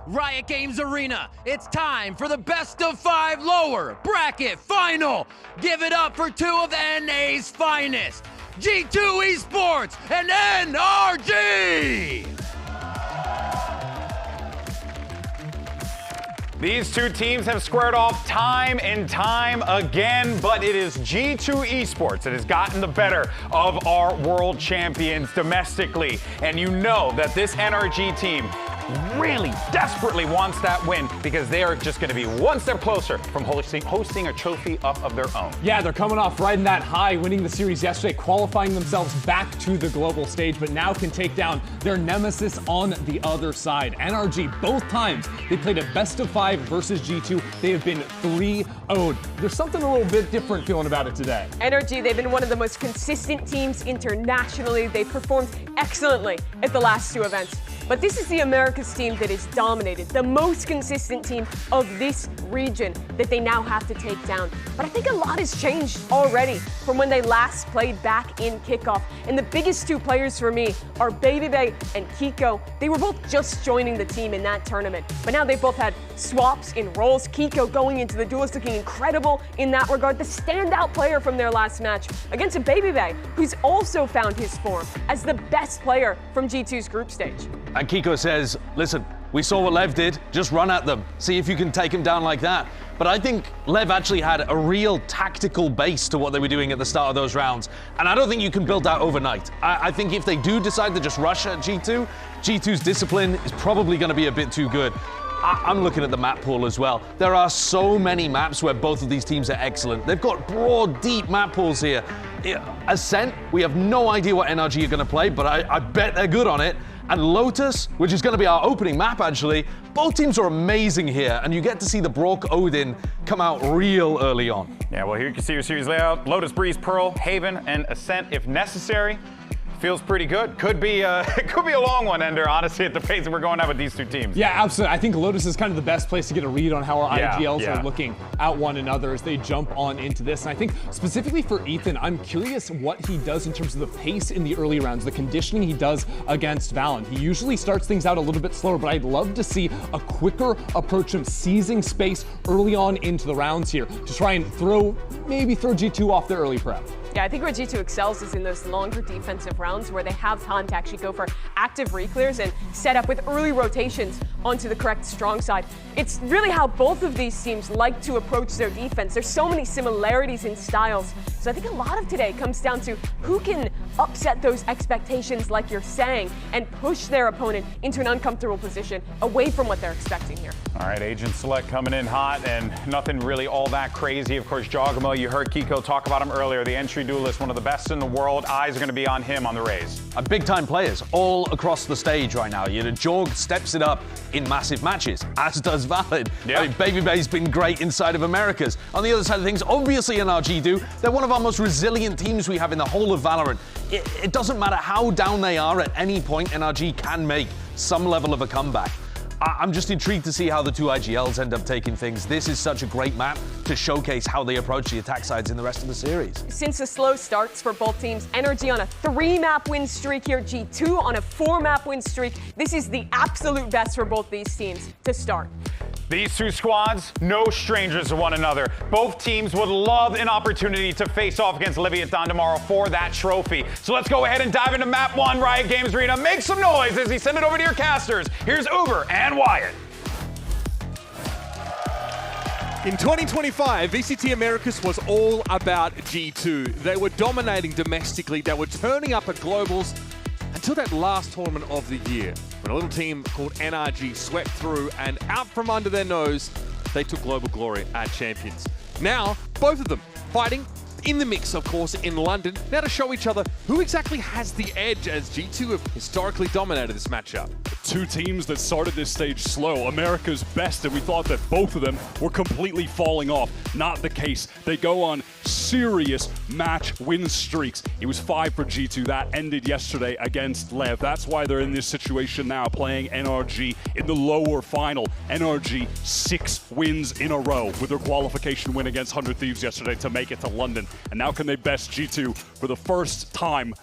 Riot Games Arena, it's time for the best of 5 lower bracket final. Give it up for 2 of NA's finest, G2 Esports and NRG. These two teams have squared off time and time again, but it is G2 Esports that has gotten the better of our world champions domestically. And you know that this NRG team really desperately wants that win because they are just going to be one step closer from hosting a trophy up of their own. Yeah, they're coming off riding that high, winning the series yesterday, qualifying themselves back to the global stage, but now can take down their nemesis on the other side. NRG, both times they played a best of 5 versus G2. They have been 3-0'd. There's something a little bit different feeling about it today. NRG, they've been one of the most consistent teams internationally. They performed excellently at the last 2 events. But this is the Americas team that is dominated, the most consistent team of this region that they now have to take down. But I think a lot has changed already from when they last played back in kickoff. And the biggest 2 players for me are Baby and Kiko. They were both just joining the team in that tournament, but now they've both had swaps in roles. Kiko going into the duels looking incredible in that regard. The standout player from their last match against a Baby, who's also found his form as the best player from G2's group stage. And Kiko says, listen, we saw what Lev did, just run at them, see if you can take him down like that. But I think Lev actually had a real tactical base to what they were doing at the start of those rounds. And I don't think you can build that overnight. I think if they do decide to just rush at G2, G2's discipline is probably going to be a bit too good. I'm looking at the map pool as well. There are so many maps where both of these teams are excellent. They've got broad, deep map pools here. Ascent, we have no idea what NRG are going to play, but I bet they're good on it. And Lotus, which is going to be our opening map actually, both teams are amazing here, and you get to see the Brock Odin come out real early on. Yeah, well, here you can see your series layout. Lotus, Breeze, Pearl, Haven, and Ascent if necessary. Feels pretty good. Could be a long one, Ender, honestly, at the pace that we're going at with these 2 teams. Yeah, absolutely. I think Lotus is kind of the best place to get a read on how our IGLs are looking at one another as they jump on into this. And I think specifically for Ethan, I'm curious what he does in terms of the pace in the early rounds, the conditioning he does against Valen. He usually starts things out a little bit slower, but I'd love to see a quicker approach of seizing space early on into the rounds here to try and maybe throw G2 off their early prep. Yeah, I think where G2 excels is in those longer defensive rounds where they have time to actually go for active reclears and set up with early rotations onto the correct strong side. It's really how both of these teams like to approach their defense. There's so many similarities in styles. So I think a lot of today comes down to who can upset those expectations, like you're saying, and push their opponent into an uncomfortable position away from what they're expecting here. All right, Agent Select coming in hot and nothing really all that crazy. Of course, Jogamo, you heard Kiko talk about him earlier, the entry duelist, one of the best in the world. Eyes are going to be on him on the Rays. Big-time players all across the stage right now. Jorg steps it up in massive matches, as does Valid. Yeah. I mean, Baby Bay's been great inside of Americas. On the other side of things, obviously NRG do. They're one of our most resilient teams we have in the whole of Valorant. It doesn't matter how down they are at any point, NRG can make some level of a comeback. I'm just intrigued to see how the 2 IGLs end up taking things. This is such a great map to showcase how they approach the attack sides in the rest of the series. Since the slow starts for both teams, NRG on a 3-map win streak here, G2 on a 4-map win streak. This is the absolute best for both these teams to start. These 2 squads, no strangers to one another. Both teams would love an opportunity to face off against Leviatán tomorrow for that trophy. So let's go ahead and dive into map 1, Riot Games Arena. Make some noise as we send it over to your casters. Here's Uber and Wyatt. In 2025, VCT Americas was all about G2. They were dominating domestically, they were turning up at globals until that last tournament of the year, when a little team called NRG swept through and out from under their nose, they took global glory at Champions. Now, both of them fighting in the mix, of course, in London, now to show each other who exactly has the edge, as G2 have historically dominated this matchup. 2 teams that started this stage slow, America's best, and we thought that both of them were completely falling off. Not the case. They go on serious match win streaks. It was 5 for G2. That ended yesterday against Lev. That's why they're in this situation now, playing NRG in the lower final. NRG 6 wins in a row with their qualification win against 100 Thieves yesterday to make it to London. And now can they best G2 for the first time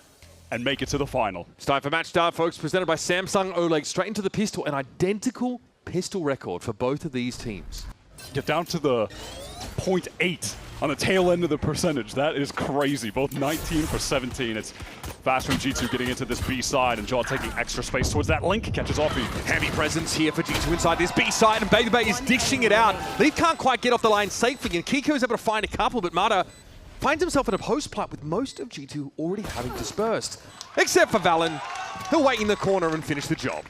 and make it to the final? It's time for Match Start, folks, presented by Samsung OLED. Straight into the pistol, an identical pistol record for both of these teams. Get down to the 0.8 on the tail end of the percentage. That is crazy. Both 19 for 17. It's fast from G2 getting into this B side, and Jaw taking extra space towards that link. Catches off. Heavy presence here for G2 inside this B side, and Baby Bay is dishing it out. Leaf can't quite get off the line safely, and Kiko is able to find a couple, but Mata finds himself in a post plant with most of G2 already having dispersed. Except for Valen. He'll wait in the corner and finish the job.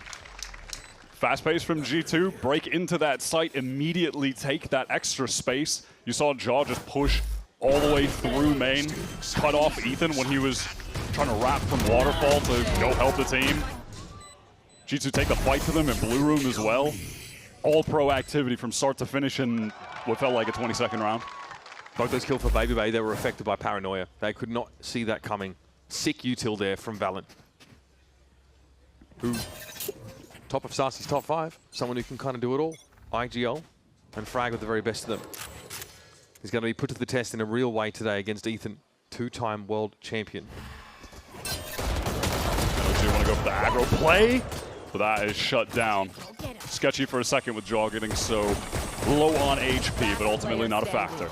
Fast pace from G2, break into that site, immediately take that extra space. You saw Jaw just push all the way through main, cut off Ethan when he was trying to wrap from Waterfall to go help the team. G2 take the fight to them in Blue Room as well. All pro activity from start to finish in what felt like a 20-second round. Both those kills for Baby Bay, they were affected by paranoia. They could not see that coming. Sick util there from Valen. Who, top of Sarsi's top 5, someone who can kind of do it all. IGL and Frag with the very best of them. He's going to be put to the test in a real way today against Ethan, 2-time world champion. NRG want to go for the aggro play, but that is shut down. Sketchy for a second with Jaw getting so low on HP, but ultimately not a factor.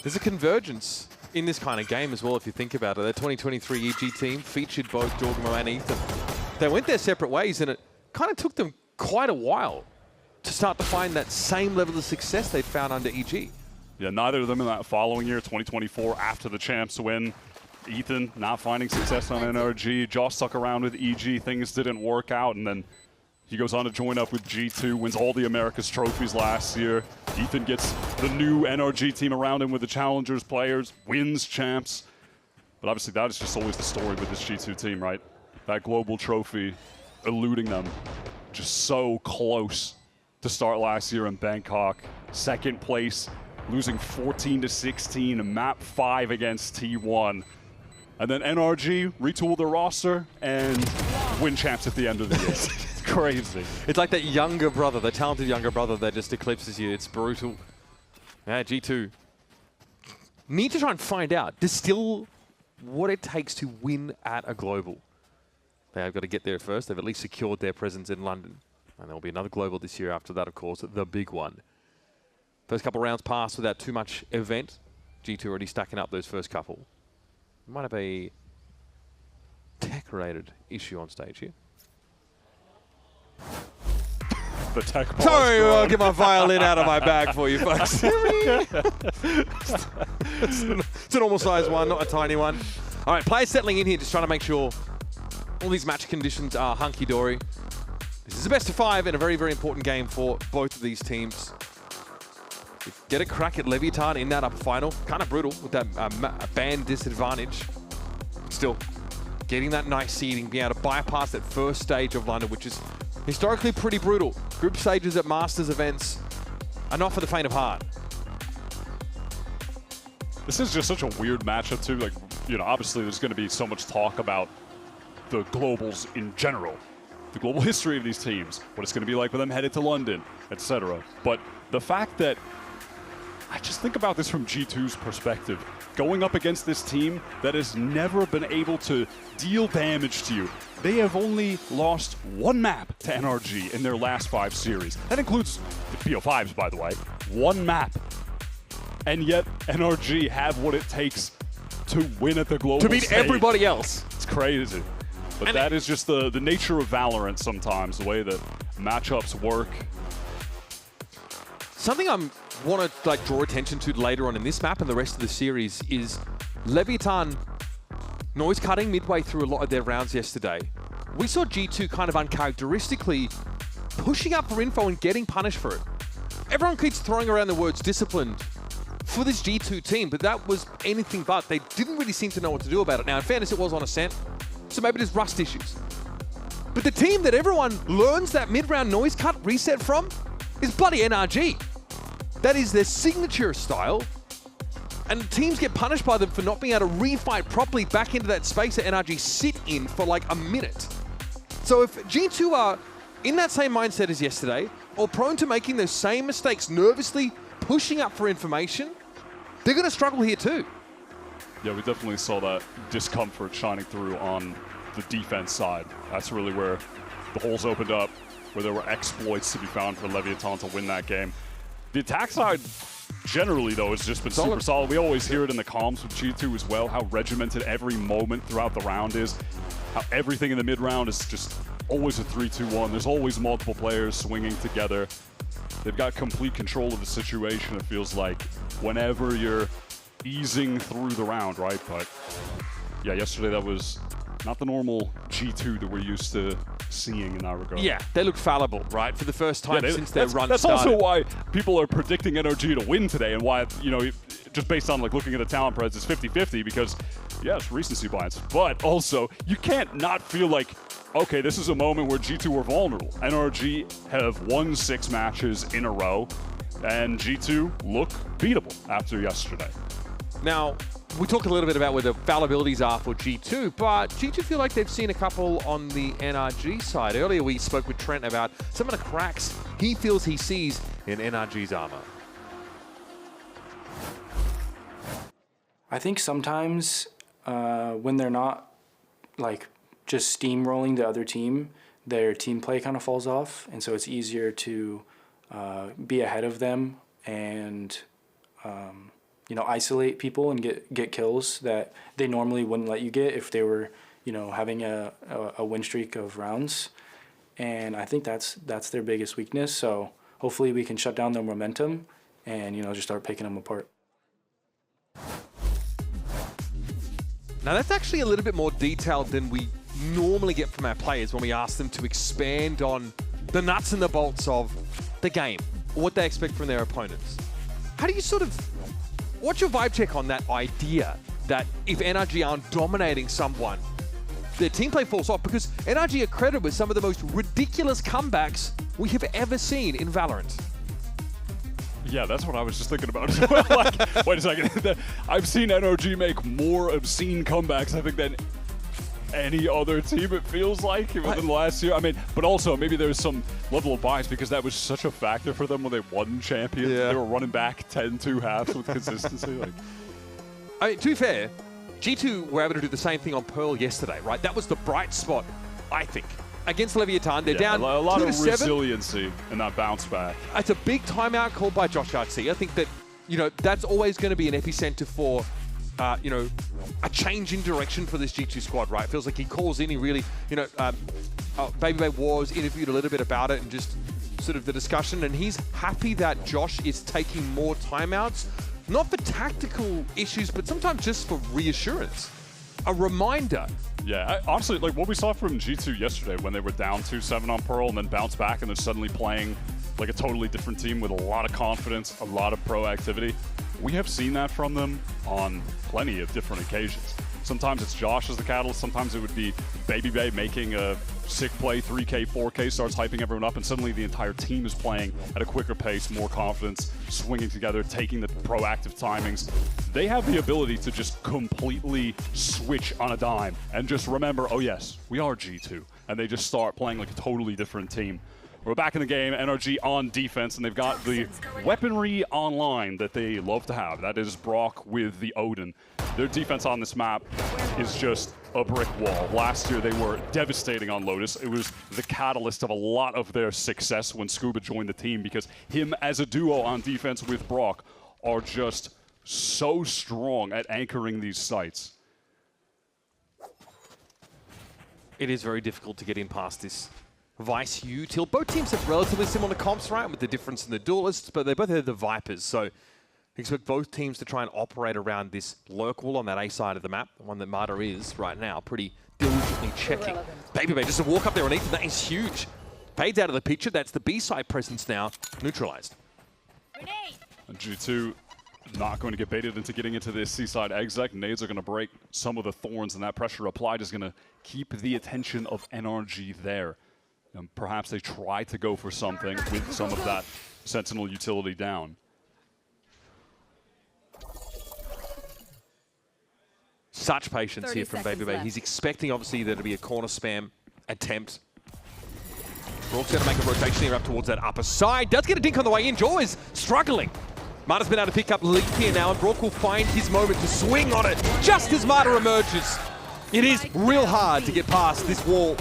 There's a convergence in this kind of game as well, if you think about it. The 2023 EG team featured both Jorgamo and Ethan. They went their separate ways, and it kind of took them quite a while to start to find that same level of success they'd found under EG. Yeah, neither of them in that following year, 2024, after the champs win. Ethan not finding success on NRG. Josh stuck around with EG. Things didn't work out, and then he goes on to join up with G2, wins all the Americas trophies last year. Ethan gets the new NRG team around him with the challengers players, wins champs. But obviously that is just always the story with this G2 team, right? That global trophy eluding them. Just so close to start last year in Bangkok. Second place, losing 14-16 in map 5 against T1. And then NRG retool their roster and win champs at the end of the year. It's crazy. It's like that younger brother, the talented younger brother that just eclipses you. It's brutal. Yeah, G2 need to try and find out, distill what it takes to win at a global. They have got to get there first. They've at least secured their presence in London. And there will be another global this year after that, of course, the big one. First couple rounds passed without too much event. G2 already stacking up those first couple. Might have a tech-related issue on stage here. The tech ball. Sorry, I'll get my violin out of my bag for you folks. It's a normal size one, not a tiny one. All right, players settling in here, just trying to make sure all these match conditions are hunky-dory. This is a best of 5 and a very, very important game for both of these teams. Get a crack at Leviatán in that upper final. Kind of brutal with that band disadvantage. Still, getting that nice seeding, being able to bypass that first stage of London, which is historically pretty brutal. Group stages at Masters events are not for the faint of heart. This is just such a weird matchup too. Like, you know, obviously there's going to be so much talk about the globals in general, the global history of these teams, what it's going to be like with them headed to London, etc. But the fact that I just think about this from G2's perspective, going up against this team that has never been able to deal damage to you. They have only lost one map to NRG in their last 5 series. That includes the PO5s, by the way. One map. And yet NRG have what it takes to win at the global To beat stage. everybody else. It's crazy. But and that is just the nature of Valorant sometimes, the way that matchups work. Something I want to draw attention to later on in this map and the rest of the series is Leviatán noise cutting midway through a lot of their rounds yesterday. We saw G2 kind of uncharacteristically pushing up for info and getting punished for it. Everyone keeps throwing around the words disciplined for this G2 team, but that was anything but. They didn't really seem to know what to do about it. Now, in fairness, it was on Ascent, so maybe there's rust issues. But the team that everyone learns that mid-round noise cut reset from is bloody NRG. That is their signature style, and teams get punished by them for not being able to refight properly back into that space that NRG sit in for like a minute. So if G2 are in that same mindset as yesterday, or prone to making those same mistakes, nervously pushing up for information, they're going to struggle here too. Yeah, we definitely saw that discomfort shining through on the defense side. That's really where the holes opened up where there were exploits to be found for Leviatán to win that game. The attack side, generally, though, has just been super solid. We always hear it in the comms with G2 as well, how regimented every moment throughout the round is, how everything in the mid-round is just always a 3-2-1. There's always multiple players swinging together. They've got complete control of the situation, it feels like, whenever you're easing through the round, right? But yeah, yesterday that was not the normal G2 that we're used to seeing in that regard. Yeah, they look fallible, right? For the first time since their run that's started. Also why people are predicting NRG to win today, and why, you know, just based on like looking at the talent spreads, it's 50-50 because, yes, recency bias. But also, you can't not feel like, okay, this is a moment where G2 were vulnerable. NRG have won 6 matches in a row, and G2 look beatable after yesterday. Now, we talked a little bit about where the fallibilities are for G2, but G2 feel like they've seen a couple on the NRG side. Earlier we spoke with Trent about some of the cracks he feels he sees in NRG's armor. I think sometimes when they're not like just steamrolling the other team, their team play kind of falls off, and so it's easier to be ahead of them and you know, isolate people and get kills that they normally wouldn't let you get if they were, you know, having a win streak of rounds. And I think that's their biggest weakness. So hopefully we can shut down their momentum and, you know, just start picking them apart. Now that's actually a little bit more detailed than we normally get from our players when we ask them to expand on the nuts and the bolts of the game, or what they expect from their opponents. How do you sort of, what's your vibe check on that idea that if NRG aren't dominating someone, their team play falls off? Because NRG are credited with some of the most ridiculous comebacks we have ever seen in Valorant. Yeah, that's what I was just thinking about as well. Like, wait a second. I've seen NRG make more obscene comebacks, I think, than any other team, it feels like, within the last year. I mean, but also maybe there's some level of bias because that was such a factor for them when they won Champions. Yeah. They were running back 10-2 halves with consistency. Like, I mean, to be fair, G2 were able to do the same thing on Pearl yesterday, right? That was the bright spot, I think. Against Leviatán, they're down 2-7. A lot of resiliency in that bounce back. It's a big timeout called by Josh Artsy. I think that, you know, that's always going to be an epicenter for, you know, a change in direction for this G2 squad, right? It feels like he calls in, he really, you know, Baby was interviewed a little bit about it and just sort of the discussion, and he's happy that Josh is taking more timeouts, not for tactical issues, but sometimes just for reassurance. A reminder. Yeah, honestly, like what we saw from G2 yesterday when they were down 2-7 on Pearl and then bounced back and they're suddenly playing like a totally different team with a lot of confidence, a lot of proactivity. We have seen that from them on plenty of different occasions. Sometimes it's Josh as the catalyst, sometimes it would be Baby making a sick play, 3K, 4K, starts hyping everyone up, and suddenly the entire team is playing at a quicker pace, more confidence, swinging together, taking the proactive timings. They have the ability to just completely switch on a dime and just remember, oh yes, we are G2, and they just start playing like a totally different team. We're back in the game, NRG on defense, and they've got the weaponry online that they love to have. That is Brock with the Odin. Their defense on this map is just a brick wall. Last year, they were devastating on Lotus. It was the catalyst of a lot of their success when Scuba joined the team, because him as a duo on defense with Brock are just so strong at anchoring these sites. It is very difficult to get in past this Vice util. Both teams have relatively similar comps, right, with the difference in the duelists, but they both have the Vipers, so expect both teams to try and operate around this lurk wall on that A side of the map, the one that MIBR is right now, pretty diligently checking. Baby just a walk up there on Ethan, that is huge. Fades out of the picture, that's the B side presence now, neutralized. And G2 not going to get baited into getting into this C-side exec. Nades are going to break some of the thorns, and that pressure applied is going to keep the attention of NRG there. And perhaps they try to go for something with some of that Sentinel utility down. Such patience here from Baby. He's expecting, obviously, there to be a corner spam attempt. Brock's going to make a rotation here up towards that upper side. Does get a dink on the way in. Jaw is struggling. Marta's been able to pick up Leap here now, and Brock will find his moment to swing on it just as Marta emerges. It is real hard to get past this wall.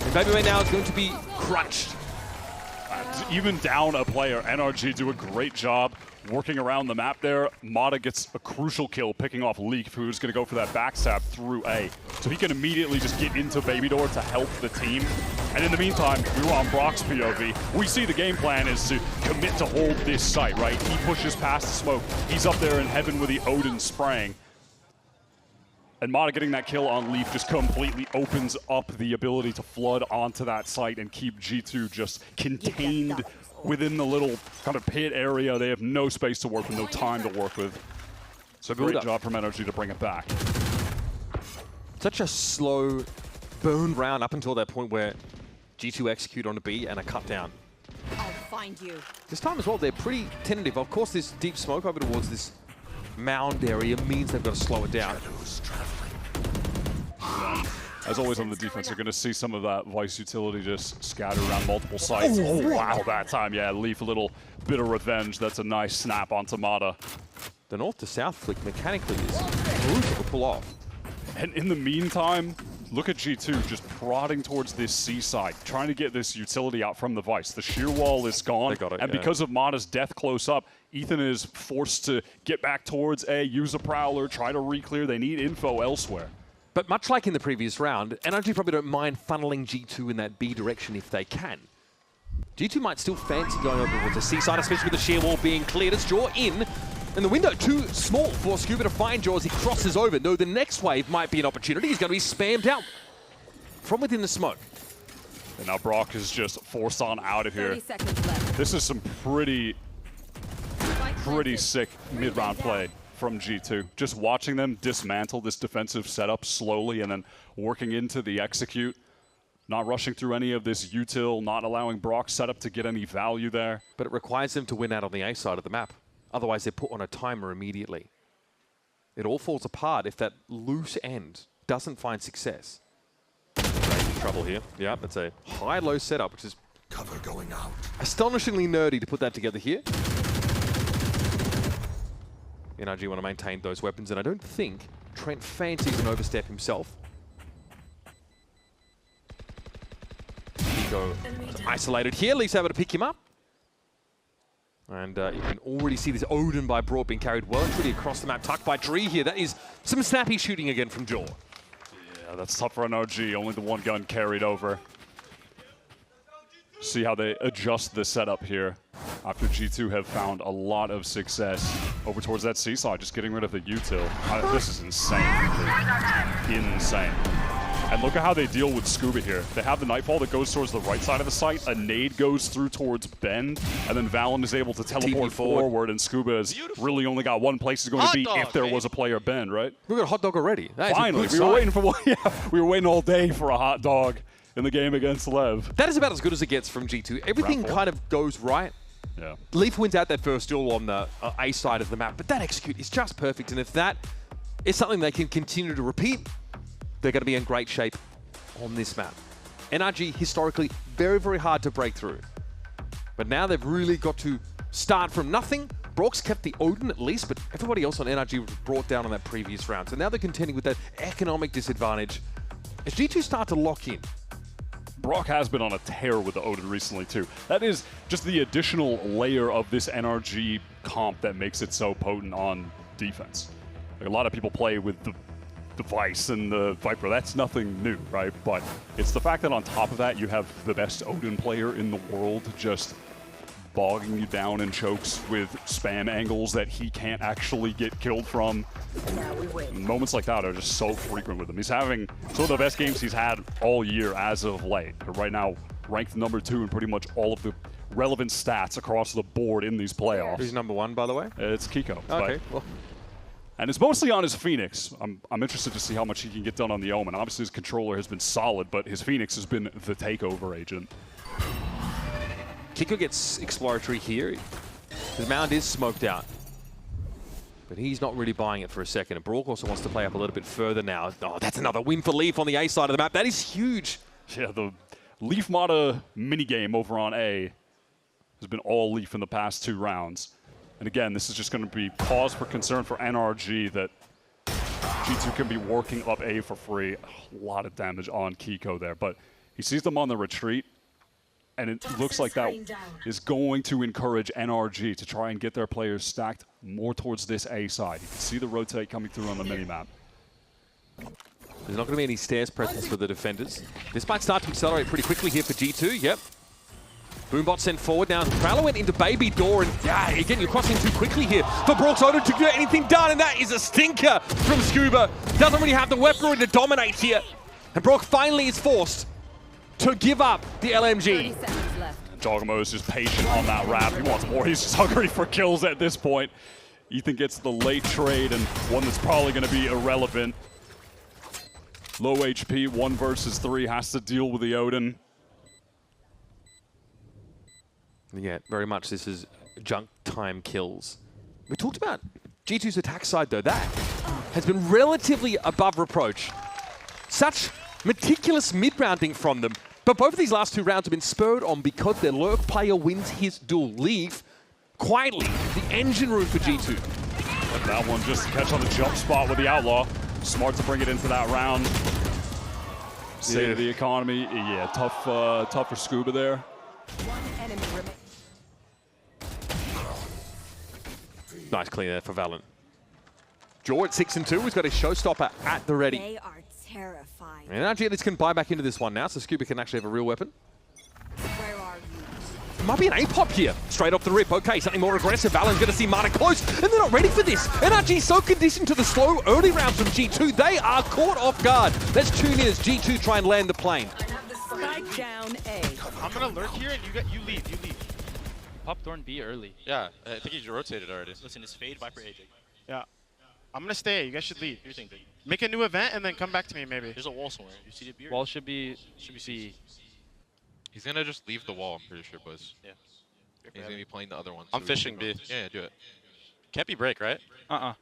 And Baby now is going to be crunched. even down a player, NRG do a great job working around the map there. Mata gets a crucial kill, picking off Leak, who's going to go for that backstab through A. So he can immediately just get into Baby Door to help the team. And in the meantime, we were on Brock's POV. We see the game plan is to commit to hold this site, right? He pushes past the smoke. He's up there in heaven with the Odin spraying. And Mata getting that kill on Leaf just completely opens up the ability to flood onto that site and keep G2 just contained within the little kind of pit area. They have no space to work with, no time to work with. So great job from NRG to bring it back. Such a slow burn round up until that point where G2 execute on a B and a cut down. I'll find you. This time as well, they're pretty tentative. Of course, this deep smoke over towards this mound area means they've got to slow it down. As always on the defense, you're going to see some of that Vice utility just scatter around multiple sites. Oh, wow, that time, yeah, Leaf a little bit of revenge. That's a nice snap onto Mata. The north to south flick mechanically is brutal to pull off. And in the meantime, look at G2 just prodding towards this seaside, trying to get this utility out from the Vice. The shear wall is gone, They got it, and because of Mata's death close up, Ethan is forced to get back towards A, use a Prowler, try to re-clear. They need info elsewhere. But much like in the previous round, NRG probably don't mind funneling G2 in that B direction if they can. G2 might still fancy going over towards the seaside, especially with the shear wall being cleared. It's Jaw in, and the window too small for Scuba to find Jaw as he crosses over. No, the next wave might be an opportunity. He's going to be spammed out from within the smoke. And now Brock is just forced on out of here. 30 seconds left. This is some pretty sick mid-round play from G2. Just watching them dismantle this defensive setup slowly and then working into the execute. Not rushing through any of this util, not allowing Brock's setup to get any value there. But it requires them to win out on the A side of the map. Otherwise, they're put on a timer immediately. It all falls apart if that loose end doesn't find success. Trouble here. Yeah, that's a high-low setup, which is cover going out. Astonishingly nerdy to put that together here. NRG want to maintain those weapons, and I don't think Trent fancies an overstep himself. Nico isolated here, at least able to pick him up. And you can already see this Odin by Broad being carried well and truly across the map, tucked by Dree here. That is some snappy shooting again from Jaw. Yeah, that's tough for NRG, only the one gun carried over. See how they adjust the setup here after G2 have found a lot of success over towards that seaside, just getting rid of the util. This is insane. Insane. And look at how they deal with Scuba here. They have the Nightfall that goes towards the right side of the site. A nade goes through towards Bend, and then Valen is able to teleport forward, and Scuba has really only got one place he's going to be if there was a player Bend, right? We've got a hot dog already. Finally, we were waiting for one. Yeah, we were waiting all day for a hot dog in the game against Lev. That is about as good as it gets from G2. Everything kind of goes right. Yeah. Leaf wins out that first duel on the A side of the map, but that execute is just perfect. And if that is something they can continue to repeat, they're going to be in great shape on this map. NRG, historically, very, very hard to break through. But now they've really got to start from nothing. Brock's kept the Odin at least, but everybody else on NRG was brought down on that previous round. So now they're contending with that economic disadvantage. As G2 start to lock in, Brock has been on a tear with the Odin recently, too. That is just the additional layer of this NRG comp that makes it so potent on defense. Like, a lot of people play with the Vice and the Viper. That's nothing new, right? But it's the fact that on top of that, you have the best Odin player in the world just bogging you down in chokes with spam angles that he can't actually get killed from. Moments like that are just so frequent with him. He's having some of the best games he's had all year as of late. But right now, ranked number 2 in pretty much all of the relevant stats across the board in these playoffs. Who's number 1, by the way? It's Kiko. Okay, well. And it's mostly on his Phoenix. I'm interested to see how much he can get done on the Omen. Obviously, his controller has been solid, but his Phoenix has been the takeover agent. Kiko gets exploratory here. The mound is smoked out. But he's not really buying it for a second. And Brock also wants to play up a little bit further now. Oh, that's another win for Leaf on the A side of the map. That is huge. Yeah, the Leaf Mata minigame over on A has been all Leaf in the past 2 rounds. And again, this is just going to be cause for concern for NRG that G2 can be working up A for free. A lot of damage on Kiko there, but he sees them on the retreat. And it looks like that is going to encourage NRG to try and get their players stacked more towards this A side. You can see the rotate coming through on the minimap. There's not going to be any stairs presence for the defenders. This might start to accelerate pretty quickly here for G2. Yep. Boombot sent forward now. Prowler went into baby door, and again, you're crossing too quickly here for Broxoto to get anything done, and that is a stinker from Scuba. Doesn't really have the weaponry to dominate here. And Brock finally is forced to give up the LMG. Jogamo is just patient on that wrap. He wants more. He's just hungry for kills at this point. Ethan gets the late trade, and one that's probably going to be irrelevant. Low HP, 1 versus 3, has to deal with the Odin. Yeah, very much this is junk time kills. We talked about G2's attack side, though. That has been relatively above reproach. Such meticulous mid-rounding from them. But both of these last 2 rounds have been spurred on because their lurk player wins his duel. Leave, quietly, the engine room for G2. But that one just to catch on the jump spot with the Outlaw. Smart to bring it into that round. State of the economy. Yeah, tough for Scuba there. One enemy remaining. Nice clean there for Valen. Jaw at 6-2. He's got a showstopper at the ready. They are terrifying. And NRG at least can buy back into this one now, so Scuba can actually have a real weapon. Where are you? It might be an A-pop here. Straight off the rip. Okay, something more aggressive. Valen's going to see Marta close, and they're not ready for this. NRG so conditioned to the slow early rounds from G2. They are caught off guard. Let's tune in as G2 try and land the plane. Spike down A. I'm gonna lurk here and you leave. Pop Thorn B early. Yeah, I think he rotated already. Listen, it's Fade, Viper, AJ. Yeah. I'm gonna stay. You guys should leave. Your thing, dude. Make a new event and then come back to me, maybe. There's a wall somewhere. You see the beard? Wall should be C. He's gonna just leave the wall, I'm pretty sure, boys. Yeah. He's gonna be playing the other one. I'm so fishing B. Yeah, do it. Can't be break, right? No.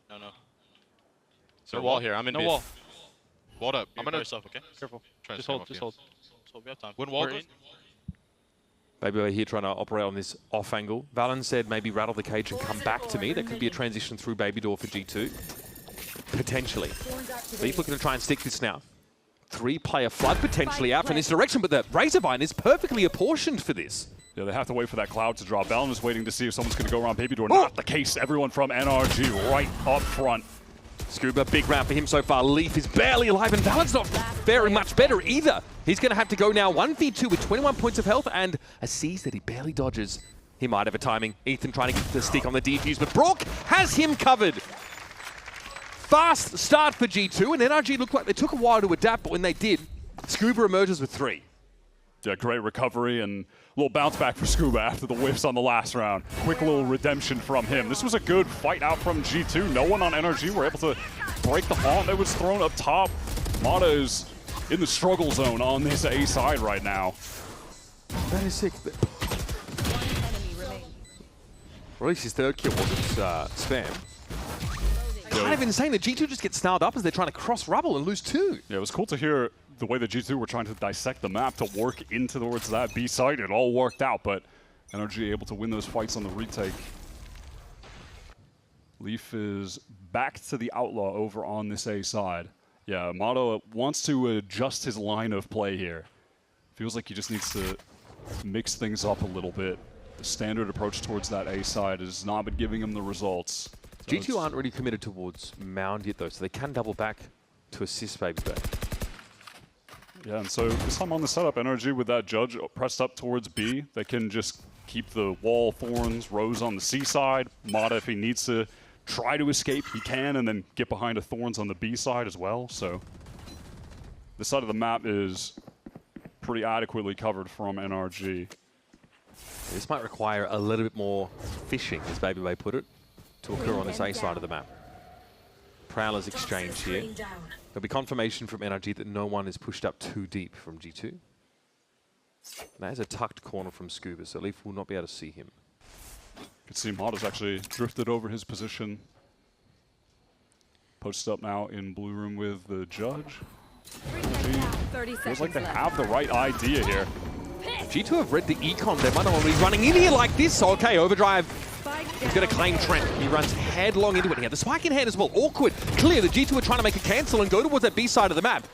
So wall here. I'm in No B. wall. Walled up. I'm gonna yourself, okay? Careful. Try to Just scam hold. off Just you. hold. So we have time. When wall We're goes, in. Baby over here trying to operate on this off angle. Valen said maybe rattle the cage and come back to me. That could be a transition through baby door for G2. Potentially. Leaf looking to try and stick this now. 3-player flood potentially out from this direction, but the Razorvine is perfectly apportioned for this. Yeah, they have to wait for that cloud to drop. Valen is waiting to see if someone's going to go around baby door. Not the case. Everyone from NRG right up front. Scuba, big round for him so far. Leaf is barely alive, and Valen's not faring much better either. He's going to have to go now 1v2 with 21 points of health and a seize that he barely dodges. He might have a timing. Ethan trying to get the stick on the defuse, but Brock has him covered. Fast start for G2, and NRG looked like they took a while to adapt, but when they did, Scuba emerges with 3. Yeah, great recovery and a little bounce back for Scuba after the whiffs on the last round. Quick little redemption from him. This was a good fight out from G2. No one on NRG were able to break the haunt that was thrown up top. Mata is in the struggle zone on this A side right now. That is sick. One enemy remaining. Or at least his 3rd kill wasn't spam. Kind of insane that G2 just gets snarled up as they're trying to cross rubble and lose 2. Yeah, it was cool to hear the way that G2 were trying to dissect the map to work into towards that B side. It all worked out, but NRG able to win those fights on the retake. Leaf is back to the Outlaw over on this A side. Yeah, Mato wants to adjust his line of play here. Feels like he just needs to mix things up a little bit. The standard approach towards that A side has not been giving him the results. So G2 aren't really committed towards Mound yet, though, so they can double back to assist Baby Bay. Yeah, and so this time on the setup, NRG with that Judge pressed up towards B, they can just keep the wall, Thorns, Rose on the C side. Mata, if he needs to try to escape, he can, and then get behind a Thorns on the B side as well. So this side of the map is pretty adequately covered from NRG. This might require a little bit more fishing, as Baby Bay put it, to occur on this A side of the map. Prowler's exchange here. There'll be confirmation from NRG that no one is pushed up too deep from G2. That is a tucked corner from Scuba, so Leaf will not be able to see him. You can see Mata's actually drifted over his position. Posted up now in blue room with the Judge. Feels like they have the right idea here. G2 have read the econ. They might not want to be running in here like this. So, okay, Overdrive. He's going to claim Trent. He runs headlong into it. He had the spike in hand as well. Awkward. Clear. The G2 are trying to make a cancel and go towards that B side of the map.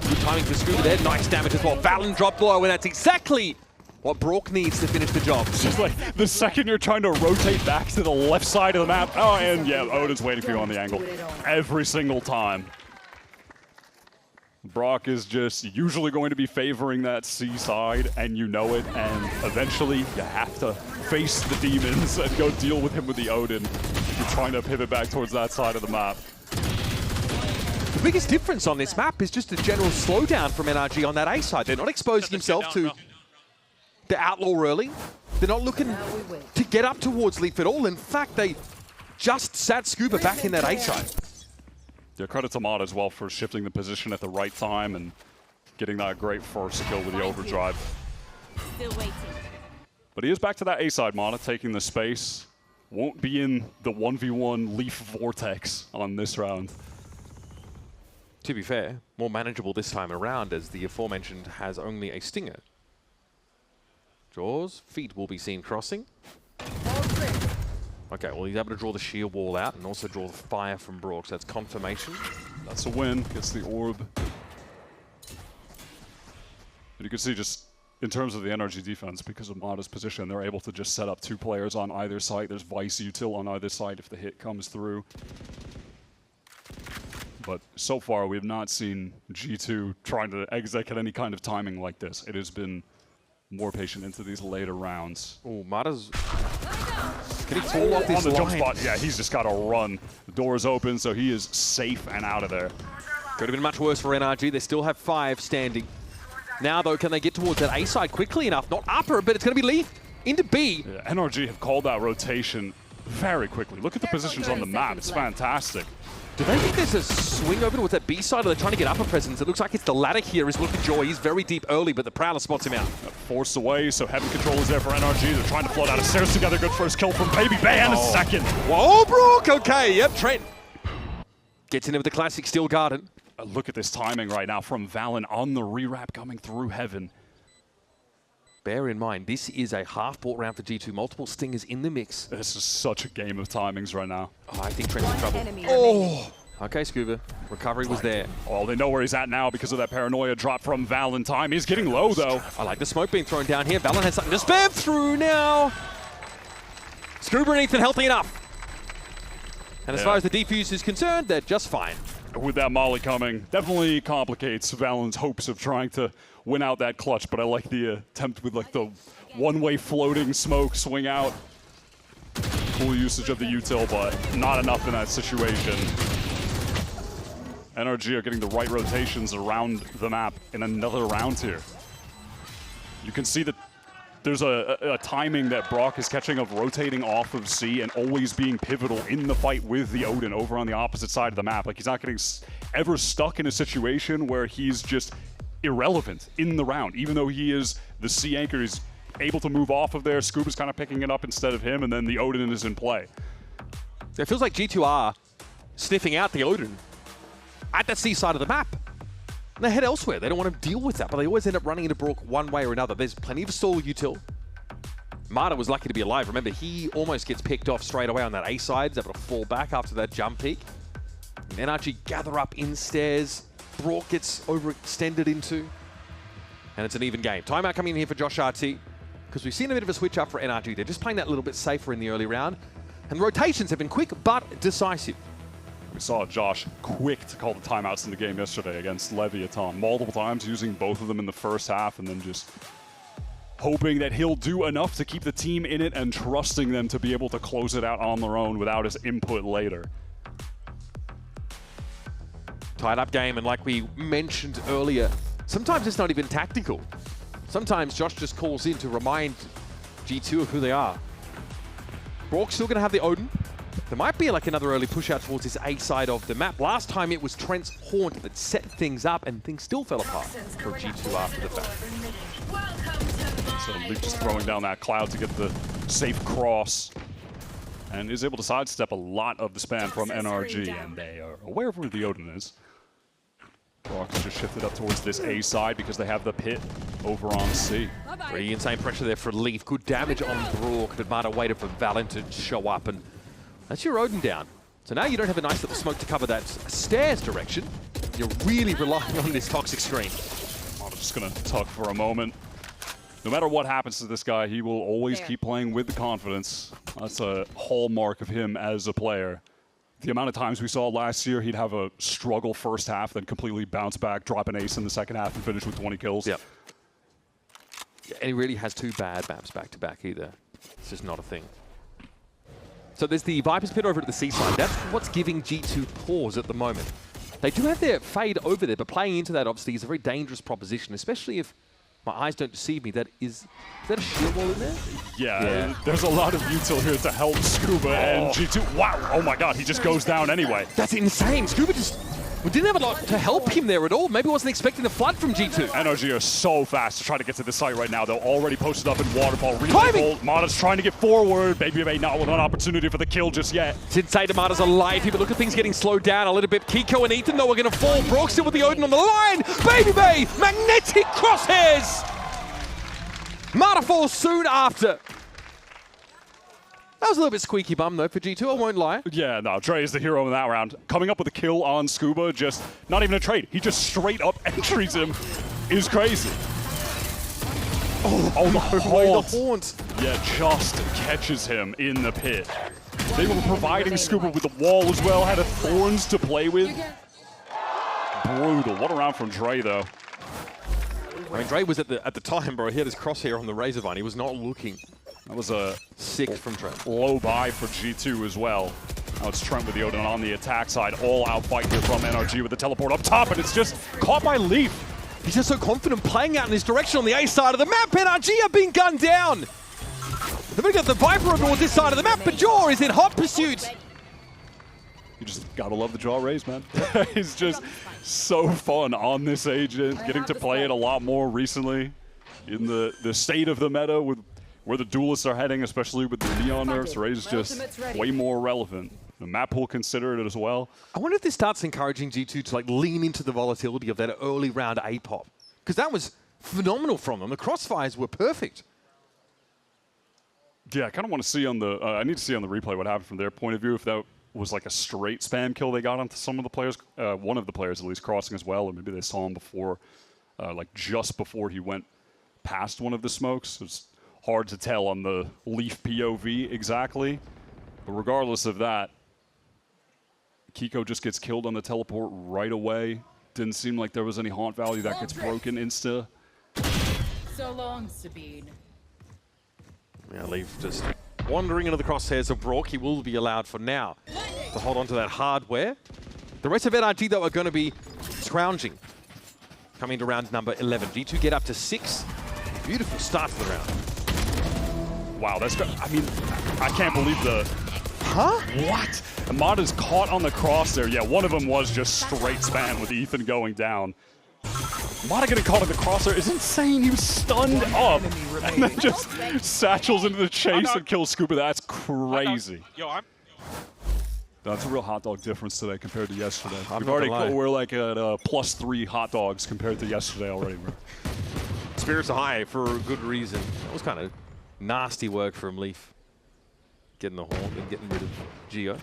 Good timing for Scuba there. Nice damage as well. Valen dropped low, and that's exactly what Brook needs to finish the job. It's just like the second you're trying to rotate back to the left side of the map, oh, and yeah, Odin's waiting for you on the angle every single time. Brock is just usually going to be favoring that C side, and you know it, and eventually you have to face the demons and go deal with him with the Odin. You're trying to pivot back towards that side of the map. The biggest difference on this map is just a general slowdown from NRG on that A side. They're not exposing themselves to the outlaw early. They're not looking to get up towards Leaf at all. In fact, they just sat Scuba back in that A side. Yeah, credit to Mod as well for shifting the position at the right time and getting that great first kill with the overdrive. Still waiting. But he is back to that A side, Mana, taking the space. Won't be in the 1v1 Leaf Vortex on this round. To be fair, more manageable this time around as the aforementioned has only a stinger. Jaws, feet will be seen crossing. Okay, well he's able to draw the sheer wall out and also draw the fire from Brook, so that's confirmation. That's a win, gets the orb. And you can see just in terms of the NRG defense, because of Mada's position, they're able to just set up 2 players on either side. There's Vice Util on either side if the hit comes through. But so far, we have not seen G2 trying to exec at any kind of timing like this. It has been more patient into these later rounds. Oh, Mada's... Can he fall off this on the jump line? spot? Yeah, he's just got to run. The door is open, so he is safe and out of there. Could have been much worse for NRG. They still have 5 standing. Now, though, can they get towards that A side quickly enough? Not upper, but it's going to be Leaf into B. Yeah, NRG have called that rotation very quickly. Look at the positions on the map. It's fantastic. Do they think there's a swing over towards that B side, or they're trying to get upper presence? It looks like it's the latter here. Is looking Joy. He's very deep early, but the Prowler spots him out. Forced away, so heavy control is there for NRG. They're trying to float out of stairs together. Good first kill from Baby Bay and a second. Whoa, Brook! Okay, yep, Trent gets in with the classic Steel Garden. Look at this timing right now from Valen on the rewrap coming through Heaven. Bear in mind, this is a half-bought round for G2. Multiple stingers in the mix. This is such a game of timings right now. Oh, I think Trent's in trouble. Oh! Okay, Scuba. Recovery was there. Oh, they know where he's at now because of that paranoia drop from Valentine. He's getting low, though. I like the smoke being thrown down here. Valen has something to spam through now. Scuba and Ethan healthy enough. And as far as the defuse is concerned, they're just fine. With that molly coming, definitely complicates Valen's hopes of trying to win out that clutch, but I like the attempt with like the one-way floating smoke swing out. Cool usage of the util, but not enough in that situation. NRG are getting the right rotations around the map in another round here. You can see that there's a timing that Brock is catching of rotating off of C and always being pivotal in the fight with the Odin over on the opposite side of the map. Like, he's not getting ever stuck in a situation where he's just irrelevant in the round. Even though he is the C anchor, he's able to move off of there. Scuba's kind of picking it up instead of him, and then the Odin is in play. It feels like G2 are sniffing out the Odin at the C side of the map. And they head elsewhere. They don't want to deal with that, but they always end up running into Brook one way or another. There's plenty of stall util. Mada was lucky to be alive. Remember, he almost gets picked off straight away on that A side. He's able to fall back after that jump peak. And NRG gather up in stairs. Brook gets overextended into. And it's an even game. Timeout coming in here for Josh RT, because we've seen a bit of a switch up for NRG. They're just playing that little bit safer in the early round. And the rotations have been quick, but decisive. We saw Josh quick to call the timeouts in the game yesterday against Leviatán. Multiple times using both of them in the first half, and then just hoping that he'll do enough to keep the team in it and trusting them to be able to close it out on their own without his input later. Tied up game, and like we mentioned earlier, sometimes it's not even tactical. Sometimes Josh just calls in to remind G2 of who they are. Brook's still going to have the Odin. There might be like another early push out towards this A side of the map. Last time it was Trent's Haunt that set things up, and things still fell apart for G2 after the fact. So Luke just throwing down that cloud to get the safe cross, and is able to sidestep a lot of the spam from NRG, and they are aware of where the Odin is. Brock's just shifted up towards this A side because they have the pit over on C. Pretty insane pressure there for Leaf. Good damage on Brook, but Mada waited for Valen to show up, and that's your Odin down. So now you don't have a nice little smoke to cover that stairs direction. You're really relying on this toxic screen. I'm just going to tuck for a moment. No matter what happens to this guy, he will always keep playing with the confidence. That's a hallmark of him as a player. The amount of times we saw last year, he'd have a struggle first half, then completely bounce back, drop an ace in the second half, and finish with 20 kills. Yep. Yeah, and he really has 2 bad maps back-to-back either. It's just not a thing. So there's the Viper's Pit over at the seaside. That's what's giving G2 pause at the moment. They do have their fade over there, but playing into that obviously is a very dangerous proposition, especially if my eyes don't deceive me. Is that a shield wall in there? Yeah, there's a lot of util here to help Scuba and G2. Wow, oh my god, he just goes down anyway. That's insane. Scuba just didn't have a lot to help him there at all. Maybe wasn't expecting the flood from G2. NRG are so fast to try to get to the site right now. They're already posted up in waterfall. Timing! Mata's trying to get forward. Baby not with an opportunity for the kill just yet. Sensei Mata's alive here, but look at things getting slowed down a little bit. Kiko and Ethan, though, are going to fall. Brock still with the Odin on the line. Baby magnetic crosshairs! Mata falls soon after. That was a little bit squeaky bum, though, for G2, I won't lie. Yeah, no, Dre is the hero in that round. Coming up with a kill on Scuba, just not even a trade. He just straight up entries him, is crazy. Oh, the haunt. Yeah, just catches him in the pit. They were providing Scuba with the wall as well, had a thorns to play with. Brutal. What a round from Dre, though. I mean, Dre was at the time, bro. He had his crosshair on the Razorvine. He was not looking. That was a sick from Trent. Low buy for G2 as well. Now it's Trent with the Odin on the attack side. All out fight here from NRG with the teleport up top, and it's just caught by Leaf. He's just so confident playing out in his direction on the A side of the map. NRG are being gunned down. Then we got the Viper over towards this side of the map, but Jaw is in hot pursuit. You just gotta love the Jaw raise, man. It's just so fun on this agent, getting to play it a lot more recently in the state of the meta with where the duelists are heading, especially with the Neon nerfs. Raze is just way more relevant. The map pool considered it as well. I wonder if this starts encouraging G2 to like lean into the volatility of that early round A pop, because that was phenomenal from them. The crossfires were perfect. Yeah, I kind of want to see on the. I need to see on the replay what happened from their point of view. If that was like a straight spam kill they got onto some of the players, one of the players at least crossing as well, or maybe they saw him before, like just before he went past one of the smokes. It's hard to tell on the Leaf POV exactly, but regardless of that, Kiko just gets killed on the teleport right away. Didn't seem like there was any haunt value that gets broken insta. So long, Sabine. Yeah, Leaf just wandering into the crosshairs of Brock. He will be allowed for now to hold on to that hardware. The rest of NRG, though, are going to be scrounging. Coming to round number 11. G2 get up to 6. Beautiful start to the round. Wow, that's good. I mean, I can't believe the... Huh? What? Amada's caught on the cross there. Yeah, one of them was just straight spam with Ethan going down. Amada getting caught on the cross there is insane. He was stunned up and then just satchels into the chase and kills Scuba. That's crazy. Yo, That's a real hot dog difference today compared to yesterday. We're like at +3 hot dogs compared to yesterday already, bro. Spirits are high for good reason. That was kind of nasty work from Leaf. Getting the horn and getting rid of Geo.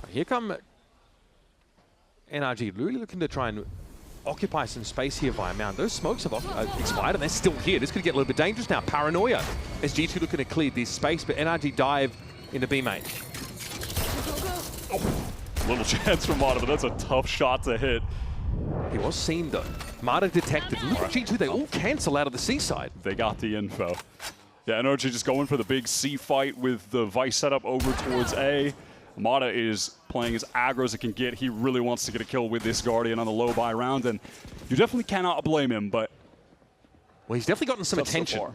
Here come NRG, really looking to try and occupy some space here via Mount. Those smokes have expired and they're still here. This could get a little bit dangerous now. Paranoia as G2 looking to clear this space, but NRG dive into B main. Oh, little chance for Mata, but that's a tough shot to hit. He was seen though. Mata detected. Look at G2, they all cancel out of the C side. They got the info. Yeah, NRG just going for the big C fight with the Vice setup over towards A. Mata is playing as aggro as it can get. He really wants to get a kill with this Guardian on the low buy round, and you definitely cannot blame him, but... Well, he's definitely gotten some attention. So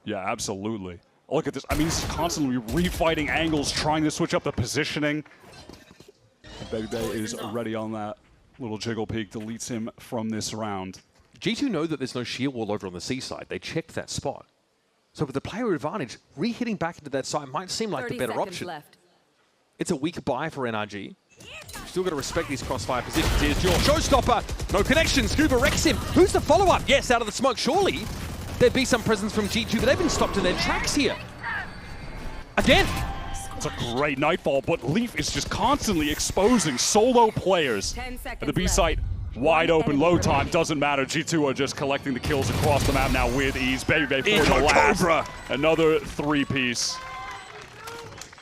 yeah, absolutely. Look at this. I mean, he's constantly refighting angles, trying to switch up the positioning. Baby Bay is already on that little jiggle peak, deletes him from this round. G2 know that there's no shield wall over on the C side. They checked that spot. So with the player advantage, re-hitting back into that side might seem like the better option. Left. It's a weak buy for NRG. Still got to respect these crossfire positions. Here's Jaw. Showstopper. No connection. Scuba wrecks him. Who's the follow-up? Yes, out of the smoke. Surely there'd be some presence from G2, but they've been stopped in their tracks here. Again. It's a great Nightfall, but Leaf is just constantly exposing solo players. 10 seconds at the B site. Wide open, low time, doesn't matter. G2 are just collecting the kills across the map now with ease. Baby for the last. Cobra. Another 3-piece.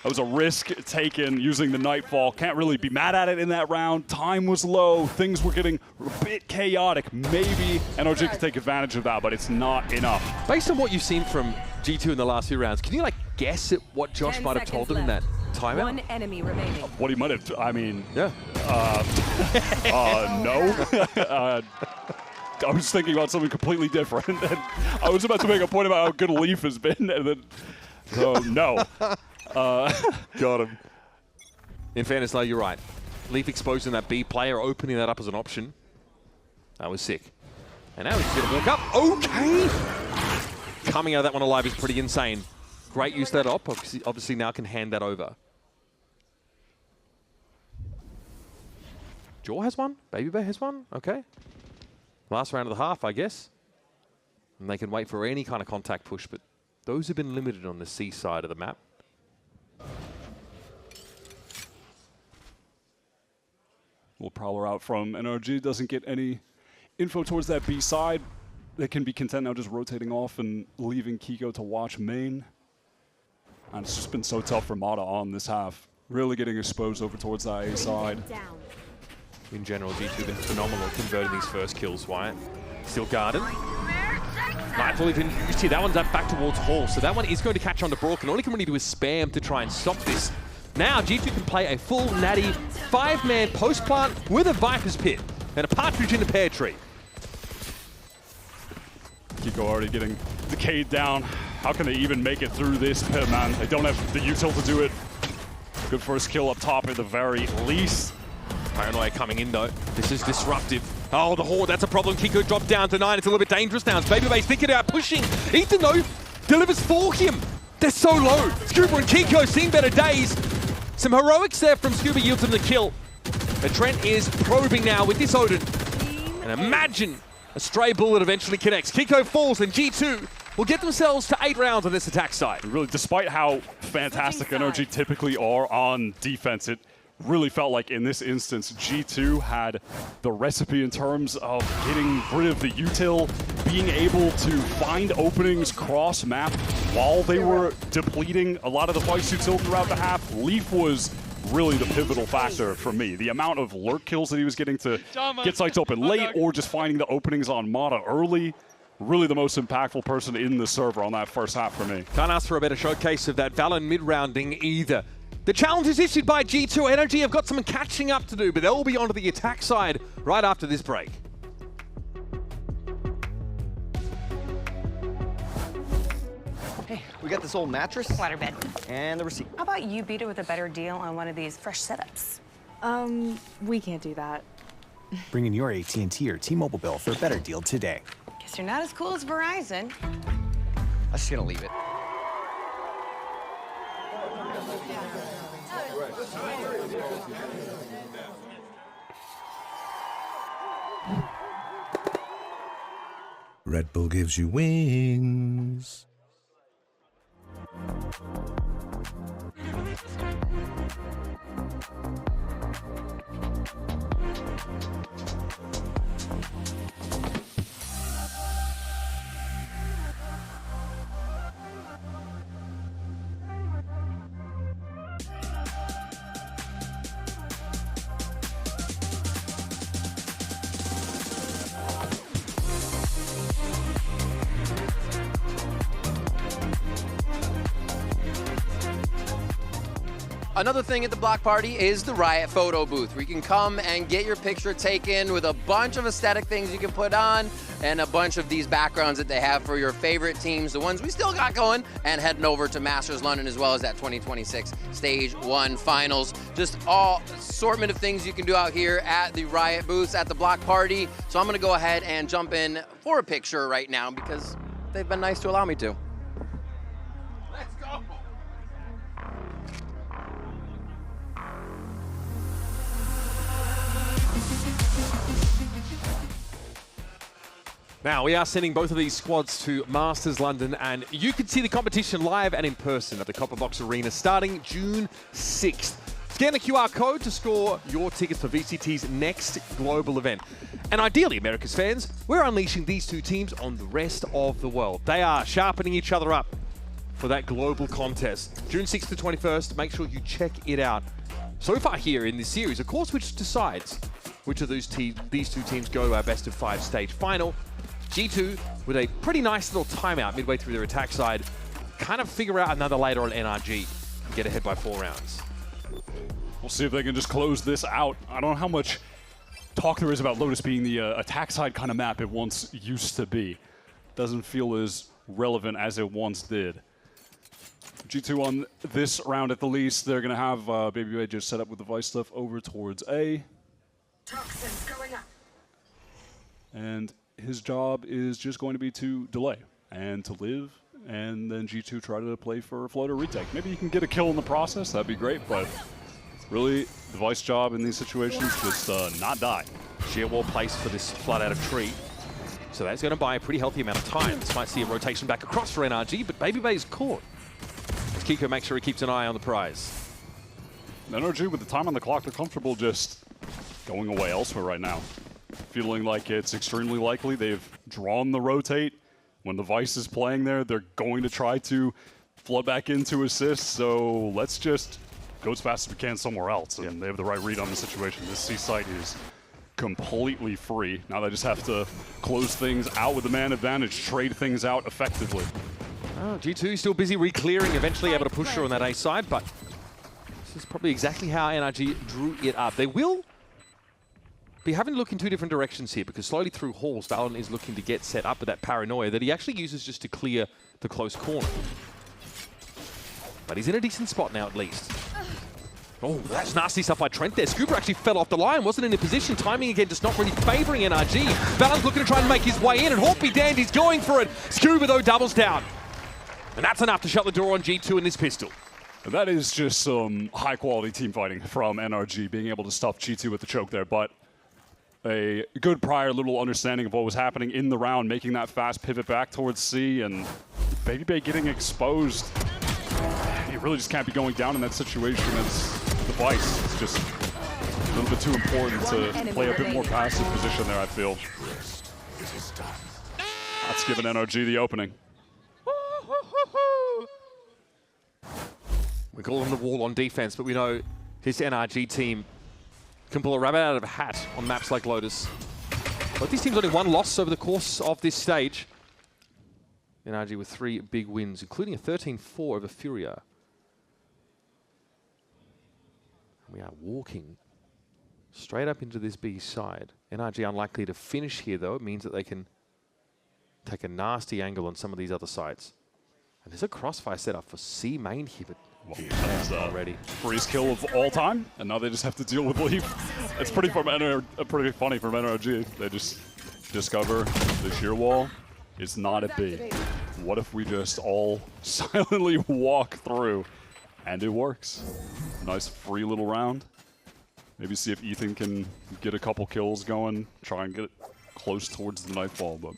That was a risk taken using the Nightfall. Can't really be mad at it in that round. Time was low. Things were getting a bit chaotic. Maybe NRG could take advantage of that, but it's not enough. Based on what you've seen from G2 in the last few rounds, can you like guess at what Josh might have told them in that timeout? One enemy remaining. What he might have, I mean, Yeah. no. I was thinking about something completely different. And I was about to make a point about how good Leaf has been, and then, so no. Got him. In fairness, though, you're right. Leaf exposing that B player, opening that up as an option. That was sick. And now he's going to walk up. Okay! Coming out of that one alive is pretty insane. Great use of that op. Obviously now can hand that over. Jaw has one. Baby Bear has one. Okay. Last round of the half, I guess. And they can wait for any kind of contact push, but those have been limited on the C side of the map. Little prowler out from NRG, doesn't get any info towards that B side. They can be content now just rotating off and leaving Kiko to watch main. And it's just been so tough for Mata on this half. Really getting exposed over towards that A side. In general, G2 been phenomenal at converting these first kills, Wyatt. Still guarded. Nightfall even used here. That one's up back towards Hall, so that one is going to catch on to Brook, and all he can really do is spam to try and stop this. Now, G2 can play a full natty 5-man post plant with a Viper's Pit and a Partridge in a pear tree. Kiko already getting decayed down. How can they even make it through this pit, man? They don't have the util to do it. Good first kill up top at the very least. Paranoia coming in, though. This is disruptive. Oh, the Horde, that's a problem. Kiko dropped down to 9. It's a little bit dangerous now. It's Babybase thinking about pushing. Ethan, though, delivers for him. They're so low. Scuba and Kiko seen better days. Some heroics there from Scuba yields him the kill. But Trent is probing now with this Odin. And imagine a stray bullet eventually connects. Kiko falls and G2 will get themselves to 8 rounds on this attack side. Really, despite how fantastic NRG typically are on defense, it really felt like in this instance, G2 had the recipe in terms of getting rid of the util, being able to find openings cross-map while they were depleting a lot of the Vice util throughout the half. Leaf was really the pivotal factor for me. The amount of lurk kills that he was getting to get sites open late or just finding the openings on Mata early. Really the most impactful person in the server on that first half for me. Can't ask for a better showcase of that Valen mid-rounding either. The challenge is issued by G2. NRG have got some catching up to do, but they'll be onto the attack side right after this break. Hey, we got this old mattress. Waterbed. And the receipt. How about you beat it with a better deal on one of these fresh setups? We can't do that. Bring in your AT&T or T-Mobile bill for a better deal today. Guess you're not as cool as Verizon. I'm just gonna leave it. Red Bull gives you wings. Another thing at the block party is the Riot photo booth, where you can come and get your picture taken with a bunch of aesthetic things you can put on and a bunch of these backgrounds that they have for your favorite teams, the ones we still got going, and heading over to Masters London as well as that 2026 Stage 1 Finals. Just all assortment of things you can do out here at the Riot booths at the block party. So I'm gonna go ahead and jump in for a picture right now because they've been nice to allow me to. Let's go. Now, we are sending both of these squads to Masters London, and you can see the competition live and in person at the Copper Box Arena starting June 6th. Scan the QR code to score your tickets for VCT's next global event. And ideally, America's fans, we're unleashing these two teams on the rest of the world. They are sharpening each other up for that global contest. June 6th to 21st, make sure you check it out. So far here in this series, of course, which decides which of these two teams go to our best of 5 stage final. G2, with a pretty nice little timeout midway through their attack side, kind of figure out another later on NRG and get ahead by 4 rounds. We'll see if they can just close this out. I don't know how much talk there is about Lotus being the attack side kind of map it once used to be. Doesn't feel as relevant as it once did. G2 on this round at the least. They're going to have Baby Bay just set up with the Vice stuff over towards A. Toxins going up. And his job is just going to be to delay and to live, and then G2 try to play for a floater retake. Maybe you can get a kill in the process, that'd be great, but really, the Vice job in these situations, just not die. Sheer wall placed for this flood out of tree. So that's going to buy a pretty healthy amount of time. This might see a rotation back across for NRG, but Baby Bay is caught. As Kiko makes sure he keeps an eye on the prize. NRG, with the time on the clock, they're comfortable just going away elsewhere right now. Feeling like it's extremely likely they've drawn the rotate. When the Vice is playing there, they're going to try to flood back into assist, so let's just go as fast as we can somewhere else. And they have the right read on the situation. This C site is completely free. Now they just have to close things out with the man advantage, trade things out effectively. Oh, G2 still busy re-clearing, eventually able to push her on that A side, but this is probably exactly how NRG drew it up. They will be having to look in 2 different directions here, because slowly through halls, Valorant is looking to get set up with that paranoia that he actually uses just to clear the close corner. But he's in a decent spot now, at least. Oh, that's nasty stuff by Trent there. Scooper actually fell off the line, wasn't in a position. Timing again just not really favoring NRG. Valorant's looking to try and make his way in, and Hawk be damned, he's going for it. Scooper, though, doubles down. And that's enough to shut the door on G2 in this pistol. That is just some high-quality team fighting from NRG, being able to stuff G2 with the choke there, but a good prior little understanding of what was happening in the round, making that fast pivot back towards C, and Baby Bay getting exposed. You really just can't be going down in that situation as the Vice. It's just a little bit too important to play a bit more passive position there, I feel. That's giving NRG the opening. We call him the wall on defense, but we know his NRG team can pull a rabbit out of a hat on maps like Lotus. Both these teams only 1 loss over the course of this stage. NRG with 3 big wins, including a 13-4 over FURIA. We are walking straight up into this B side. NRG unlikely to finish here, though. It means that they can take a nasty angle on some of these other sides. And there's a crossfire set up for C main here, but that's already freeze kill of all time, and now they just have to deal with Leaf. It's pretty funny from NRG. They just discover the shear wall is not a B. What if we just all silently walk through? And it works. Nice free little round. Maybe see if Ethan can get a couple kills going, try and get close towards the nightfall. But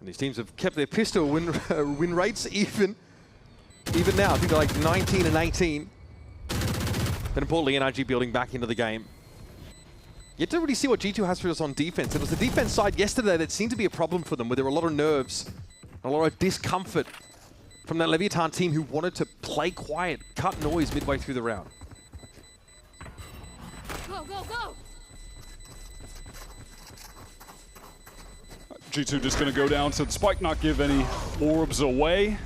and these teams have kept their pistol win rates even now. I think they're like 19 and 18. But importantly, NRG building back into the game. Yet to really see what G2 has for us on defense. It was the defense side yesterday that seemed to be a problem for them, where there were a lot of nerves, a lot of discomfort from that Leviatán team who wanted to play quiet, cut noise midway through the round. Go, go, go! G2 just going to go down to the spike, not give any orbs away.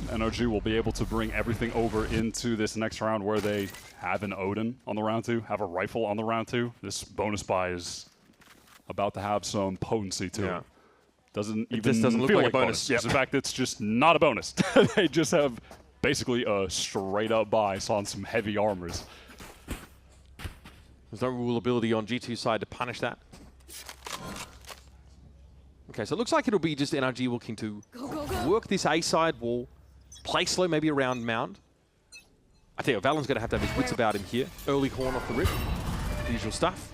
NRG will be able to bring everything over into this next round where they have an Odin on the round 2, have a rifle on the round 2. This bonus buy is about to have some potency to it. Doesn't look feel like like a bonus. In fact, it's just not a bonus. They just have basically a straight up buy on some heavy armors. There's no rule ability on G2's side to punish that. Okay, so it looks like it'll be just NRG looking to work this A side wall, play slow maybe around Mound. I think Valen's going to have his wits about him here. Early horn off the rip, the usual stuff.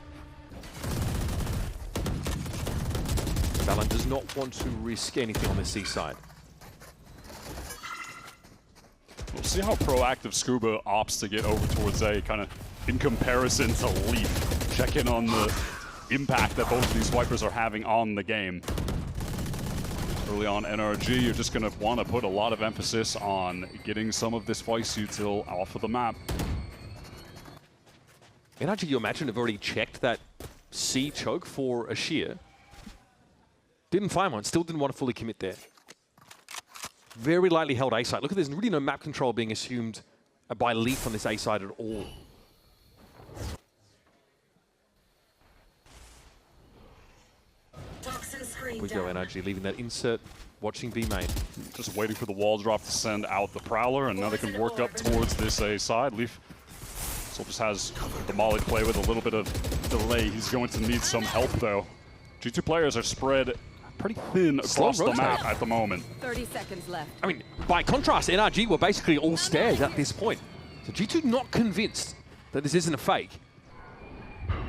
Valen does not want to risk anything on the C side. We'll See how proactive Scuba opts to get over towards A, kind of in comparison to Leaf. Check in on the impact that both of these Vipers are having on the game. Early on NRG, you're just going to want to put a lot of emphasis on getting some of this Vice util off of the map. NRG, you imagine, have already checked that C choke for a shear. Didn't find one, still didn't want to fully commit there. Very lightly held A side. Look at this, really no map control being assumed by Leaf on this A side at all. We go NRG, leaving that insert, watching B main. Just waiting for the wall drop to send out the Prowler, and now they can work up towards this A side. Leaf still just has the Molly play with a little bit of delay. He's going to need some help, though. G2 players are spread pretty thin across the map at the moment. 30 seconds left. I mean, by contrast, NRG were basically all stairs at this point. So G2 not convinced that this isn't a fake.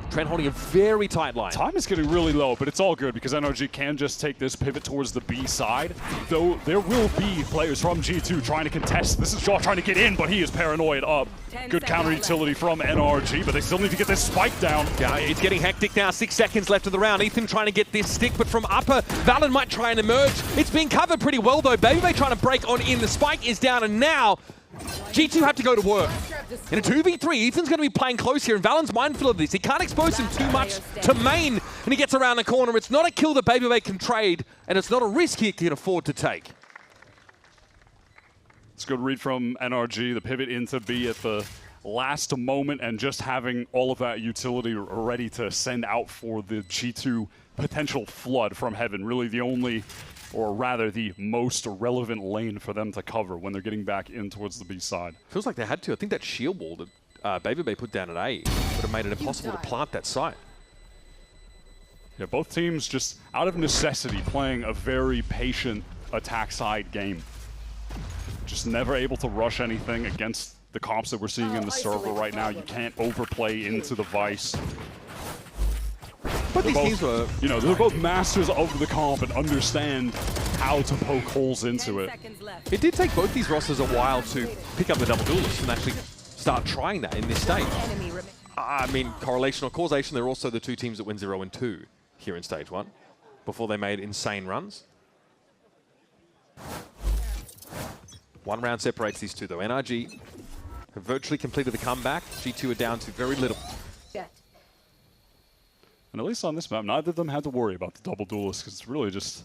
Trent holding a very tight line. Time is getting really low, but it's all good because NRG can just take this pivot towards the B side. Though there will be players from G2 trying to contest. This is Jaw trying to get in, but he is paranoid up. Good counter utility from NRG, but they still need to get this spike down. Yeah, it's getting hectic now. 6 seconds left of the round. Ethan trying to get this stick, but from upper, Valen might try and emerge. It's being covered pretty well, though. BabyBay trying to break on in. The spike is down, and now G2 have to go to work. In a 2v3, Ethan's going to be playing close here, and Valen's mindful of this. He can't expose him too much to main, and he gets around the corner. It's not a kill that BabyBay can trade, and it's not a risk he can afford to take. It's a good read from NRG, the pivot into B at the last moment, and just having all of that utility ready to send out for the G2 potential flood from heaven. Really the only, or rather the most relevant lane for them to cover when they're getting back in towards the B side. Feels like they had to. I think that shield wall that BabyBay put down at A would have made it impossible to plant that site. Yeah, both teams just out of necessity playing a very patient attack side game. Just never able to rush anything against the comps that we're seeing in the server right now. You can't overplay into the Vice. But these teams were, you know, they're both masters of the comp and understand how to poke holes into it. It did take both these rosters a while to pick up the double duelists and actually start trying that in this stage. I mean, correlation or causation, they're also the two teams that went 0 and 2 here in stage 1 before they made insane runs. 1 round separates these two, though. NRG have virtually completed the comeback. G2 are down to very little. And at least on this map, neither of them had to worry about the double duelist because it's really just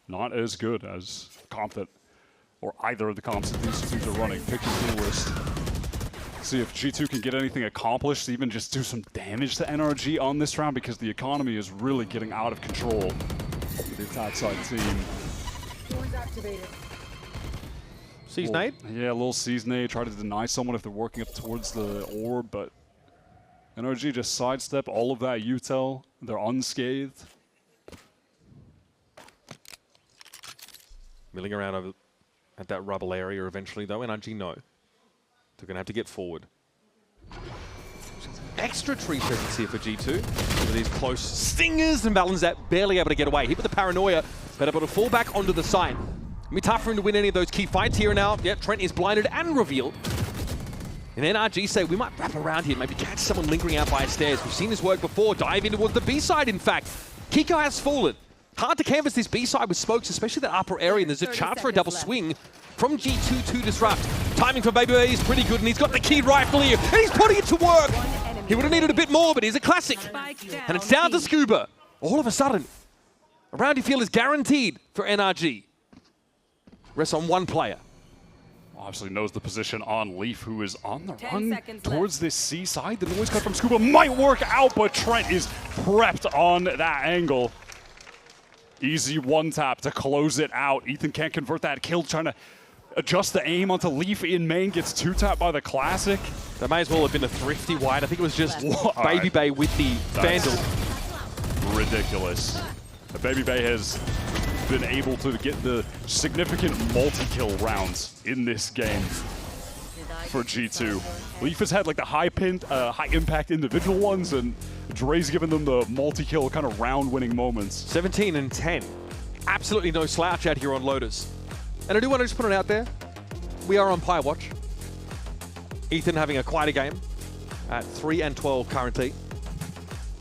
not as good as comp that, or either of the comps that these teams are running. Pick your duelist. See if G2 can get anything accomplished, even just do some damage to NRG on this round because the economy is really getting out of control with the attack side team. Seize nade? Yeah, a little seize nade. Try to deny someone if they're working up towards the orb, but NRG just sidestep all of that util. They're unscathed. Milling around over at that rubble area eventually, though. NRG no. They're going to have to get forward. Extra tree presence here for G2. With these close stingers, and Valen's barely able to get away. Hit with the paranoia, but able to fall back onto the side. It'll be tough for him to win any of those key fights here now. Yep, Trent is blinded and revealed. And NRG say we might wrap around here, maybe catch someone lingering out by stairs. We've seen this work before. Dive in towards the B side, in fact. Kiko has fallen. Hard to canvas this B side with smokes, especially that upper area. And there's a chance for a double swing from G2 to disrupt. Timing for BabyBay is pretty good, and he's got the key rifle here. And he's putting it to work. He would have needed a bit more, but he's a classic. And it's down to Scuba. All of a sudden, a round you feel is guaranteed for NRG. Rests on one player. Obviously knows the position on Leaf, who is on the run towards this C side. The noise cut from Scuba might work out, but Trent is prepped on that angle. Easy one tap to close it out. Ethan can't convert that kill, trying to adjust the aim onto Leaf in main. Gets 2-tapped by the Classic. That may as well have been a thrifty wide. I think it was just BabyBay with the Vandal. Ridiculous. BabyBay has been able to get the significant multi-kill rounds in this game for G2. Leaf has had like the high impact individual ones, and Dre's given them the multi-kill kind of round-winning moments. 17 and 10. Absolutely no slouch out here on Lotus. And I do want to just put it out there. We are on Umpire Watch. Ethan having a quieter game at 3-12 currently.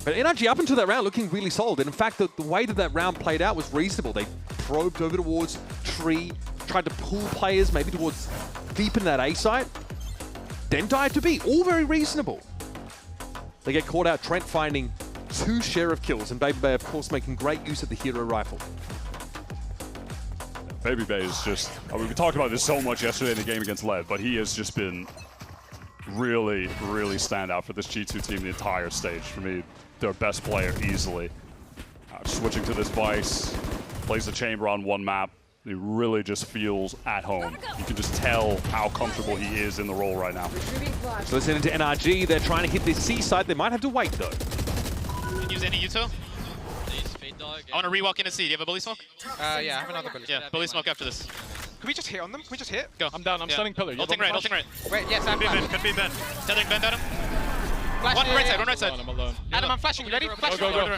But NRG up until that round looking really solid. And in fact, the way that round played out was reasonable. They probed over towards tree, tried to pull players maybe towards deep in that A site, then died to B. All very reasonable. They get caught out, Trent finding 2 share of kills, and Baby Bay, of course, making great use of the hero rifle. Baby Bay is just, I mean, we talked about this so much yesterday in the game against Lev, but he has just been really, really stand out for this G2 team the entire stage. For me, their best player easily. Switching to this Vice, plays the chamber on one map. He really just feels at home. You can just tell how comfortable he is in the role right now. So listening to NRG, they're trying to hit this C side. They might have to wait though. Can you use any util? I want to re-walk in and see. Do you have a bully smoke? Yeah, I have another bully. Yeah, bully smoke after this. Can we just hit on them? Can we just hit? Go. I'm down. I'm stunning pillar. Ulting right. Ulting right. Wait, yes, I'm flash. Could be Ben. Tethering Ben at him. Flash, One right side. One right side. I'm alone. Adam, I'm flashing. You ready? Flash. Go.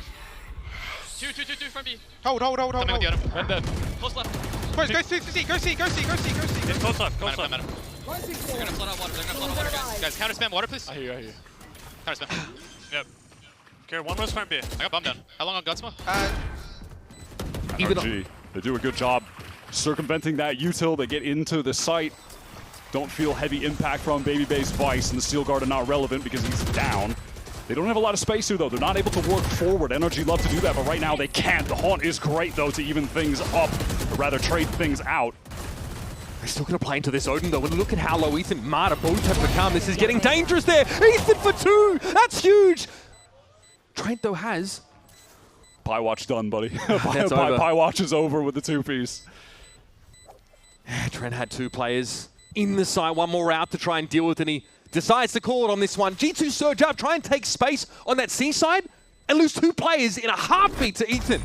Two from B. Hold. Coming with you, Adam. Ben dead. Close left. Boys, go C. Go C. Yeah, close left. They're gonna flood out water. Guys, counter spam water, please. I hear you. Counter spam. Yep. Okay, one was front B. I got bomb down. How long on Gunsmoke? NRG, they do a good job circumventing that util. They get into the site. Don't feel heavy impact from Baby Bay's Vice, and the Steel Guard are not relevant because he's down. They don't have a lot of space here, though. They're not able to work forward. NRG love to do that, but right now they can't. The Haunt is great, though, to even things up, or rather trade things out. They're still going to play into this Odin, though. When you look at how low Ethan and Marta both have become, this is getting dangerous there. Ethan for 2! That's huge! Trent, though, has... Pie Watch done, buddy. That's Pie Watch is over with the 2-piece. Trent had 2 players in the site, one more out to try and deal with, and he decides to call it on this one. G2 surge up, try and take space on that C side, and lose 2 players in a heartbeat to Ethan.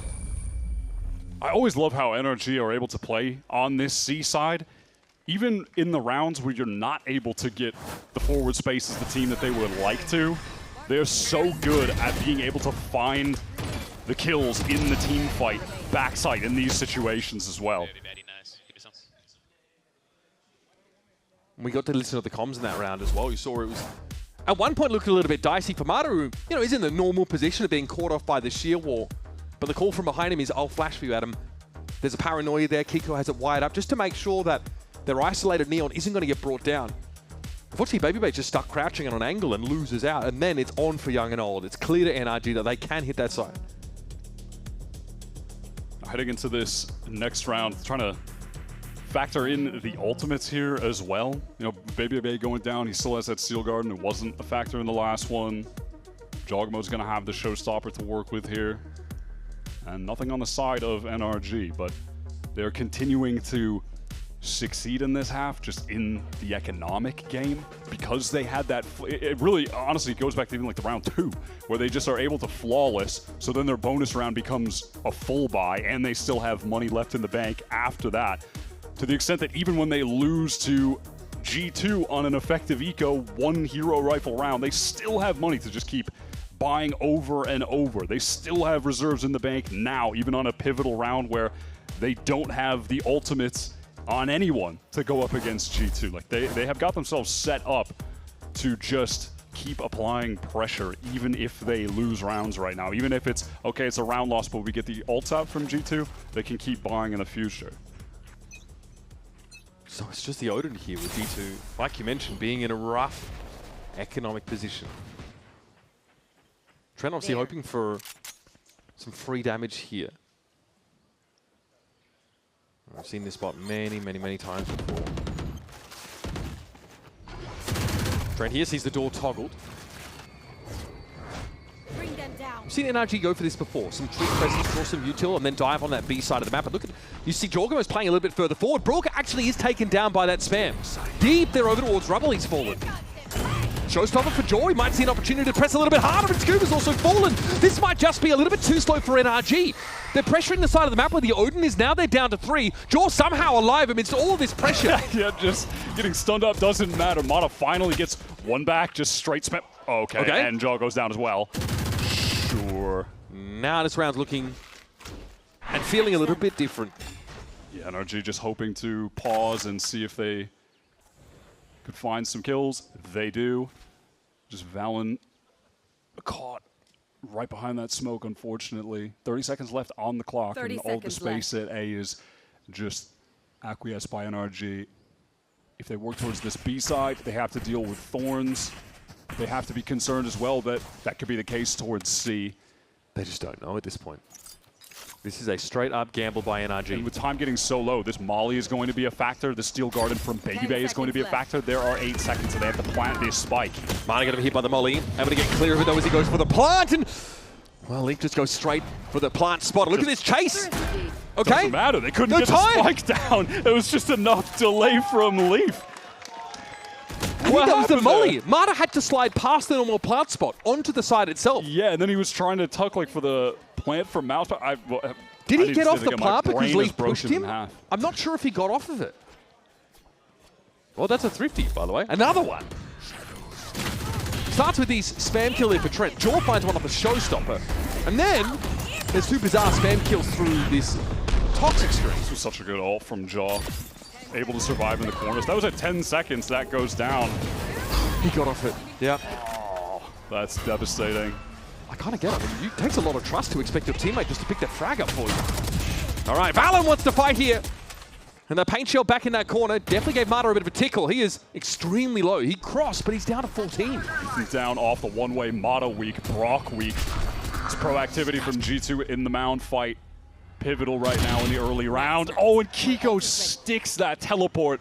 I always love how NRG are able to play on this C side. Even in the rounds where you're not able to get the forward space as the team that they would like to, they're so good at being able to find the kills in the team fight backside in these situations as well. We got to listen to the comms in that round as well. You saw it was at one point looked a little bit dicey for Marta, who, you know, is in the normal position of being caught off by the sheer wall. But the call from behind him is, I'll flash for you, Adam. There's a paranoia there. Kiko has it wired up just to make sure that their isolated Neon isn't going to get brought down. Unfortunately, Baby Bay just stuck crouching on an angle and loses out. And then it's on for Young and Old. It's clear to NRG that they can hit that side. Heading into this next round, trying to factor in the ultimates here as well. You know, Baby Bay going down, he still has that Steel Guard, and it wasn't a factor in the last one. Jogmo's going to have the showstopper to work with here. And nothing on the side of NRG, but they're continuing to succeed in this half, just in the economic game, because they had that. It really, honestly, goes back to even like the round 2, where they just are able to flawless, so then their bonus round becomes a full buy, and they still have money left in the bank after that, to the extent that even when they lose to G2 on an effective eco 1 hero rifle round, they still have money to just keep buying over and over. They still have reserves in the bank now, even on a pivotal round where they don't have the ultimates on anyone to go up against G2. Like they have got themselves set up to just keep applying pressure, even if they lose rounds right now. Even if it's, okay, it's a round loss, but we get the ults out from G2, they can keep buying in the future. So it's just the Odin here with G2, like you mentioned, being in a rough economic position. Trent obviously hoping for some free damage here. I've seen this spot many times before. Trent here sees the door toggled. Bring them down. I've seen NRG go for this before. Some tree presence, draw some util, and then dive on that B side of the map. But look at, you see Jorgamo's playing a little bit further forward. Brook actually is taken down by that spam. Deep there over towards Rubble, he's fallen. Showstopper for Joy, might see an opportunity to press a little bit harder, and Scuba's also fallen. This might just be a little bit too slow for NRG. They're pressuring the side of the map where the Odin is now. They're down to 3. Jaw somehow alive amidst all of this pressure. Yeah, just getting stunned up doesn't matter. Mata finally gets one back, just straight spam. Okay, and Jaw goes down as well. Sure. Now this round's looking and feeling a little bit different. Yeah, NRG just hoping to pause and see if they could find some kills. They do. Just Valen caught right behind that smoke, unfortunately. 30 seconds left on the clock, and all the space at A is just acquiesced by NRG. If they work towards this B side, they have to deal with Thorns. They have to be concerned as well that that could be the case towards C. They just don't know at this point. This is a straight-up gamble by NRG. And with time getting so low, this Molly is going to be a factor. The Steel Garden from Baby Bay is going to be a factor. There are 8 seconds, and they have to plant this spike. Mana going to be hit by the Molly. Able to get clear of it, though, as he goes for the plant. And, well, Leaf just goes straight for the plant spot. Look at this chase. Okay. Doesn't matter. They couldn't get the spike down. It was just enough delay from Leaf. I think that was the Molly. Mata had to slide past the normal plant spot onto the side itself. Yeah, and then he was trying to tuck like for the plant from Mouse. Did he get off the plant because Leaf pushed him? I'm not sure if he got off of it. Well, that's a thrifty, by the way. Another one. Starts with these spam kill here for Trent. Jaw finds one off a showstopper. And then there's 2 bizarre spam kills through this toxic string. This was such a good ult from Jaw. Able to survive in the corners. That was at 10 seconds. That goes down. He got off it. Yeah. Oh, that's devastating. I kind of get it. It takes a lot of trust to expect your teammate just to pick that frag up for you. All right, Valen wants to fight here. And the paint shell back in that corner definitely gave Mata a bit of a tickle. He is extremely low. He crossed, but he's down to 14. He's down off the one-way. Mata weak, Brock weak. It's proactivity from G2 in the mound fight. Pivotal right now in the early round. Oh, and Kiko sticks that teleport.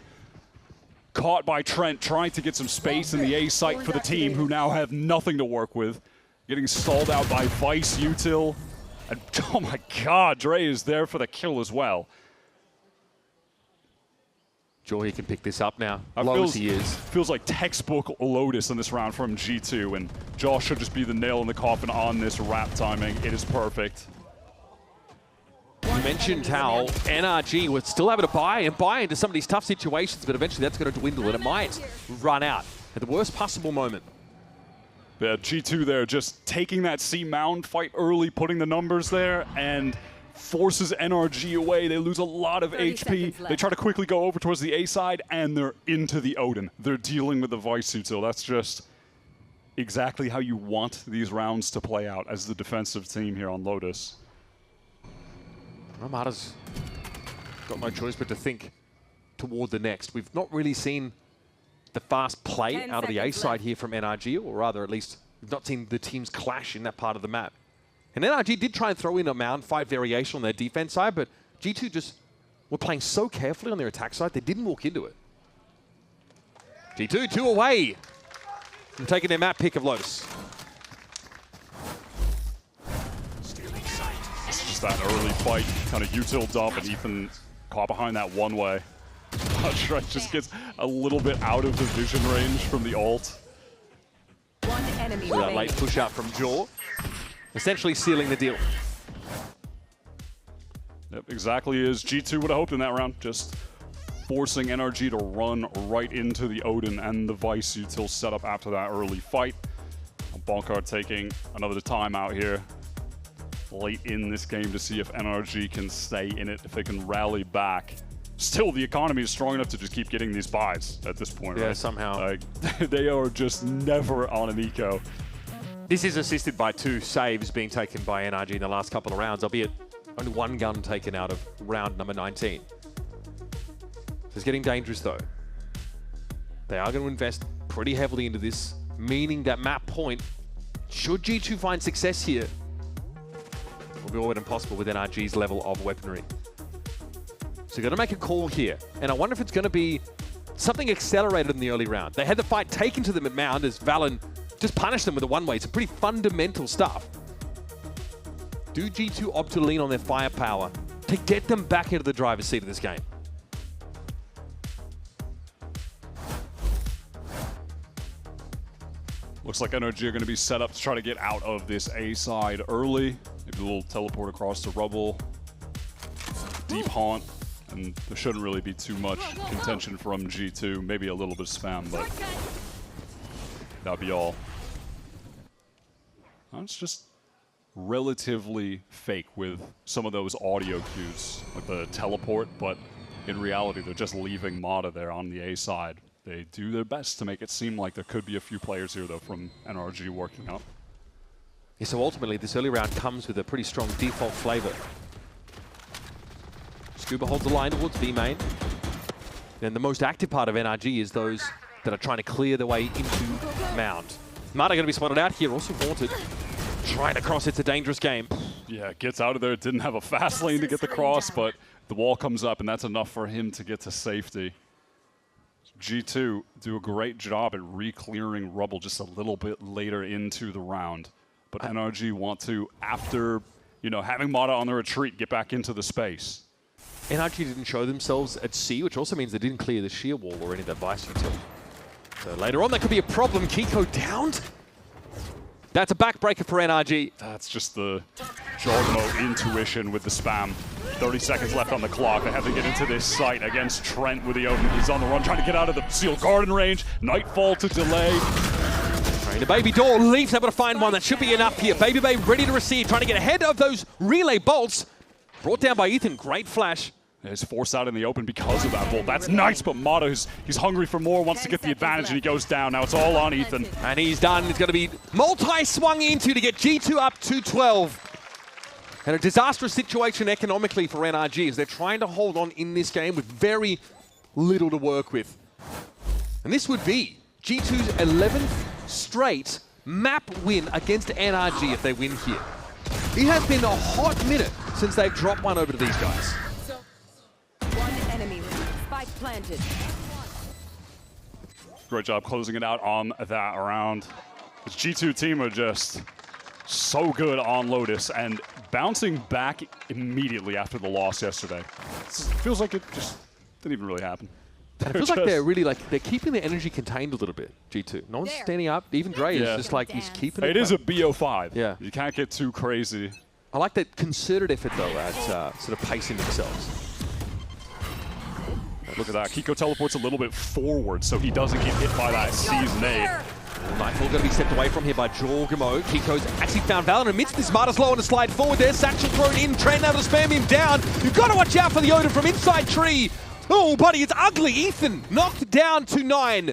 Caught by Trent, trying to get some space in the A site for the team, who now have nothing to work with. Getting stalled out by Vice Util. And oh my god, Dre is there for the kill as well. Joy can pick this up now, low as he is. Feels like textbook Lotus in this round from G2, and Josh should just be the nail in the coffin on this wrap timing. It is perfect. You mentioned how NRG was still able to buy into some of these tough situations, but eventually that's going to dwindle and it might run out at the worst possible moment. Yeah, G2 there just taking that C mound fight early, putting the numbers there, and forces NRG away. They lose a lot of HP. They try to quickly go over towards the A side, and they're into the Odin. They're dealing with the Vice Util. That's just exactly how you want these rounds to play out as the defensive team here on Lotus. Mata's got no choice but to think toward the next. We've not really seen the fast play out of the A side here from NRG, or rather, at least, we've not seen the teams clash in that part of the map. And NRG did try and throw in a mound fight variation on their defense side, but G2 just were playing so carefully on their attack side, they didn't walk into it. G2, 2 away from taking their map pick of Lotus. That early fight, kind of util dump, and Ethan caught behind that one way. Trent just gets a little bit out of the vision range from the ult. One enemy with that late push out from Jaw, essentially sealing the deal. Yep, exactly as G2 would have hoped in that round, just forcing NRG to run right into the Odin and the Vice Util setup after that early fight. Bonkard taking another time out here late in this game to see if NRG can stay in it, if they can rally back. Still, the economy is strong enough to just keep getting these buys at this point, right? Yeah, somehow. Like, they are just never on an eco. This is assisted by 2 saves being taken by NRG in the last couple of rounds, albeit only 1 gun taken out of round number 19. It's getting dangerous, though. They are going to invest pretty heavily into this, meaning that map point, should G2 find success here, will be all but impossible with NRG's level of weaponry. So you're going to make a call here, and I wonder if it's going to be something accelerated in the early round. They had the fight taken to them at Mound as Valen just punished them with a one-way. It's pretty fundamental stuff. Do G2 opt to lean on their firepower to get them back into the driver's seat of this game? Looks like NRG are going to be set up to try to get out of this A side early. Maybe a little teleport across to Rubble. Deep haunt. And there shouldn't really be too much contention from G2. Maybe a little bit of spam, but that'll be all. It's just relatively fake with some of those audio cues, like the teleport, but in reality, they're just leaving Mata there on the A side. They do their best to make it seem like there could be a few players here, though, from NRG working up. Yeah, so ultimately, this early round comes with a pretty strong default flavor. Scuba holds the line towards B main. Then the most active part of NRG is those that are trying to clear their way into Mound. Mata going to be spotted out here, also Haunted. Trying to cross, it's a dangerous game. Yeah, gets out of there. Didn't have a fast lane to get the cross, but the wall comes up, and that's enough for him to get to safety. G2 do a great job at re-clearing rubble just a little bit later into the round. But NRG want to, after having Mata on the retreat, get back into the space. NRG didn't show themselves at C, which also means they didn't clear the shear wall or any of that vice util. So later on, that could be a problem. Kiko downed. That's a backbreaker for NRG. That's just the Jogmo intuition with the spam. 30 seconds left on the clock. They have to get into this site against Trent with the open. He's on the run, trying to get out of the sealed garden range. Nightfall to delay. The Baby Door, Leaf's able to find one. That should be enough here. Baby ready to receive, trying to get ahead of those relay bolts. Brought down by Ethan, great flash. He's forced out in the open because of that bolt. That's nice, but Mata, he's hungry for more, wants to get the advantage, and he goes down. Now it's all on Ethan. And he's done. It's going to be multi-swung into to get G2 up to 12. And a disastrous situation economically for NRG as they're trying to hold on in this game with very little to work with. And this would be G2's 11th straight map win against NRG if they win here. It has been a hot minute since they've dropped one over to these guys. One enemy spike planted. Great job closing it out on that round. This G2 team are just so good on Lotus and bouncing back immediately after the loss yesterday. It feels like it just didn't even really happen. It feels like they're really they're keeping their energy contained a little bit, G2. No one's standing up. Even Dre is just like, he's keeping it. It is a BO5. Yeah. You can't get too crazy. I like that concerted effort, though, at sort of pacing themselves. Look at that. Kiko teleports a little bit forward so he doesn't get hit by that C's nade. Nightfall going to be stepped away from here by Jorgamo. Kiko's actually found Valor amidst this Marta's low on a slide forward there. Satchel thrown in. Trent able to spam him down. You've got to watch out for the Odin from inside tree. Oh, buddy, it's ugly. Ethan knocked down to 9.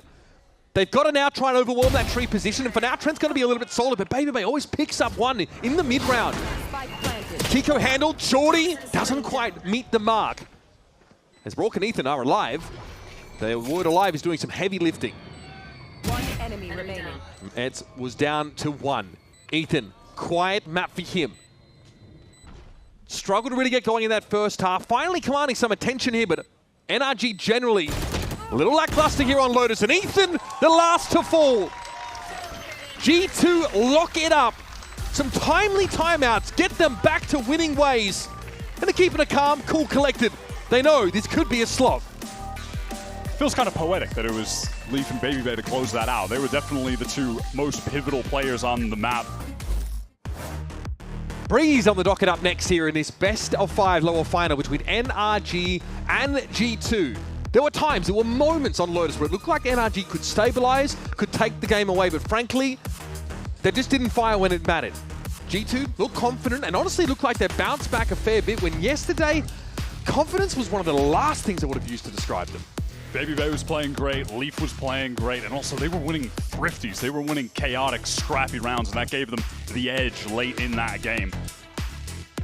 They've got to now try and overwhelm that tree position. And for now, Trent's going to be a little bit solid, but Baby Bay always picks up one in the mid-round. Kiko handled. Jordy doesn't quite meet the mark. As Brock and Ethan are alive, their word alive is doing some heavy lifting. One enemy remaining. It was down to 1. Ethan, quiet map for him. Struggled to really get going in that first half. Finally commanding some attention here, but NRG generally a little lackluster here on Lotus. And Ethan, the last to fall. G2 lock it up. Some timely timeouts get them back to winning ways. And they're keeping it calm, cool, collected. They know this could be a slog. Feels kind of poetic that it was Leaf and Baby Bay to close that out. They were definitely the two most pivotal players on the map. Breeze on the docket up next here in this best of 5 lower final between NRG and G2. There were times, there were moments on Lotus where it looked like NRG could stabilize, could take the game away, but frankly, they just didn't fire when it mattered. G2 looked confident and honestly looked like they bounced back a fair bit when yesterday, confidence was one of the last things I would have used to describe them. Baby Bay was playing great, Leaf was playing great, and also they were winning thrifties. They were winning chaotic, scrappy rounds, and that gave them the edge late in that game.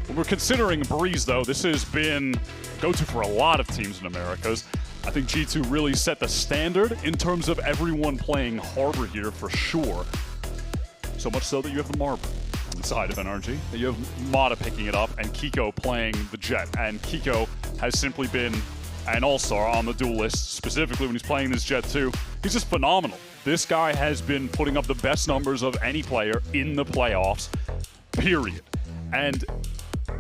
When we're considering Breeze, though, this has been go-to for a lot of teams in Americas. I think G2 really set the standard in terms of everyone playing Harbor here for sure. So much so that you have the Marble on the side of NRG. You have Mata picking it up and Kiko playing the Jet. And Kiko has simply been an all-star on the duel list, specifically when he's playing this Jet too. He's just phenomenal. This guy has been putting up the best numbers of any player in the playoffs, period. And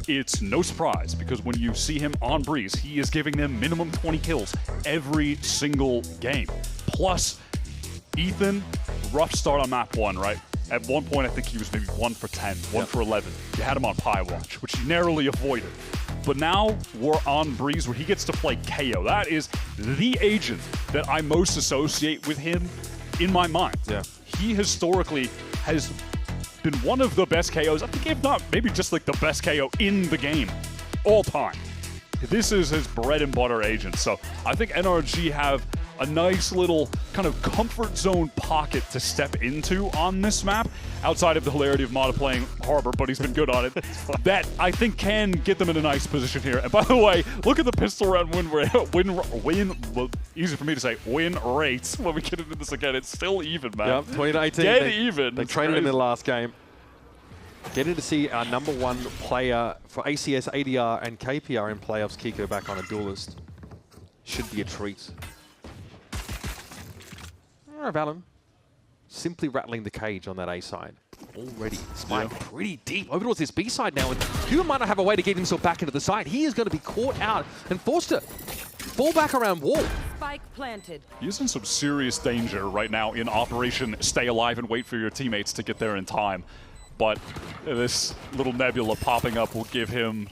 it's no surprise because when you see him on Breeze, he is giving them minimum 20 kills every single game. Plus, Ethan, rough start on map 1, right? At one point, I think he was maybe 1 for 10, 1 for 11. You had him on Pie Watch, which he narrowly avoided. But now we're on Breeze where he gets to play KO. That is the agent that I most associate with him in my mind. Yeah. He historically has been one of the best KOs, I think if not, maybe just like the best KO in the game, all time. This is his bread and butter agent. So I think NRG have a nice little kind of comfort zone pocket to step into on this map, outside of the hilarity of Mata playing Harbor, but he's been good on it, that I think can get them in a nice position here. And by the way, look at the pistol round win easy for me to say, win rates. When we get into this again, it's still even, man. Yep, 2018. Dead even. They traded him in the last game. Getting to see our #1 player for ACS, ADR, and KPR in playoffs, Kiko, back on a duelist. Should be a treat. Valen simply rattling the cage on that A side. Already spiked pretty deep over towards this B side now, and Cuba might not have a way to get himself back into the side. He is going to be caught out and forced to fall back around wall. Spike planted. He's in some serious danger right now in Operation Stay Alive and wait for your teammates to get there in time. But this little nebula popping up will give him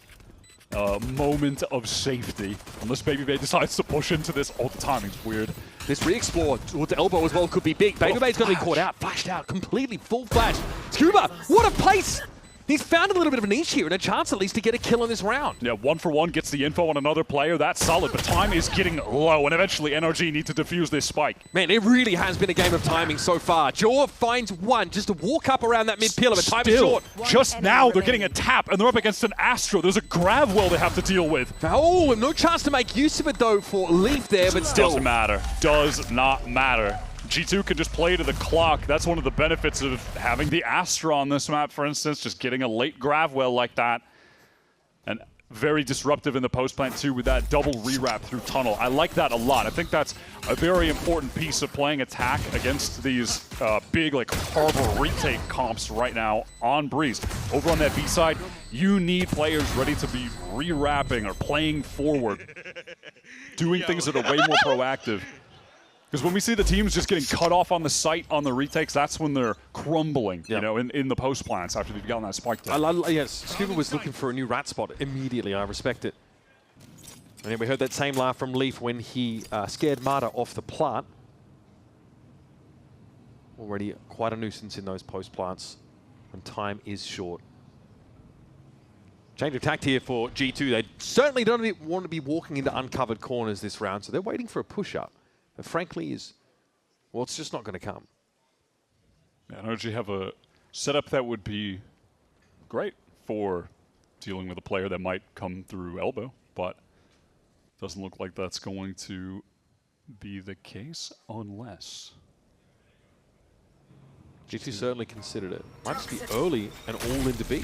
a moment of safety. Unless Baby Bay decides to push into this. Oh, the timing's weird. This re-explore towards elbow as well could be big. Baby Bay's going to be caught out, flashed out, completely full flash. Scuba, what a place! He's found a little bit of a niche here and a chance at least to get a kill in this round. Yeah, 1-for-1 gets the info on another player. That's solid, but time is getting low, and eventually NRG need to defuse this spike. Man, it really has been a game of timing so far. Jaw finds one just to walk up around that mid-pillar, but time is short. Just now, they're getting a tap, and they're up against an Astro. There's a grav well they have to deal with. Oh, no chance to make use of it, though, for Leaf there, but still. Doesn't matter. Does not matter. G2 can just play to the clock. That's one of the benefits of having the Astra on this map, for instance, just getting a late grav well like that. And very disruptive in the post plant too with that double rewrap through tunnel. I like that a lot. I think that's a very important piece of playing attack against these big like Harbor retake comps right now on Breeze. Over on that B side, you need players ready to be rewrapping or playing forward, doing things that are way more proactive. Because when we see the teams just getting cut off on the site on the retakes, that's when they're crumbling, you know, in the post plants after they've gotten that spike down. Yes, Scuba was looking for a new rat spot immediately. I respect it. And then we heard that same laugh from Leaf when he scared Mata off the plant. Already quite a nuisance in those post plants, and time is short. Change of tact here for G2. They certainly don't want to be walking into uncovered corners this round, so they're waiting for a push-up. But frankly, well, it's just not going to come. Yeah, NRG have a setup that would be great for dealing with a player that might come through elbow, but doesn't look like that's going to be the case unless. G2 certainly considered it. Might just be early and all into B.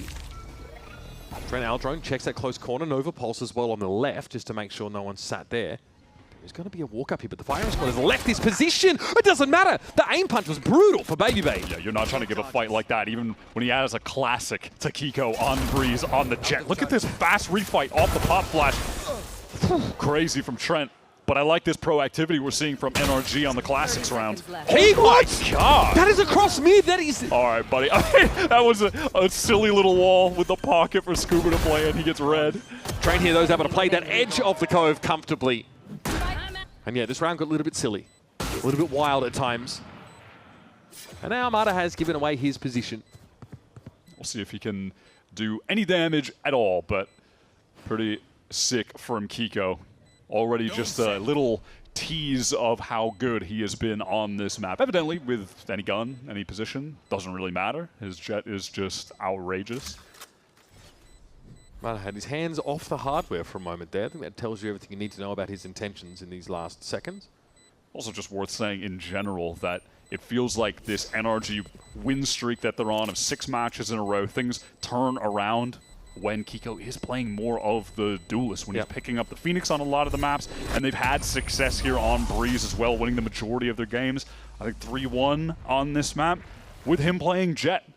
Trent Aldrone checks that close corner. Nova Pulse as well on the left just to make sure no one sat there. There's going to be a walk up here, but the firing squad has left his position. It doesn't matter. The aim punch was brutal for Baby Bay. Yeah, you're not trying to give a fight like that, even when he has a classic to Kiko on Breeze on the jet. Look at this fast refight off the pop flash. Crazy from Trent. But I like this proactivity we're seeing from NRG on the Classics round. Hey, oh my God! That is across mid. That is. All right, buddy. That was a silly little wall with the pocket for Scuba to play, and he gets red. Train here, though, is able to play that edge of the cove comfortably. And yeah, this round got a little bit silly, a little bit wild at times. And now Mata has given away his position. We'll see if he can do any damage at all, but pretty sick from Kiko. Already just a little tease of how good he has been on this map. Evidently, with any gun, any position, doesn't really matter. His jet is just outrageous. Mata had his hands off the hardware for a moment there. I think that tells you everything you need to know about his intentions in these last seconds. Also just worth saying in general that it feels like this NRG win streak that they're on of 6 matches in a row, things turn around when Kiko is playing more of the duelist, when he's picking up the Phoenix on a lot of the maps, and they've had success here on Breeze as well, winning the majority of their games. I think 3-1 on this map with him playing Jet.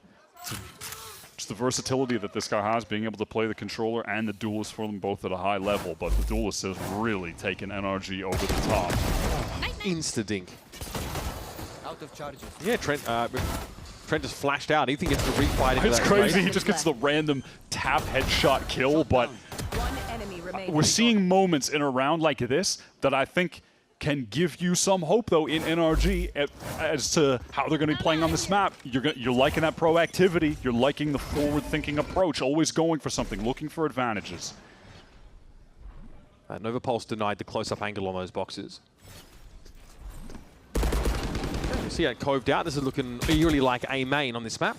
Just the versatility that this guy has, being able to play the controller and the duelist for them both at a high level, but the duelist has really taken NRG over the top. Insta-dink. Out of charges. Yeah, Trent just flashed out. Ethan gets the refight. It's crazy. He just gets the random tap headshot kill, but we're seeing moments in a round like this that I think can give you some hope, though, in NRG as to how they're going to be playing on this map. You're liking that proactivity. You're liking the forward-thinking approach, always going for something, looking for advantages. Nova Pulse denied the close-up angle on those boxes. see that coved out. This is looking eerily like A main on this map.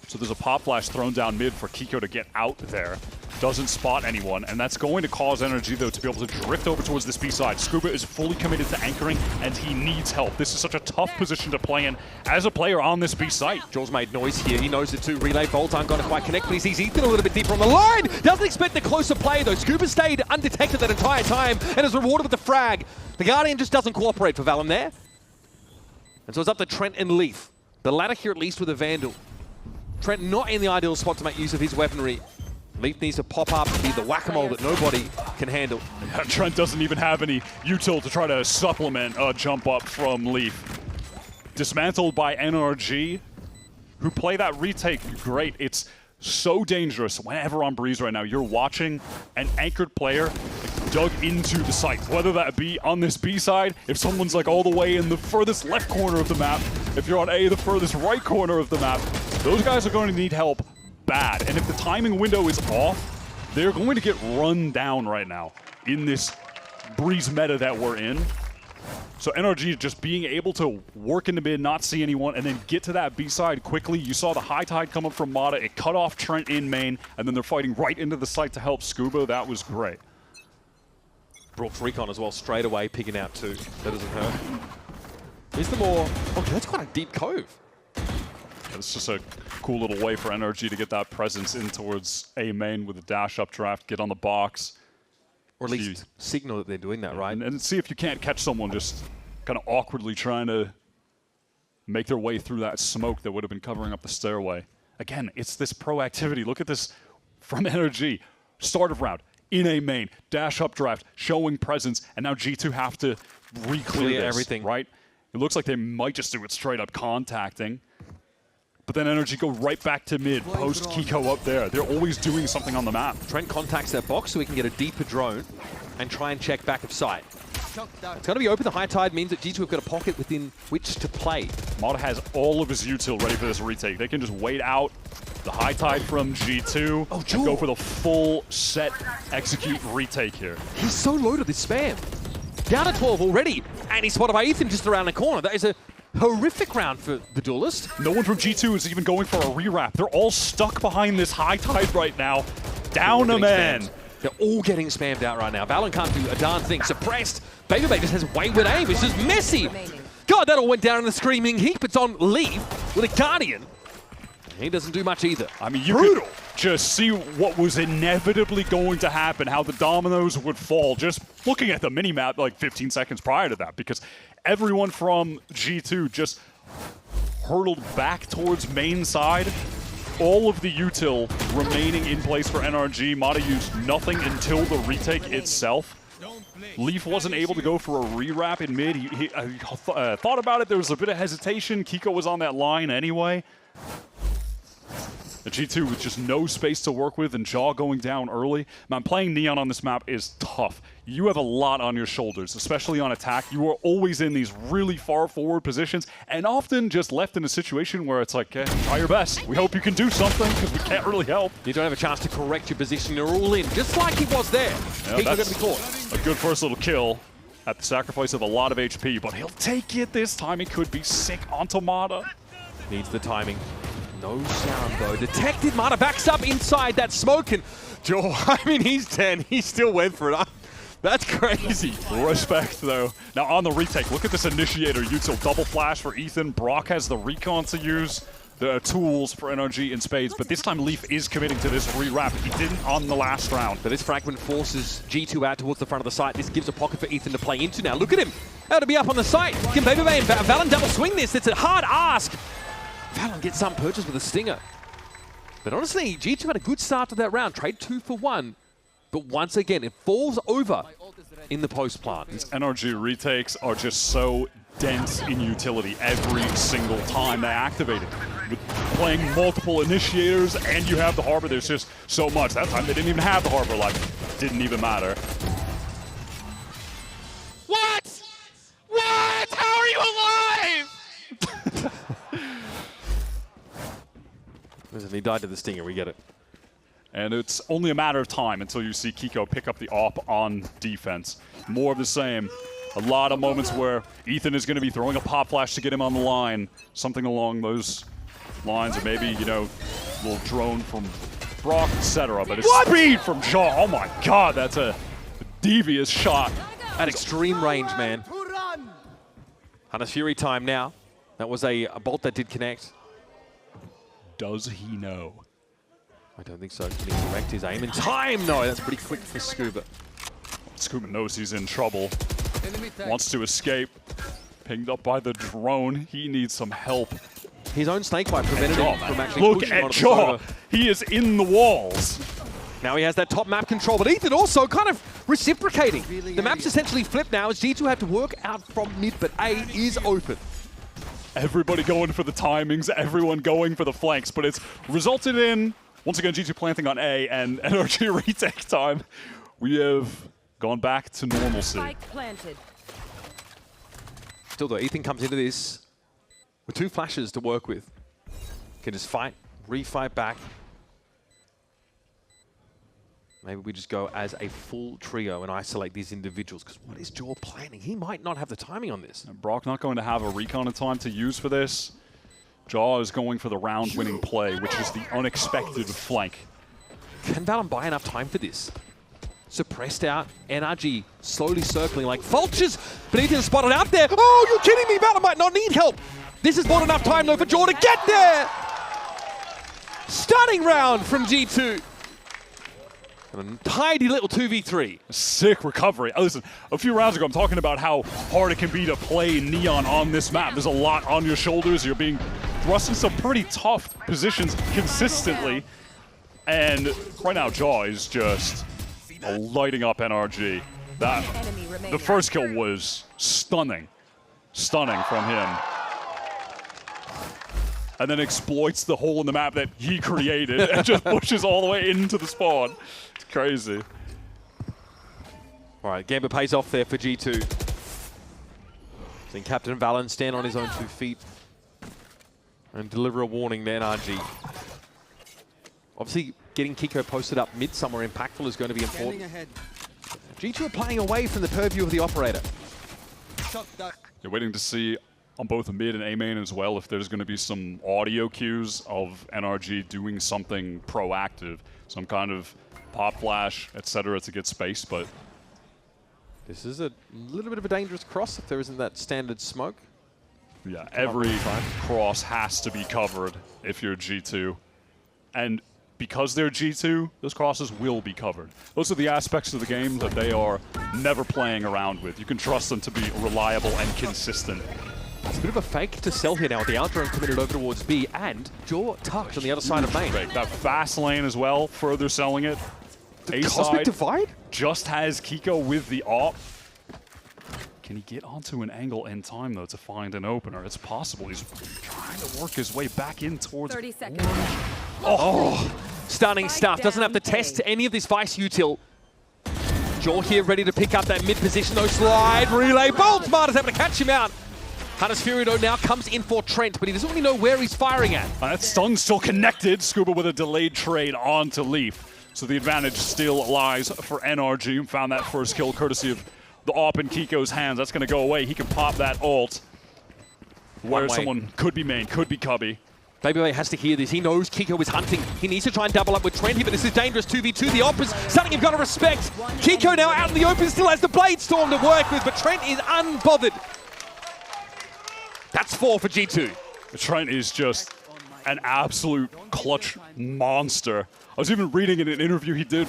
So there's a pop flash thrown down mid for Kiko to get out there. Doesn't spot anyone, and that's going to cause NRG, though, to be able to drift over towards this B side. Scuba is fully committed to anchoring, and he needs help. This is such a tough position to play in as a player on this B site. Jaws made noise here. He knows it too. Relay Bolt aren't going to quite connect, but he sees Ethan a little bit deeper on the line. Doesn't expect the closer play, though. Scuba stayed undetected that entire time and is rewarded with the frag. The Guardian just doesn't cooperate for Valen there. And so it's up to Trent and Leaf. The latter here at least with a Vandal. Trent not in the ideal spot to make use of his weaponry. Leaf needs to pop up and be the whack-a-mole that nobody can handle. Trent doesn't even have any util to try to supplement a jump up from Leaf. Dismantled by NRG, who play that retake great. It's so dangerous whenever on Breeze right now. You're watching an anchored player dug into the site, whether that be on this B side, if someone's like all the way in the furthest left corner of the map, if you're on A, the furthest right corner of the map, those guys are going to need help bad. And if the timing window is off, they're going to get run down right now in this Breeze meta that we're in. So NRG just being able to work in the mid, not see anyone, and then get to that B side quickly. You saw the high tide come up from Mata. It cut off Trent in main, and then they're fighting right into the site to help Scuba. That was great. Brooks Recon as well, straight away picking out two. That doesn't hurt. Here's the more... Okay, that's quite a deep cove. It's just a cool little way for NRG to get that presence in towards A main with a dash up draft, get on the box. Or at least signal that they're doing that, right? And see if you can't catch someone just kind of awkwardly trying to make their way through that smoke that would have been covering up the stairway. Again, it's this proactivity. Look at this from NRG. Start of round, in A main, dash up draft, showing presence, and now G2 have to re-clear this, everything. Right? It looks like they might just do it straight up contacting. But then NRG go right back to mid, post Kiko up there. They're always doing something on the map. Trent contacts that box so he can get a deeper drone and try and check back of sight. It's going to be open. The high tide means that G2 have got a pocket within which to play. Mata has all of his util ready for this retake. They can just wait out the high tide from G2 and go for the full set execute retake here. He's so loaded, this spam. Down to 12 already, and he's spotted by Ethan just around the corner. That is a horrific round for the duelist. No one from G2 is even going for a rewrap. They're all stuck behind this high tide right now. Down a man. They're all getting spammed out right now. Valen can't do a darn thing. Suppressed. Baby just has wayward aim. It's just messy. God, that all went down in the screaming heap. It's on Leaf with a Guardian. He doesn't do much either. I mean, you could just see what was inevitably going to happen, how the dominoes would fall, just looking at the mini-map like 15 seconds prior to that, because everyone from G2 just hurtled back towards main side. All of the util remaining in place for NRG. Mata used nothing until the retake itself. Leaf wasn't able to go for a rewrap in mid. He thought about it. There was a bit of hesitation. Kiko was on that line anyway. The G2 with just no space to work with and Jaw going down early. Man, playing Neon on this map is tough. You have a lot on your shoulders, especially on attack. You are always in these really far forward positions and often just left in a situation where it's like, try your best. We hope you can do something because we can't really help. You don't have a chance to correct your position. You're all in, just like he was there. He's going to be caught. A good first little kill at the sacrifice of a lot of HP, but he'll take it this time. It could be sick onto Mata. Needs the timing. No sound though. Detected. Mata backs up inside that smoke and Joe, I mean, he's 10. He still went for it. That's crazy. Respect though. Now on the retake, look at this initiator util. Double flash for Ethan. Brock has the recon to use. The tools for NRG in spades, but this time Leaf is committing to this rewrap. He didn't on the last round. But this fragment forces G2 out towards the front of the site. This gives a pocket for Ethan to play into now. Look at him. How to be up on the site. Can Baby and Valen double swing this? It's a hard ask. Valen gets some purchase with a stinger. But honestly, G2 had a good start to that round. Trade 2 for 1. But once again, it falls over in the post plant. These NRG retakes are just so dense in utility every single time they activate it. With playing multiple initiators and you have the Harbor, there's just so much. That time they didn't even have the Harbor, like, didn't even matter. What? What? How are you alive? Listen, he died to the stinger, we get it. And it's only a matter of time until you see Kiko pick up the AWP on defense. More of the same. A lot of moments where Ethan is going to be throwing a pop flash to get him on the line. Something along those lines, or maybe, you know, a little drone from Brock, etc. But it's speed from Jaw. Oh my god, that's a devious shot. At extreme range, man. Hunter's Fury time now. That was a bolt that did connect. Does he know? I don't think so. Can he correct his aim in time? No, that's pretty quick for Scuba. Scuba knows he's in trouble. Wants to escape. Pinged up by the drone. He needs some help. His own snakebite prevented him from actually Look pushing at onto Jaw. the soda. He is in the walls. Now he has that top map control, but Ethan also kind of reciprocating. The map's essentially flipped now as G2 had to work out from mid, but A is open. Everybody going for the timings, everyone going for the flanks, but it's resulted in, once again, G2 planting on A and NRG retake time. We have gone back to normalcy. Spike planted. Still though, Ethan comes into this with 2 flashes to work with. Can just fight, refight back. Maybe we just go as a full trio and isolate these individuals, because what is Jaw planning? He might not have the timing on this. Brock not going to have a recon in time to use for this. Jaw is going for the round-winning play, which is the unexpected flank. Can Valen buy enough time for this? Suppressed out, NRG slowly circling like vultures, but Ethan spotted out there. Oh, you're kidding me, Valen might not need help. This is not enough time though for Jaw to get there. Stunning round from G2. And a tiny little 2v3. Sick recovery. Listen, a few rounds ago, I'm talking about how hard it can be to play Neon on this map. There's a lot on your shoulders. You're being thrust in some pretty tough positions consistently. And right now, Jaw is just lighting up NRG. The first kill was stunning. Stunning from him. And then exploits the hole in the map that he created and just pushes all the way into the spawn. It's crazy. All right, Gambit pays off there for G2. Seeing Captain Valen stand on his own 2 feet and deliver a warning to NRG. Obviously, getting Kiko posted up mid somewhere impactful is going to be important. G2 are playing away from the purview of the operator. You're waiting to see on both the mid and A main as well if there's going to be some audio cues of NRG doing something proactive, some kind of pop flash, etc. to get space, but this is a little bit of a dangerous cross if there isn't that standard smoke. Yeah, every cross has to be covered if you're G2. And because they're G2, those crosses will be covered. Those are the aspects of the game that they are never playing around with. You can trust them to be reliable and consistent. It's a bit of a fake to sell here now with the outdrone committed over towards B and Jaw tucked on the other side of main. That fast lane as well, further selling it. The Cosmic Divide? Just has Kiko with the AWP. Can he get onto an angle in time, though, to find an opener? It's possible. He's trying to work his way back in towards 30 seconds. Oh, stunning stuff. Doesn't have to test any of this Vice util. Jaw here ready to pick up that mid position, though. Slide, relay, bolt. Smart is able to catch him out. Hunter's Fury now comes in for Trent, but he doesn't really know where he's firing at. That stun's still connected. Scuba with a delayed trade onto Leaf. So the advantage still lies for NRG. Found that first kill courtesy of the AWP in Kiko's hands. That's going to go away. He can pop that ult. Where someone could be main, could be Cubby. Baby has to hear this. He knows Kiko is hunting. He needs to try and double up with Trent here, but this is dangerous 2v2. The AWP is something you've got to respect. Kiko now out in the open, still has the Blade Storm to work with, but Trent is unbothered. That's 4 for G2. Trent is just an absolute clutch monster. I was even reading in an interview he did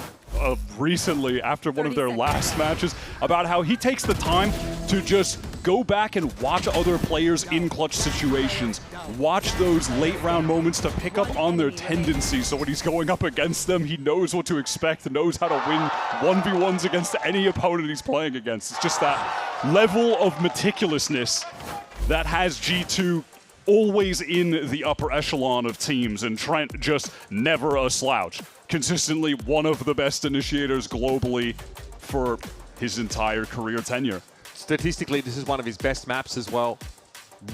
recently after one of their last matches about how he takes the time to just go back and watch other players in clutch situations. Watch those late round moments to pick up on their tendencies. So when he's going up against them, he knows what to expect, knows how to win 1v1s against any opponent he's playing against. It's just that level of meticulousness that has G2 always in the upper echelon of teams, and Trent just never a slouch. Consistently one of the best initiators globally for his entire career tenure. Statistically, this is one of his best maps as well.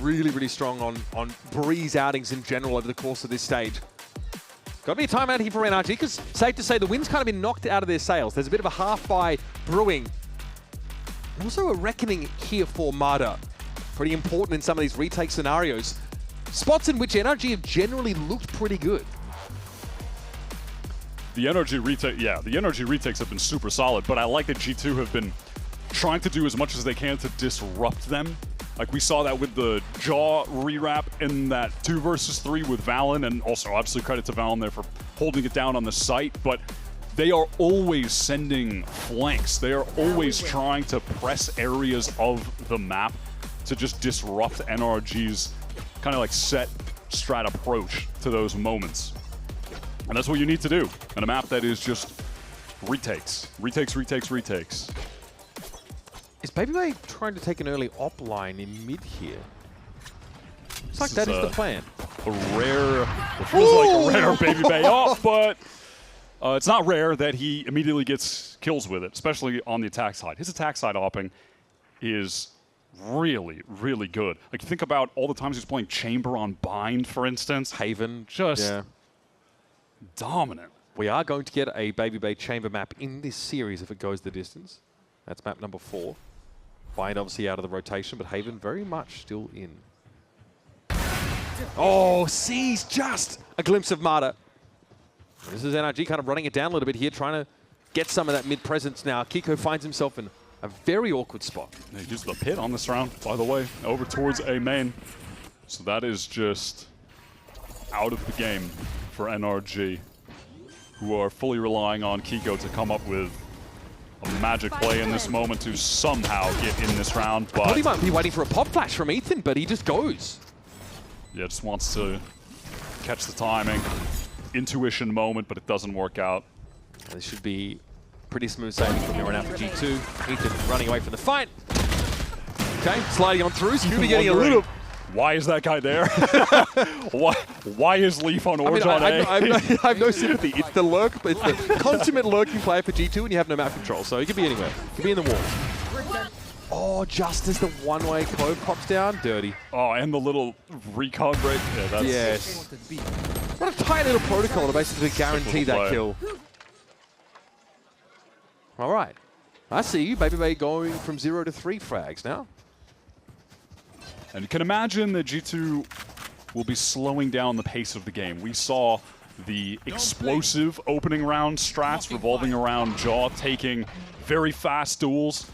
Really, really strong on breeze outings in general over the course of this stage. Got to be a timeout here for NRG, because safe to say the wind's kind of been knocked out of their sails. There's a bit of a half-buy brewing. Also a reckoning here for Mada. Pretty important in some of these retake scenarios. Spots in which NRG have generally looked pretty good. The NRG retake, yeah, the NRG retakes have been super solid, but I like that G2 have been trying to do as much as they can to disrupt them. Like we saw that with the Jaw rewrap in that 2 versus 3 with Valen, and also obviously credit to Valen there for holding it down on the site, but they are always sending flanks. They are always trying to press areas of the map to just disrupt NRG's kind of like set strat approach to those moments. And that's what you need to do on a map that is just retakes. Retakes, retakes, retakes. Is BabyBay trying to take an early op line in mid here? It's like that is the plan. A rare, it feels like a rare BabyBay op, but it's not rare that he immediately gets kills with it, especially on the attack side. His attack side opping is really, really good. Like, you think about all the times he's playing Chamber on Bind, for instance. Haven. Just dominant. We are going to get a BabyBay Chamber map in this series if it goes the distance. That's map number 4. Bind obviously out of the rotation, but Haven very much still in. Oh, sees just a glimpse of Mada. This is NRG kind of running it down a little bit here, trying to get some of that mid-presence now. Kiko finds himself in a very awkward spot. He used the pit on this round, by the way, over towards A main. So that is just out of the game for NRG, who are fully relying on Kiko to come up with a magic play in this moment to somehow get in this round. But I thought he might be waiting for a pop flash from Ethan, but he just goes. Yeah, just wants to catch the timing. Intuition moment, but it doesn't work out. This should be pretty smooth sailing from here on out for G2. Ethan running away from the fight. Okay, sliding on through. Scooby getting a little... Why is that guy there? why is Leaf on Orange on A? I have no sympathy. It's the lurk, it's the consummate lurking player for G2, and you have no map control, so it could be anywhere. It could be in the wall. Oh, just as the one-way code pops down, dirty. Oh, and the little recon break. Yeah, that's... Yes. What a tight little protocol to basically guarantee that kill. All right. I see you. BabyBay going from 0 to 3 frags now. And you can imagine that G2 will be slowing down the pace of the game. We saw the explosive opening round strats revolving around Jaw taking very fast duels.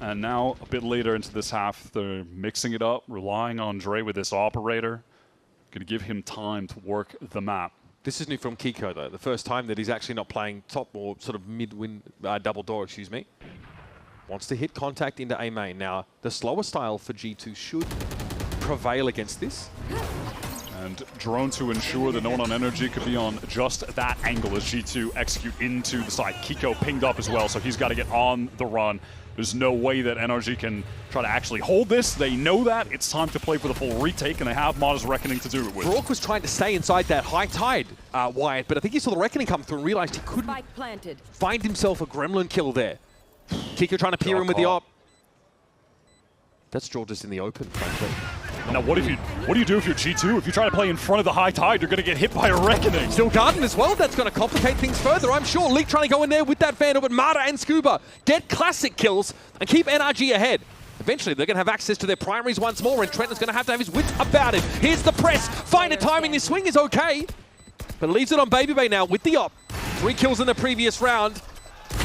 And now, a bit later into this half, they're mixing it up, relying on Dre with this operator. Going to give him time to work the map. This is new from Kiko, though. The first time that he's actually not playing top or sort of mid-win, double door, excuse me. Wants to hit contact into A main. Now, the slower style for G2 should prevail against this. And drone to ensure that no one on NRG could be on just that angle as G2 execute into the side. Kiko pinged up as well, so he's got to get on the run. There's no way that NRG can try to actually hold this. They know that. It's time to play for the full retake, and they have Mada's Reckoning to do it with. Brock was trying to stay inside that high tide, Wyatt, but I think he saw the Reckoning come through and realized he couldn't find himself a Gremlin kill there. Kiko trying to peer in with the op. That's George just in the open, frankly. Now, what do you do if you're G2? If you try to play in front of the high tide, you're going to get hit by a Reckoning. Still Garden as well. That's going to complicate things further, I'm sure. League trying to go in there with that Vandal, but Mada and Scuba get classic kills and keep NRG ahead. Eventually, they're going to have access to their primaries once more, and Trenton's going to have his wits about it. Here's the press. Find a timing. This swing is okay, but leaves it on BabyBay now with the op. 3 kills in the previous round.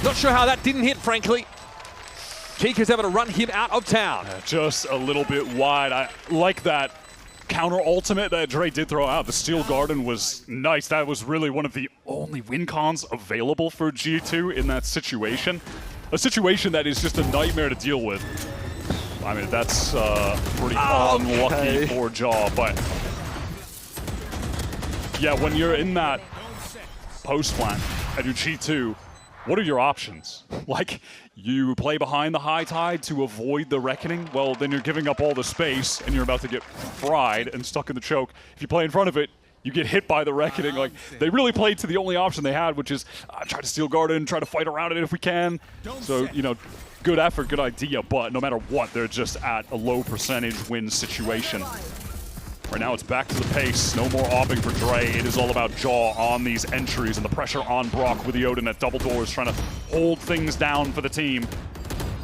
Not sure how that didn't hit, frankly. Kiko's able to run him out of town. Just a little bit wide. I like that counter ultimate that Dre did throw out. The Steel Garden was nice. That was really one of the only win cons available for G2 in that situation. A situation that is just a nightmare to deal with. I mean, that's pretty unlucky for Jaw, but yeah, when you're in that post plant and you're G2, what are your options? Like, you play behind the high tide to avoid the Reckoning? Well, then you're giving up all the space and you're about to get fried and stuck in the choke. If you play in front of it, you get hit by the Reckoning. Like, they really played to the only option they had, which is try to steal Garden, try to fight around it if we can. So, you know, good effort, good idea, but no matter what, they're just at a low percentage win situation. Right now it's back to the pace, no more opping for Dre. It is all about Jaw on these entries and the pressure on Brock with the Odin at double doors trying to hold things down for the team.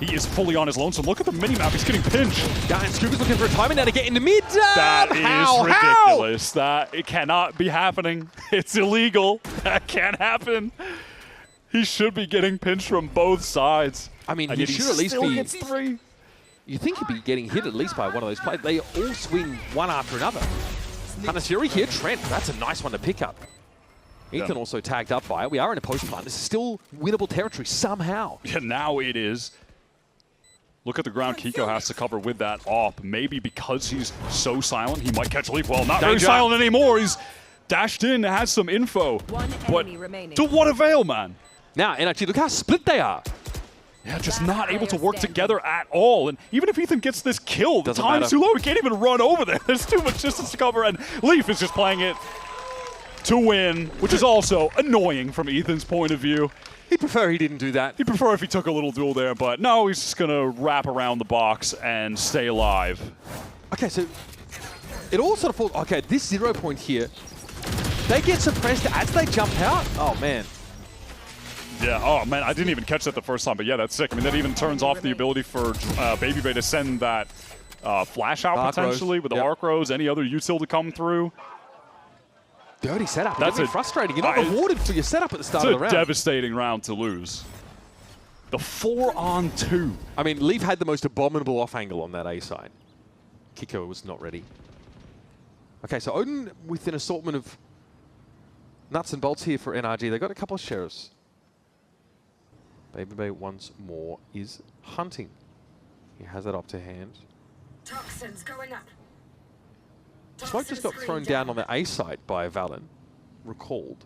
He is fully on his lonesome. Look at the mini-map. He's getting pinched. Yeah, and Scuba's looking for a timing now to get into mid. That is ridiculous. That it cannot be happening. It's illegal. That can't happen. He should be getting pinched from both sides. I mean, he should at least be. You think he'd be getting hit at least by one of those players. They all swing one after another. Hunter's Fury here, Trent. That's a nice one to pick up. Ethan also tagged up by it. We are in a post plant. This is still winnable territory somehow. Yeah, now it is. Look at the ground Kiko has to cover with that AWP. Maybe because he's so silent, he might catch Leaf. Well, not very silent anymore. He's dashed in, has some info. But to what avail, man? Now, NRG, look how split they are. Yeah, just not able to work together at all. And even if Ethan gets this kill, the time's too low. He can't even run over there. There's too much distance to cover, and Leaf is just playing it to win, which is also annoying from Ethan's point of view. He'd prefer he didn't do that. He'd prefer if he took a little duel there, but no, he's just going to wrap around the box and stay alive. Okay, so it all sort of falls. Okay, this 0 point here, they get suppressed as they jump out. Oh, man. Yeah, oh man, I didn't even catch that the first time, but yeah, that's sick. I mean, that even turns off the ability for Baby Bay to send that flash out potentially with the arc rows, any other util to come through. Dirty setup. That's frustrating. You're not rewarded for your setup at the start of the round. It's a devastating round to lose. The 4-on-2. I mean, Leaf had the most abominable off angle on that A side. Kiko was not ready. Okay, so Odin with an assortment of nuts and bolts here for NRG. They got a couple of sheriffs. Baby Bay once more is hunting. He has that up to hand. Toxins going up. Smoke just got thrown down on the A side by Valen. Recalled.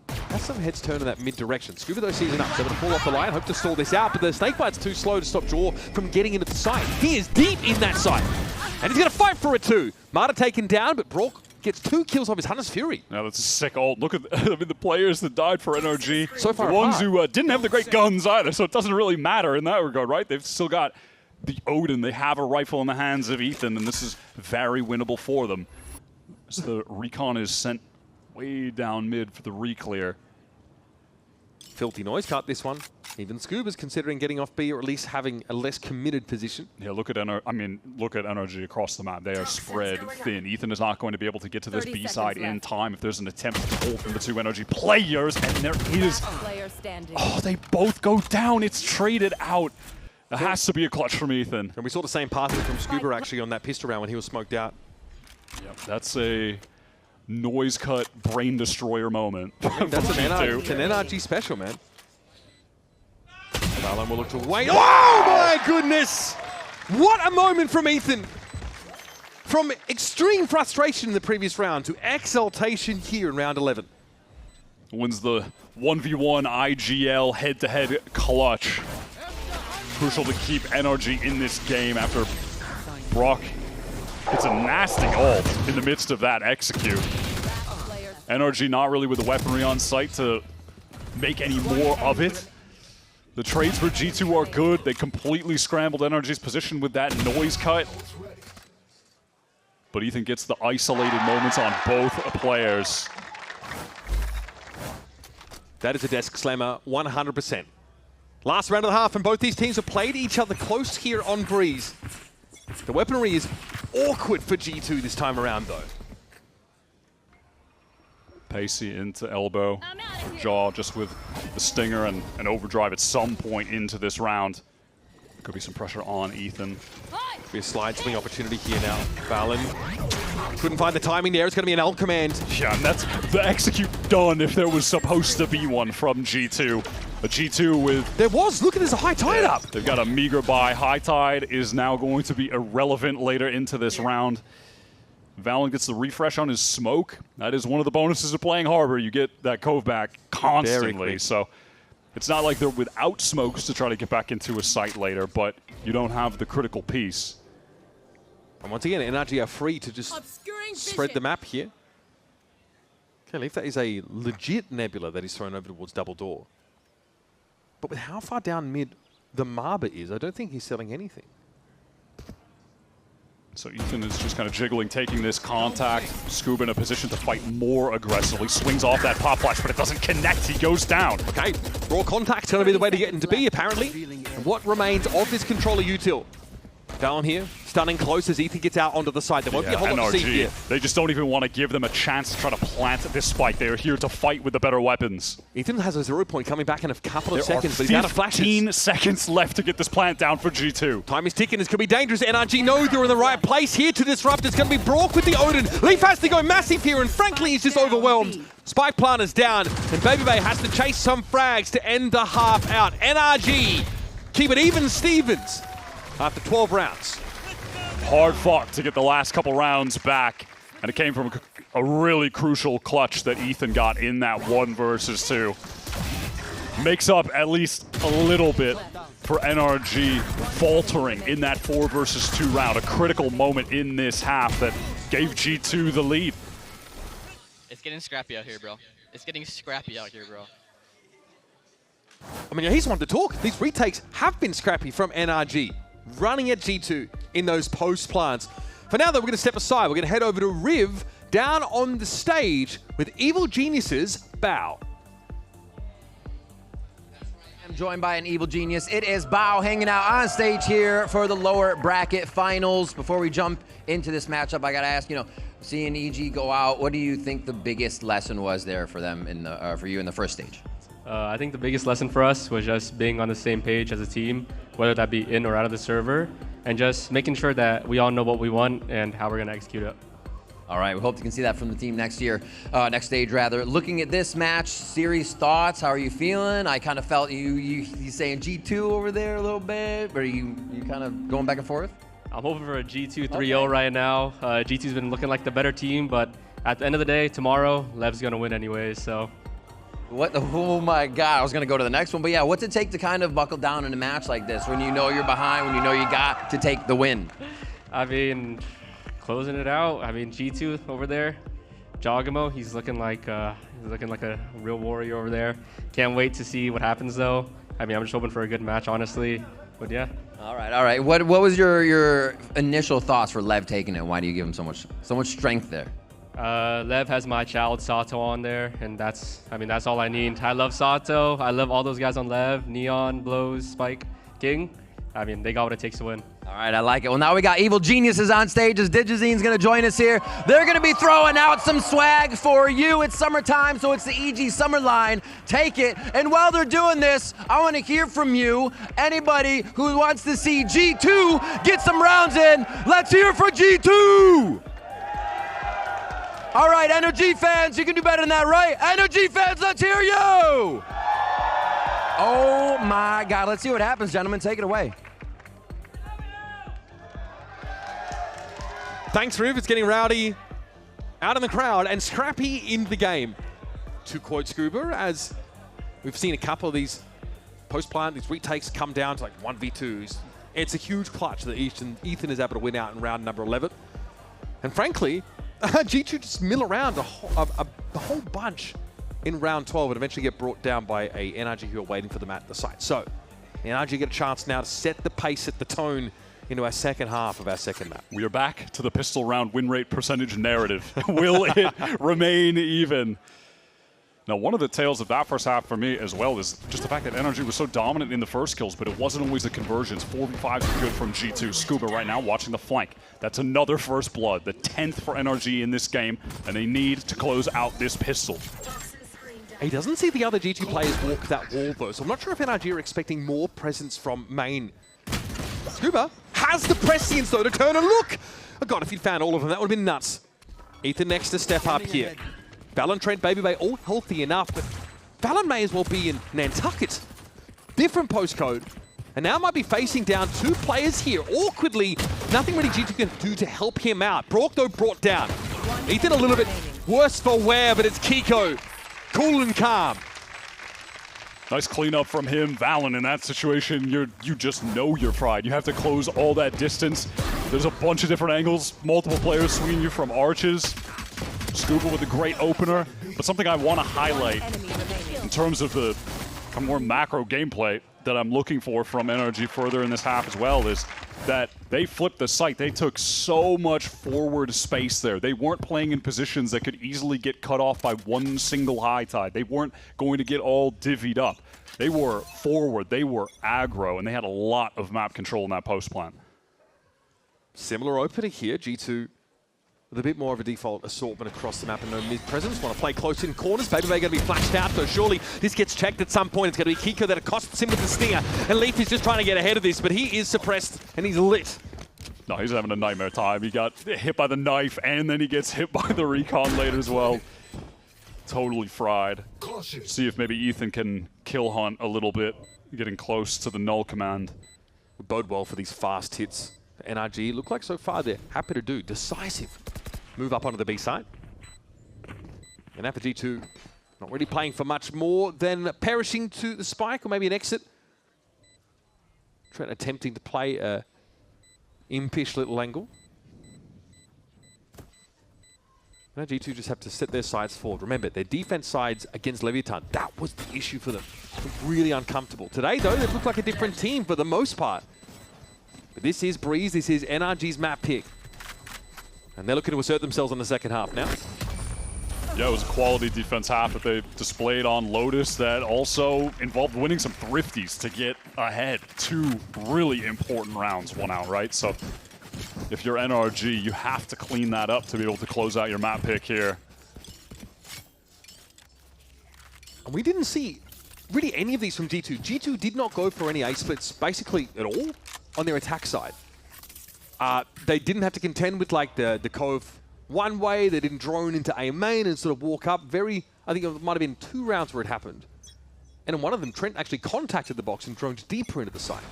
Has some heads turned in that mid direction. Scuba though sees enough. They're going to fall off the line. Hope to stall this out, but the Snakebite's too slow to stop Jaw from getting into the site. He is deep in that site. And he's going to fight for it too. Marta taken down, but Brock gets 2 kills off his Hunter's Fury. Now that's a sick ult. Look at I mean, the players that died for NRG. So far the ones who didn't have the great guns either, so it doesn't really matter in that regard, right? They've still got the Odin. They have a rifle in the hands of Ethan, and this is very winnable for them. So the recon is sent way down mid for the re-clear. Filthy noise cut this one. Even Scuba's considering getting off B, or at least having a less committed position. Yeah, look at NRG across the map. They are spread thin. Ethan is not going to be able to get to this B side in time if there's an attempt to pull from the 2 NRG players, and there is. Oh, they both go down. It's traded out. It has to be a clutch from Ethan. And we saw the same pathing from Scuba actually on that pistol round when he was smoked out. Yep, that's a noise cut brain destroyer moment. That's an NRG special, man. Valen will look to wait. Oh my goodness! What a moment from Ethan! From extreme frustration in the previous round to exaltation here in round 11. Wins the 1v1 IGL head-to-head clutch. Crucial to keep NRG in this game after Brock hits a nasty ult in the midst of that execute. NRG not really with the weaponry on site to make any more of it. The trades for G2 are good. They completely scrambled NRG's position with that noise cut. But Ethan gets the isolated moments on both players. That is a desk slammer, 100%. Last round of the half, and both these teams have played each other close here on Breeze. The weaponry is awkward for G2 this time around, though. Pacey into elbow, Jaw just with the stinger and an overdrive at some point into this round. Could be some pressure on Ethan. Be a slide swing opportunity here now. Valen couldn't find the timing there. It's going to be an L command. Yeah, and that's the execute done if there was supposed to be one from G2. A G2 with... There was! Look at this, a high tide up! They've got a meager buy. High tide is now going to be irrelevant later into this round. Valen gets the refresh on his smoke. That is one of the bonuses of playing Harbor. You get that cove back constantly. So it's not like they're without smokes to try to get back into a site later, but you don't have the critical piece. And once again, NRG are free to just spread the map here. Okay, Leaf, that is a legit Nebula that is thrown over towards double door. But with how far down mid the MIBR is, I don't think he's selling anything. So Ethan is just kind of jiggling, taking this contact. Scuba in a position to fight more aggressively. Swings off that pop flash, but it doesn't connect. He goes down. Okay, raw contact's going to be the way to get into B, apparently. what remains of this controller util. Down here, stunning close as Ethan gets out onto the side. There won't be a whole lot to see here. They just don't even want to give them a chance to try to plant this spike. They are here to fight with the better weapons. Ethan has a 0 point coming back in a couple of seconds, but he's out of flashes. 15 seconds left to get this plant down for G2. Time is ticking. This could be dangerous. NRG know they're in the right place here to disrupt. It's going to be Brock with the Odin. Leaf has to go massive here, and frankly, he's just overwhelmed. Spike plant is down, and Baby Bay has to chase some frags to end the half out. NRG keep it even Stevens after 12 rounds. Hard fought to get the last couple rounds back, and it came from a really crucial clutch that Ethan got in that 1 versus 2. Makes up at least a little bit for NRG faltering in that 4 versus 2 round, a critical moment in this half that gave G2 the lead. It's getting scrappy out here, bro. It's getting scrappy out here, bro. I mean, he's one to talk. These retakes have been scrappy from NRG, running at G2 in those post plants. For now, though, we're going to step aside. We're going to head over to Riv down on the stage with Evil Genius's Bow. I'm joined by an Evil Genius. It is Bao hanging out on stage here for the lower bracket finals. Before we jump into this matchup, I got to ask, seeing EG go out, what do you think the biggest lesson was there for them for you in the first stage? I think the biggest lesson for us was just being on the same page as a team, whether that be in or out of the server, and just making sure that we all know what we want and how we're going to execute it. All right, we hope you can see that from the team next stage rather. Looking at this match, series thoughts, how are you feeling? I kind of felt you saying G2 over there a little bit, but are you kind of going back and forth? I'm hoping for a G2 3-0 right now. G2's been looking like the better team, but at the end of the day, tomorrow, Lev's going to win anyways, so. Oh my God, I was going to go to the next one. But yeah, what's it take to kind of buckle down in a match like this when you know you're behind, when you know you got to take the win? I mean, closing it out. I mean, G2 over there, Jogamo, he's looking like a real warrior over there. Can't wait to see what happens though. I mean, I'm just hoping for a good match, honestly. But yeah. All right. What was your initial thoughts for Lev taking it? Why do you give him so much strength there? Lev has my child Sato on there, and that's all I need. I love Sato. I love all those guys on Lev, Neon, Blows, Spike, King. I mean, they got what it takes to win. All right, I like it. Well, now we got Evil Geniuses on stage as Digizine's going to join us here. They're going to be throwing out some swag for you. It's summertime, so it's the EG Summer Line. Take it. And while they're doing this, I want to hear from you. Anybody who wants to see G2 get some rounds in, let's hear for G2. All right, NRG fans, you can do better than that, right? NRG fans, let's hear you! Oh my God, let's see what happens, gentlemen. Take it away. Thanks, Riv. It's getting rowdy out in the crowd and scrappy in the game. To quote Scuba, as we've seen a couple of these post-plant, these retakes come down to like 1v2s. It's a huge clutch that Ethan is able to win out in round number 11. And frankly, G2 just mill around a whole bunch in round 12 and eventually get brought down by a NRG who are waiting for them at the site. So, NRG get a chance now to set the pace, set the tone into our second half of our second map. We are back to the pistol round win rate percentage narrative. Will it remain even? Now, one of the tales of that first half for me as well is just the fact that NRG was so dominant in the first kills, but it wasn't always the conversions. 4v5s are good from G2. Scuba right now watching the flank. That's another first blood, the 10th for NRG in this game, and they need to close out this pistol. He doesn't see the other G2 players walk that wall though, so I'm not sure if NRG are expecting more presence from main. Scuba has the prescience though to turn and look! Oh God, if he'd found all of them, that would have been nuts. Ethan next to step up here. Valen, Trent, Baby Bay, all healthy enough, but Valen may as well be in Nantucket. Different postcode. And now might be facing down 2 players here. Awkwardly, nothing really G2 can do to help him out. Brock, though, brought down. Ethan a little bit worse for wear, but it's Kiko. Cool and calm. Nice cleanup from him. Valen, in that situation, you just know you're fried. You have to close all that distance. There's a bunch of different angles. Multiple players swinging you from arches. Scuba with a great opener, but something I want to highlight in terms of the a more macro gameplay that I'm looking for from NRG further in this half as well is that they flipped the site. They took so much forward space there. They weren't playing in positions that could easily get cut off by one single high tide. They weren't going to get all divvied up. They were forward, they were aggro, and they had a lot of map control in that post plan. Similar opening here, G2 with a bit more of a default assortment across the map and no mid-presence. Want to play close in corners. BabyBay going to be flashed out, so surely this gets checked at some point. It's going to be Kiko that accosts him with the stinger. And Leaf is just trying to get ahead of this, but he is suppressed and he's lit. No, he's having a nightmare time. He got hit by the knife and then he gets hit by the recon later as well. Totally fried. See if maybe Ethan can kill hunt a little bit, getting close to the null command. Would bode well for these fast hits. NRG look like so far they're happy to do. Decisive. Move up onto the B side. And now for G2, not really playing for much more than perishing to the spike or maybe an exit. Trent attempting to play a impish little angle. Now G2 just have to set their sides forward. Remember, their defense sides against Leviatán, that was the issue for them. Really uncomfortable. Today, though, they look like a different team for the most part. But this is Breeze, this is NRG's map pick. And they're looking to assert themselves in the second half now. Yeah, it was a quality defense half that they displayed on Lotus that also involved winning some thrifties to get ahead. 2 really important rounds, won out, right? So if you're NRG, you have to clean that up to be able to close out your map pick here. And we didn't see really any of these from G2. G2 did not go for any A splits basically at all on their attack side. They didn't have to contend with like the Cove one way. They didn't drone into A main and sort of walk up. I think it might have been 2 rounds where it happened. And in one of them, Trent actually contacted the box and droned deeper into the site.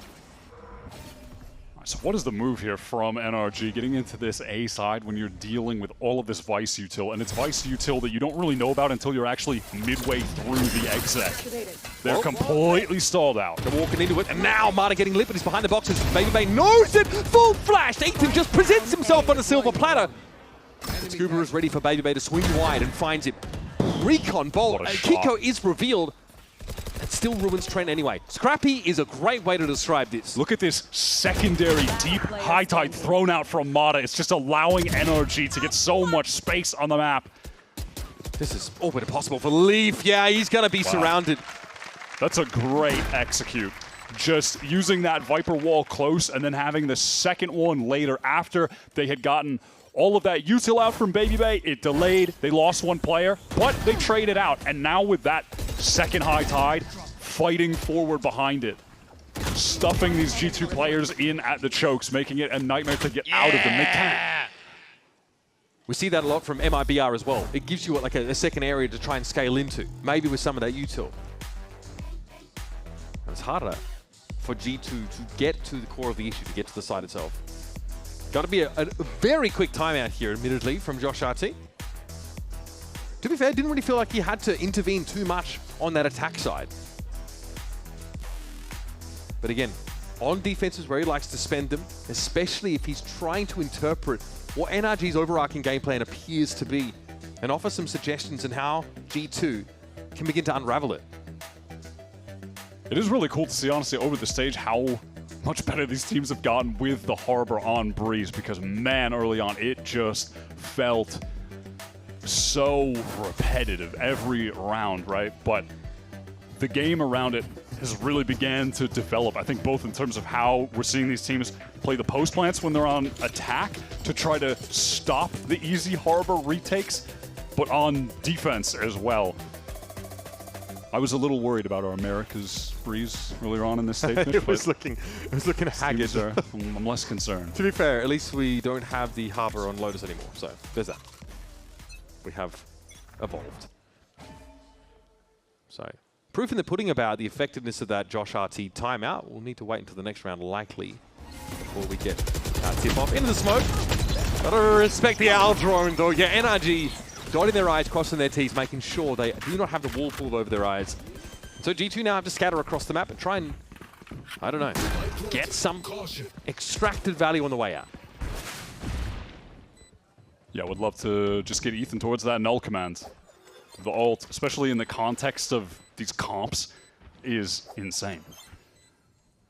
So what is the move here from NRG getting into this A side when you're dealing with all of this Vice util? And it's Vice util that you don't really know about until you're actually midway through the exec. They're completely stalled out. They're walking into it, and now Marta getting lit, but he's behind the boxes. BabyBay knows it! Full flash! Ethan just presents himself on a silver platter. Scuba is ready for BabyBay to swing wide and finds it. Recon bolt. Kiko is revealed. It still ruins Trent anyway. Scrappy is a great way to describe this. Look at this secondary deep high tide thrown out from Mata. It's just allowing NRG to get so much space on the map. This is all but impossible for Leaf. Yeah, he's going to be surrounded. That's a great execute. Just using that Viper wall close and then having the second one later after they had gotten all of that util out from BabyBay. It delayed. They lost 1 player, but they traded out. And now with that second high tide, fighting forward behind it, stuffing these G2 players in at the chokes, making it a nightmare to get out of them. They can't. We see that a lot from MIBR as well. It gives you like a second area to try and scale into, maybe with some of that util. And it's harder for G2 to get to the core of the issue, to get to the site itself. Got to be a very quick timeout here, admittedly, from Josh RT. To be fair, didn't really feel like he had to intervene too much on that attack side. But again, on defense is where he likes to spend them, especially if he's trying to interpret what NRG's overarching game plan appears to be and offer some suggestions on how G2 can begin to unravel it. It is really cool to see, honestly, over the stage how much better these teams have gotten with the Harbor on Breeze, because, man, early on, it just felt so repetitive every round, right? But the game around it has really began to develop, I think, both in terms of how we're seeing these teams play the post plants when they're on attack to try to stop the easy Harbor retakes, but on defense as well. I was a little worried about our Americas Breeze earlier on in this stage. It was looking haggard. I'm less concerned. To be fair, at least we don't have the Harbor on Lotus anymore, so there's that. We have evolved. So, proof in the pudding about the effectiveness of that Josh RT timeout. We'll need to wait until the next round, likely, before we get our tip-off into the smoke. Gotta respect the owl drone, though. Yeah, NRG dotting their I's, crossing their T's, making sure they do not have the wall pulled over their eyes. So G2 now have to scatter across the map and try and, I don't know, get some extracted value on the way out. Yeah, would love to just get Ethan towards that null command. The ult, especially in the context of these comps, is insane.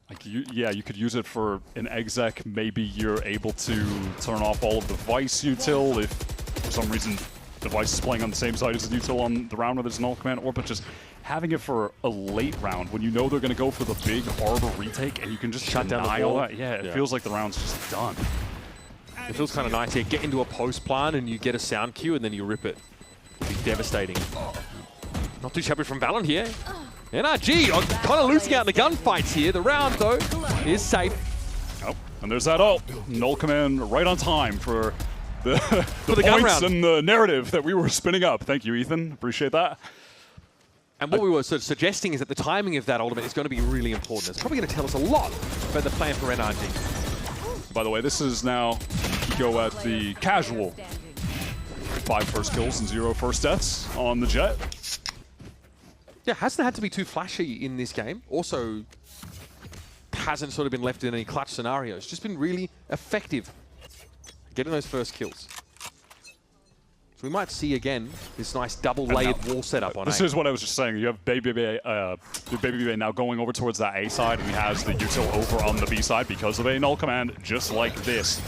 Like you could use it for an exec. Maybe you're able to turn off all of the Vice util if for some reason the Vice is playing on the same side as the util on the round where there's null command, or but just having it for a late round when you know they're going to go for the big harbor retake and you can just shut down deny the all wall. that. Yeah, it feels like the round's just done. It feels kind of nice here. Get into a post plan and you get a sound cue and then you rip it. It'd be devastating. Not too shabby from Valen here. NRG kind of losing out in the gunfights here. The round, though, is safe. Oh, and there's that ult. Null command right on time for the the gun points round. and the narrative that we were spinning up. Thank you, Ethan. Appreciate that. And what we were sort of suggesting is that the timing of that ultimate is going to be really important. It's probably going to tell us a lot about the plan for NRG. By the way, this is now go at the casual 5 first kills and 0 first deaths on the Jet. Yeah, hasn't had to be too flashy in this game. Also, hasn't sort of been left in any clutch scenarios. Just been really effective getting those first kills. So we might see again this nice double-layered wall setup on This A. is what I was just saying. You have Baby Bay now going over towards that A side, and he has the util over on the B side because of a null command, just like this.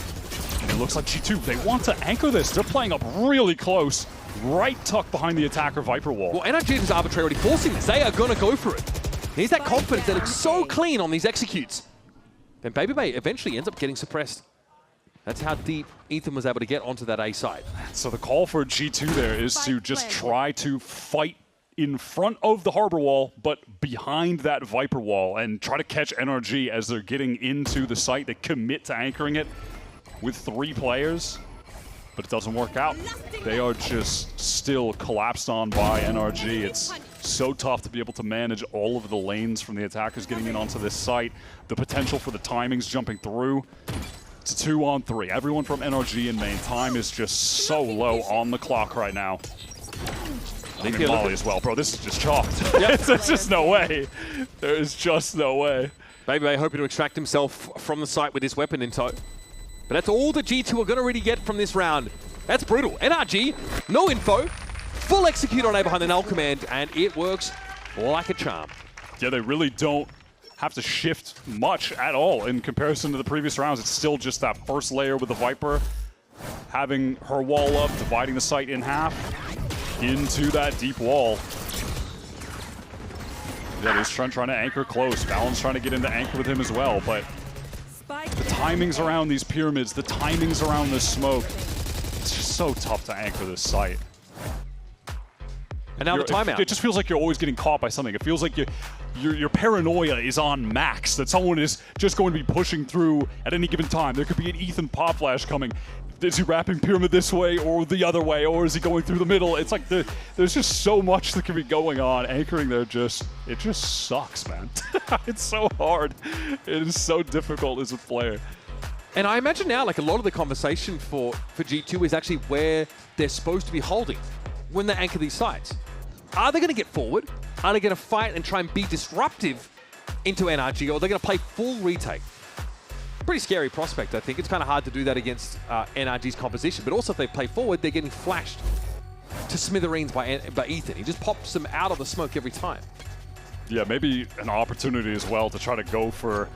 And it looks like G2, they want to anchor this. They're playing up really close, right tucked behind the attacker Viper wall. Well, NRG is arbitrarily forcing this. They are going to go for it. Here's that confidence. They look so clean on these executes. Then Baby Bay eventually ends up getting suppressed. That's how deep Ethan was able to get onto that A side. So the call for G2 there is to just try to fight in front of the harbor wall, but behind that Viper wall, and try to catch NRG as they're getting into the site. They commit to anchoring it with 3 players, but it doesn't work out. They are just still collapsed on by NRG. It's so tough to be able to manage all of the lanes from the attackers getting in onto this site. The potential for the timings jumping through. It's a 2-on-3. Everyone from NRG in main. Time is just so low on the clock right now. I mean, Molly as well, bro. This is just chalked. Yep. There's just no way. There is just no way. Baby Bay hoping to extract himself from the site with his weapon in tow. But that's all the G2 are going to really get from this round. That's brutal. NRG, no info, full execute on A behind the null command, and it works like a charm. Yeah, they really don't have to shift much at all in comparison to the previous rounds. It's still just that first layer with the Viper, having her wall up, dividing the site in half into that deep wall. Yeah, he's trying to anchor close. Valen's trying to get into anchor with him as well, but the timings around these pyramids, the timings around this smoke, it's just so tough to anchor this site. And now the timeout. It just feels like you're always getting caught by something. It feels like your paranoia is on max, that someone is just going to be pushing through at any given time. There could be an Ethan pop flash coming. Is he wrapping pyramid this way or the other way, or is he going through the middle? It's like there's just so much that could be going on. Anchoring there it just sucks, man. It's so hard. It is so difficult as a player. And I imagine now, like, a lot of the conversation for G2 is actually where they're supposed to be holding when they anchor these sites. Are they going to get forward? Are they going to fight and try and be disruptive into NRG, or are they going to play full retake? Pretty scary prospect, I think. It's kind of hard to do that against NRG's composition, but also if they play forward, they're getting flashed to smithereens by Ethan. He just pops them out of the smoke every time. Yeah, maybe an opportunity as well to try to go for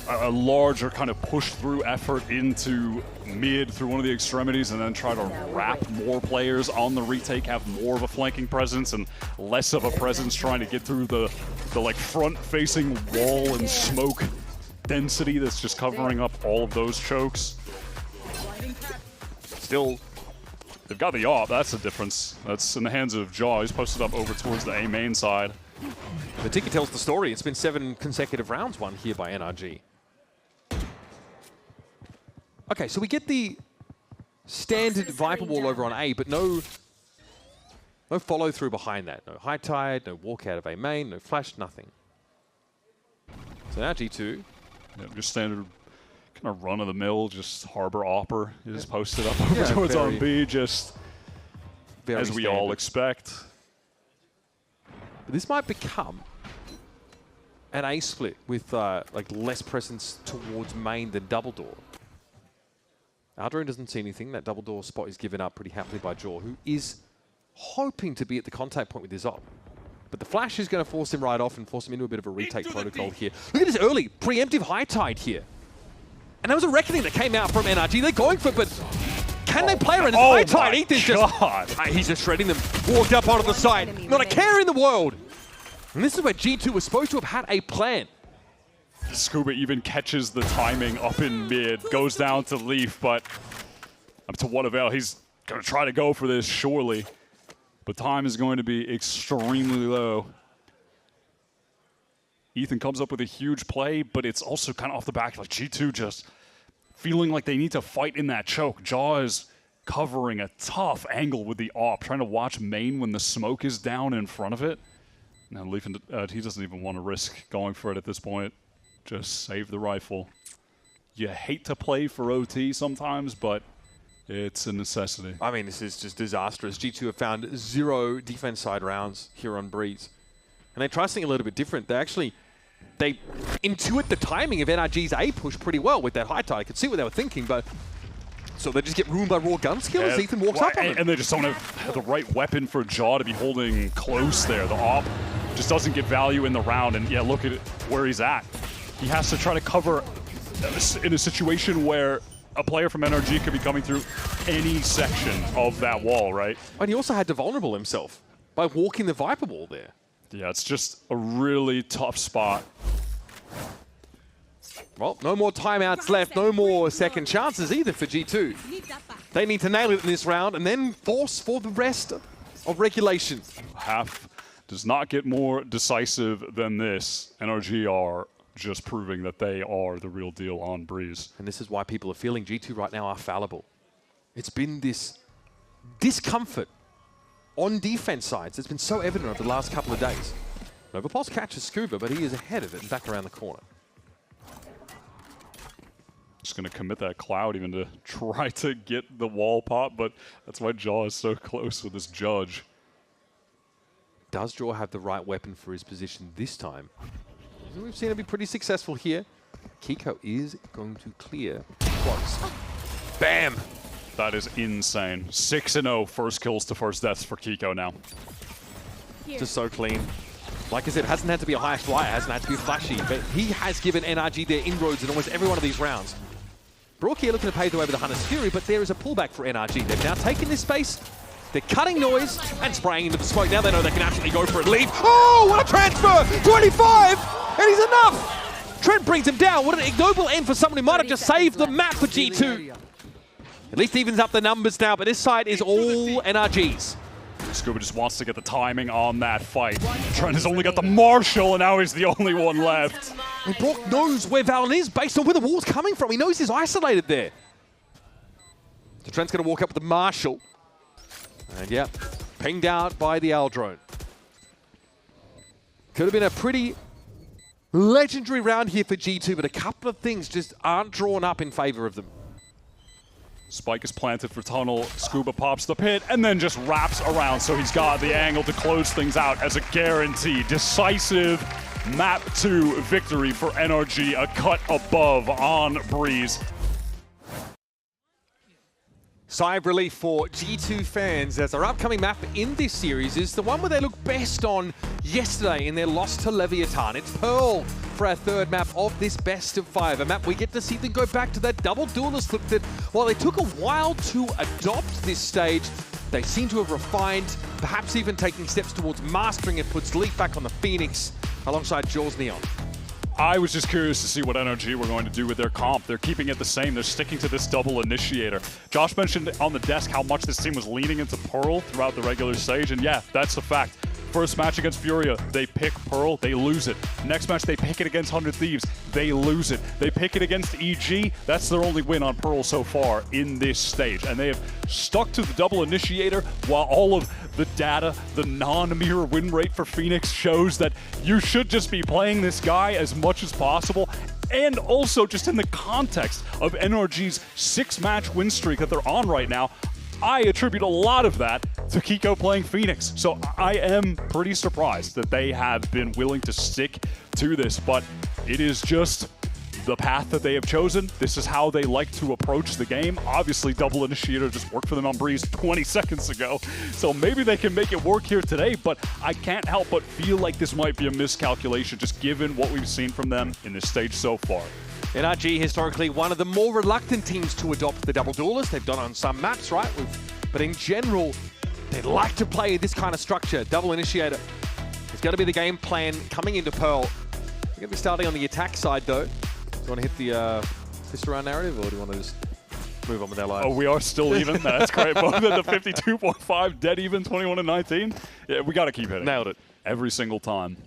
a larger kind of push-through effort into mid through one of the extremities, and then try to wrap more players on the retake, have more of a flanking presence and less of a presence trying to get through the like front-facing wall and smoke density that's just covering up all of those chokes. Still, they've got the AWP. That's the difference. That's in the hands of Jaw. He's posted up over towards the A main side. The ticket tells the story. It's been 7 consecutive rounds won here by NRG. Okay, so we get the standard Viper wall over on A, but no follow through behind that. No high tide, no walk out of A main, no flash, nothing. So now G2. Yeah, just standard kind of run of the mill, just harbor opper is posted up over towards on B, just as we all expect. But this might become an A split with like less presence towards main than double door. Aldrin doesn't see anything. That double door spot is given up pretty happily by Jaw, who is hoping to be at the contact point with his op. But the flash is going to force him right off and force him into a bit of a retake protocol here. Look at this early preemptive high tide here. And there was a reckoning that came out from NRG. They're going for it, but can they play around this high tide? Ethan's he's just shredding them. Walked up onto the side. Not a care in the world. And this is where G2 was supposed to have had a plan. Scuba even catches the timing up in mid, goes down to Leaf, but up to what avail? He's going to try to go for this, surely. But time is going to be extremely low. Ethan comes up with a huge play, but it's also kind of off the back, like G2 just feeling like they need to fight in that choke. Jaw is covering a tough angle with the AWP, trying to watch main when the smoke is down in front of it. Now Leaf, he doesn't even want to risk going for it at this point. Just save the rifle. You hate to play for OT sometimes, but it's a necessity. I mean, this is just disastrous. G2 have found 0 defense side rounds here on Breeze. And they try something a little bit different. They intuit the timing of NRG's A push pretty well with that high tide. I could see what they were thinking, but so they just get ruined by raw gun skill as Ethan walks up on them. And they just don't have the right weapon for Jaw to be holding close there. The AWP just doesn't get value in the round, and yeah, look at where he's at. He has to try to cover in a situation where a player from NRG could be coming through any section of that wall, right? And he also had to vulnerable himself by walking the Viper wall there. Yeah, it's just a really tough spot. Well, no more timeouts left, no more second chances either for G2. They need to nail it in this round and then force for the rest of regulation. Half does not get more decisive than this. NRG are just proving that they are the real deal on Breeze. And this is why people are feeling G2 right now are fallible. It's been this discomfort on defense sides. It's been so evident over the last couple of days. Novapulse catches Scuba, but he is ahead of it and back around the corner. Just going to commit that Cloud even to try to get the wall pop, but that's why Jaw is so close with this Judge. Does Jaw have the right weapon for his position this time? We've seen him be pretty successful here. Kiko is going to clear close. Bam! That is insane. 6-0 first kills to first deaths for Kiko now. Just so clean. Like I said, it hasn't had to be a high flyer, it hasn't had to be flashy, but he has given NRG their inroads in almost every one of these rounds. Brook here looking to pave the way with the Hunter's Fury, but there is a pullback for NRG. They've now taken this space, they're cutting noise and spraying into the smoke. Now they know they can absolutely go for it. Leave. Oh, what a transfer! 25! And he's enough! Trent brings him down. What an ignoble end for someone who might have just saved the map for G2. At least evens up the numbers now, but this side is all NRG's. Scuba just wants to get the timing on that fight. Trent has only got the Marshall, and now he's the only one left. And Brock knows where Valen is based on where the wall's coming from. He knows he's isolated there. So Trent's going to walk up with the Marshall. And yeah, pinged out by the L drone. Could have been a pretty legendary round here for G2, but a couple of things just aren't drawn up in favor of them. Spike is planted for tunnel, Scuba pops the pit, and then just wraps around, so he's got the angle to close things out as a guarantee. Decisive map 2 victory for NRG, a cut above on Breeze. Sigh of relief for G2 fans as our upcoming map in this series is the one where they looked best on yesterday in their loss to Leviatán. It's Pearl for our third map of this best of 5, a map we get to see them go back to that double duelist look that while they took a while to adopt this stage, they seem to have refined, perhaps even taking steps towards mastering it, puts Leaf back on the Phoenix alongside Jaws Neon. I was just curious to see what NRG were going to do with their comp. They're keeping it the same. They're sticking to this double initiator. Josh mentioned on the desk how much this team was leaning into Pearl throughout the regular stage, and yeah, that's a fact. First match against FURIA, they pick Pearl, they lose it. Next match, they pick it against 100 Thieves, they lose it. They pick it against EG, that's their only win on Pearl so far in this stage. And they have stuck to the double initiator while all of the data, the non-mirror win rate for Phoenix shows that you should just be playing this guy as much as possible. And also just in the context of NRG's 6-match win streak that they're on right now, I attribute a lot of that to Kiko playing Phoenix. So I am pretty surprised that they have been willing to stick to this, but it is just the path that they have chosen. This is how they like to approach the game. Obviously, double initiator just worked for them on Breeze 20 seconds ago, so maybe they can make it work here today, but I can't help but feel like this might be a miscalculation just given what we've seen from them in this stage so far. NRG historically one of the more reluctant teams to adopt the double duelist. They've done it on some maps, right? But in general, they like to play this kind of structure. Double initiator. It's going to be the game plan coming into Pearl. We're going to be starting on the attack side, though. Do you want to hit the fist around narrative, or do you want to just move on with our lives? Oh, we are still even. That's great. Both at the 52.5, dead even, 21 and 19. Yeah, we got to keep hitting. Nailed it. Every single time.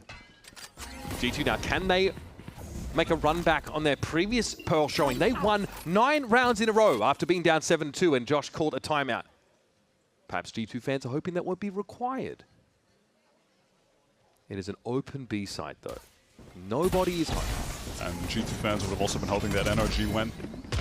G2 now, can they make a run back on their previous Pearl showing? They won 9 rounds in a row after being down 7-2, and Josh called a timeout. Perhaps G2 fans are hoping that won't be required. It is an open B side, though. Nobody is home. And G2 fans would have also been hoping that NRG went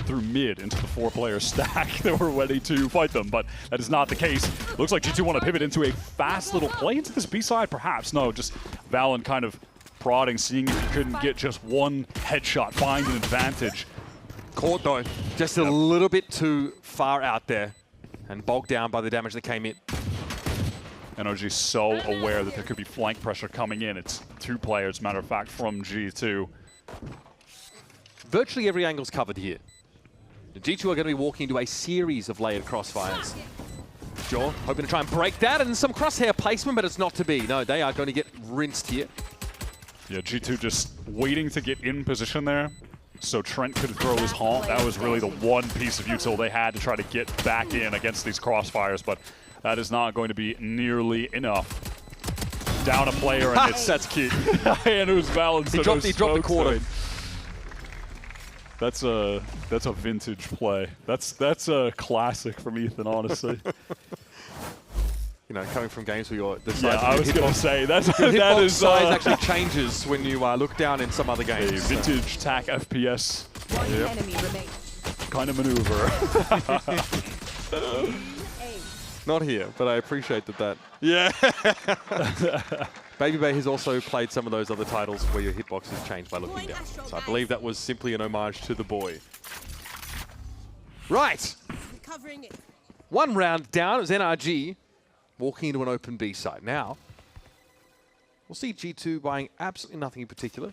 through mid into the 4-player stack. They were ready to fight them, but that is not the case. Looks like G2 want to pivot into a fast little play into this B side, perhaps. No, just Valen kind of prodding, seeing if he couldn't get just one headshot, find an advantage. Caught, though. Just a little bit too far out there and bogged down by the damage that came in. NRG so aware that there could be flank pressure coming in. It's 2 players, matter of fact, from G2. Virtually every angle's covered here. The G2 are going to be walking into a series of layered crossfires. Jaw hoping to try and break that, and some crosshair placement, but it's not to be. No, they are going to get rinsed here. Yeah, G2 just waiting to get in position there, so Trent could throw his haunt. That was really the one piece of util they had to try to get back in against these crossfires, but that is not going to be nearly enough. Down a player, and that's key. And it was balanced. He dropped the quarter. That's a vintage play. That's a classic from Ethan, honestly. You know, coming from games where you're the size yeah, I was going to say that hitbox is size actually changes when you look down in some other games. A vintage TAC FPS kind of maneuver. Not here, but I appreciate that. Yeah. Baby Bay has also played some of those other titles where your hitbox is changed by looking down. So I believe that was simply an homage to the boy. Right. One round down. It was NRG walking into an open B side. Now, we'll see G2 buying absolutely nothing in particular.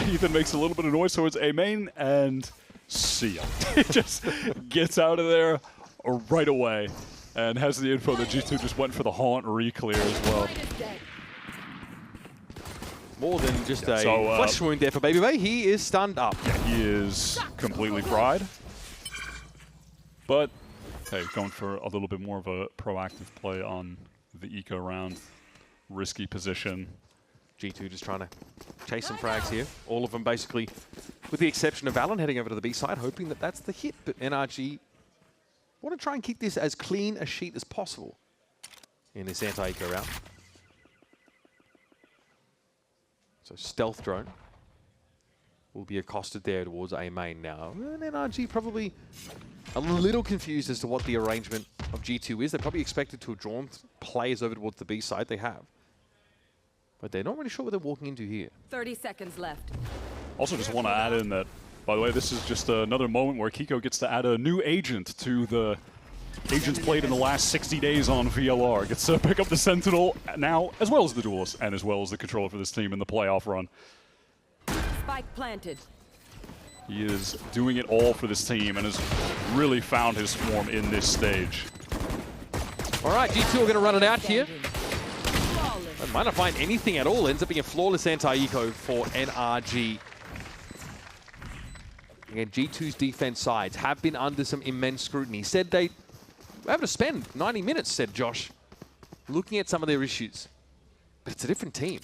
Ethan makes a little bit of noise towards A main and see ya. He just gets out of there right away and has the info that G2 just went for the haunt re-clear as well. More than just a flesh wound there for Baby Bay. He is stunned up. Yeah, he is completely fried. But, hey, going for a little bit more of a proactive play on the eco round. Risky position. G2 just trying to chase some frags here. All of them basically, with the exception of Valen heading over to the B side, hoping that that's the hit. But NRG want to try and keep this as clean a sheet as possible in this anti-eco round. So stealth drone will be accosted there towards A main now. And NRG probably a little confused as to what the arrangement of G2 is. They probably expected to have drawn players over towards the B side. They have. But they're not really sure what they're walking into here. 30 seconds left. Also just want to add in that, by the way, this is just another moment where Kiko gets to add a new agent to the agents played in the last 60 days on VLR. Gets to pick up the Sentinel now, as well as the Duelist, and as well as the controller for this team in the playoff run. Spike planted. He is doing it all for this team and has really found his form in this stage. All right, G2 are going to run it out here. They might not find anything at all. Ends up being a flawless anti-eco for NRG. Again, G2's defense sides have been under some immense scrutiny. Said they have to spend 90 minutes, said Josh, looking at some of their issues. But it's a different team.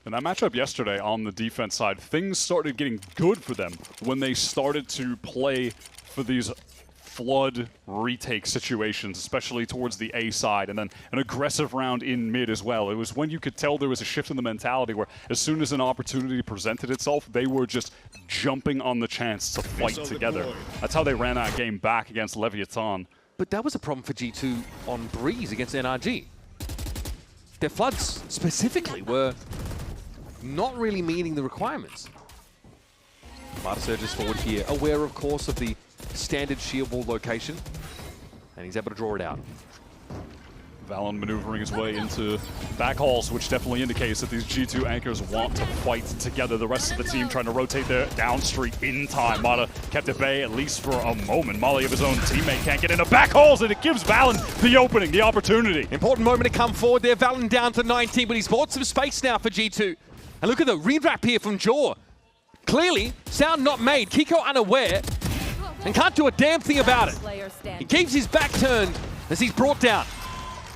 And that matchup yesterday on the defense side, things started getting good for them when they started to play for these flood retake situations, especially towards the A side, and then an aggressive round in mid as well. It was when you could tell there was a shift in the mentality where as soon as an opportunity presented itself, they were just jumping on the chance to fight together. That's how they ran that game back against Leviathan. But that was a problem for G2 on Breeze against NRG. Their floods specifically were not really meeting the requirements. Marta surges forward here, aware, of course, of the standard shield wall location. And he's able to draw it out. Valen maneuvering his way into back halls, which definitely indicates that these G2 anchors want to fight together. The rest of the team trying to rotate their down streak in time. Mata kept at bay, at least for a moment. Molly of his own teammate can't get into back halls, and it gives Valen the opening, the opportunity. Important moment to come forward there. Valen down to 19, but he's bought some space now for G2. And look at the rewrap here from Jaw. Clearly, sound not made. Kiko unaware and can't do a damn thing about it. He keeps his back turned as he's brought down.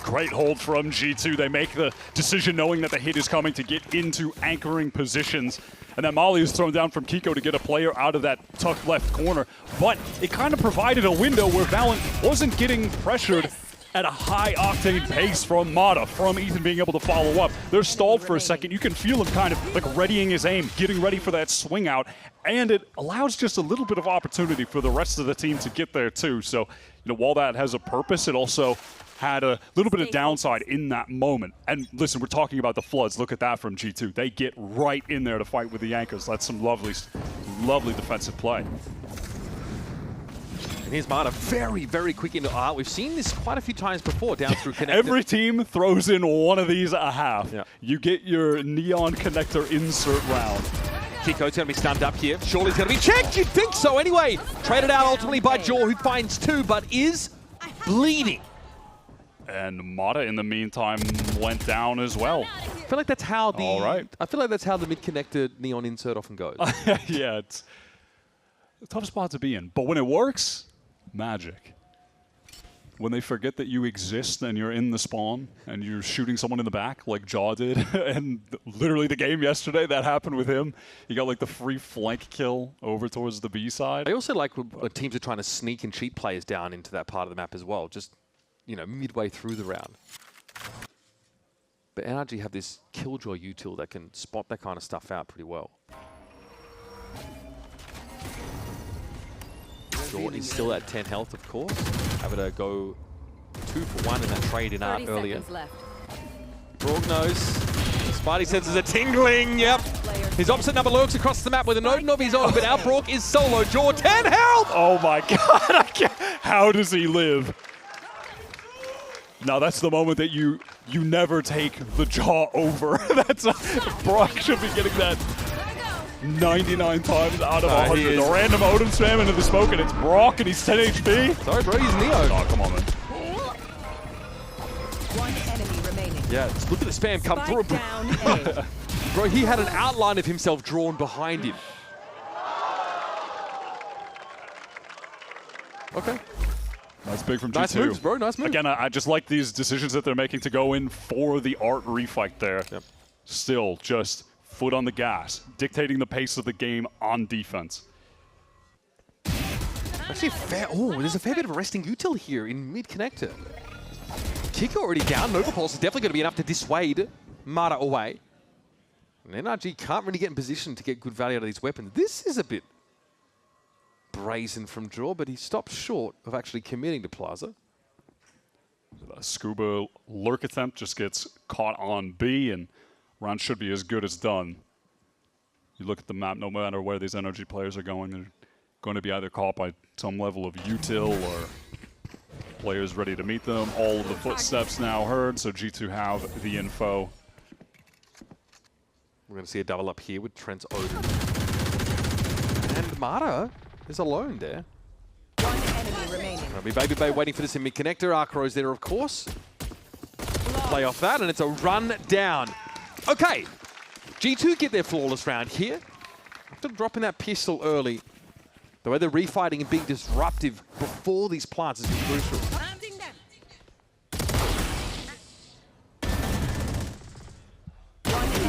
Great hold from G2. They make the decision knowing that the hit is coming to get into anchoring positions. And then Molly is thrown down from Kiko to get a player out of that tucked left corner. But it kind of provided a window where Valen wasn't getting pressured at a high-octane pace from Mata, from Ethan being able to follow up. They're stalled for a second. You can feel him kind of like readying his aim, getting ready for that swing out. And it allows just a little bit of opportunity for the rest of the team to get there too. So, you know, while that has a purpose, it also had a little bit of downside in that moment. And listen, we're talking about the Floods. Look at that from G2. They get right in there to fight with the anchors. That's some lovely, lovely defensive play. And here's Mata, very, very quick into art. We've seen this quite a few times before down through connector. Every team throws in one of these a half. Yeah. You get your neon connector insert round. Kiko's going to be stunned up here. Surely he's going to be checked. You'd think so anyway. Traded out ultimately by Jaw, who finds 2, but is bleeding. And Mata, in the meantime, went down as well. I feel like that's how the I feel like that's how the mid-connected neon insert often goes. Yeah, it's a tough spot to be in. But when it works, magic. When they forget that you exist and you're in the spawn and you're shooting someone in the back like Jaw did, and literally the game yesterday, that happened with him. He got like the free flank kill over towards the B side. I also like when teams are trying to sneak and cheat players down into that part of the map as well. Just, you know, midway through the round. But NRG have this Killjoy util that can spot that kind of stuff out pretty well. Jaw is still at 10 health, of course. Able to go 2 for 1 in that trade in art earlier. Brog knows. Spidey senses are tingling, yep. His opposite number lurks across the map with a Odin of his own, but now Brog is solo. Jaw, 10 health! Oh my god, I can't. How does he live? Now that's the moment that you never take the Jaw over. That's Brock should be getting that 99 times out of 100. The random Odin spam into the smoke, and it's Brock, and he's 10 HP. Sorry, bro, he's Neo. Oh, come on, man. One enemy remaining. Yeah, look at the spam come through. Bro, he had an outline of himself drawn behind him. Okay. That's big from G2. Nice moves, bro. Nice moves. Again, I just like these decisions that they're making to go in for the art refight there. Yep. Still just foot on the gas, dictating the pace of the game on defense. Actually, there's a fair bit of resting util here in mid-connector. Kiko already down. Nova Pulse is definitely going to be enough to dissuade Mata away. And NRG can't really get in position to get good value out of these weapons. This is a bit brazen from Jaw, but he stops short of actually committing to Plaza. The Scuba lurk attempt just gets caught on B, and round should be as good as done. You look at the map, no matter where these NRG players are going, they're going to be either caught by some level of util or players ready to meet them. All of the footsteps now heard, so G2 have the info. We're going to see a double up here with Trent's Odin. And Mata is alone there. One enemy remaining. It'll be Baby Bay waiting for this in mid-connector. Arcro's there, of course. Play off that, and it's a run down. Okay, G2 get their flawless round here. After dropping that pistol early, the way they're refighting and being disruptive before these plants has been crucial.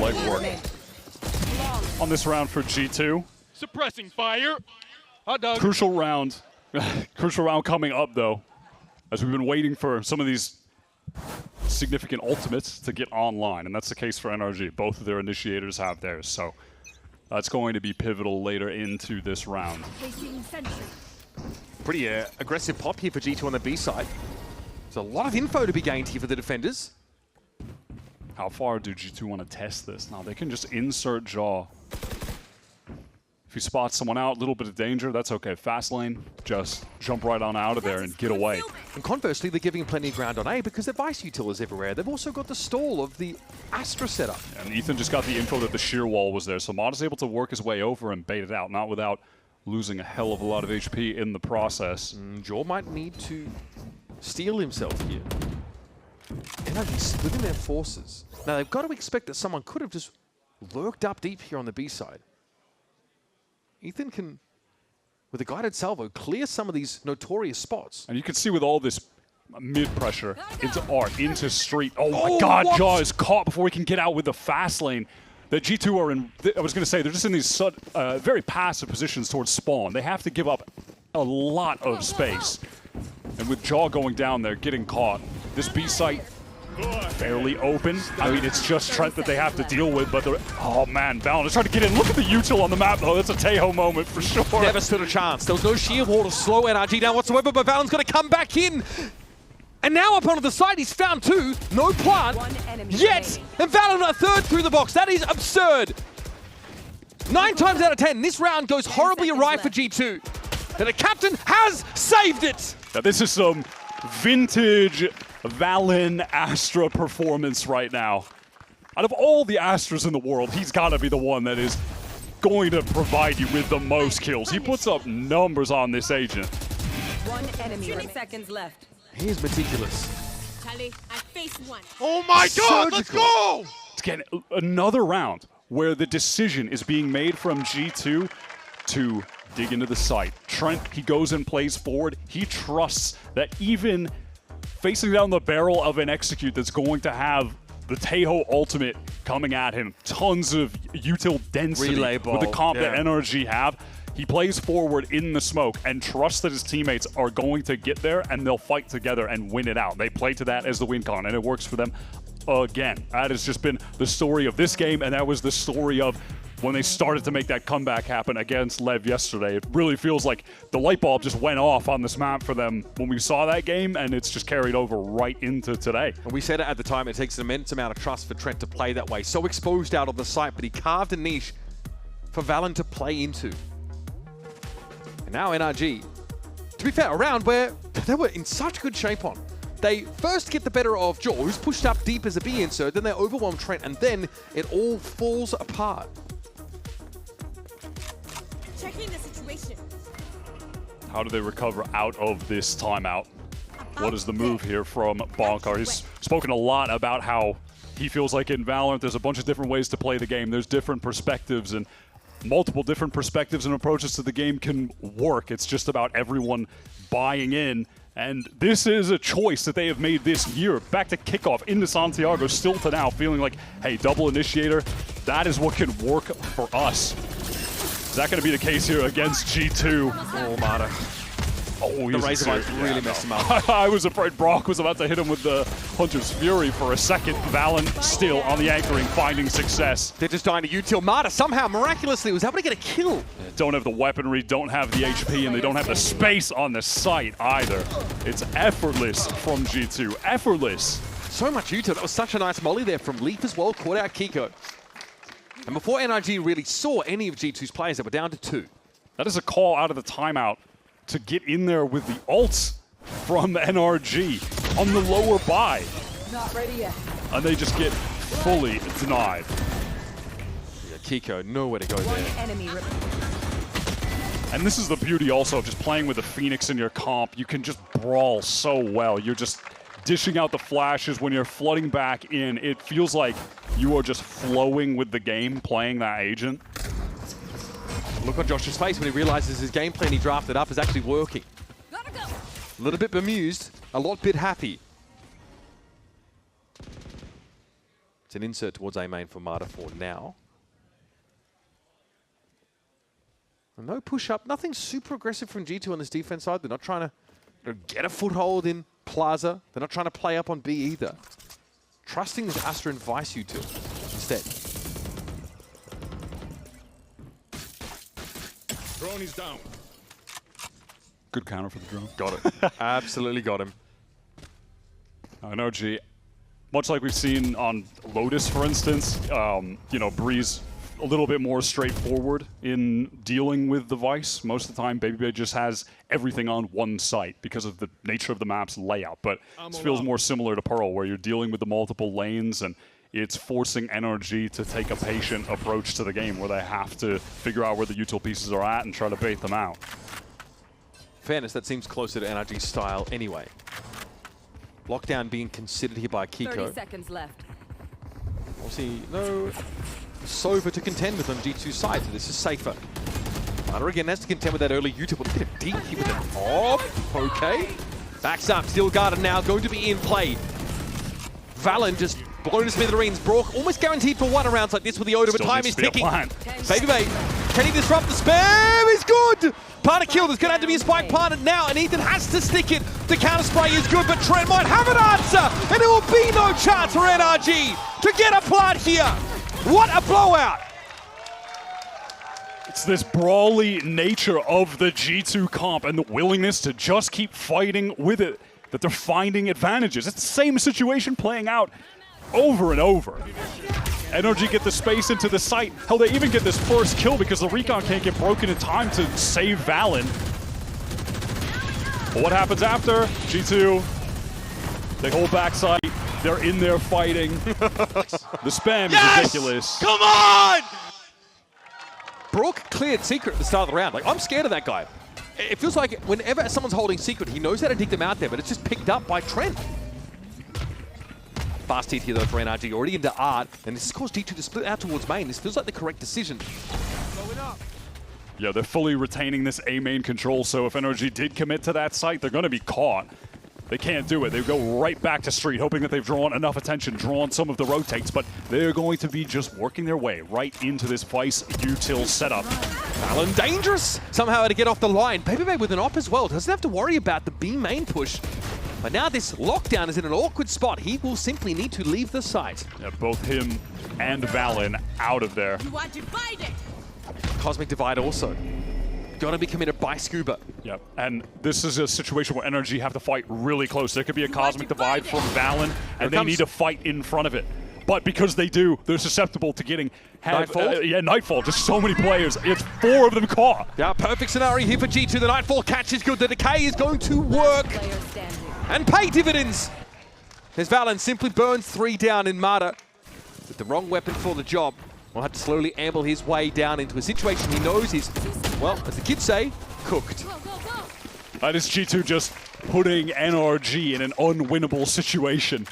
Legwork on this round for G2. Suppressing fire. Hot dog. Crucial round. Crucial round coming up, though, as we've been waiting for some of these significant ultimates to get online, and that's the case for NRG. Both of their initiators have theirs, so that's going to be pivotal later into this round. Pretty aggressive pop here for G2 on the B side. There's a lot of info to be gained here for the defenders. How far do G2 want to test this? Now, they can just insert Jaw If he spots someone out, a little bit of danger, that's okay. Fast lane, just jump right on out of there and get away. And conversely, they're giving plenty of ground on A because their Vice util is everywhere. They've also got the stall of the Astra setup. And Ethan just got the info that the shear wall was there, so Mod is able to work his way over and bait it out, not without losing a hell of a lot of HP in the process. Jaw might need to steal himself here. NRG splitting their forces. Now, they've got to expect that someone could have just lurked up deep here on the B side. Ethan can, with a guided salvo, clear some of these notorious spots. And you can see with all this mid-pressure into Art, into Street. Oh my God, what? Jaw is caught before he can get out with the fast lane. The G2 are in, I was going to say, they're just in these very passive positions towards spawn. They have to give up a lot of space. And with Jaw going down there, getting caught, this B site fairly open. I mean, it's just Trent that they have to deal with, but oh man, Valen is trying to get in. Look at the util on the map, though. That's a Tejo moment for sure. Never stood a chance. There was no shield wall to slow NRG down whatsoever, but Valen's going to come back in. And now up onto the side, he's found two. No plant yet. And Valen a third through the box. That is absurd. 9 times out of 10, this round goes horribly awry for G2. And the captain has saved it. Now, this is some vintage Valen Astra performance right now. Out of all the Astras in the world, he's got to be the one that is going to provide you with the most kills. He puts up numbers on this agent. 1 enemy. 20 seconds left. He is meticulous. Charlie, I face one. Oh my God, let's go! It's getting another round where the decision is being made from G2 to dig into the site. Trent, he goes and plays forward. He trusts that even facing down the barrel of an execute that's going to have the Tejo ultimate coming at him, tons of util density with the comp that NRG have. He plays forward in the smoke and trusts that his teammates are going to get there and they'll fight together and win it out. They play to that as the win con, and it works for them again. That has just been the story of this game, and that was the story of when they started to make that comeback happen against Lev yesterday. It really feels like the light bulb just went off on this map for them when we saw that game, and it's just carried over right into today. And we said it at the time, it takes an immense amount of trust for Trent to play that way. So exposed out on the site, but he carved a niche for Valen to play into. And now NRG, to be fair, a round where they were in such good shape on. They first get the better of Jaw, who's pushed up deep as a B insert, then they overwhelm Trent, and then it all falls apart. Checking the situation. How do they recover out of this timeout? What is the move here from Bonkar? He's spoken a lot about how he feels like in Valorant there's a bunch of different ways to play the game. There's different perspectives, and multiple different perspectives and approaches to the game can work. It's just about everyone buying in. And this is a choice that they have made this year. Back to kickoff into Santiago, still to now feeling like, hey, double initiator, that is what can work for us. Is that going to be the case here against G2? Oh, Mata. Oh, the Razorlight really messed him up. I was afraid Brock was about to hit him with the Hunter's Fury for a second. Valen still on the anchoring, finding success. They're just dying to util. Mata somehow, miraculously, was able to get a kill. Don't have the weaponry, don't have the HP, and they don't have the space on the site either. It's effortless from G2. Effortless. So much util. That was such a nice molly there from Leaf as well. Caught out Kiko. And before NRG really saw any of G2's players, they were down to 2. That is a call out of the timeout to get in there with the ults from NRG on the lower buy. Not ready yet. And they just get fully denied. Yeah, Kiko, nowhere to go there. And this is the beauty also of just playing with the Phoenix in your comp. You can just brawl so well. You're just dishing out the flashes when you're flooding back in. It feels like you are just flowing with the game playing that agent. Look on Josh's face when he realizes his game plan he drafted up is actually working. A little bit bemused, a lot bit happy. It's an insert towards A main for Mata for now. And no push up, nothing super aggressive from G2 on this defense side. They're not trying to get a foothold in Plaza. They're not trying to play up on B either. Trusting this Astra and Vice util instead. Drone is down. Good counter for the drone. Got it. Absolutely got him. NRG, much like we've seen on Lotus, for instance, you know, Breeze a little bit more straightforward in dealing with the Vice. Most of the time, BabyBay just has everything on one site because of the nature of the map's layout. But this feels more similar to Pearl, where you're dealing with the multiple lanes, and it's forcing NRG to take a patient approach to the game, where they have to figure out where the util pieces are at and try to bait them out. Fairness, that seems closer to NRG's style anyway. Lockdown being considered here by Kiko. 30 seconds left. Obviously, no Sova to contend with on G2's side, so this is safer. Hunter again has to contend with that early util, but look at it deep here with an off. Okay. Backs up, still guarded now, going to be in play. Valen just blown to smithereens. Brock almost guaranteed for one rounds like this with the Oda, but time is ticking. BabyBay, can he disrupt the spam? Is good! Partner kill, there's going to have to be a spike planted now, and Ethan has to stick it. The counter spray is good, but Trent might have an answer, and there will be no chance for NRG to get a plant here. What a blowout! It's this brawly nature of the G2 comp and the willingness to just keep fighting with it, that they're finding advantages. It's the same situation playing out over and over. NRG get the space into the site. Hell, they even get this first kill because the recon can't get broken in time to save Valen. But what happens after? G2, they hold back site. They're in there fighting. The spam is ridiculous. Come on! Brook cleared Secret at the start of the round. Like, I'm scared of that guy. It feels like whenever someone's holding Secret, he knows how to dig them out there, but it's just picked up by Trent. Fast hit here though for NRG, already into Art, and this has caused G2 to split out towards main. This feels like the correct decision. Yeah, they're fully retaining this A main control, so if NRG did commit to that site, they're going to be caught. They can't do it. They go right back to street, hoping that they've drawn enough attention, drawn some of the rotates, but they're going to be just working their way right into this Vice util setup. Valen dangerous! Somehow to get off the line. BabyBay with an op as well. Doesn't have to worry about the B main push. But now this lockdown is in an awkward spot. He will simply need to leave the site. Yeah, both him and Valen out of there. You are divided. Cosmic Divide also. Gotta be committed by Scuba. Yep, and this is a situation where NRG have to fight really close. There could be a Cosmic Divide from Valen, and they need to fight in front of it. But because they do, they're susceptible to getting Nightfall? Nightfall. Just so many players. It's 4 of them caught. Yeah, perfect scenario here for G2. The Nightfall catch is good. The Decay is going to work and pay dividends. As Valen simply burns 3 down in Marta with the wrong weapon for the job. Will have to slowly amble his way down into a situation he knows is, well, as the kids say, cooked. That is G2 just putting NRG in an unwinnable situation.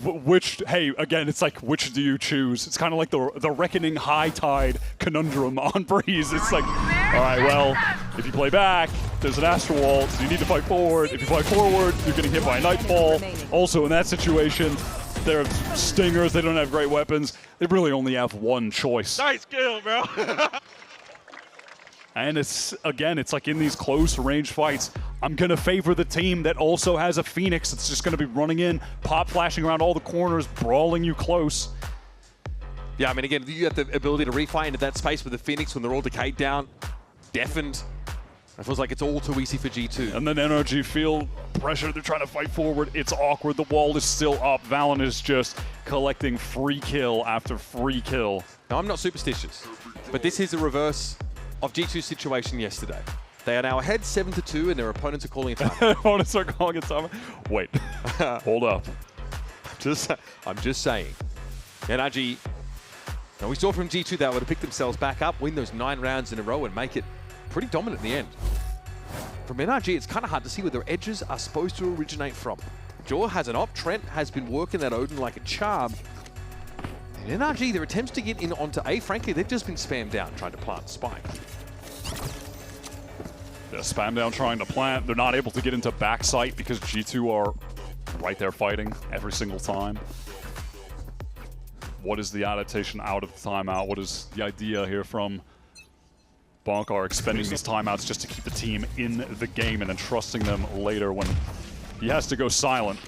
Which, hey, again, it's like, which do you choose? It's kind of like the Reckoning High Tide conundrum on Breeze. It's like, all right, well, if you play back, there's an Astral Wall, so you need to fight forward. If you fight forward, you're getting hit by a Nightfall. Also, in that situation, they're Stingers, they don't have great weapons. They really only have one choice. Nice kill, bro. And it's, again, it's like in these close range fights, I'm going to favor the team that also has a Phoenix that's just going to be running in, pop flashing around all the corners, brawling you close. Yeah, I mean, again, you have the ability to refight into that space with the Phoenix when they're all decayed down, deafened. It feels like it's all too easy for G2. And then NRG feel pressure, they're trying to fight forward. It's awkward, the wall is still up. Valen is just collecting free kill after free kill. Now, I'm not superstitious, but this is a reverse of G2's situation yesterday. They are now ahead 7-2, and their opponents are calling it time. Opponents are calling it time. Wait, hold up. I'm just saying. NRG, now we saw from G2 that would have picked themselves back up, win those 9 rounds in a row, and make it pretty dominant in the end. From NRG, it's kind of hard to see where their edges are supposed to originate from. Jaw has an op, Trent has been working that Odin like a charm. And NRG, their attempts to get in onto A, frankly, they've just been spammed down trying to plant Spike. They're spam down trying to plant. They're not able to get into backside because G2 are right there fighting every single time. What is the adaptation out of the timeout? What is the idea here from Bonkar expending these timeouts just to keep the team in the game and then trusting them later when he has to go silent?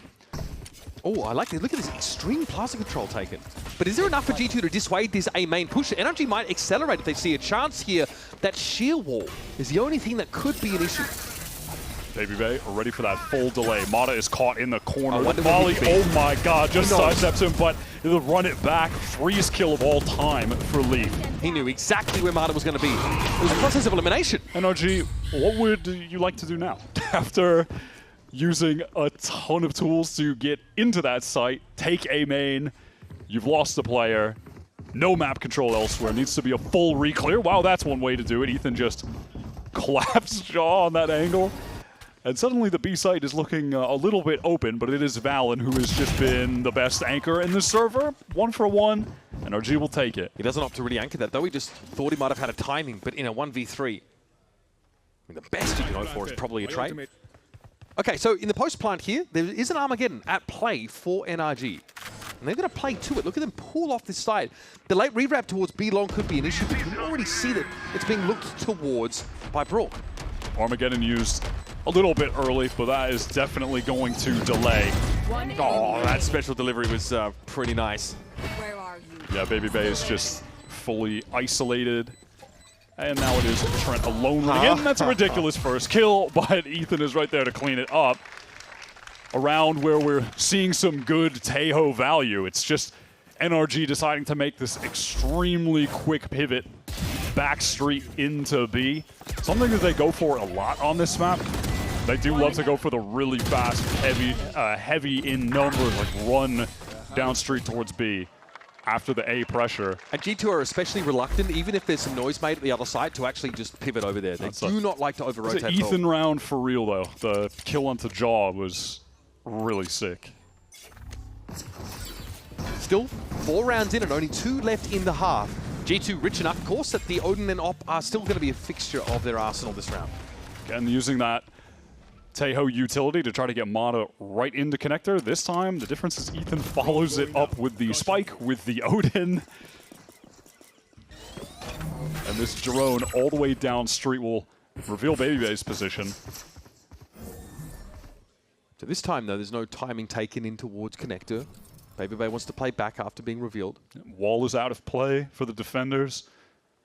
Oh, I like this. Look at this extreme plasma control taken. But is there enough for G2 to dissuade this A main push? NRG might accelerate if they see a chance here. That sheer wall is the only thing that could be an issue. Baby Bay are ready for that full delay. Mata is caught in the corner. wonder Volley, what he'd be. oh my god, just Who knows? sidesteps him, but the run it back, freeze kill of all time for Leaf. He knew exactly where Mata was going to be. It was a process of elimination. NRG, what would you like to do now? After using a ton of tools to get into that site, take a main, you've lost the player, no map control elsewhere, needs to be a full re-clear. Wow, that's one way to do it. Ethan just collapsed Jaw on that angle. And suddenly the B site is looking a little bit open, but it is Valen who has just been the best anchor in this server. 1 for 1, NRG will take it. He doesn't opt to really anchor that, though. He just thought he might have had a timing, but in a 1v3, I mean, the best you can hope for is probably a trade. Okay, so in the post plant here, there is an Armageddon at play for NRG. And they're going to play to it. Look at them pull off this side. The late rewrap towards B long could be an issue, but you can already see that it's being looked towards by Brook. Armageddon used a little bit early, but that is definitely going to delay. Oh, that special delivery was pretty nice. Where are you? Yeah, Baby Bay is just fully isolated. And now it is Trent alone running in. That's a ridiculous first kill, but Ethan is right there to clean it up. Around where we're seeing some good Taeho value. It's just NRG deciding to make this extremely quick pivot back street into B. Something that they go for a lot on this map. They do love to go for the really fast, heavy in numbers, like run down street towards B after the A pressure. And G2 are especially reluctant, even if there's some noise made at the other side, to actually just pivot over there. They do not like to over-rotate. It's an Ethan round for real, though. The kill onto Jaw was really sick. Still 4 rounds in and only 2 left in the half. G2 rich enough, of course, that the Odin and Op are still going to be a fixture of their arsenal this round. Again, using that Taeho utility to try to get Mata right into connector. This time, the difference is Ethan follows it up with the spike, with the Odin. And this drone all the way down street will reveal Baby Bay's position. So this time, though, there's no timing taken in towards connector. Baby Bay wants to play back after being revealed. Wall is out of play for the defenders.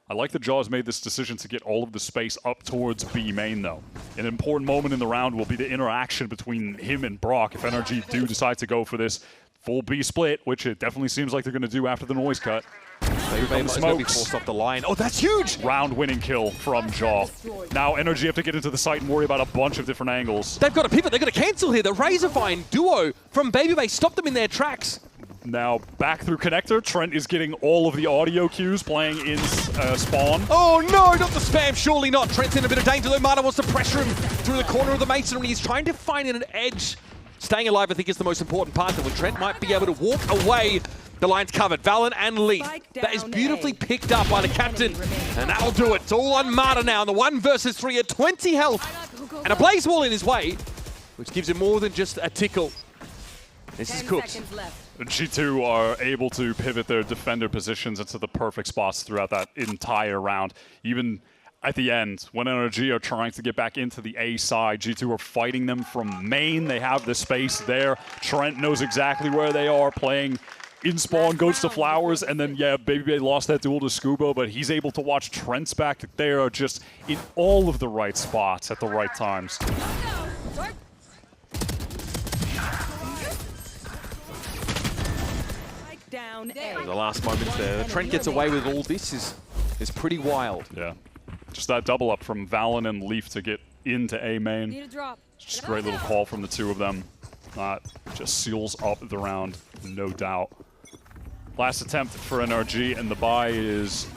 I like that Jaws made this decision to get all of the space up towards B main, though. An important moment in the round will be the interaction between him and Brock if NRG do decide to go for this full B split, which it definitely seems like they're going to do after the noise cut. Baby Bay is going to be forced off the line. Oh, that's huge! Round-winning kill from Jaw. Now NRG have to get into the site and worry about a bunch of different angles. They've got to pivot. They've got to cancel here. The Razorfine duo from Baby Bay stopped them in their tracks. Now back through connector. Trent is getting all of the audio cues playing in spawn. Oh no, not the spam, surely not. Trent's in a bit of danger though. Mata wants to pressure him through the corner of the masonry. He's trying to find an edge. Staying alive, I think, is the most important part. That when Trent might be able to walk away, the line's covered. Valen and Leaf. That is beautifully picked up by the captain. And that'll do it. It's all on Mata now. And the 1 versus 3 at 20 health. And a blaze wall in his way, which gives him more than just a tickle. This is cooked. G2 are able to pivot their defender positions into the perfect spots throughout that entire round. Even at the end, when NRG are trying to get back into the A side, G2 are fighting them from main. They have the space there. Trent knows exactly where they are, playing in spawn, goes to Flowers, and then, yeah, Baby Bay lost that duel to Scuba, but he's able to watch Trent's back. They are just in all of the right spots at the right times. The last moments there. Trent gets away with all this is pretty wild. Yeah. Just that double up from Valen and Leaf to get into A main. Just a great little call from the two of them. That just seals up the round, no doubt. Last attempt for NRG, and the buy is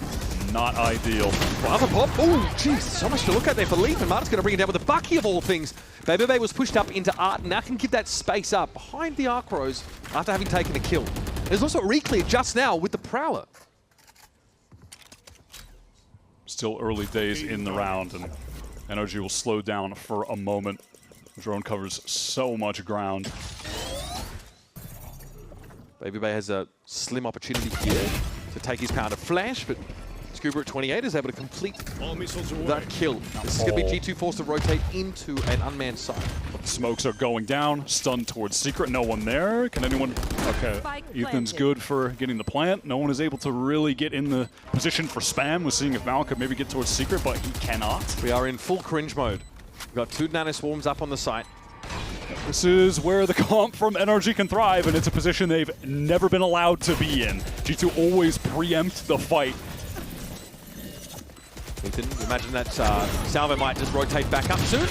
not ideal. Well, pop. Oh, jeez, so much to look at there for Leaf, and Marta's going to bring it down with a Bucky of all things. Baby Bay was pushed up into Art, and now can give that space up behind the Arc Rose after having taken a kill. There's also a re-clear just now with the Prowler. Still early days in the round, and NRG will slow down for a moment. The drone covers so much ground. Baby Bay has a slim opportunity here to take his pound of flash, but Scuba at 28 is able to complete that kill. This is going to be G2 forced to rotate into an unmanned side. Smokes are going down, stunned towards Secret. No one there. Can anyone? Okay, Ethan's good for getting the plant. No one is able to really get in the position for spam. We're seeing if Val could maybe get towards Secret, but he cannot. We are in full cringe mode. We've got 2 nano swarms up on the site. This is where the comp from NRG can thrive, and it's a position they've never been allowed to be in. G2 always preempt the fight. Ethan, you imagine that Salvo might just rotate back up soon.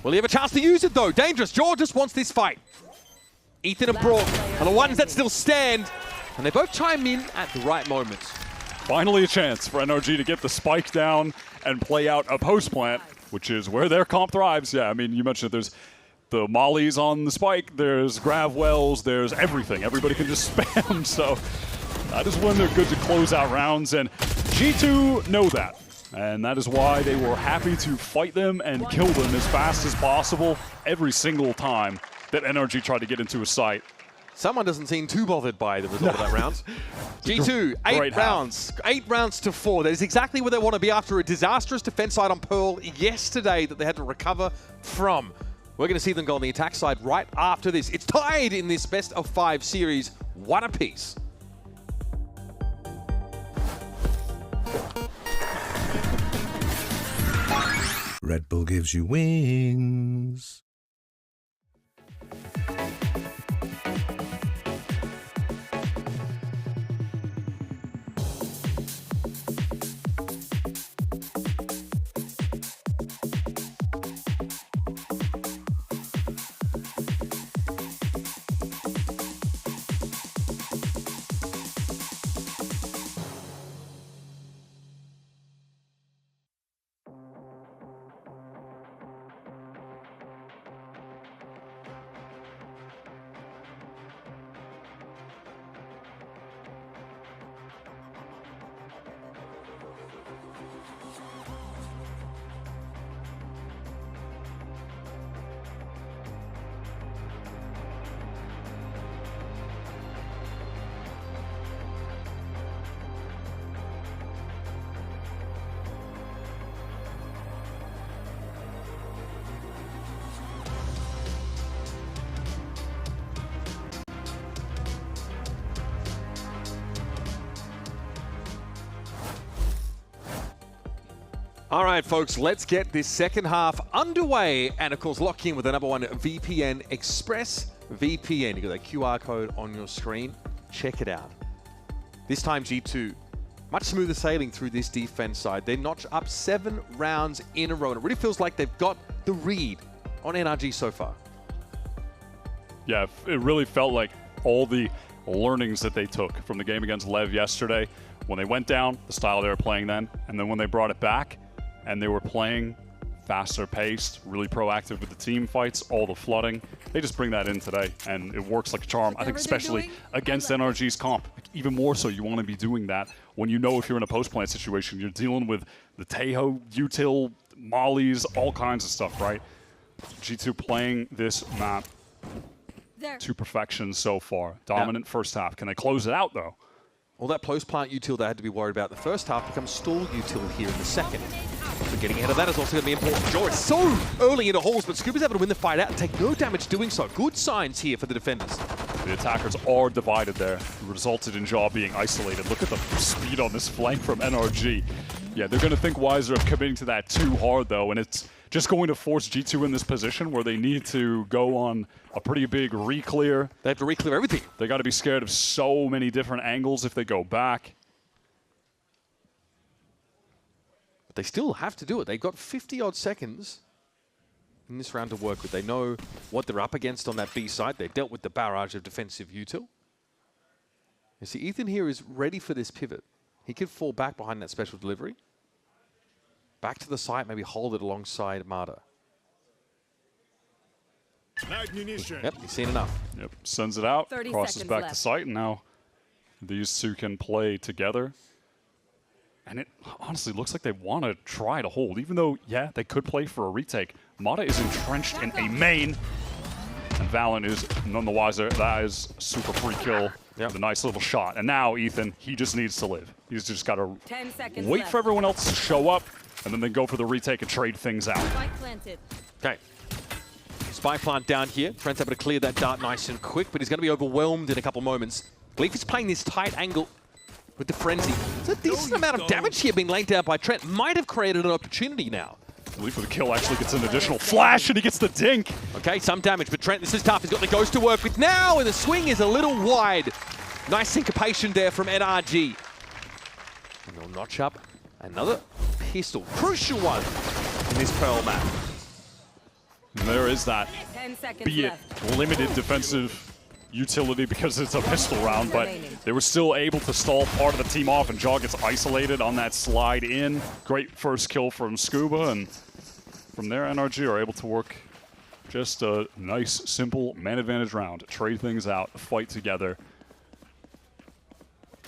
Will he have a chance to use it though? Dangerous. George just wants this fight. Ethan and Brock are the ones that still stand, and they both chime in at the right moments. Finally a chance for NRG to get the spike down and play out a post plant, which is where their comp thrives. Yeah, I mean, you mentioned there's the mollies on the spike, there's grav wells, there's everything. Everybody can just spam, so that is when they're good to close out rounds, and G2 know that. And that is why they were happy to fight them and kill them as fast as possible every single time that NRG tried to get into a site. Someone doesn't seem too bothered by the result of that round. G2, 8 rounds. 8 rounds to 4. That is exactly where they want to be after a disastrous defense side on Pearl yesterday that they had to recover from. We're going to see them go on the attack side right after this. It's tied in this best of 5 series, 1 apiece. Red Bull gives you wings. All right, folks, let's get this second half underway. And, of course, lock in with the #1 VPN, ExpressVPN. You got that QR code on your screen. Check it out. This time, G2, much smoother sailing through this defense side. They notch up 7 rounds in a row. And it really feels like they've got the read on NRG so far. Yeah, it really felt like all the learnings that they took from the game against Lev yesterday, when they went down, the style they were playing then, and then when they brought it back, and they were playing faster paced, really proactive with the team fights, all the flooding. They just bring that in today, and it works like a charm. I think especially against NRG's comp. Like, even more so, you want to be doing that when you know if you're in a post-plant situation, you're dealing with the Tejo, util, mollies, all kinds of stuff, right? G2 playing this map to perfection so far. Dominant first half. Can they close it out, though? Well, that post-plant util they had to be worried about the first half becomes stall util here in the second. So getting ahead of that is also going to be important. Joe is so early into halls, but Scuba's able to win the fight out and take no damage doing so. Good signs here for the defenders. The attackers are divided there. It resulted in Jaw being isolated. Look at the speed on this flank from NRG. Yeah, they're going to think wiser of committing to that too hard, though, and it's just going to force G2 in this position where they need to go on a pretty big re-clear. They have to re-clear everything. They got to be scared of so many different angles if they go back. But they still have to do it. They've got 50-odd seconds in this round to work with. They know what they're up against on that B side. They've dealt with the barrage of defensive util. You see, Ethan here is ready for this pivot. He could fall back behind that special delivery. Back to the site, maybe hold it alongside Marta. Yep, he's seen enough. Yep, sends it out, crosses back to site, and now these two can play together. And it honestly looks like they want to try to hold, even though, yeah, they could play for a retake. Mata is entrenched in a main, and Valen is none the wiser. That is super free kill. Yep. The nice little shot. And now Ethan, he just needs to live. He's just got to wait for everyone else to show up, and then they go for the retake and trade things out. Okay. Spy plant down here. Trent's able to clear that dart nice and quick, but he's going to be overwhelmed in a couple moments. Leaf is playing this tight angle with the frenzy. It's a decent amount of damage here being laid down by Trent. Might have created an opportunity now. Elite for the kill actually gets an additional flash, and he gets the dink. Okay, some damage, but Trent, this is tough. He's got the ghost to work with now, and the swing is a little wide. Nice syncopation there from NRG. And they'll notch up another pistol. Crucial one in this Pearl map. And there is that, 10 seconds be it limited defensive utility because it's a pistol round, but they were still able to stall part of the team off, and Jaw gets isolated on that slide in. Great first kill from Scuba, and from there NRG are able to work just a nice, simple man advantage round. Trade things out, fight together.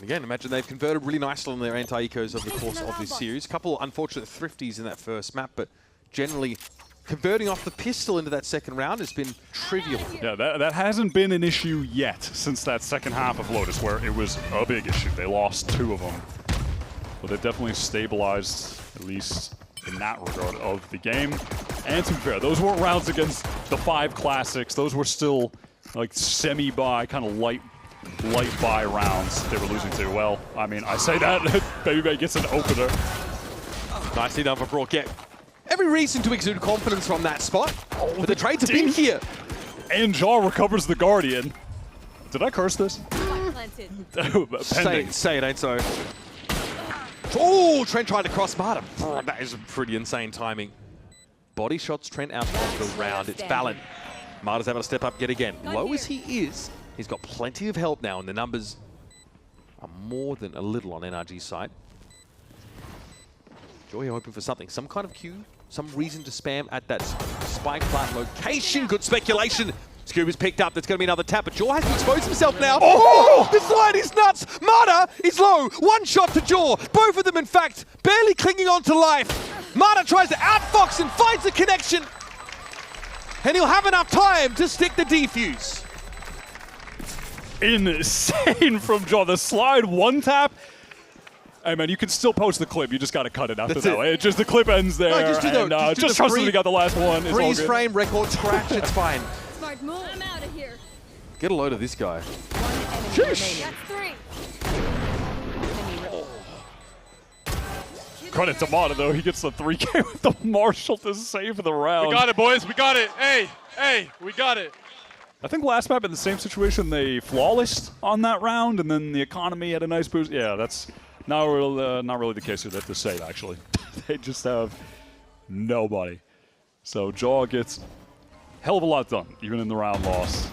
Again, imagine they've converted really nicely on their anti-ecos over the course of this series. A couple unfortunate thrifties in that first map, but generally converting off the pistol into that second round has been trivial. Yeah, that hasn't been an issue yet since that second half of Lotus, where it was a big issue. They lost 2 of them. But they've definitely stabilized, at least in that regard, of the game. And to be fair, those weren't rounds against the 5 classics. Those were still like semi-buy, kind of light buy rounds they were losing to. Well, I mean, I say that, Baby gets an opener. Nicely done for Brock. Yeah. Every reason to exude confidence from that spot, but the trades have been here. And Jaw recovers the Guardian. Did I curse this? Say it ain't so. Oh, Trent tried to cross Marta. That is pretty insane timing. Body shots Trent out of the round. It's Valen. Marta's able to step up yet again. Low as he is, he's got plenty of help now, and the numbers are more than a little on NRG's side. Joy hoping for something, some kind of cue, some reason to spam at that spike plant location. Good speculation. Scuba's picked up. That's going to be another tap, but Jaw has to expose himself now. Oh! The slide is nuts. Marta is low. One shot to Jaw. Both of them, in fact, barely clinging on to life. Marta tries to outfox and finds the connection. And he'll have enough time to stick the defuse. Insane from Jaw. The slide one tap. Hey man, you can still post the clip. You just got to cut it after that. It just the clip ends there. No, just trust that he got the last one. Freeze frame, record scratch. It's fine. Smart move. I'm out of here. Get a load of this guy. Sheesh. That's 3. Credit to Mata though. He gets the 3K with the Marshall to save the round. We got it, boys. We got it. Hey, we got it. I think last map in the same situation, they flawlessed on that round, and then the economy had a nice boost. Yeah, that's not really the case with this save, actually. They just have nobody. So Jaw gets hell of a lot done, even in the round loss.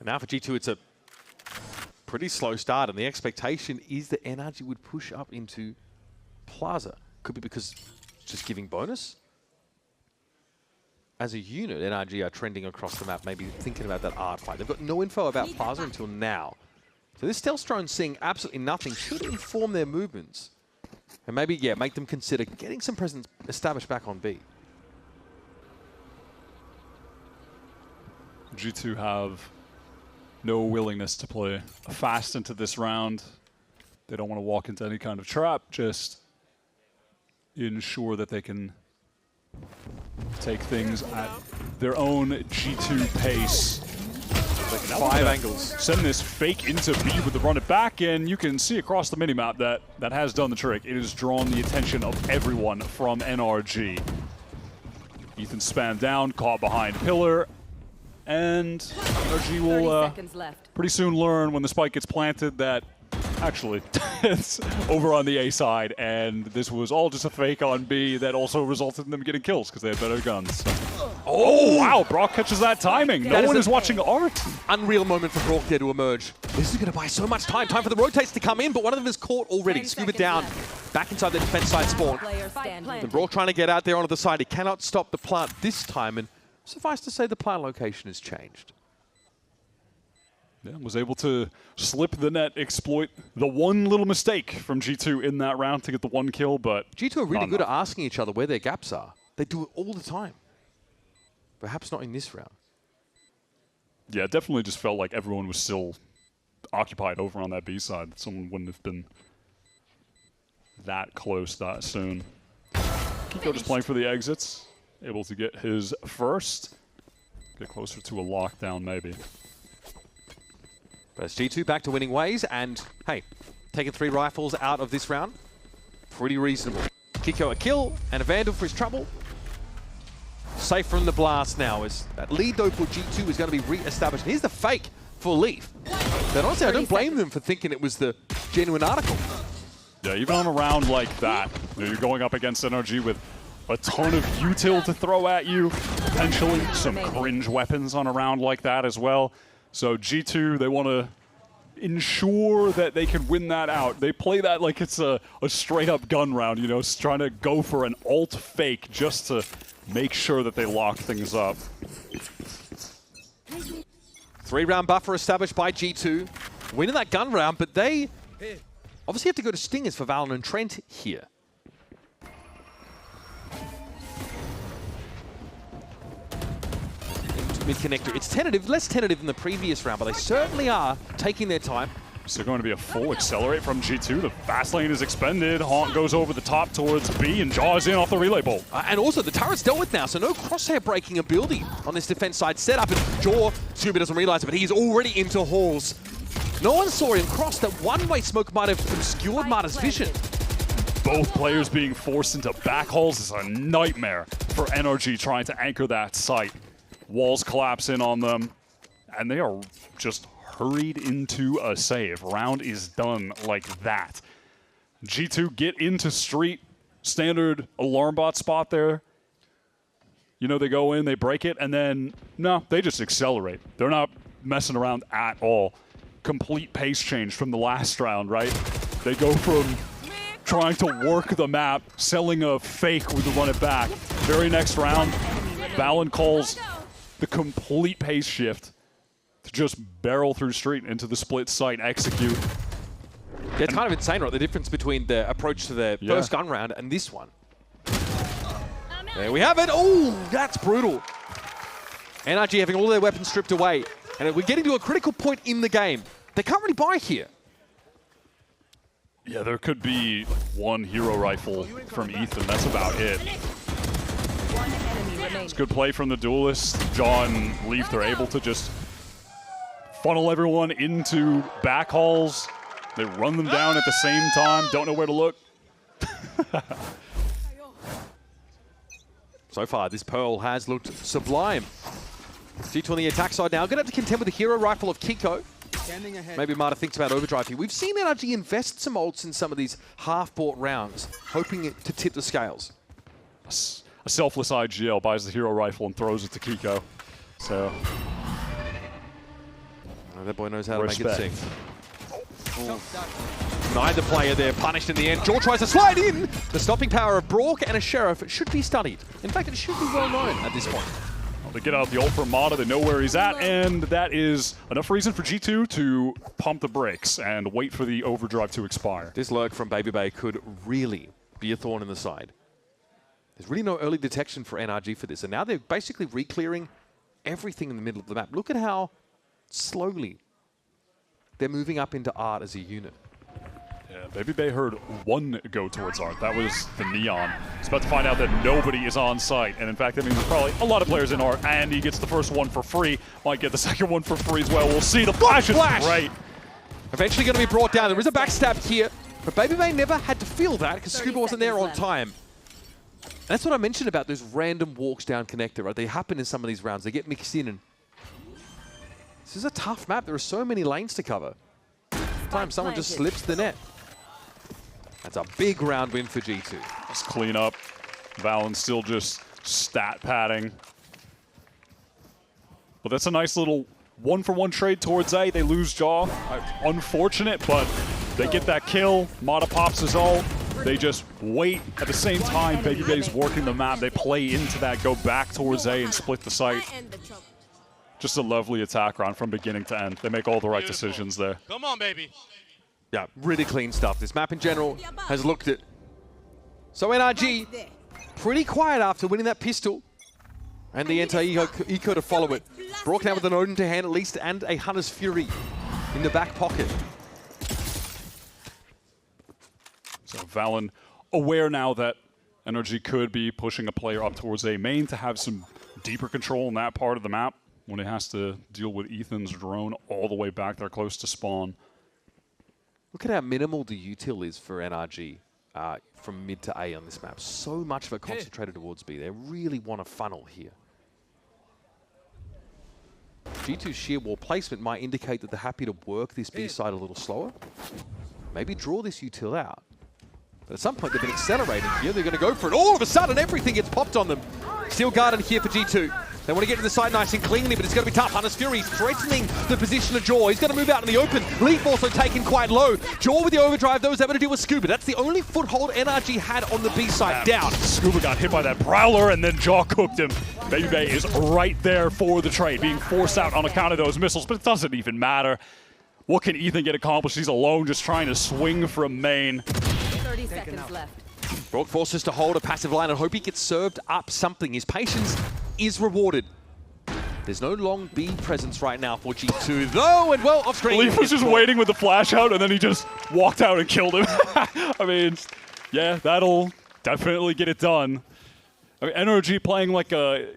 And now for G2, it's a pretty slow start, and the expectation is that NRG would push up into Plaza. Could be because it's just giving bonus. As a unit, NRG are trending across the map, maybe thinking about that art fight. They've got no info about Plaza until now. So this stealth drone seeing absolutely nothing should inform their movements. And maybe, yeah, make them consider getting some presence established back on B. G2 have no willingness to play fast into this round. They don't want to walk into any kind of trap, just ensure that they can take things at their own G2 pace. 5 angles. Send this fake into B with the run it back, and you can see across the minimap that has done the trick. It has drawn the attention of everyone from NRG. Ethan spammed down, caught behind pillar, and NRG will pretty soon learn when the spike gets planted that actually it's over on the A side, and this was all just a fake on B that also resulted in them getting kills because they had better guns. So. Oh wow, Brock catches that timing. No one is watching art. Unreal moment for Brock there to emerge. This is going to buy so much time. Time for the rotates to come in, but one of them is caught already. Scuba down, back inside the defense side spawn. And Brock trying to get out there onto the side. He cannot stop the plant this time, and suffice to say the plant location has changed. Yeah, was able to slip the net, exploit the one little mistake from G2 in that round to get the 1 kill, but G2 are really good at asking each other where their gaps are. They do it all the time. Perhaps not in this round. Yeah, it definitely just felt like everyone was still occupied over on that B side. Someone wouldn't have been that close that soon. Kiko just playing for the exits, able to get his first. Get closer to a lockdown maybe. But it's G2 back to winning ways, and hey, taking 3 rifles out of this round, pretty reasonable. Kiko a kill and a Vandal for his trouble. Safe from the blast now as that lead though for G2 is going to be re-established. And here's the fake for Leaf. But honestly, I don't blame them for thinking it was the genuine article. Yeah, even on a round like that, you're going up against NRG with a ton of util to throw at you, potentially some cringe weapons on a round like that as well. So G2, they want to ensure that they can win that out. They play that like it's a straight up gun round, you know, trying to go for an ult fake just to make sure that they lock things up. 3-round buffer established by G2. Winning that gun round, but they obviously have to go to Stingers for Valen and Trent here. Mid-connector. It's tentative, less tentative than the previous round, but they certainly are taking their time. So going to be a full accelerate from G2. The fast lane is expended. Haunt goes over the top towards B and jaws in off the relay bolt. And also the turret's dealt with now, so no crosshair breaking ability on this defense side setup. And Jaw, Scooby doesn't realize it, but he's already into halls. No one saw him cross. That one-way smoke might have obscured Marta's vision. Both players being forced into back halls is a nightmare for NRG trying to anchor that site. Walls collapse in on them, and they are just hurried into a save. Round is done like that. G2 get into street, standard alarm bot spot there. You know, they go in, they break it, and then, no, they just accelerate. They're not messing around at all. Complete pace change from the last round, right? They go from trying to work the map, selling a fake with the run it back. Very next round, Valen calls the complete pace shift to just barrel through street into the split site, execute. Yeah, it's kind of insane, right? The difference between the approach to the first gun round and this one. There we have it. Oh, that's brutal. NRG having all their weapons stripped away. And we're getting to a critical point in the game. They can't really buy here. Yeah, there could be one hero rifle from Ethan. That's about it. It's good play from the duelist. Jaw and Leaf, they're able to just funnel everyone into back halls. They run them down at the same time. Don't know where to look. So far, this Pearl has looked sublime. G2 on the attack side now. Going to have to contend with the hero rifle of Kiko. Maybe Marta thinks about overdrive here. We've seen NRG invest some ults in some of these half-bought rounds, hoping to tip the scales. A selfless IGL buys the hero rifle and throws it to Kiko. So that boy knows how to make it sing. Neither player there punished in the end. Jaw tries to slide in. The stopping power of Brock and a Sheriff should be studied. In fact, it should be well known at this point. Well, they get out the ult from Mata, they know where he's at, and that is enough reason for G2 to pump the brakes and wait for the overdrive to expire. This lurk from Baby Bay could really be a thorn in the side. There's really no early detection for NRG for this, and now they're basically re-clearing everything in the middle of the map. Look at how slowly they're moving up into Art as a unit. Yeah, Baby Bay heard one go towards Art. That was the Neon. He's about to find out that nobody is on site, and in fact, that means there's probably a lot of players in Art, and he gets the first one for free. Might get the second one for free as well. We'll see. The flash is great. Eventually going to be brought down. There is a backstab here, but Baby Bay never had to feel that because Scuba wasn't there on time. That's what I mentioned about those random walks down connector, right? They happen in some of these rounds. They get mixed in, and this is a tough map. There are so many lanes to cover. Sometimes someone just slips the net. That's a big round win for G2. Let's clean up. Valen still just stat padding. But that's a nice little one-for-one trade towards A. They lose Jaw. Unfortunate, but they get that kill. Mata pops his ult. They just wait. At the same time, Baby Bay's working the map. They play into that, go back towards A and split the site. Just a lovely attack round from beginning to end. They make all the right decisions there. Come on, baby. Yeah, really clean stuff. This map in general has looked it. So NRG, pretty quiet after winning that pistol. And the anti-eco to follow it. Brock now with an Odin to hand at least, and a Hunter's Fury in the back pocket. So Valen aware now that NRG could be pushing a player up towards A main to have some deeper control in that part of the map when it has to deal with Ethan's drone all the way back there close to spawn. Look at how minimal the util is for NRG. from mid to A on this map. So much of it concentrated towards B. They really want to funnel here. G2's sheer wall placement might indicate that they're happy to work this B side a little slower. Maybe draw this util out. But at some point, they've been accelerating here. They're going to go for it. All of a sudden, everything gets popped on them. Steel Garden here for G2. They want to get to the side nice and cleanly, but it's going to be tough. Hunter's Fury threatening the position of Jaw. He's going to move out in the open. Leaf also taken quite low. Jaw with the overdrive, though, is able to deal with Scuba. That's the only foothold NRG had on the B side. Down. Scuba got hit by that Prowler, and then Jaw cooked him. Baby Bay is right there for the trade, being forced out on account of those missiles, but it doesn't even matter. What can Ethan get accomplished? He's alone, just trying to swing from main. 30 seconds left. Brock forces to hold a passive line and hope he gets served up something. His patience is rewarded. There's no long B presence right now for G2, though, and well, off screen. Leaf was just waiting with the flash out, and then he just walked out and killed him. I mean, yeah, that'll definitely get it done. I mean, NRG playing like a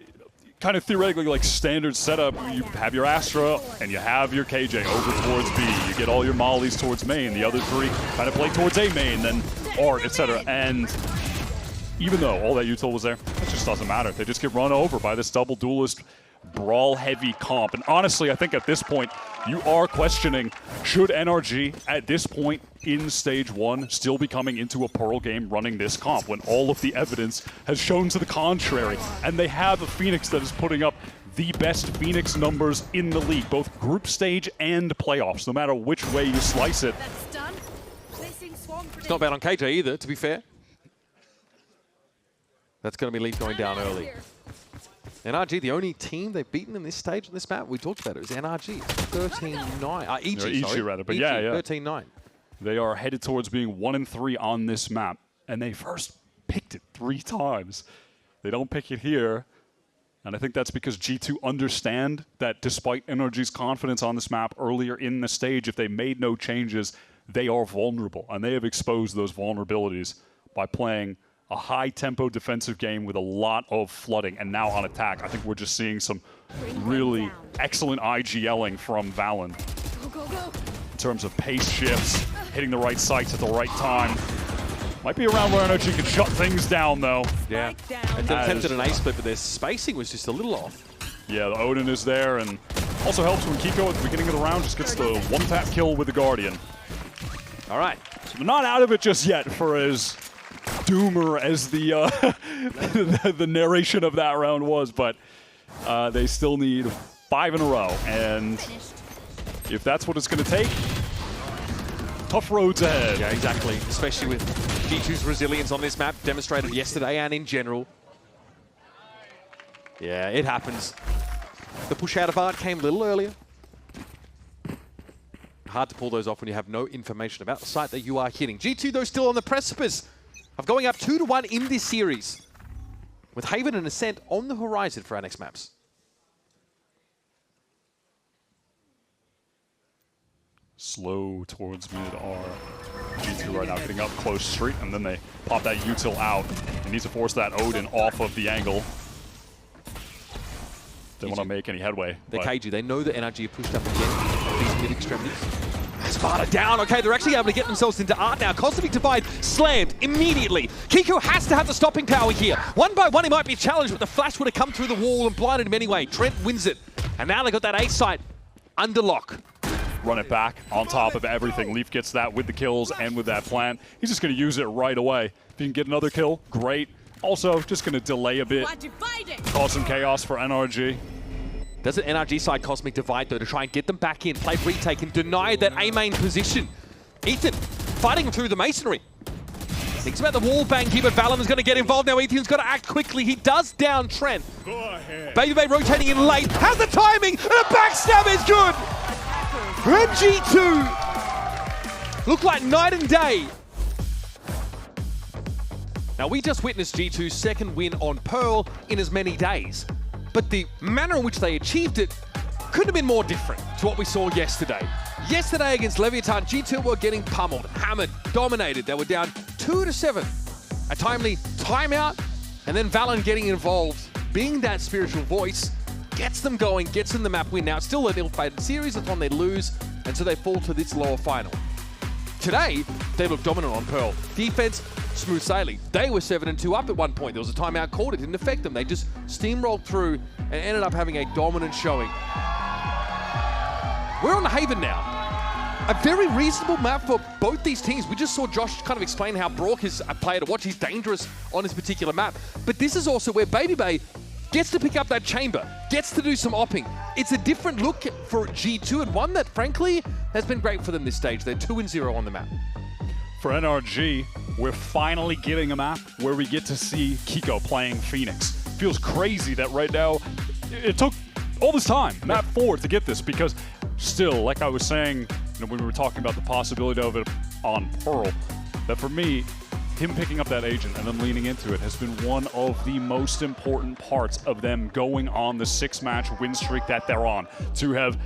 kind of theoretically like standard setup. You have your Astra, and you have your KJ over towards B. You get all your mollies towards main. The other three kind of play towards A main, then Art, etc. And even though all that util was there, it just doesn't matter. They just get run over by this double duelist brawl-heavy comp. And honestly, I think at this point, you are questioning, should NRG, at this point in Stage 1, still be coming into a Pearl game running this comp when all of the evidence has shown to the contrary? And they have a Phoenix that is putting up the best Phoenix numbers in the league, both group stage and playoffs, no matter which way you slice it. It's not bad on KJ either, to be fair. That's going to be Leaf going down early. NRG, the only team they've beaten in this stage on this map, we talked about it, was NRG. 13-9. EG, sorry. rather, but EG, yeah. 13-9. They are headed towards being 1-3 on this map, and they first picked it 3 times. They don't pick it here, and I think that's because G2 understand that despite NRG's confidence on this map earlier in the stage, if they made no changes, they are vulnerable, and they have exposed those vulnerabilities by playing a high-tempo defensive game with a lot of flooding, and now on attack. I think we're just seeing some really excellent IGLing from Valen in terms of pace shifts, hitting the right sites at the right time. Might be around where NRG can shut things down, though. Yeah, they attempted an A-split, but their spacing was just a little off. Yeah, the Odin is there, and also helps when Kiko at the beginning of the round just gets the one-tap kill with the Guardian. All right. So they're not out of it just yet for as doomer as the the narration of that round was, but they still need 5 in a row, and if that's what it's going to take, tough roads ahead. Yeah, exactly, especially with G2's resilience on this map, demonstrated yesterday and in general. Yeah, it happens. The push out of Art came a little earlier. Hard to pull those off when you have no information about the site that you are hitting. G2, though, still on the precipice of going up 2-1 in this series, with Haven and Ascent on the horizon for our next maps. Slow towards mid R. G2 right now getting up close street, and then they pop that util out. They need to force that Odin off of the angle. They want to make any headway. They're KG. They know that NRG have pushed up again these mid extremities. Sparta down. Okay, they're actually able to get themselves into Art now. Cosmic Divide slammed immediately. Kiko has to have the stopping power here. One by one, he might be challenged, but the flash would have come through the wall and blinded him anyway. Trent wins it. And now they got that A site under lock. Run it back on top of everything. Leaf gets that with the kills and with that plant. He's just going to use it right away. If he can get another kill, great. Also, just going to delay a bit. Cause some chaos for NRG. Does an NRG side Cosmic Divide, though, to try and get them back in. Play retake and deny that A main position. Ethan fighting him through the masonry. Thinks about the wall bang here, but Valen is going to get involved now. Ethan's got to act quickly. He does down Trent. Baby Bay rotating in late. Has the timing, and a backstab is good. Red G2 look like night and day. Now, we just witnessed G2's second win on Pearl in as many days. But the manner in which they achieved it couldn't have been more different to what we saw yesterday. Yesterday against Leviatán, G2 were getting pummeled, hammered, dominated. They were down 2-7. A timely timeout, and then Valen getting involved, being that spiritual voice, gets them going, gets them the map win. Now, it's still an ill-fated series. It's one they lose, and so they fall to this lower final. Today, they look dominant on Pearl. Defense smooth sailing. They were 7-2 up at one point. There was a timeout called. It didn't affect them. They just steamrolled through and ended up having a dominant showing. We're on the Haven now. A very reasonable map for both these teams. We just saw Josh kind of explain how Brock is a player to watch. He's dangerous on this particular map. But this is also where Baby Bay gets to pick up that chamber, gets to do some opping. It's a different look for G2 and one that, frankly, has been great for them this stage. They're 2-0 on the map. For NRG, we're finally getting a map where we get to see Kiko playing Phoenix. Feels crazy that right now, it took all this time, map 4, to get this, because still, like I was saying, when we were talking about the possibility of it on Pearl, that for me, him picking up that agent and then leaning into it has been one of the most important parts of them going on the 6-match win streak that they're on. To have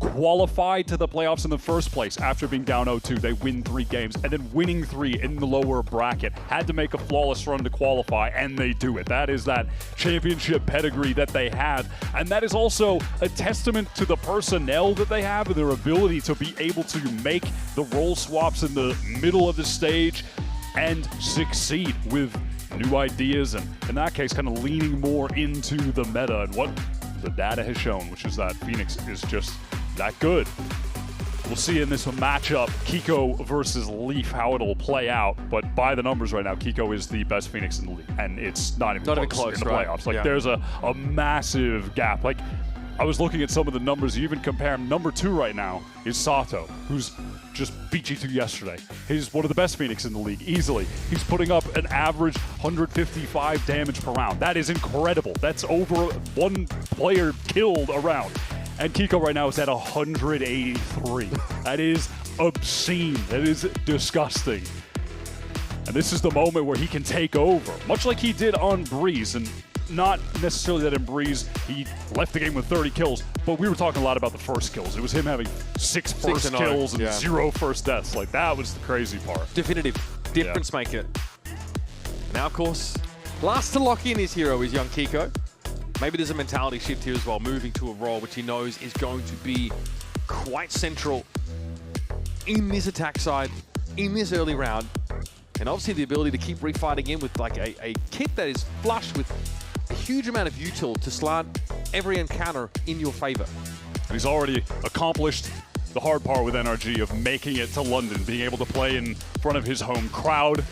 qualified to the playoffs in the first place after being down 0-2, they win 3 games, and then winning 3 in the lower bracket. Had to make a flawless run to qualify, and they do it. That is that championship pedigree that they had, and that is also a testament to the personnel that they have and their ability to be able to make the role swaps in the middle of the stage and succeed with new ideas, and in that case, kind of leaning more into the meta and what the data has shown, which is that Phoenix is just that good. We'll see in this matchup, Kiko versus Leaf, how it'll play out. But by the numbers right now, Kiko is the best Phoenix in the league, and it's not even close in the playoffs. Like, there's a massive gap. Like, I was looking at some of the numbers. You even compare him. Number 2 right now is Sato, who's just beat G2 yesterday. He's one of the best Phoenix in the league, easily. He's putting up an average 155 damage per round. That is incredible. That's over 1 player killed a round. And Kiko right now is at 183. That is obscene. That is disgusting. And this is the moment where he can take over, much like he did on Breeze. And not necessarily that in Breeze he left the game with 30 kills, but we were talking a lot about the first kills. It was him having 6 first kills and 0 first deaths. Like, that was the crazy part. Definitive difference maker. Now, of course, last to lock in his hero is young Kiko. Maybe there's a mentality shift here as well, moving to a role which he knows is going to be quite central in this attack side, in this early round. And obviously the ability to keep refighting in with like a kit that is flush with a huge amount of util to slant every encounter in your favor. And he's already accomplished the hard part with NRG of making it to London, being able to play in front of his home crowd.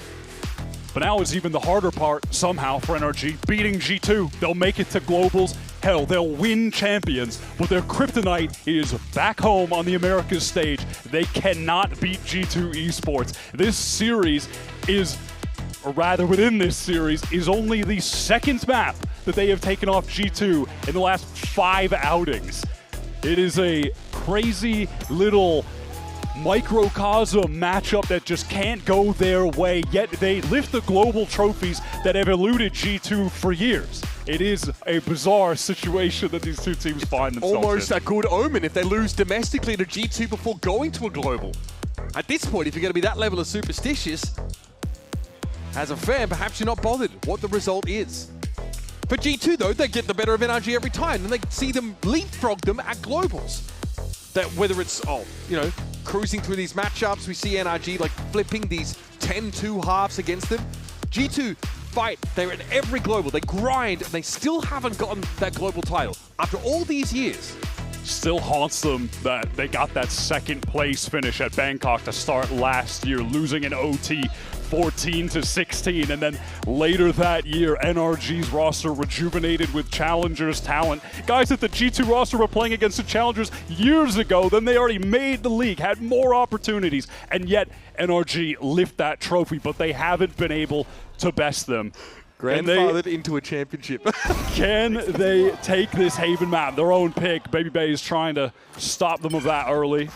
But now is even the harder part, somehow, for NRG, beating G2. They'll make it to Globals. Hell, they'll win Champions, but their kryptonite is back home on the Americas stage. They cannot beat G2 Esports. This series is, or rather within this series, is only the 2nd map that they have taken off G2 in the last 5 outings. It is a crazy little microcosm matchup that just can't go their way, yet they lift the global trophies that have eluded G2 for years. It is a bizarre situation that these two teams find themselves Almost in. a good omen if they lose domestically to G2 before going to a global. At this point, if you're going to be that level of superstitious, as a fan, perhaps you're not bothered what the result is. For G2, though, they get the better of NRG every time, and they see them leapfrog them at globals. That whether it's, cruising through these matchups, we see NRG like flipping these 10-2 halves against them. G2 fight, they're at every global, they grind, and they still haven't gotten that global title. After all these years. Still haunts them that they got that 2nd place finish at Bangkok to start last year, losing in OT 14-16, and then later that year, NRG's roster rejuvenated with Challengers talent. Guys at the G2 roster were playing against the Challengers years ago, then they already made the league, had more opportunities, and yet NRG lift that trophy, but they haven't been able to best them. Grandfathered into a championship. Can they take this Haven map, their own pick? Baby Bay is trying to stop them of that early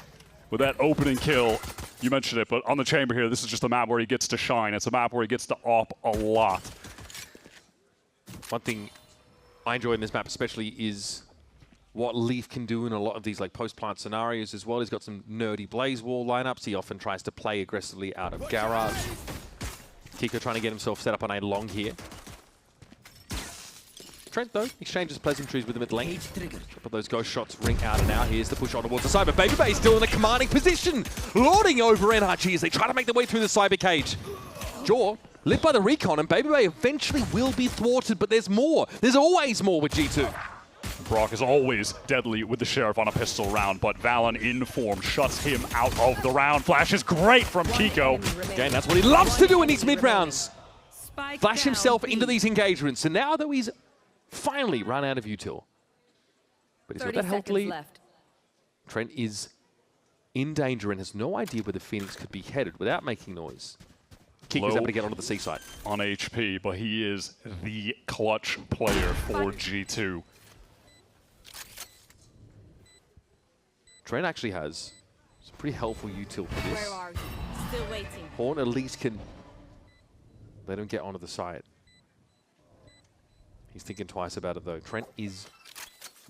with that opening kill. You mentioned it, but on the chamber here, this is just a map where he gets to shine. It's a map where he gets to op a lot. One thing I enjoy in this map especially is what Leaf can do in a lot of these like post-plant scenarios as well. He's got some nerdy Blaze Wall lineups. He often tries to play aggressively out of Garage. Kiko trying to get himself set up on a long here. Trent, though, exchanges pleasantries with him at lane. But those ghost shots ring out and out. Here's the push on towards the side, but Baby Bay still in a commanding position, lording over NRG as they try to make their way through the cyber cage. Jaw lit by the recon, and BabyBay eventually will be thwarted, but there's more. There's always more with G2. Brock is always deadly with the Sheriff on a pistol round, but Valen in form shuts him out of the round. Flash is great from Kiko. Again, that's what he loves to do in these mid-rounds. Flash himself into these engagements, and now though he's finally run out of util. But he's got that health lead. Trent is in danger and has no idea where the Phoenix could be headed without making noise. Kiko's able to get onto the C side. On HP, but he is the clutch player for G2. Trent actually has some pretty helpful util for this. Where are you? Still waiting. Horn at least can let him get onto the side. He's thinking twice about it though. Trent is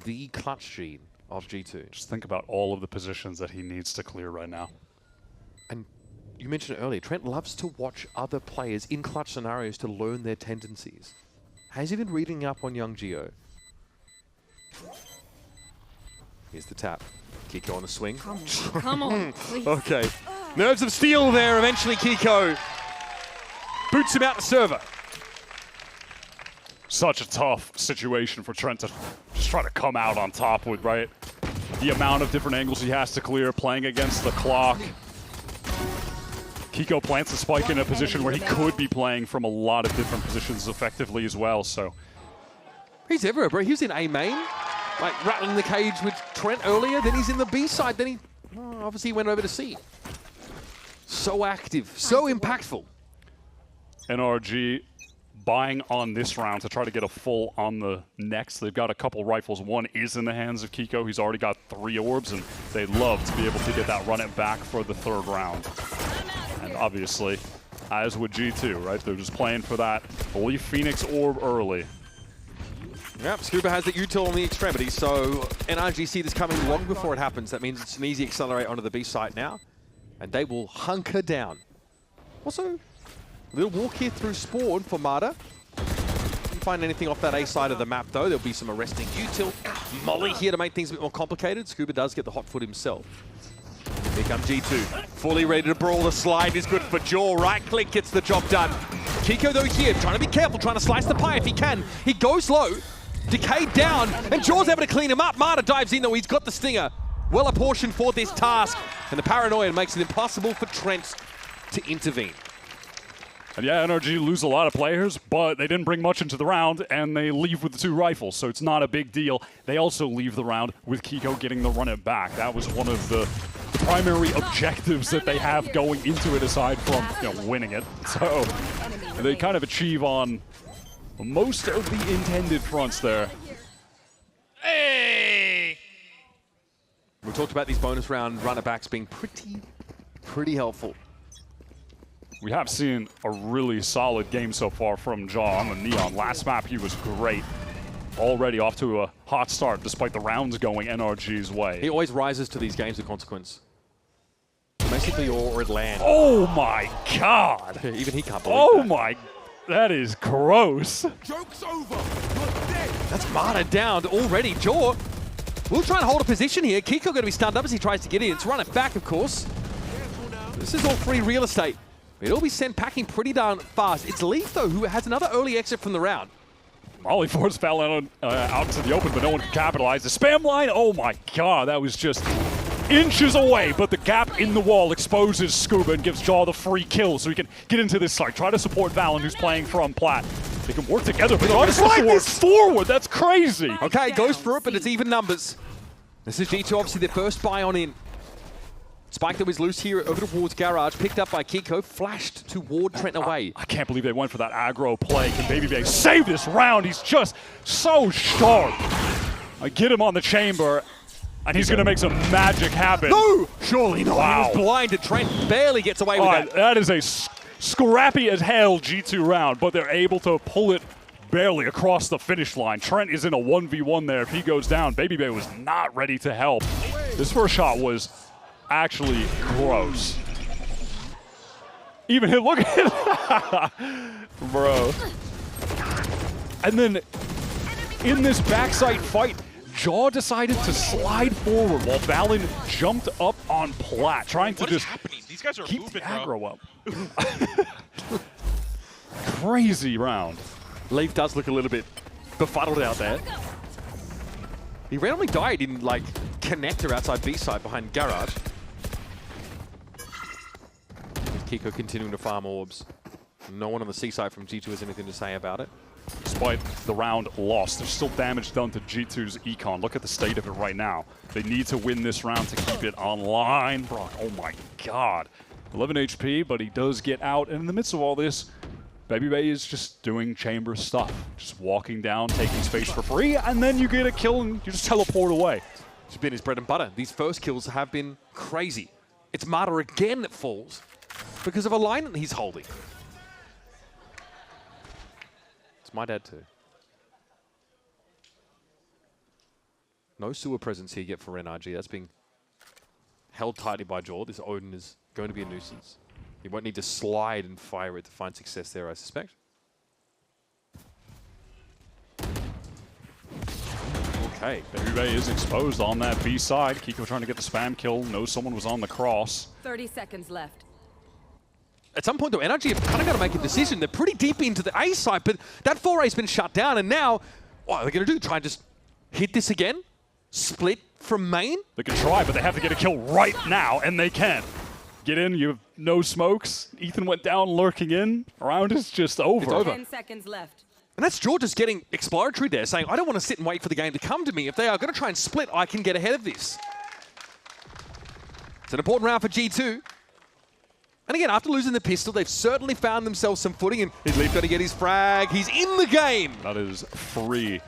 the clutch gene of G2. Just think about all of the positions that he needs to clear right now. And you mentioned it earlier, Trent loves to watch other players in clutch scenarios to learn their tendencies. Has he been reading up on young Geo? Here's the tap. Kiko on the swing. Come on, please. Okay. Nerves of steel there. Eventually Kiko boots him out the server. Such a tough situation for Trent to just try to come out on top with, right? The amount of different angles he has to clear, playing against the clock. Kiko plants a spike in a position where he could be playing from a lot of different positions effectively as well, so. He's everywhere, bro. He was in A main, like rattling the cage with Trent earlier, then he's in the B side, then he obviously went over to C. So active, so impactful. NRG buying on this round to try to get a full on the next. They've got a couple rifles. One is in the hands of Kiko. He's already got 3 orbs, and they'd love to be able to get that run it back for the 3rd round. And obviously, as with G2, right? They're just playing for that Leaf Phoenix orb early. Yep, Scuba has the util on the extremity, so NRG see this coming long before it happens. That means it's an easy accelerate onto the B site now, and they will hunker down. Also, a little walk here through Spawn for Marta. Didn't find anything off that A side of the map, though. There'll be some arresting util. Molly here to make things a bit more complicated. Scuba does get the hot foot himself. Here comes G2. Fully ready to brawl. The slide is good for Jaw. Right click gets the job done. Kiko, though, here, trying to be careful, trying to slice the pie if he can. He goes low. Decayed down, and Jaw's able to clean him up. Marta dives in, though. He's got the stinger. Well apportioned for this task. And the paranoia makes it impossible for Trent to intervene. And yeah, NRG lose a lot of players, but they didn't bring much into the round, and they leave with the 2 rifles, so it's not a big deal. They also leave the round with Kiko getting the run it back. That was one of the primary objectives that they have going into it, aside from winning it. So they kind of achieve on most of the intended fronts there. Hey! We talked about these bonus round runner-backs being pretty helpful. We have seen a really solid game so far from Jaw on the Neon. Last map, he was great. Already off to a hot start, despite the rounds going NRG's way. He always rises to these games of consequence. Domestically or at land. Oh my god! Even he can't believe Oh my, that is gross. Joke's over. You're dead. That's Marta downed already. Jaw will try and hold a position here. Kiko going to be stunned up as he tries to get in. It's run it back, of course. This is all free real estate. It'll be sent packing pretty darn fast. It's Leaf, though, who has another early exit from the round. Molly Force fell out into the open, but no one could capitalize. The spam line, oh my god, that was just inches away, but the gap in the wall exposes Scuba and gives Jaw the free kill, so he can get into this site, try to support Valen, who's playing from Plat. They can work together, but they're slide forward, that's crazy! Okay, goes for it, but it's even numbers. This is G2, obviously their first buy on in. Spike that was loose here over towards Garage, picked up by Kiko, flashed toward Trent away. I can't believe they went for that aggro play. Can BabyBay save this round? He's just so sharp. I get him on the chamber, and he's going to make some magic happen. No! Surely not. Wow. He was blinded. Trent barely gets away with that. That is a scrappy as hell G2 round, but they're able to pull it barely across the finish line. Trent is in a 1v1 there. If he goes down, BabyBay was not ready to help. This first shot was actually gross. Even him, look at it. Bro. And then in this backside fight, Jaw decided to slide forward while Valen jumped up on Plat, trying to just happening? These guys are keep moving, the aggro up. crazy round. Leaf does look a little bit befuddled out there. He randomly died in, like, connector outside B-side behind Garage. Kiko continuing to farm orbs. No one on the C-side from G2 has anything to say about it. Despite the round lost, there's still damage done to G2's Econ. Look at the state of it right now. They need to win this round to keep it online. Brock, oh my god. 11 HP, but he does get out. And in the midst of all this, BabyBay is just doing chamber stuff. Just walking down, taking space for free, and then you get a kill and you just teleport away. It's been his bread and butter. These first kills have been crazy. It's Mata again that falls because of a line that he's holding. It's my dad too. No sewer presence here yet for NRG. That's being held tightly by Jaw. This Odin is going to be a nuisance. He won't need to slide and fire it to find success there, I suspect. Okay, BabyBay is exposed on that B side. Kiko trying to get the spam kill. Knows someone was on the cross. 30 seconds left. At some point, though, NRG have kind of got to make a decision. They're pretty deep into the A side, but that foray's been shut down, and now, what are they going to do? Try and just hit this again? Split from main? They can try, but they have to get a kill right now, and they can. Get in, you have no smokes. Ethan went down, lurking in. Round is just over. It's over. 10 seconds left. And that's George just getting exploratory there, saying, I don't want to sit and wait for the game to come to me. If they are going to try and split, I can get ahead of this. It's an important round for G2. And again, after losing the pistol, they've certainly found themselves some footing, and he's got to get his frag. He's in the game. That is free.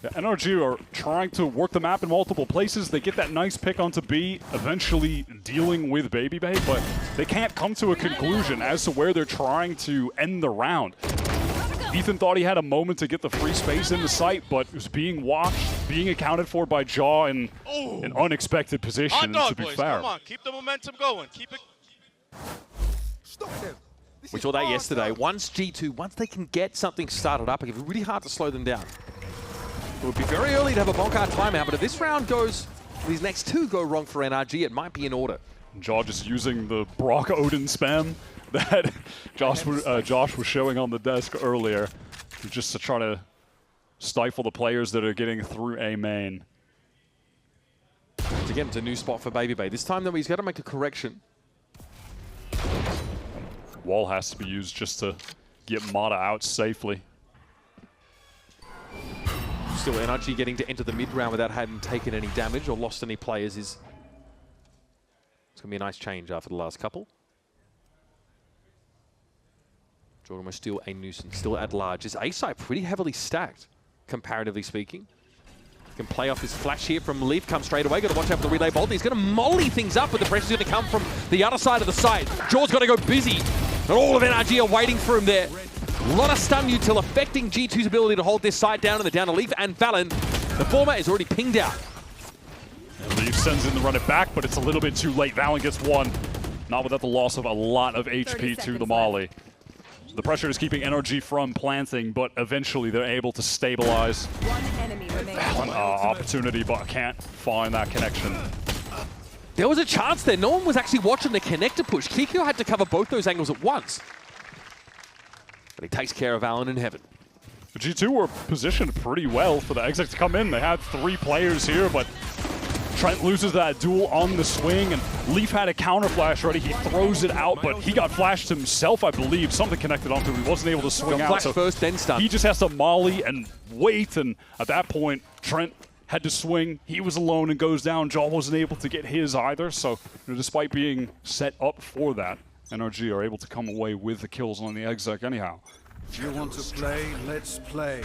Yeah, NRG are trying to work the map in multiple places. They get that nice pick onto B, eventually dealing with BabyBay, but they can't come to a conclusion as to where they're trying to end the round. Ethan thought he had a moment to get the free space in the site, but it was being watched, being accounted for by Jaw in an unexpected position, to be fair. Come on, keep the momentum going. Keep it. We saw that yesterday. Once they can get something started up, it's really hard to slow them down. It would be very early to have a Bonkard timeout, but if this round goes, these next two go wrong for NRG, it might be in order. Jaw just using the Brock Odin spam that Josh was showing on the desk earlier, just to try to stifle the players that are getting through A main. Again, it's a new spot for BabyBay. This time, though, he's got to make a correction. Wall has to be used just to get Mata out safely. Still, NRG getting to enter the mid-round without having taken any damage or lost any players is... It's going to be a nice change after the last couple. Jordan was still a nuisance, still at large. His A-side pretty heavily stacked, comparatively speaking. Can play off his flash here from Leaf, come straight away. Got to watch out for the relay bolt. He's going to molly things up, but the pressure's going to come from the other side of the site. Jaw's got to go busy, and all of NRG are waiting for him there. A lot of stun util affecting G2's ability to hold this side down, and the down to Leaf and Fallon. The former is already pinged out. Leaf sends in the run it back, but it's a little bit too late. Valen gets one, not without the loss of a lot of HP to the Molly. So the pressure is keeping NRG from planting, but eventually they're able to stabilize. One enemy remains. Opportunity, but can't find that connection. There was a chance there. No one was actually watching the connector push. Kiko had to cover both those angles at once. But he takes care of Alan in heaven. The G2 were positioned pretty well for the exit to come in. They had 3 players here, but Trent loses that duel on the swing, and Leaf had a counter flash ready. He throws it out, but he got flashed himself, I believe. Something connected onto him. He wasn't able to swing out. Flash first, then stun. He just has to molly and wait, and at that point, Trent had to swing. He was alone and goes down. Jaw wasn't able to get his either, so despite being set up for that, NRG are able to come away with the kills on the exec anyhow. If you want to play, let's play.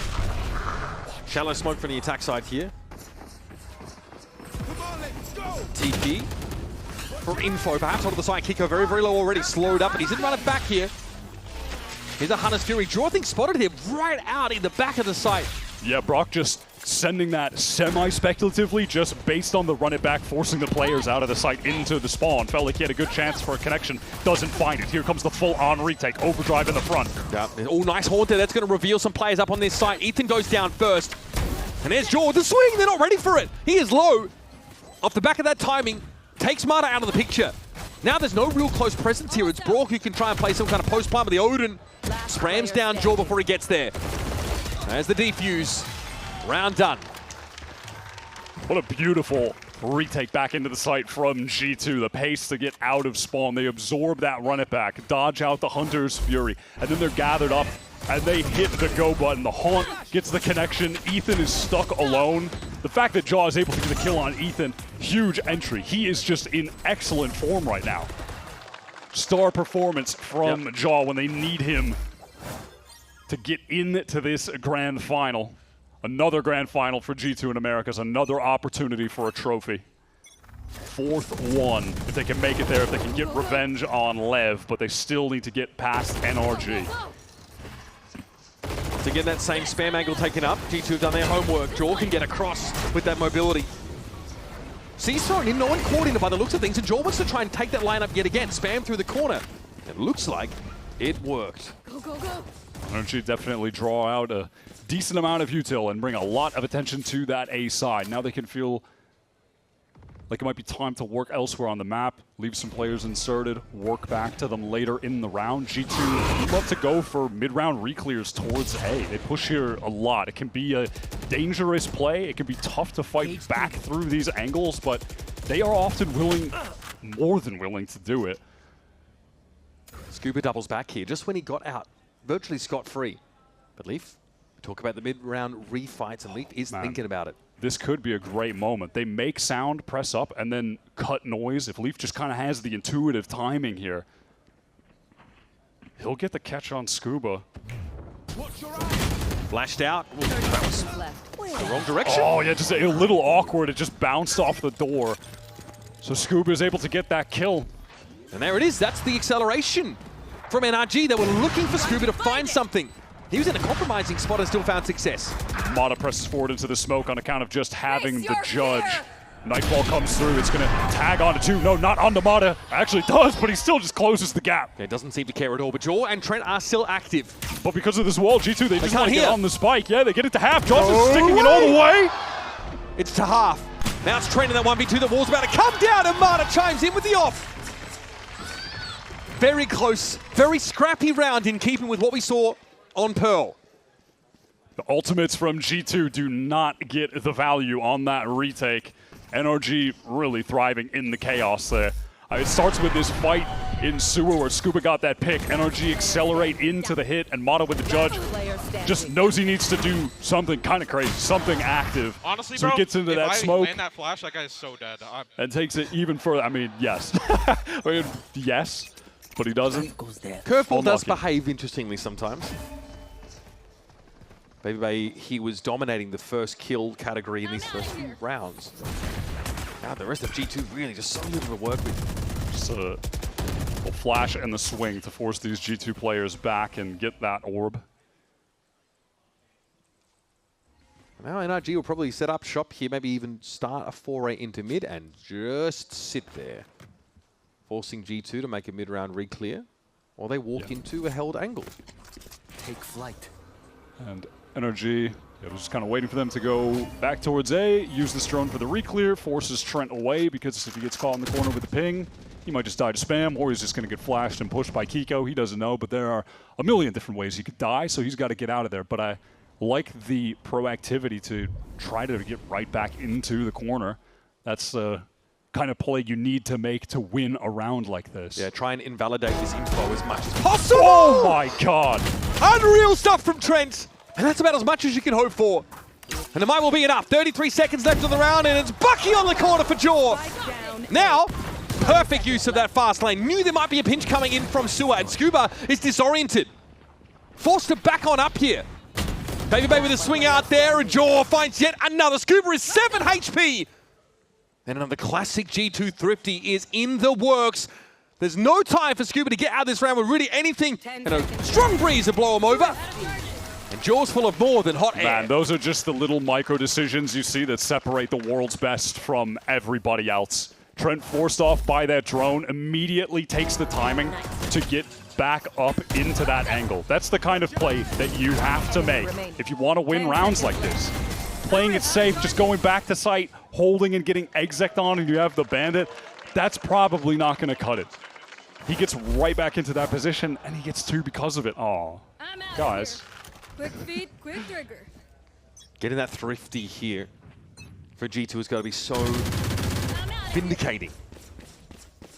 Shallow smoke from the attack side here. Come on, let's go. TP for info, perhaps onto the side. Kiko very, very low already, slowed up, but he's in run it back here. Here's a Hunter's Fury. Draw thing spotted him right out in the back of the site. Yeah, Brock just sending that semi-speculatively, just based on the run it back, forcing the players out of the site into the spawn. Felt like he had a good chance for a connection, doesn't find it. Here comes the full-on retake, overdrive in the front. Yeah, all nice haunt there. That's going to reveal some players up on this site. Ethan goes down first. And there's Jaw with the swing. They're not ready for it. He is low. Off the back of that timing, takes Mata out of the picture. Now there's no real close presence here. It's Brock who can try and play some kind of post-plant, but the Odin Sprams down Jaw before he gets there. There's the defuse. Round done. What a beautiful retake back into the site from G2. The pace to get out of spawn. They absorb that run it back, dodge out the Hunter's Fury, and then they're gathered up and they hit the go button. The Haunt gets the connection. Ethan is stuck alone. The fact that Jaw is able to get the kill on Ethan, huge entry. He is just in excellent form right now. Star performance from Jaw when they need him to get into this grand final. Another grand final for G2 in Americas, another opportunity for a trophy. 4th one, if they can make it there, if they can get revenge on Lev, but they still need to get past NRG. To get that same spam angle taken up, G2 have done their homework. Jaw can get across with that mobility. C's thrown in, no one caught in it by the looks of things, and Jaw wants to try and take that lineup yet again. Spam through the corner. It looks like it worked. Go, go, go. NRG definitely draw out a decent amount of util and bring a lot of attention to that A side. Now they can feel like it might be time to work elsewhere on the map, leave some players inserted, work back to them later in the round. G2 love to go for mid-round reclears towards A. They push here a lot. It can be a dangerous play. It can be tough to fight back through these angles, but they are often willing, more than willing to do it. Scuba doubles back here just when he got out, virtually scot-free. But Leaf, we talk about the mid-round refights, and Leaf is thinking about it. This could be a great moment. They make sound, press up, and then cut noise. If Leaf just kind of has the intuitive timing here, he'll get the catch on Scuba. Flashed out. Ooh, that was the wrong direction. Oh, yeah, just a little awkward. It just bounced off the door. So Scuba is able to get that kill. And there it is. That's the acceleration from NRG. They were looking for Scuba to find something. He was in a compromising spot and still found success. Mata presses forward into the smoke on account of just having the judge. Nightfall comes through. It's going to tag onto 2. No, not onto Mata. Actually does, but he still just closes the gap. Yeah, doesn't seem to care at all. But Jaw and Trent are still active. But because of this wall, G2, they just can't want to get hear. on the spike. Yeah, they get it to half. Johnson's sticking it all the way. It's to half. Now it's Trent in that 1v2. The wall's about to come down, and Mata chimes in with the off. Very close, very scrappy round in keeping with what we saw on Pearl. The ultimates from G2 do not get the value on that retake. NRG really thriving in the chaos there. It starts with this fight in sewer where Scuba got that pick. NRG accelerate into the hit, and Mata with the judge just knows he needs to do something kind of crazy, something active. Honestly, so bro, he gets into if that I smoke land that flash, that guy is so dead. and takes it even further. I mean, yes. I mean, yes, but he doesn't. Curveball does behave interestingly sometimes. Baby Bay, he was dominating the first kill category in these first few rounds. Now the rest of G2 really just so little to work with. Just a flash and the swing to force these G2 players back and get that orb. Now NRG will probably set up shop here, maybe even start a foray into mid and just sit there. Forcing G2 to make a mid-round re-clear, while they walk into a held angle. Take flight. And NRG, just kind of waiting for them to go back towards A, use this drone for the re-clear, forces Trent away because if he gets caught in the corner with the ping, he might just die to spam, or he's just going to get flashed and pushed by Kiko. He doesn't know, but there are a million different ways he could die, so he's got to get out of there. But I like the proactivity to try to get right back into the corner. That's the kind of play you need to make to win a round like this. Yeah, try and invalidate this info as much as possible! Oh my god! Unreal stuff from Trent! And that's about as much as you can hope for. And it might well be enough. 33 seconds left on the round, and it's Bucky on the corner for Jaw. Now, perfect use of that fast lane. Knew there might be a pinch coming in from Sewer, and Scuba is disoriented. Forced to back on up here. Baby Bay with a swing out there, and Jaw finds yet another. Scuba is 7 HP. And another classic G2 Thrifty is in the works. There's no time for Scuba to get out of this round with really anything, and a strong breeze to blow him over. And Jaw's full of more than hot air. Man, those are just the little micro decisions you see that separate the world's best from everybody else. Trent forced off by that drone, immediately takes the timing to get back up into that angle. That's the kind of play that you have to make if you want to win rounds like this. Playing it safe, just going back to site, holding and getting exec on, and you have the bandit, that's probably not going to cut it. He gets right back into that position, and he gets 2 because of it. Oh, guys. Quick feet, quick trigger. Getting that thrifty here for G2 is going to be so vindicating.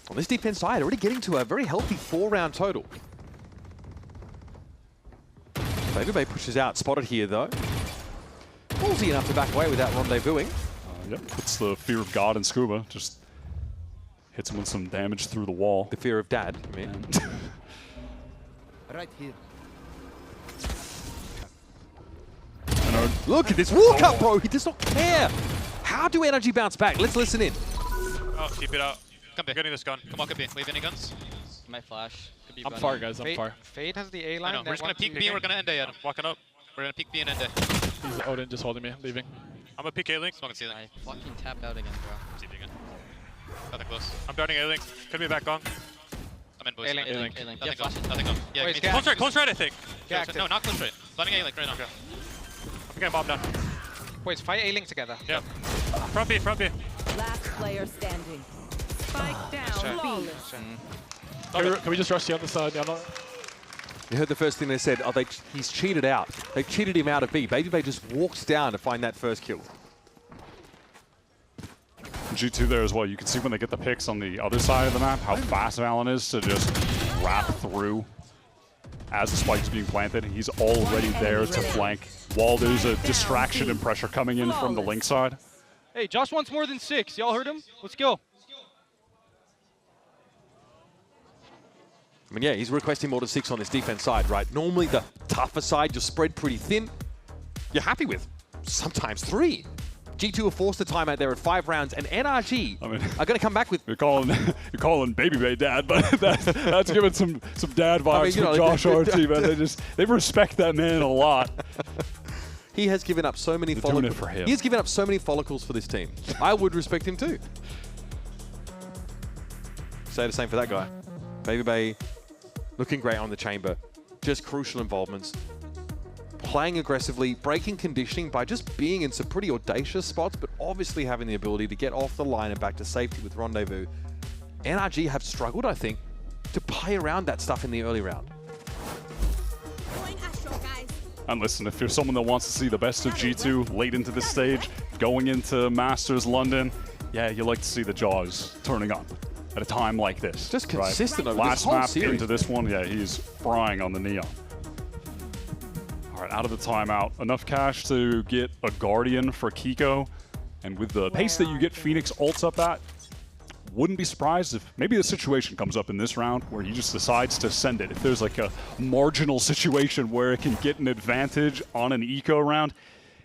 On this defense side, already getting to a very healthy 4-round total. BabyBay pushes out, spotted here though. Ballsy enough to back away without rendezvousing. Yep, puts the fear of God in Scuba. Just hits him with some damage through the wall. The fear of dad, I mean. Right here. Look at this walk up, bro. He does not care. How do NRG bounce back? Let's listen in. Oh, keep it out. Come back. Getting this gun. Come on, could be. Leave any guns? My flash. Could be I'm far, guys. I'm far. Fade has the A line. I know. We're just gonna peek B and we're gonna end A. Walking up. We're gonna peek B and end A. He's Odin just holding me. I'm leaving. I'm gonna peek A-Link. Smoking C-Link. I fucking tapped out again, bro. CT again. Nothing close. I'm darting A-Link. Could be back on. I'm in boys. A-Link. Nothing close. Nothing close. Yeah, Wait, close right, I think. Yeah, no, not close right. Landing A-Link right now. Okay. I'm getting bombed down. Wait, fight A-Link together. Yep. Front B, front B. Last player standing. Spike down. Flawless. Can we just rush the other side? Yeah, You heard the first thing they said. Oh, he's cheated out. They cheated him out of B. BabyBay just walks down to find that first kill. G2 there as well. You can see when they get the picks on the other side of the map how fast Valen is to just wrap through as the spike is being planted. He's already there to flank while there's a distraction and pressure coming in from the Link side. Hey, Josh wants more than 6. Y'all heard him? Let's go. I mean, yeah, he's requesting more than 6 on this defense side, right? Normally the tougher side, you're spread pretty thin. You're happy with sometimes 3. G2 are forced to timeout there at 5 rounds, and NRG are going to come back with... You're calling BabyBay dad, but that's giving some dad vibes I mean, from Josh RT, man. They respect that man a lot. He has given up so many follicles. Doing it for him. He has given up so many follicles for this team. I would respect him too. Say the same for that guy. BabyBay looking great on the chamber. Just crucial involvements. Playing aggressively, breaking conditioning by just being in some pretty audacious spots, but obviously having the ability to get off the line and back to safety with Rendezvous. NRG have struggled, I think, to play around that stuff in the early round. And listen, if you're someone that wants to see the best of G2 late into the stage, going into Masters London, yeah, you like to see the jaws turning on at a time like this. Just consistent over Last this whole map series. into this one, yeah, he's frying on the neon. All right, out of the timeout. Enough cash to get a Guardian for Kiko. And with the pace that you get Phoenix ults up at, wouldn't be surprised if maybe the situation comes up in this round where he just decides to send it. If there's like a marginal situation where it can get an advantage on an eco round,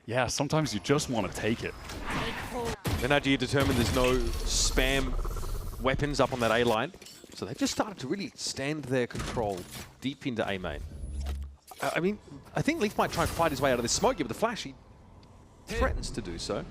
yeah, sometimes you just want to take it. NRG determined there's no spam weapons up on that A line. So they've just started to really stand their control deep into A main. I mean, I think Leaf might try and fight his way out of this smoke, but the Flash, he threatens to do so.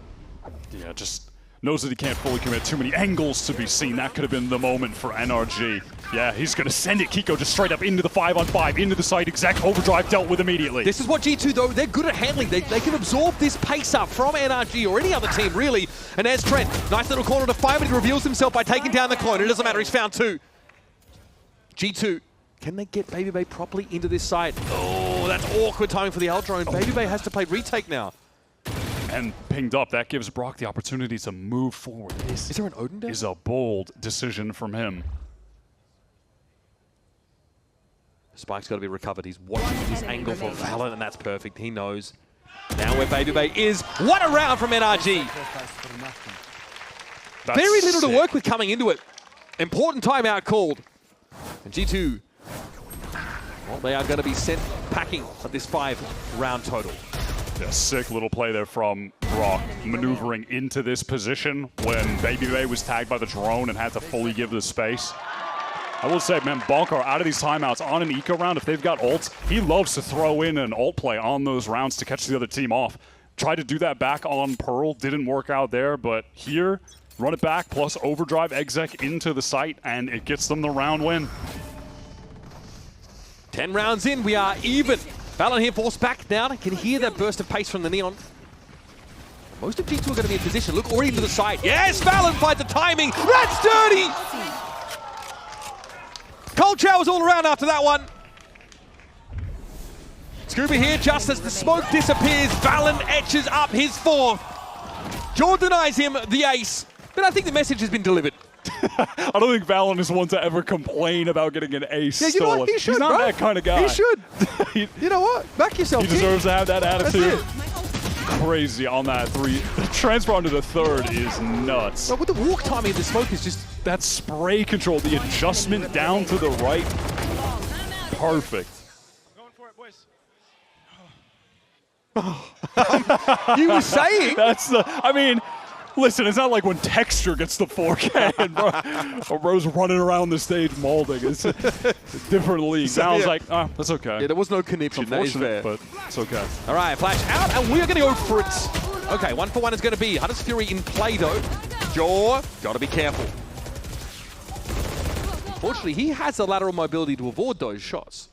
Yeah, just knows that he can't fully commit. Too many angles to be seen. That could have been the moment for NRG. Yeah, he's going to send it. Kiko just straight up into the 5-on-5, into the side. Exact overdrive dealt with immediately. This is what G2, though, they're good at handling. They can absorb this pace up from NRG or any other team, really. And there's Trent. Nice little corner to 5, but he reveals himself by taking down the clone. It doesn't matter. He's found 2. G2. Can they get BabyBay properly into this site? Oh, that's awkward timing for the L-drone. BabyBay has to play retake now. And pinged up. That gives Brock the opportunity to move forward. This is there an Odin down? Is a bold decision from him. Spike's got to be recovered. He's watching this angle for Valen, and that's perfect. He knows. Now where BabyBay is. What a round from NRG. That's very little sick. to work with coming into it. Important timeout called. And G2, well, they are going to be sent packing at this 5-round total. Yeah, sick little play there from Brock, maneuvering into this position when BabyBay was tagged by the drone and had to fully give the space. I will say, man, Bonkar out of these timeouts on an eco round, if they've got ults, he loves to throw in an ult play on those rounds to catch the other team off. Tried to do that back on Pearl, didn't work out there, but here, run it back, plus overdrive exec into the site, and it gets them the round win. 10 rounds in, we are even. Valen here forced back down. Can hear that burst of pace from the Neon. Most of G2 are going to be in position. Look already to the side. Yes, Valen finds the timing. That's dirty! Cold showers all around after that one. Scuba here, just as the smoke disappears, Valen etches up his fourth. Jaw denies him the ace, but I think the message has been delivered. I don't think Valen is one to ever complain about getting an ace Yeah, you know stolen. what? He should, He's not bro. that kind of guy. He should. You know what? Back yourself, He kid. deserves to have that attitude. That's it. Crazy on that 3. The transfer onto the 3rd is nuts. But with the walk timing of the smoke is just... That spray control, the adjustment down to the right, perfect. You were saying? That's the, I mean, listen, it's not like when Texture gets the 4K and or bro's running around the stage molding. It's a different league. So, Now I was yeah. like, oh, that's okay. Yeah, there was no connection. That is fair. But it's okay. All right, flash out, and we're going to go for it. Okay, 1-for-1 is going to be Hunter's Fury in play, though. Jaw, got to be careful. Fortunately, he has the lateral mobility to avoid those shots.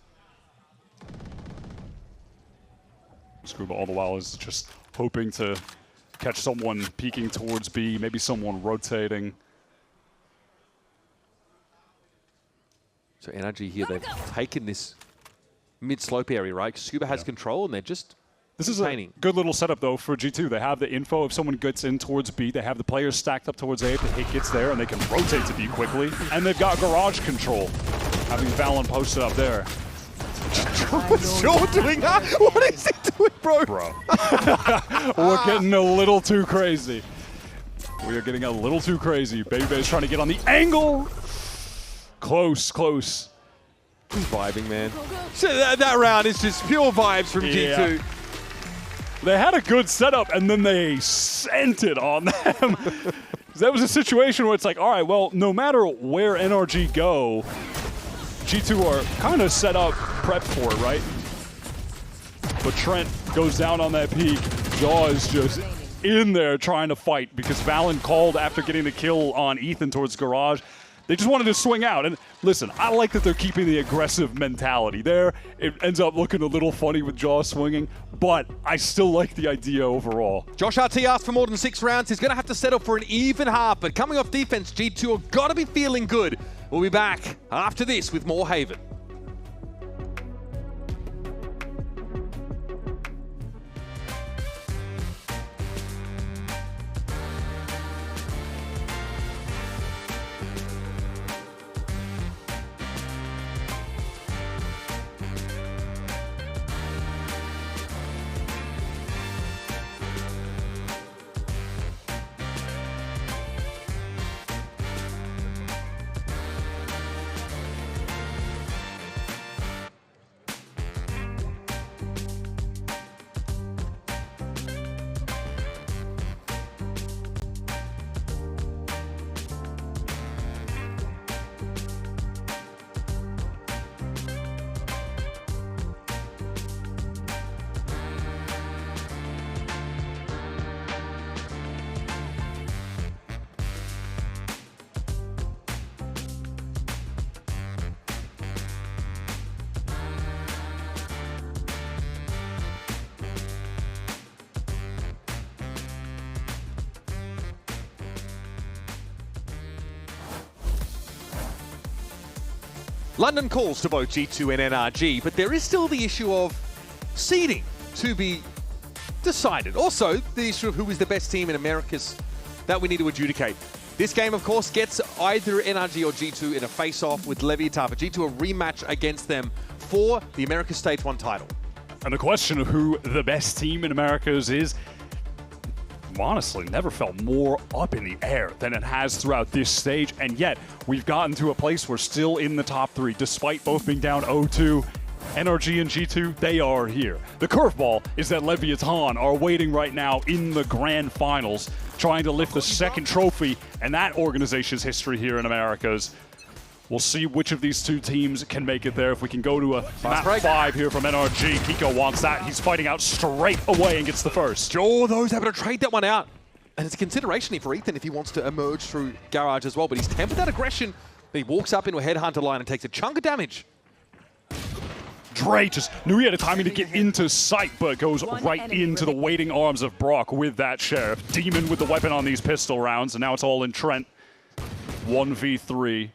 Scuba all the while is just hoping to catch someone peeking towards B, maybe someone rotating. So NRG here, they've taken this mid-slope area, right? Scuba has control, and they're just This is a good little setup, though, for G2. They have the info. If someone gets in towards B, they have the players stacked up towards A. If the hit gets there, and they can rotate to B quickly. And they've got garage control, having Valen posted up there. What's Jaw doing that? What is he doing, bro? We're getting a little too crazy. We are getting a little too crazy. Baby's trying to get on the angle. Close, close. Vibing, man. So that round is just pure vibes from G2. They had a good setup, and then they sent it on them. That was a situation where it's like, all right, well, no matter where NRG go, G2 are kind of set up, prepped for it, right? But Trent goes down on that peak. Jaw is just in there trying to fight because Valen called after getting the kill on Ethan towards garage. They just wanted to swing out. And listen, I like that they're keeping the aggressive mentality there. It ends up looking a little funny with Jaw swinging, but I still like the idea overall. Josh RT asked for more than 6 rounds. He's going to have to settle for an even half, but coming off defense, G2 have got to be feeling good. We'll be back after this with more Haven. London calls to both G2 and NRG, but there is still the issue of seeding to be decided. Also, the issue of who is the best team in Americas that we need to adjudicate. This game, of course, gets either NRG or G2 in a face-off with Leviatán, but G2 a rematch against them for the Americas Stage 1 title. And the question of who the best team in Americas is, honestly, never felt more up in the air than it has throughout this stage, and yet we've gotten to a place where still in the top 3, despite both being down 0-2. NRG and G2, they are here. The curveball is that Leviatán are waiting right now in the grand finals, trying to lift the second trophy, and that organization's history here in Americas. We'll see which of these two teams can make it there. If we can go to a map 5 here from NRG. Kiko wants that. He's fighting out straight away and gets the first. Jaw, though, is able to trade that one out. And it's a consideration here for Ethan if he wants to emerge through garage as well. But he's tempered that aggression. He walks up into a headhunter line and takes a chunk of damage. Dre just knew he had a timing to get into sight, but goes right into the waiting arms of Brock with that Sheriff. Demon with the weapon on these pistol rounds, and now it's all in Trent. 1v3.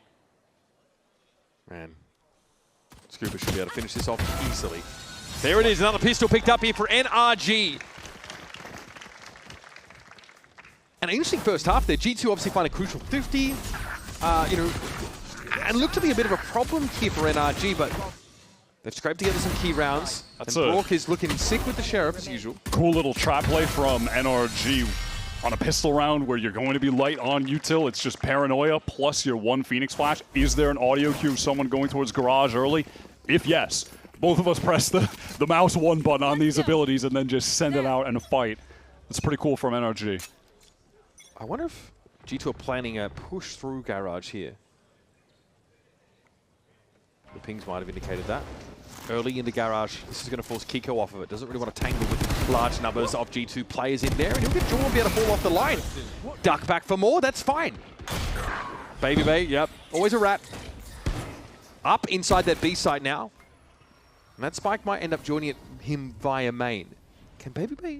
Man, Scuba should be able to finish this off easily. There it is, another pistol picked up here for NRG. An interesting first half there. G2 obviously find a crucial 50. You know, and looked to be a bit of a problem here for NRG, but they've scraped together some key rounds. That's and Brock is looking sick with the Sheriff as usual. Cool little trap play from NRG on a pistol round where you're going to be light on util. It's just paranoia plus your one Phoenix flash. Is there an audio cue of someone going towards garage early? If yes, both of us press the mouse 1 button on these abilities and then just send it out in a fight. It's pretty cool from NRG. I wonder if G2 are planning a push through garage here. The pings might have indicated that. Early in the garage, this is going to force Kiko off of it. Doesn't really want to tangle with large numbers of G2 players in there, and he'll get Jaw and be able to fall off the line. Duck back for more, that's fine. Baby Bay, yep, always a rat. Up inside that B site now. And that Spike might end up joining him via main. Can Baby Bay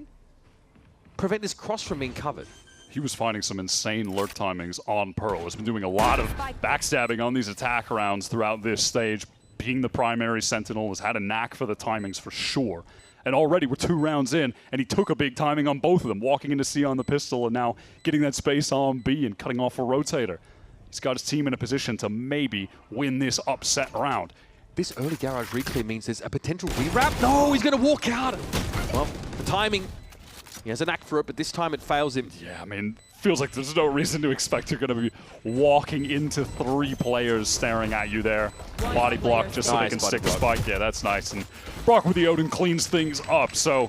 prevent this cross from being covered? He was finding some insane lurk timings on Pearl. Has been doing a lot of backstabbing on these attack rounds throughout this stage. Being the primary Sentinel, has had a knack for the timings for sure. And already we're 2 rounds in, and he took a big timing on both of them, walking into C on the pistol and now getting that space on B and cutting off a rotator. He's got his team in a position to maybe win this upset round. This early garage reclear means there's a potential rewrap. No, he's going to walk out. Well, the timing, he has a knack for it, but this time it fails him. Yeah, I mean, feels like there's no reason to expect you're going to be walking into 3 players staring at you there. Body block just so they can stick a spike. Yeah, that's nice. And Brock with the Odin cleans things up. So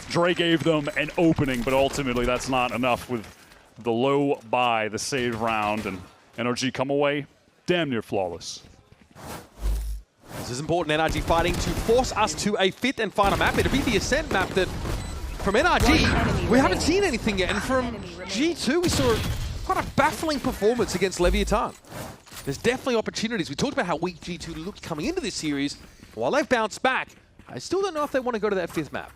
Dre gave them an opening, but ultimately that's not enough with the low buy, the save round, and NRG come away damn near flawless. This is important, NRG fighting to force us to a 5th and final map. It'll be the Ascent map that from NRG, we haven't seen anything yet. And from G2, we saw quite a baffling performance against Leviatán. There's definitely opportunities. We talked about how weak G2 looked coming into this series. While they've bounced back, I still don't know if they want to go to that 5th map.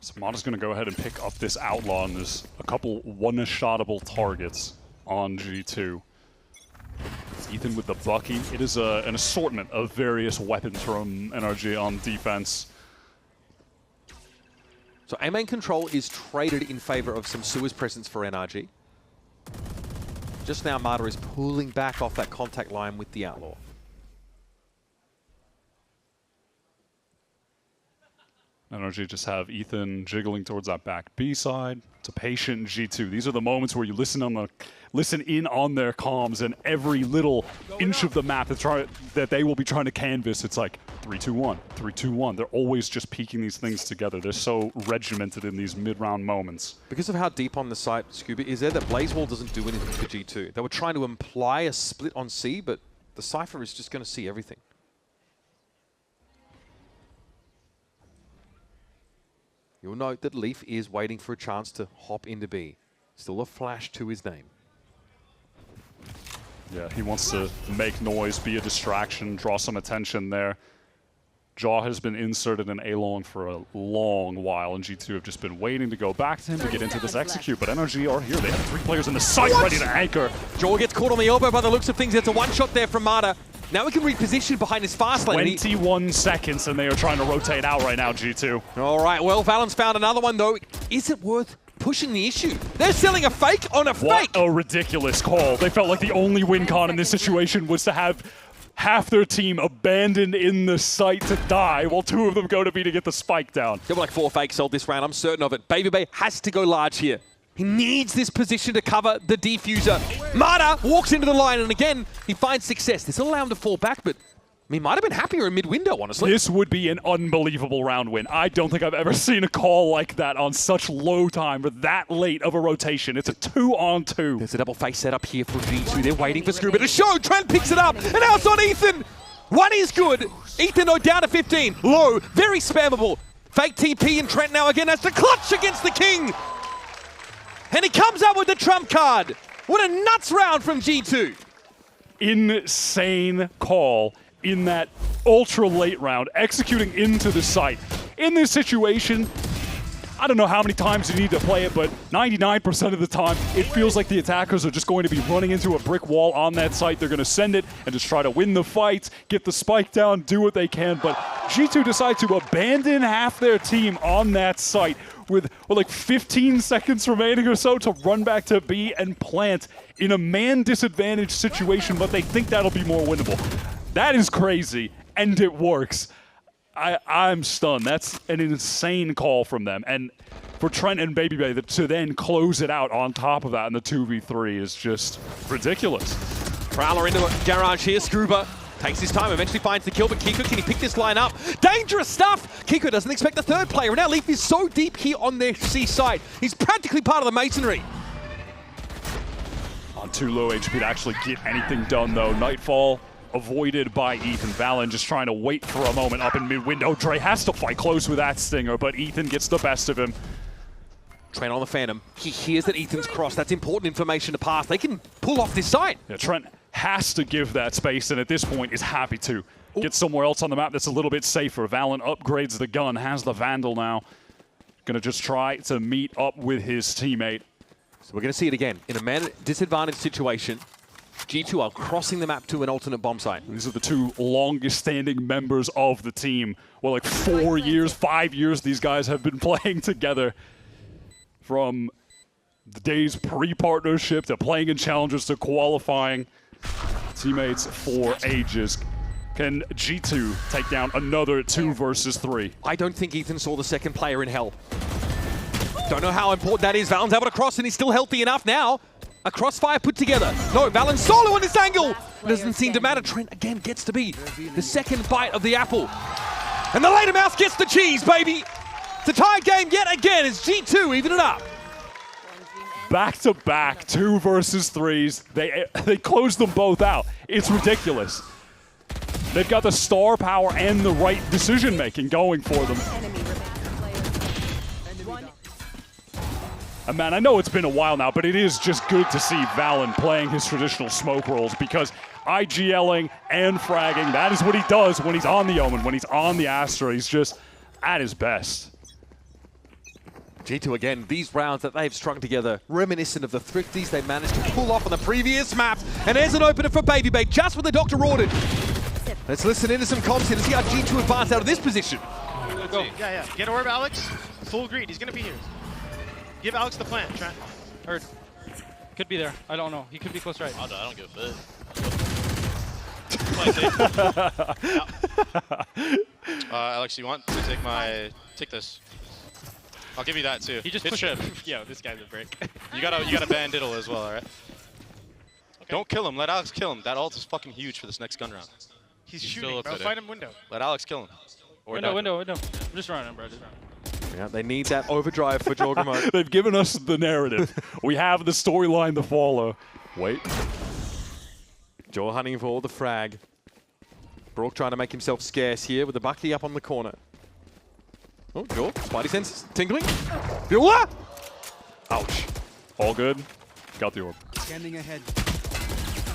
Samada's going to go ahead and pick up this Outlaw, and there's a couple one-shottable targets on G2. It's Ethan with the Bucky. It is an assortment of various weapons from NRG on defense. So A-main control is traded in favor of some sewers presence for NRG. Just now, Marta is pulling back off that contact line with the Outlaw. NRG just have Ethan jiggling towards that back B side. It's a patient G2. These are the moments where you listen in on their comms, and every little inch of the map that they will be trying to canvas, it's like 3-2-1, 3-2-1. They're always just peeking these things together. They're so regimented in these mid-round moments. Because of how deep on the site Scuba is there, that Blaze Wall doesn't do anything for G2. They were trying to imply a split on C, but the Cypher is just going to see everything. You'll note that Leaf is waiting for a chance to hop into B. Still a flash to his name. Yeah, he wants to make noise, be a distraction, draw some attention there. Jaw has been inserted in A-long for a long while, and G2 have just been waiting to go back to him to get into this execute, but NRG are here. They have 3 players in the site ready to anchor. Jaw gets caught on the elbow by the looks of things. It's a one-shot there from Marta. Now we can reposition behind his fast lane. 21 seconds, and they are trying to rotate out right now, G2. All right, well, Valens found another one, though. Is it worth pushing the issue? They're selling a fake on a fake! What a ridiculous call. They felt like the only win con in this situation was to have half their team abandoned in the site to die, while 2 of them go to B to get the spike down. There were like 4 fakes sold this round, I'm certain of it. Baby Bay has to go large here. He needs this position to cover the defuser. Marta walks into the line, and again, he finds success. This will allow him to fall back, but he might have been happier in mid-window, honestly. This would be an unbelievable round win. I don't think I've ever seen a call like that on such low time or that late of a rotation. It's a 2-on-2. There's a double face set up here for G2. They're waiting for Scuba to show. Trent picks it up, and now it's on Ethan. 1 is good. Ethan, though, down to 15. Low, very spammable. Fake TP, and Trent now again has to clutch against the King. And he comes out with the trump card. What a nuts round from G2. Insane call in that ultra late round, executing into the site. In this situation, I don't know how many times you need to play it, but 99% of the time, it feels like the attackers are just going to be running into a brick wall on that site. They're going to send it and just try to win the fight, get the spike down, do what they can. But G2 decide to abandon half their team on that site with like 15 seconds remaining or so to run back to B and plant in a man disadvantaged situation, but they think that'll be more winnable. That is crazy, and it works. I'm stunned. That's an insane call from them. And for Trent and BabyBay to then close it out on top of that in the 2v3 is just ridiculous. Prowler into a garage here. Scuba takes his time, eventually finds the kill, but Kiko, can he pick this line up? Dangerous stuff! Kiko doesn't expect the third player, and now Leaf is so deep here on their C side. He's practically part of the masonry. On too low HP to actually get anything done, though. Nightfall avoided by Ethan. Valen just trying to wait for a moment up in mid-window. Dre has to fight close with that Stinger, but Ethan gets the best of him. Trent on the Phantom. He hears that Ethan's crossed. That's important information to pass. They can pull off this side. Yeah, Trent has to give that space, and at this point is happy to get somewhere else on the map that's a little bit safer. Valen upgrades the gun, has the Vandal now. Gonna just try to meet up with his teammate. So we're gonna see it again. In a man disadvantaged situation, G2 are crossing the map to an alternate bomb site. These are the two longest standing members of the team. Well, like 4 years, 5 years these guys have been playing together. From the days pre-partnership to playing in challengers to qualifying. Teammates for ages. Can G2 take down another 2 versus 3? I don't think Ethan saw the second player in hell. Don't know how important that is. Valen's able to cross and he's still healthy enough now. A crossfire put together. No, Valen solo on this angle. It doesn't seem to matter. Trent again gets to be the second bite of the apple. And the later mouse gets the cheese, baby. It's a tie game yet again as G2 even it up. Back-to-back 2 versus 3s. They closed them both out. It's ridiculous. They've got the star power and the right decision-making going for them. And man, I know it's been a while now, but it is just good to see Valen playing his traditional smoke rolls because IGLing and fragging, that is what he does when he's on the Omen, when he's on the Astra. He's just at his best. G2 again, these rounds that they've strung together, reminiscent of the thrifties they managed to pull off on the previous maps. And there's an opener for BabyBay, just what the doctor ordered. Let's listen into some comms here to see how G2 advance out of this position. Go. Yeah. Get orb, Alex. Full greed. He's going to be here. Give Alex the plant, Trent. Heard. Could be there. I don't know. He could be close right. I don't give a fit. Alex, you want to take this? I'll give you that too. He just hit pushed ship. Yo, this guy's a brick. You gotta ban Diddle as well, alright? Okay. Don't kill him. Let Alex kill him. That ult is fucking huge for this next gun round. He's shooting, bro. Fight him window. Let Alex kill him. Or window. I'm just running him, bro. Just running. Yeah, they need that overdrive for Jorgamo. They've given us the narrative. We have the storyline to follow. Wait. Jor hunting for the frag. Brook trying to make himself scarce here with the Bucky up on the corner. Oh, Jor, Spidey senses tingling. Bueller! Ouch. All good. Got the orb. Scanning ahead.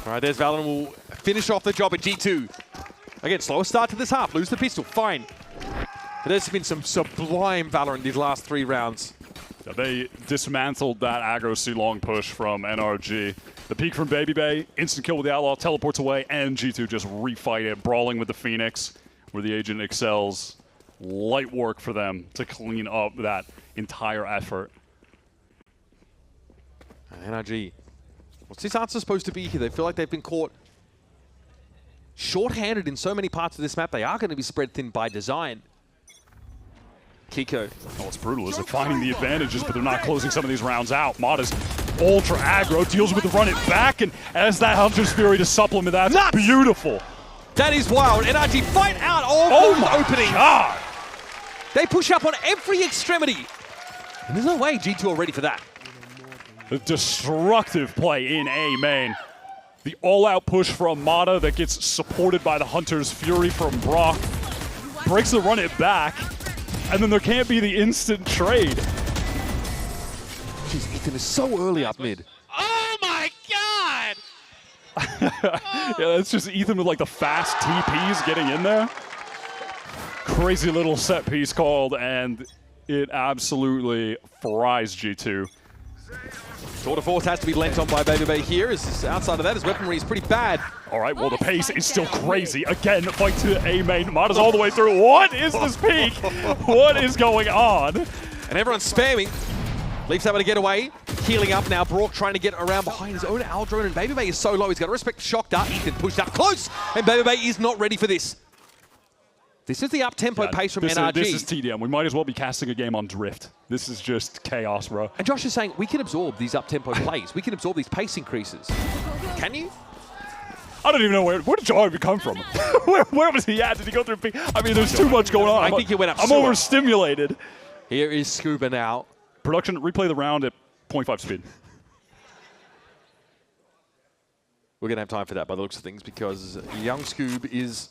All right, there's Valen. Will finish off the job at G2. Again, slower start to this half. Lose the pistol. Fine. But there's been some sublime Valor in these last 3 rounds. Yeah, they dismantled that aggro C-long push from NRG. The peek from BabyBay, instant kill with the Outlaw, teleports away, and G2 just refight it, brawling with the Phoenix, where the Agent excels. Light work for them to clean up that entire effort. NRG. What's this answer supposed to be here? They feel like they've been caught short-handed in so many parts of this map. They are going to be spread thin by design. Kiko. Oh, what's brutal is they're finding the advantages, but they're not closing some of these rounds out. Mata's ultra aggro, deals with the run it back, and as that Hunter's Fury to supplement that, that's beautiful. That is wild. NRG fight out all those openings. God. They push up on every extremity. And there's no way G2 are ready for that. The destructive play in A main. The all-out push from Mata that gets supported by the Hunter's Fury from Brock. Breaks the run it back. And then there can't be the instant trade. Jeez, Ethan is so early up mid. Oh my god! Yeah, that's just Ethan with like the fast TPs getting in there. Crazy little set piece called, and it absolutely fries G2. Tour de force has to be lent on by Baby Bay here. Outside of that, his weaponry is pretty bad. All right, well, the pace is still crazy. Again, fight to A main. Mada's all the way through. What is this peak? What is going on? And everyone's spamming. Leaf's able to get away. Healing up now. Brock trying to get around behind his own Aldrone, and Baby Bay is so low. He's got to respect the shock dart. Ethan pushed up close, and Baby Bay is not ready for this. This is the up-tempo pace from NRG. This is TDM. We might as well be casting a game on Drift. This is just chaos, bro. And Josh is saying, we can absorb these up-tempo plays. We can absorb these pace increases. Can you? I don't even know where did Joe come from? where was he at? Did he go through peak? I mean, there's too much going on. I think he went up I'm sewer. overstimulated. Here is Scuba now. Production, replay the round at 0.5 speed. We're going to have time for that by the looks of things because young Scoob is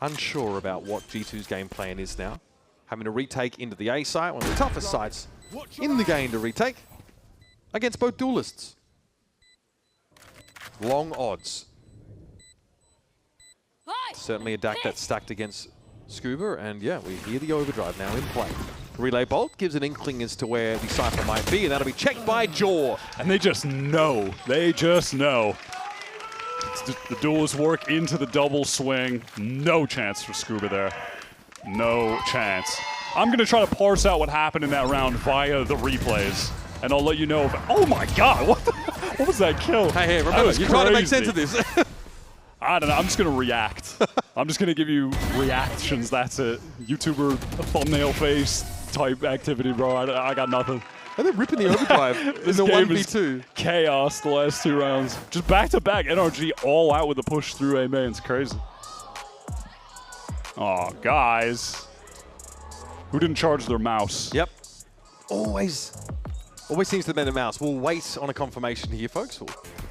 unsure about what G2's game plan is now. Having to retake into the A site, one of the toughest sites in the game to retake against both duelists. Long odds. Certainly a deck that's stacked against Scuba, and yeah, we hear the overdrive now in play. Relay Bolt gives an inkling as to where the Cypher might be, and that'll be checked by Jaw. And they just know. They just know. The duelist work into the double swing. No chance for Scuba there. No chance. I'm going to try to parse out what happened in that round via the replays, and I'll let you know if... Oh my god, what was that kill? Hey, remember, you're trying to make sense of this. I don't know, I'm just going to react. I'm just going to give you reactions, that's it. YouTuber thumbnail face type activity, bro. I got nothing. And they're ripping the overdrive in the 1v2. Chaos the last two rounds. Just back-to-back NRG all out with the push through A main. It's crazy. Oh, guys. Who didn't charge their mouse? Yep. Always seems to be the mouse. We'll wait on a confirmation here, folks.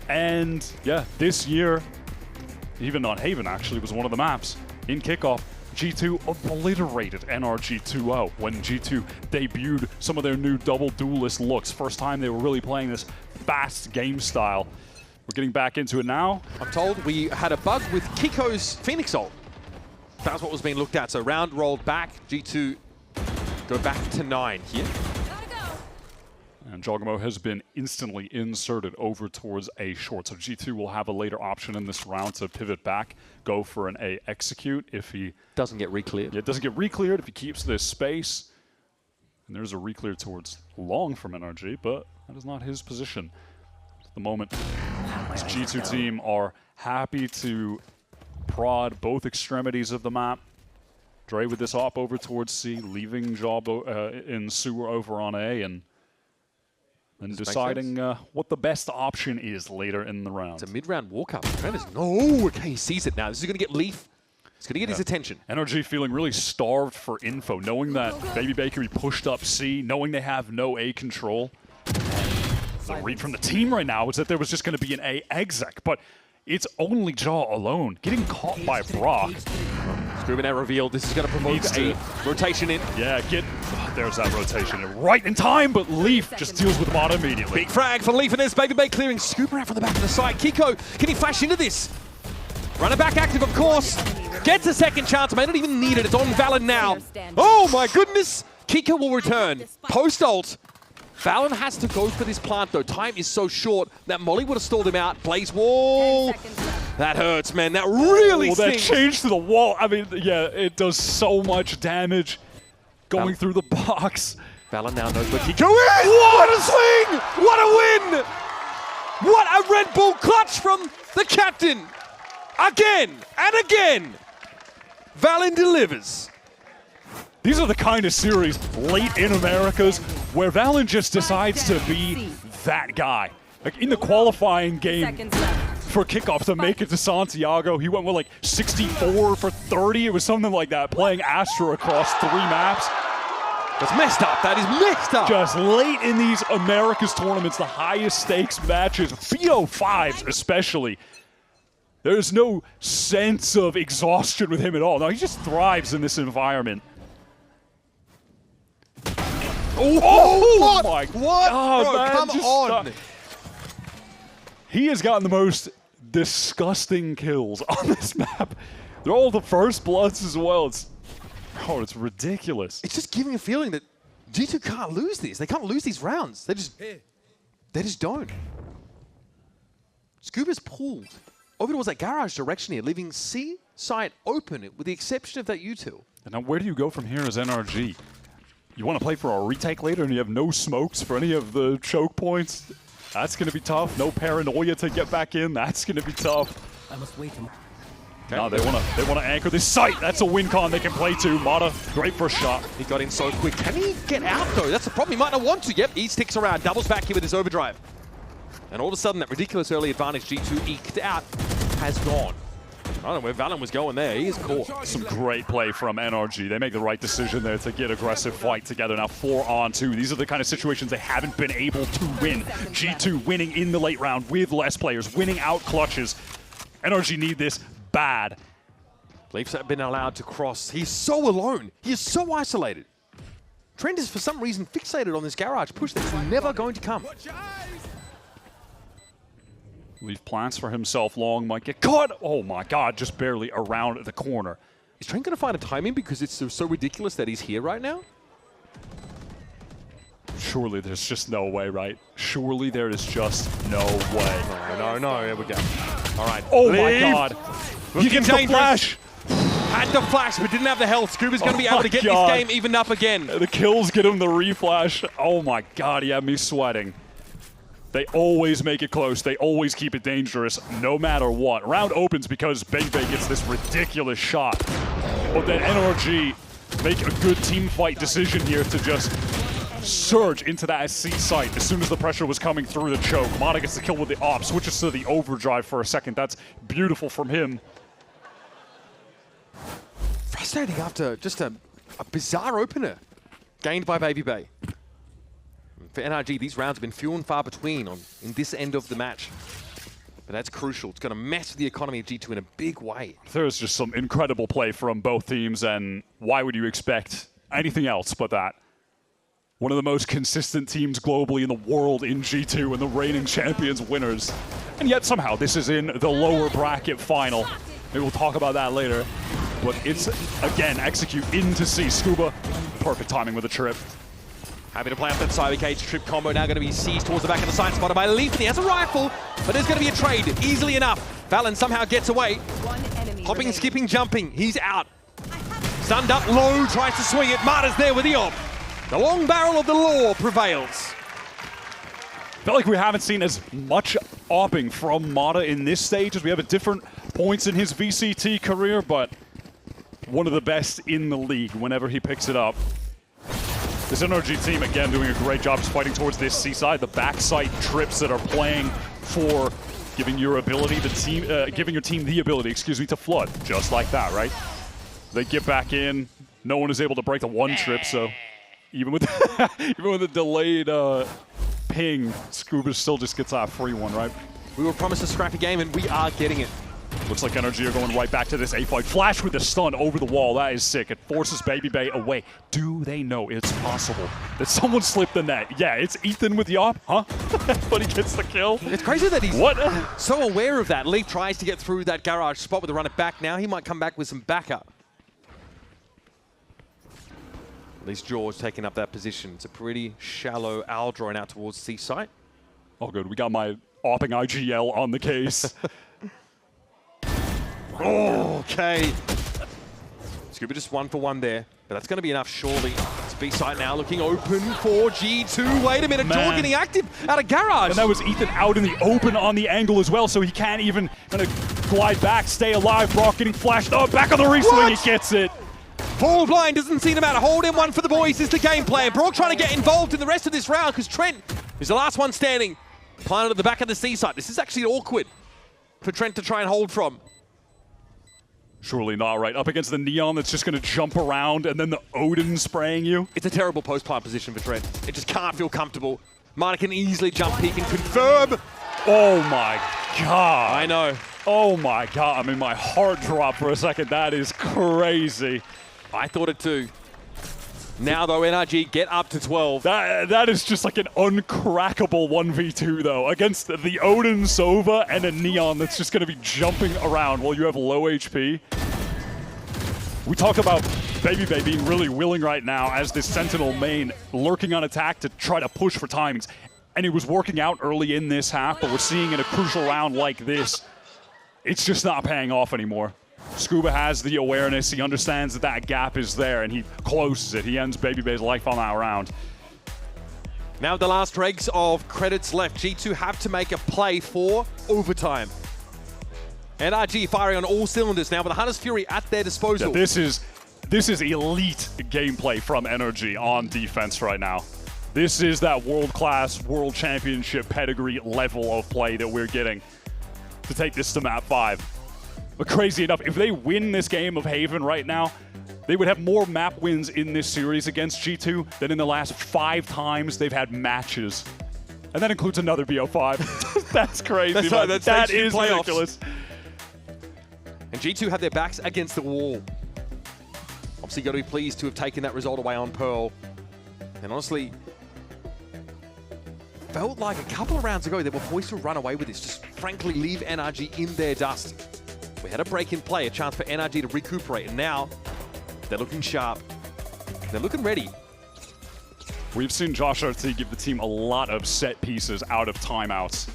And yeah, this year, even on Haven actually, was one of the maps. In kickoff, G2 obliterated NRG 2-0 when G2 debuted some of their new double duelist looks. First time they were really playing this fast game style. We're getting back into it now. I'm told we had a bug with Kiko's Phoenix ult. That's what was being looked at. So round rolled back. G2 go back to 9 here. And Jogamo has been instantly inserted over towards A short. So G2 will have a later option in this round to pivot back, go for an A execute if he... Doesn't get re-cleared. Yeah, it doesn't get re-cleared if he keeps this space. And there's a re-clear towards long from NRG, but that is not his position. At the moment, this G2 team are happy to prod both extremities of the map. Dre with this op over towards C, leaving Job in sewer over on A, and deciding what the best option is later in the round. It's a mid-round walk-up. No, okay, he sees it now. This is going to get Leaf. It's going to get his attention. NRG feeling really starved for info, knowing that Baby Bakery pushed up C, knowing they have no A control. The read from the team right now is that there was just going to be an A exec, but it's only Jaw alone. Getting caught by Brock. Scuba now revealed this is going to provoke a rotation in. Yeah, there's that rotation in right in time, but Leaf just deals with Mata immediately. Big frag for Leaf and this. Baby Bay clearing Scuba out from the back of the side. Kiko, can he flash into this? Runner back active, of course. Gets a second chance, may not even need it. It's on Valen now. Oh my goodness. Kiko will return. Post-ult. Valen has to go for this plant though. Time is so short that Molly would have stalled him out. Blaze wall. That hurts, man. That really stings. That change to the wall. I mean, yeah, it does so much damage going through the box. Valen now knows where Kiko is. What a swing! What a win! What a Red Bull clutch from the captain. Again and again. Valen delivers. These are the kind of series late in Americas where Valen just decides to be that guy. Like in the qualifying game for kickoff to make it to Santiago, he went with like 64 for 30. It was something like that, playing Astra across 3 maps. That's messed up. That is messed up. Just late in these Americas tournaments, the highest stakes matches, VO5s especially. There's no sense of exhaustion with him at all. No, he just thrives in this environment. Oh my what? God, Bro, man, come on. He has gotten the most disgusting kills on this map. They're all the first bloods as well. It's ridiculous. It's just giving a feeling that G2 can't lose this. They can't lose these rounds. They just don't. Scuba's pulled over towards that garage direction here, leaving C site open with the exception of that util. And now where do you go from here as NRG? You want to play for a retake later and you have no smokes for any of the choke points? That's going to be tough. No paranoia to get back in. That's going to be tough. I must wait. Okay. No, they want to anchor this site. That's a win con they can play to. Mata, great first shot. He got in so quick. Can he get out though? That's the problem. He might not want to. Yep, he sticks around. Doubles back here with his overdrive. And all of a sudden, that ridiculous early advantage G2 eked out has gone. I don't know where Valen was going there. He is caught. Some great play from NRG. They make the right decision there to get aggressive fight together. Now 4-on-2. These are the kind of situations they haven't been able to win. G2 winning in the late round with less players, winning out clutches. NRG need this bad. Leafs have been allowed to cross. He's so alone. He is so isolated. Trent is for some reason fixated on this garage push that's never going to come. Leaf plants for himself long, might get caught. Oh my god, just barely around the corner. Is Trent going to find a timing because it's so ridiculous that he's here right now? Surely there's just no way, right? Surely there is just no way. No, here we go. All right. Oh Leaf. my god. He gets the flash. Had the flash, but didn't have the health. Scuba's going to be able to get this game evened up again. The kills get him the reflash. Oh my god, he had me sweating. They always make it close. They always keep it dangerous, no matter what. Round opens because Bebe gets this ridiculous shot. But then NRG make a good team fight decision here to just surge into that C site as soon as the pressure was coming through the choke. Mata gets the kill with the op, switches to the overdrive for a second. That's beautiful from him. Frustrating after just a bizarre opener gained by Baby Bay. For NRG, these rounds have been few and far between in this end of the match. But that's crucial. It's going to mess with the economy of G2 in a big way. There's just some incredible play from both teams, and why would you expect anything else but that? One of the most consistent teams globally in the world in G2 and the reigning champions winners. And yet somehow this is in the lower bracket final. Maybe we'll talk about that later. But it's, again, execute into C. Scuba, perfect timing with the trip. Happy to play up that Cyber Cage trip combo. Now going to be seized towards the back of the side, spotted by Leaf. He has a rifle, but there's going to be a trade easily enough. Valen somehow gets away. Hopping, skipping, jumping. He's out. Stunned up low, tries to swing it. Mata's there with the op. The long barrel of the law prevails. Felt like we haven't seen as much opping from Mata in this stage as we have at different points in his VCT career, but one of the best in the league whenever he picks it up. This NRG team, again, doing a great job just fighting towards this C-side. The backside trips that are playing for giving your ability, giving your team the ability, to flood. Just like that, right? They get back in. No one is able to break the one trip, so even with even with the delayed ping, Scuba still just gets that free one, right? We were promised a scrappy game, and we are getting it. Looks like NRG are going right back to this A fight. Flash with the stun over the wall. That is sick. It forces Baby Bay away. Do they know it's possible that someone slipped the net? Yeah, it's Ethan with the op, huh? But he gets the kill. It's crazy that he's so aware of that. Leaf tries to get through that garage spot with the run it back. Now he might come back with some backup. At least George taking up that position. It's a pretty shallow owl drawing out towards C site. Oh, good. We got my opping IGL on the case. Oh, okay. Scuba just 1 for 1 there, but that's going to be enough, surely. It's B-side now looking open for G2. Wait a minute, George getting active out of garage. And that was Ethan out in the open on the angle as well, so he can't even kind of glide back, stay alive. Brock getting flashed. Oh, back on the re-swing, he gets it. Fall blind doesn't seem to matter. Hold in one for the boys is the game plan. Brock trying to get involved in the rest of this round because Trent is the last one standing. Planted at the back of the C site. This is actually awkward for Trent to try and hold from. Surely not, right? Up against the Neon that's just going to jump around and then the Odin spraying you. It's a terrible post-plant position for Trent. It just can't feel comfortable. Mata can easily jump peek and confirm. Oh my god. I know. Oh my god. I mean, my heart dropped for a second. That is crazy. I thought it too. Now, though, NRG get up to 12. That is just like an uncrackable 1v2, though, against the Odin, Sova, and a Neon that's just going to be jumping around while you have low HP. We talk about Baby being really willing right now as this Sentinel main lurking on attack to try to push for timings. And it was working out early in this half, but we're seeing in a crucial round like this, it's just not paying off anymore. Scuba has the awareness, he understands that that gap is there, and he closes it. He ends Baby's life on that round. Now the last dregs of credits left. G2 have to make a play for overtime. NRG firing on all cylinders now with the Hunter's Fury at their disposal. Yeah, this is elite gameplay from NRG on defense right now. This is that world-class, world championship pedigree level of play that we're getting to take this to map 5. But crazy enough, if they win this game of Haven right now, they would have more map wins in this series against G2 than in the last 5 times they've had matches. And that includes another BO5. That's crazy, that's man. Right, that's that is ridiculous. And G2 have their backs against the wall. Obviously got to be pleased to have taken that result away on Pearl. And honestly, felt like a couple of rounds ago they were poised to run away with this. Just frankly leave NRG in their dust. We had a break in play, a chance for NRG to recuperate. And now they're looking sharp. They're looking ready. We've seen Josh RT give the team a lot of set pieces out of timeouts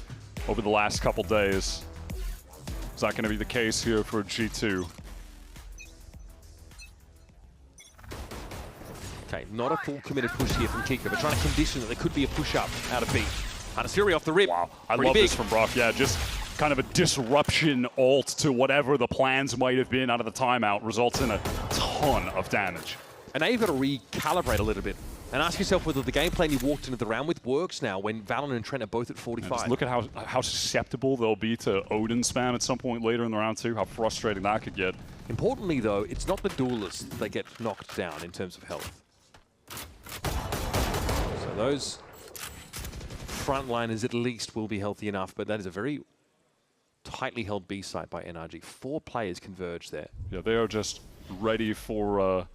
over the last couple days. Is that going to be the case here for G2? Okay, not a full committed push here from Kiko, but trying to condition that there could be a push-up out of B. Hunter's Fury off the rip. Wow, I Pretty love big. this from Brock. Yeah, just kind of a disruption ult to whatever the plans might have been out of the timeout results in a ton of damage. And now you've got to recalibrate a little bit and ask yourself whether the game plan you walked into the round with works now when Valen and Trent are both at 45. Just look at how susceptible they'll be to Odin spam at some point later in the round too, how frustrating that could get. Importantly though, it's not the duelists that get knocked down in terms of health. So those frontliners at least will be healthy enough, but that is a very tightly held B site by NRG. 4 players converge there. Yeah, they are just ready for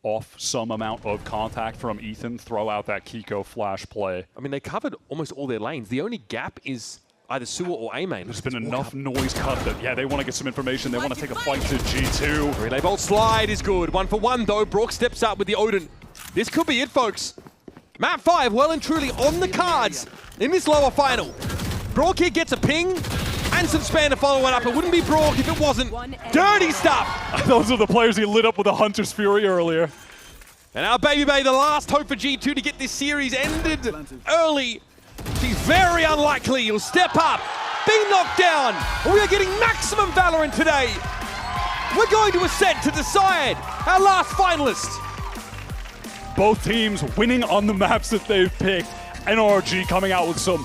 off some amount of contact from Ethan, throw out that Kiko flash play. I mean, they covered almost all their lanes. The only gap is either sewer or A main. There's been enough noise cut that, yeah, they want to get some information. They want to take a fight to G2. Relay bolt slide is good. 1 for 1 though. Brook steps up with the Odin. This could be it, folks. Map 5 well and truly on the cards in this lower final. Brook here gets a ping and some spam to follow it up. It wouldn't be Brook if it wasn't dirty stuff. Those are the players he lit up with a Hunter's Fury earlier. And our Baby, the last hope for G2 to get this series ended early. She's very unlikely. He'll step up, be knocked down. We are getting maximum Valorant today. We're going to Ascent to decide our last finalist. Both teams winning on the maps that they've picked. NRG coming out with some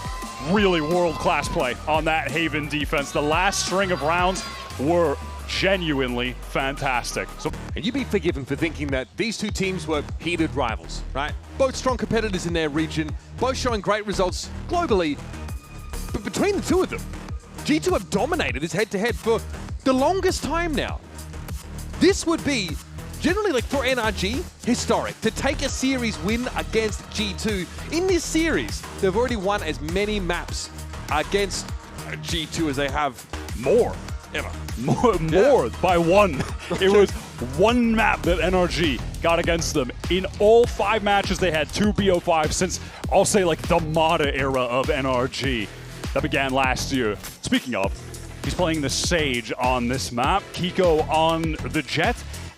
really world-class play on that Haven defense. The last string of rounds were genuinely fantastic. And you'd be forgiven for thinking that these two teams were heated rivals, right? Both strong competitors in their region, both showing great results globally. But between the two of them, G2 have dominated this head-to-head for the longest time now. This would be, generally, like for NRG, historic. To take a series win against G2 in this series, they've already won as many maps against G2 as they have more ever. More by 1. It was 1 map that NRG got against them. In all 5 matches, they had 2 BO5 since, I'll say, like the Mata era of NRG that began last year. Speaking of, he's playing the Sage on this map, Kiko on the Jet.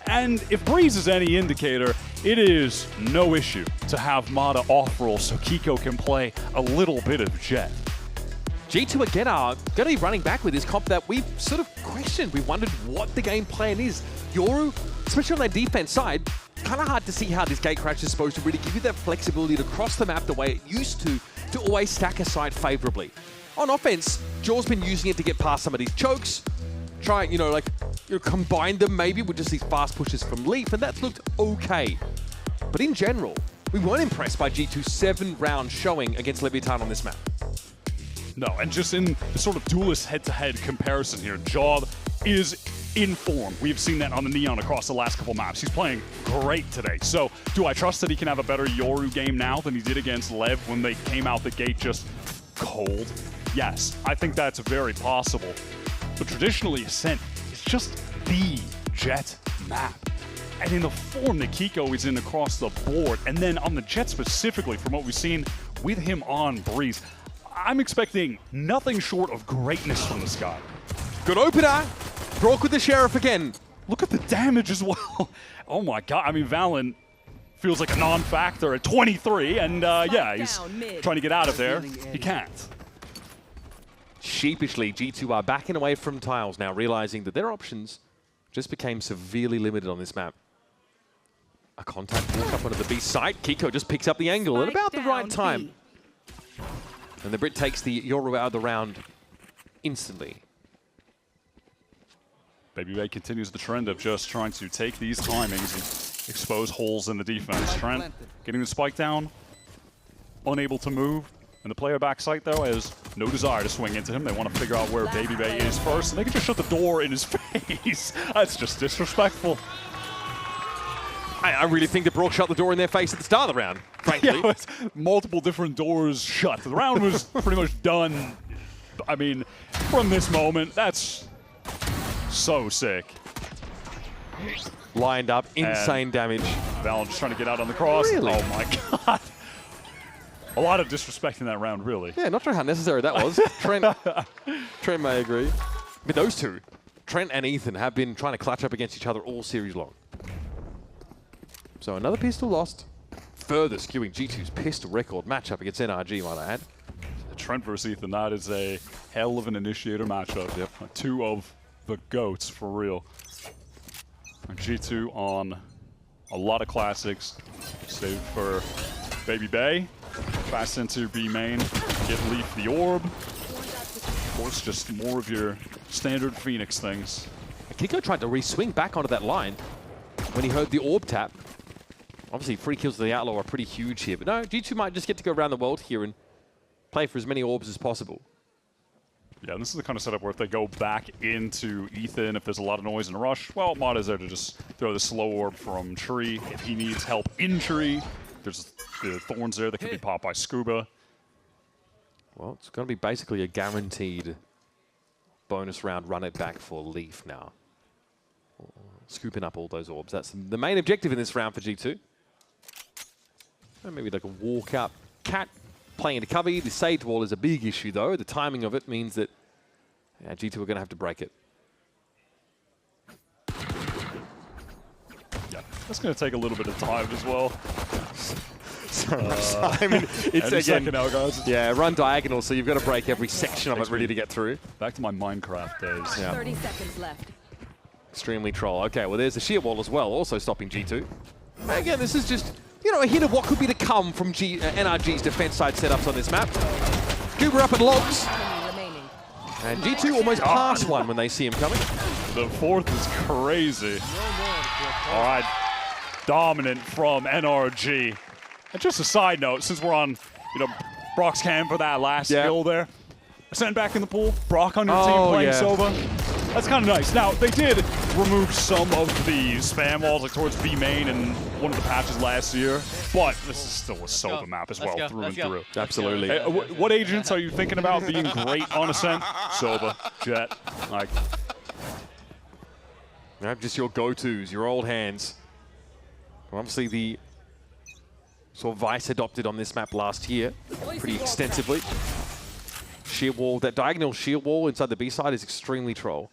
And if Breeze is any indicator, it is no issue to have Mata off-roll so Kiko can play a little bit of Jet. G2 again are going to be running back with this comp that we sort of questioned. We wondered what the game plan is. Yoru, especially on that defense side, kind of hard to see how this gate crash is supposed to really give you that flexibility to cross the map the way it used to always stack a side favorably. On offense, Jaw's been using it to get past some of these chokes, try, combine them maybe with just these fast pushes from Leaf, and that's looked okay. But in general, we weren't impressed by G2's 7-round showing against Leviatán on this map. No, and just in the sort of duelist head-to-head comparison here, Jaw is in form. We've seen that on the Neon across the last couple maps. He's playing great today. So do I trust that he can have a better Yoru game now than he did against Lev when they came out the gate just cold? Yes, I think that's very possible. But traditionally, Ascent is just the Jet map. And in the form that Kiko is in across the board, and then on the Jet specifically, from what we've seen with him on Breeze, I'm expecting nothing short of greatness from this guy. Good opener. Broke with the Sheriff again. Look at the damage as well. Oh my god, I mean, Valen feels like a non-factor at 23, and yeah, he's trying to get out of there. He can't. Sheepishly, G2 are backing away from tiles now, realizing that their options just became severely limited on this map. A contact walk up onto the B site. Kiko just picks up the angle at about the right time. And the Brit takes the Yoru out of the round instantly. Babybay continues the trend of just trying to take these timings and expose holes in the defense. Trent getting the spike down, unable to move. And the player backside, though, has no desire to swing into him. They want to figure out where Babybay is first, and they can just shut the door in his face. That's just disrespectful. I really think that Brock shut the door in their face at the start of the round, frankly. Yeah, multiple different doors shut. The round was pretty much done. I mean, from this moment, that's so sick. Lined up, insane damage. Valen just trying to get out on the cross. Really? Oh my god. A lot of disrespect in that round, really. Yeah, not sure how necessary that was. Trent may agree. But those two, Trent and Ethan, have been trying to clutch up against each other all series long. So another pistol lost. Further skewing G2's pistol record matchup against NRG, might I add. Trent versus Ethan, that is a hell of an initiator matchup. Yep. Two of the GOATs, for real. And G2 on a lot of classics. Save for Babybay. Fast into B main, get Leaf the orb. Of course, just more of your standard Phoenix things. Kiko tried to re-swing back onto that line when he heard the orb tap. Obviously, free kills to the Outlaw are pretty huge here, but no, G2 might just get to go around the world here and play for as many orbs as possible. Yeah, and this is the kind of setup where if they go back into Ethan, if there's a lot of noise in a rush, well, Mod is there to just throw the slow orb from Tree. If he needs help in Tree, there's the thorns there that can be popped by Scuba. Well, it's going to be basically a guaranteed bonus round run it back for Leaf now. Scooping up all those orbs. That's the main objective in this round for G2. And maybe like a walk up. Cat playing into cover. The Sage Wall is a big issue, though. The timing of it means that G2 are going to have to break it. Yeah, that's going to take a little bit of time as well. I mean, it's again, now, guys. Yeah, run diagonal, so you've got to break every section of it really to get through. Back to my Minecraft days. Yeah. 30 seconds left. Extremely troll. Okay, well, there's a sheer wall as well, also stopping G2. Again, this is just, you know, a hint of what could be to come from NRG's defense side setups on this map. Goober up and logs. And G2 almost pass one when they see him coming. The fourth is crazy. All right, dominant from NRG. And just a side note, since we're on, you know, Brock's cam for that last skill there, send back in the pool. Brock on your team playing Sova. That's kind of nice. Now, they did remove some of the spam walls like towards B main in one of the patches last year, but this is still a Sova map as well, through and through. Absolutely. Hey, what agents are you thinking about being great on Ascent? Sova, Jet, like. Just your go-tos, your old hands. Obviously, the sort of Vice adopted on this map last year pretty extensively. Sheer wall, that diagonal sheer wall inside the B side is extremely troll.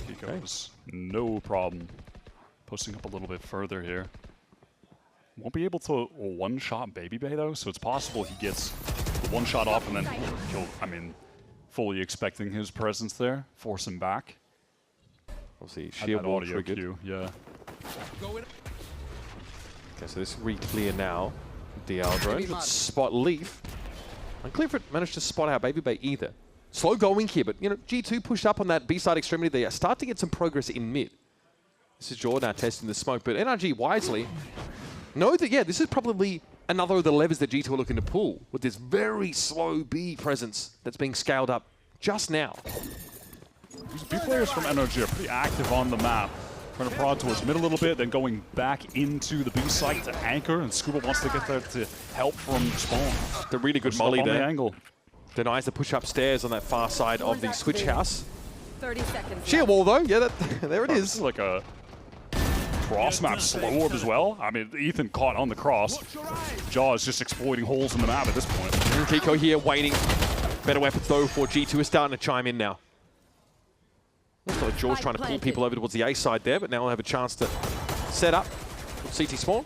Kiko's no problem posting up a little bit further here. Won't be able to one-shot Babybay though, so it's possible he gets the one-shot off and then he'll, I mean, fully expecting his presence there, force him back. Obviously, sheer wall triggered. Cue, yeah. Okay, so this re-clear now. DL drone, but spot Leaf. Unclear if it managed to spot out Babybay either. Slow going here, but you know, G2 pushed up on that B-side extremity. They start to get some progress in mid. This is Jordan now testing the smoke, but NRG wisely know that, yeah, this is probably another of the levers that G2 are looking to pull with this very slow B presence that's being scaled up just now. These B players from NRG are pretty active on the map. Trying to prod towards mid a little bit, then going back into the B site to anchor, and Scuba wants to get there to help from spawn. The really good molly there. The angle. Denies the push upstairs on that far side of the switch house. 30 seconds. Sheer wall though, yeah, there it This is. is like a cross map slow orb as well. I mean, Ethan caught on the cross. Jaw is just exploiting holes in the map at this point. Kiko here waiting. Better weapons though for G2 is starting to chime in now. Looks like Jaws trying to pull people over towards the A side there, but now we'll have a chance to set up. CT spawn.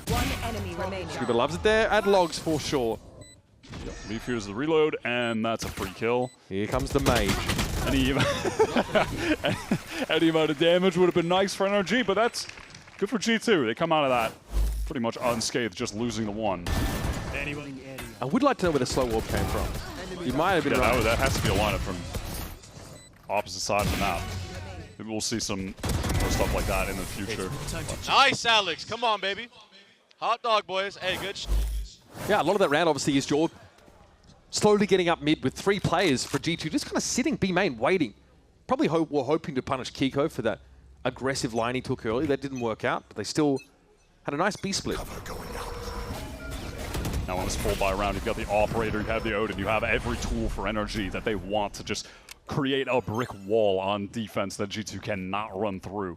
One enemy remaining. Scuba loves it there. Add logs for sure. Yep. Leaf here's the reload, and that's a free kill. Here comes the mage. Any amount of damage would have been nice for NRG, but that's good for G2. They come out of that pretty much unscathed, just losing the one. I would like to know where the slow warp came from. You might have been right. That has to be a lineup from opposite side of the map. Maybe we'll see some more stuff like that in the future. Nice, Alex. Come on, baby. Hot dog, boys. Hey, good. Yeah, a lot of that round obviously is Jaw slowly getting up mid with 3 players for G2, just kind of sitting B main, waiting. Probably were hoping to punish Kiko for that aggressive line he took early. That didn't work out, but they still had a nice B split. Now on this full buy round, you've got the operator, you have the Odin, you have every tool for NRG that they want to just create a brick wall on defense that G2 cannot run through.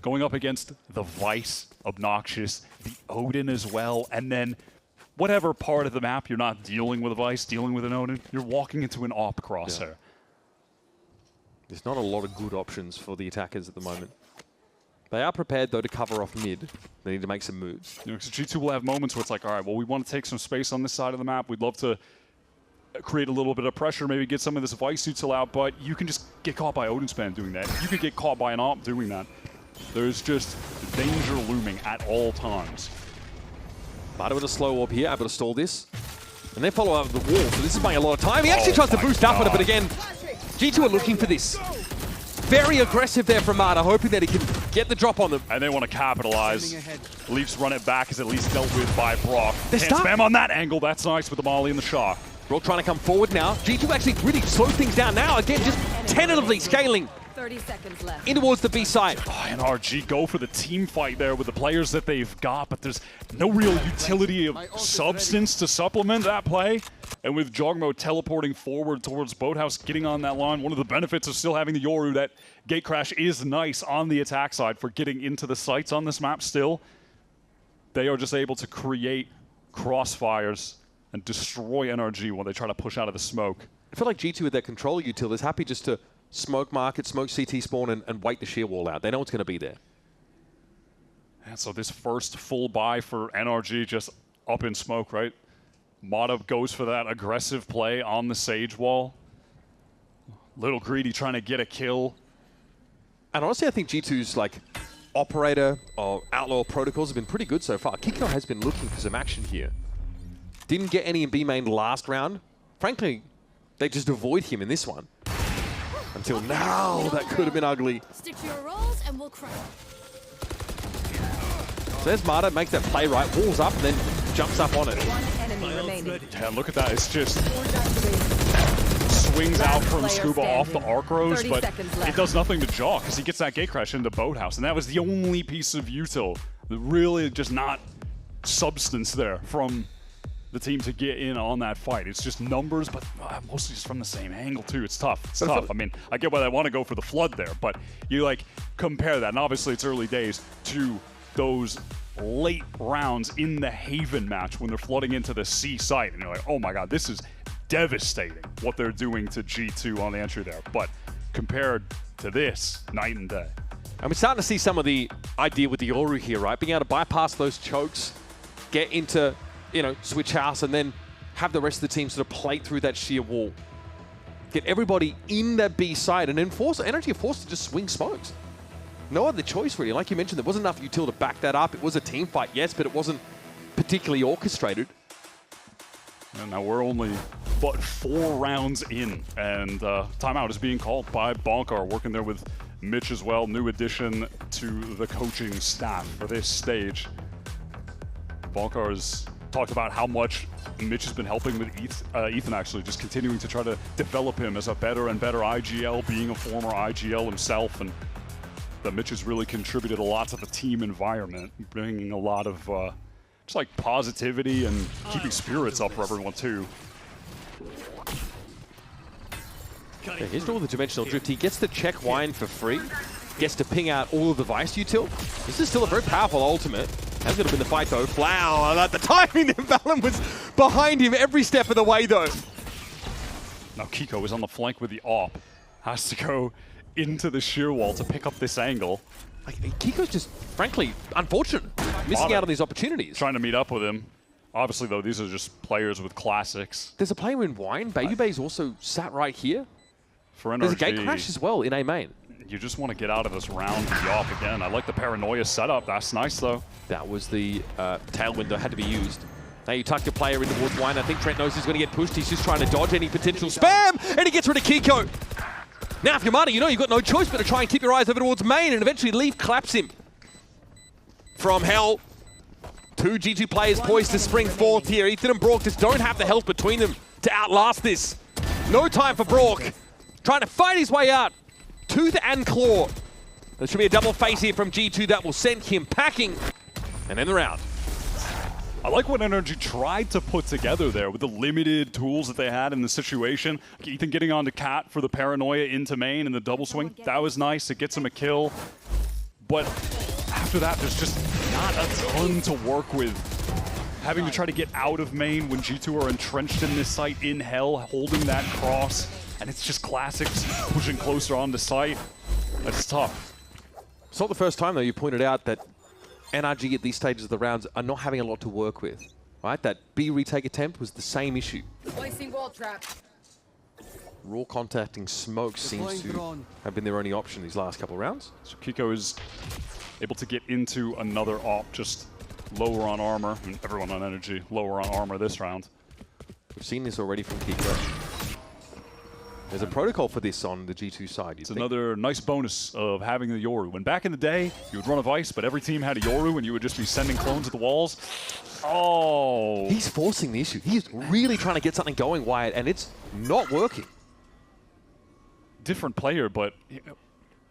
Going up against the Vice, Obnoxious, the Odin as well, and then whatever part of the map you're not dealing with a Vice, dealing with an Odin, you're walking into an op crosshair. Yeah. There's not a lot of good options for the attackers at the moment. They are prepared, though, to cover off mid. They need to make some moves. You know, so G2 will have moments where it's like, all right, well, we want to take some space on this side of the map. We'd love to create a little bit of pressure, maybe get some of this Vice util out, but you can just get caught by Odin Span doing that. You could get caught by an op doing that. There's just danger looming at all times. Marta with a slow orb here, able to stall this. And they follow out of the wall, so this is buying a lot of time. He actually tries to boost up on it, but again, G2 are looking for this. Very aggressive there from Marta, hoping that he can get the drop on them. And they want to capitalize. Leafs run it back, is at least dealt with by Brock. They Can't spam on that angle, that's nice with the Molly and the shock. Brock trying to come forward now. G2 actually really slow things down now. Again, just tentatively scaling 30 seconds left. in towards the B side. Oh, NRG go for the team fight there with the players that they've got, but there's no real utility of substance to supplement that play. And with Jogmo teleporting forward towards Boathouse, getting on that line, one of the benefits of still having the Yoru, that gate crash is nice on the attack side for getting into the sites on this map still. They are just able to create crossfires and destroy NRG when they try to push out of the smoke. I feel like G2 with their control util is happy just to smoke market, smoke CT spawn, and wait the sheer wall out. They know it's going to be there. And so this first full buy for NRG just up in smoke, right? Mata goes for that aggressive play on the Sage wall. Little greedy trying to get a kill. And honestly, I think G2's like operator or outlaw protocols have been pretty good so far. Kiko has been looking for some action here. Didn't get any in B main last round. Frankly, they just avoid him in this one. Until now, that could have been ugly. Stick to your roles and we'll crush. So there's Marta, makes that play right, walls up, and then jumps up on it. One enemy remaining. Yeah, look at that. It's just swings out from Scuba off the arc rose, but it does nothing to Jaw because he gets that gate crash into Boathouse, and that was the only piece of util. Really just not substance there from the team to get in on that fight. It's just numbers, but mostly just from the same angle too. It's tough. It's tough. I mean, I get why they want to go for the flood there, but you like compare that, and obviously it's early days, to those late rounds in the Haven match when they're flooding into the C site, and you're like, oh my god, this is devastating what they're doing to G2 on the entry there. But compared to this, night and day. And we're starting to see some of the idea with the Yoru here, right? Being able to bypass those chokes, get into, you know, switch house, and then have the rest of the team sort of play through that sheer wall. Get everybody in that B side and then force NRG are forced to just swing smokes. No other choice really. Like you mentioned, there wasn't enough util to back that up. It was a team fight, yes, but it wasn't particularly orchestrated. And now we're only but 4 rounds in, and timeout is being called by Bonkar, working there with Mitch as well. New addition to the coaching staff for this stage. Bonkar has talked about how much Mitch has been helping with Ethan, actually, just continuing to try to develop him as a better and better IGL, being a former IGL himself, and that Mitch has really contributed a lot to the team environment, bringing a lot of just like positivity and keeping spirits up for everyone too. Yeah, here's all the dimensional drift. He gets to check wine for free. Gets to ping out all of the Vice util. This is still a very powerful ultimate. That's going to be the fight though. Flower, the timing, Valen was behind him every step of the way though. Now Kiko is on the flank with the AWP. Has to go into the shear wall to pick up this angle. Like, Kiko's just, frankly, unfortunate. Missing out on these opportunities. Trying to meet up with him. Obviously though, these are just players with classics. There's a player in Wine. Baby Bay's also sat right here. For NRG, there's a gate crash as well in A main. You just want to get out of this round with the AWP again. I like the paranoia setup. That's nice though. That was the tailwind that had to be used. Now you tuck your player in towards Wine. I think Trent knows he's going to get pushed. He's just trying to dodge any potential spam, and he gets rid of Kiko. Now if you're Marty, you know you've got no choice but to try and keep your eyes over towards main, and eventually Leaf claps him. From hell, 2 G2 players poised to spring forth here. Ethan and Brock just don't have the health between them to outlast this. No time for Brock. Trying to fight his way out. Tooth and claw. There should be a double face here from G2 that will send him packing. And end the round. I like what NRG tried to put together there with the limited tools that they had in the situation. Ethan getting onto Cat for the paranoia into main and the double swing. That was nice. It gets him a kill. But after that, there's just not a ton to work with. Having to try to get out of main when G2 are entrenched in this site in hell, holding that cross. And it's just classics pushing closer onto site. That's tough. It's not the first time, though, you pointed out that NRG at these stages of the rounds are not having a lot to work with. Right? That B retake attempt was the same issue. Placing wall trap. Raw contacting smoke seems to have been their only option these last couple of rounds. So Kiko is able to get into another AWP, just lower on armor. And everyone on energy, lower on armor this round. We've seen this already from Kiko. There's a protocol for this on the G2 side. It's another nice bonus of having the Yoru. When back in the day, you would run a Vice, but every team had a Yoru and you would just be sending clones at the walls. Oh. He's forcing the issue. He's really trying to get something going, Wyatt, and it's not working. Different player, but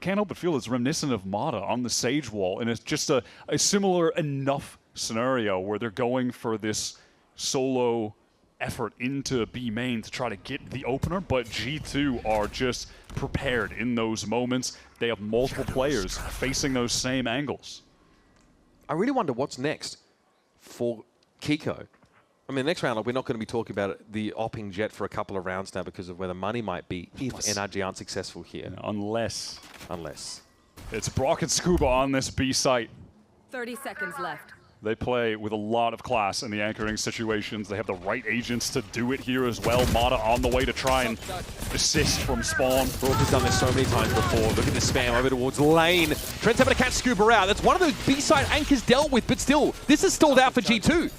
can't help but feel it's reminiscent of Mata on the Sage wall, and it's just a similar enough scenario where they're going for this solo effort into B main to try to get the opener, but G2 are just prepared in those moments. They have multiple players facing those same angles. I really wonder what's next for Kiko. I mean, the next round, we're not going to be talking about the opping Jet for a couple of rounds now because of where the money might be if NRG aren't successful here. Unless. It's Brock and Scuba on this B site. 30 seconds left. They play with a lot of class in the anchoring situations. They have the right agents to do it here as well. Mata on the way to try and assist from spawn. Brock has done this so many times before. Look at the spam over towards lane. Trent's having to catch Scuba out. That's one of those B-side anchors dealt with, but still, this is stalled out for G2.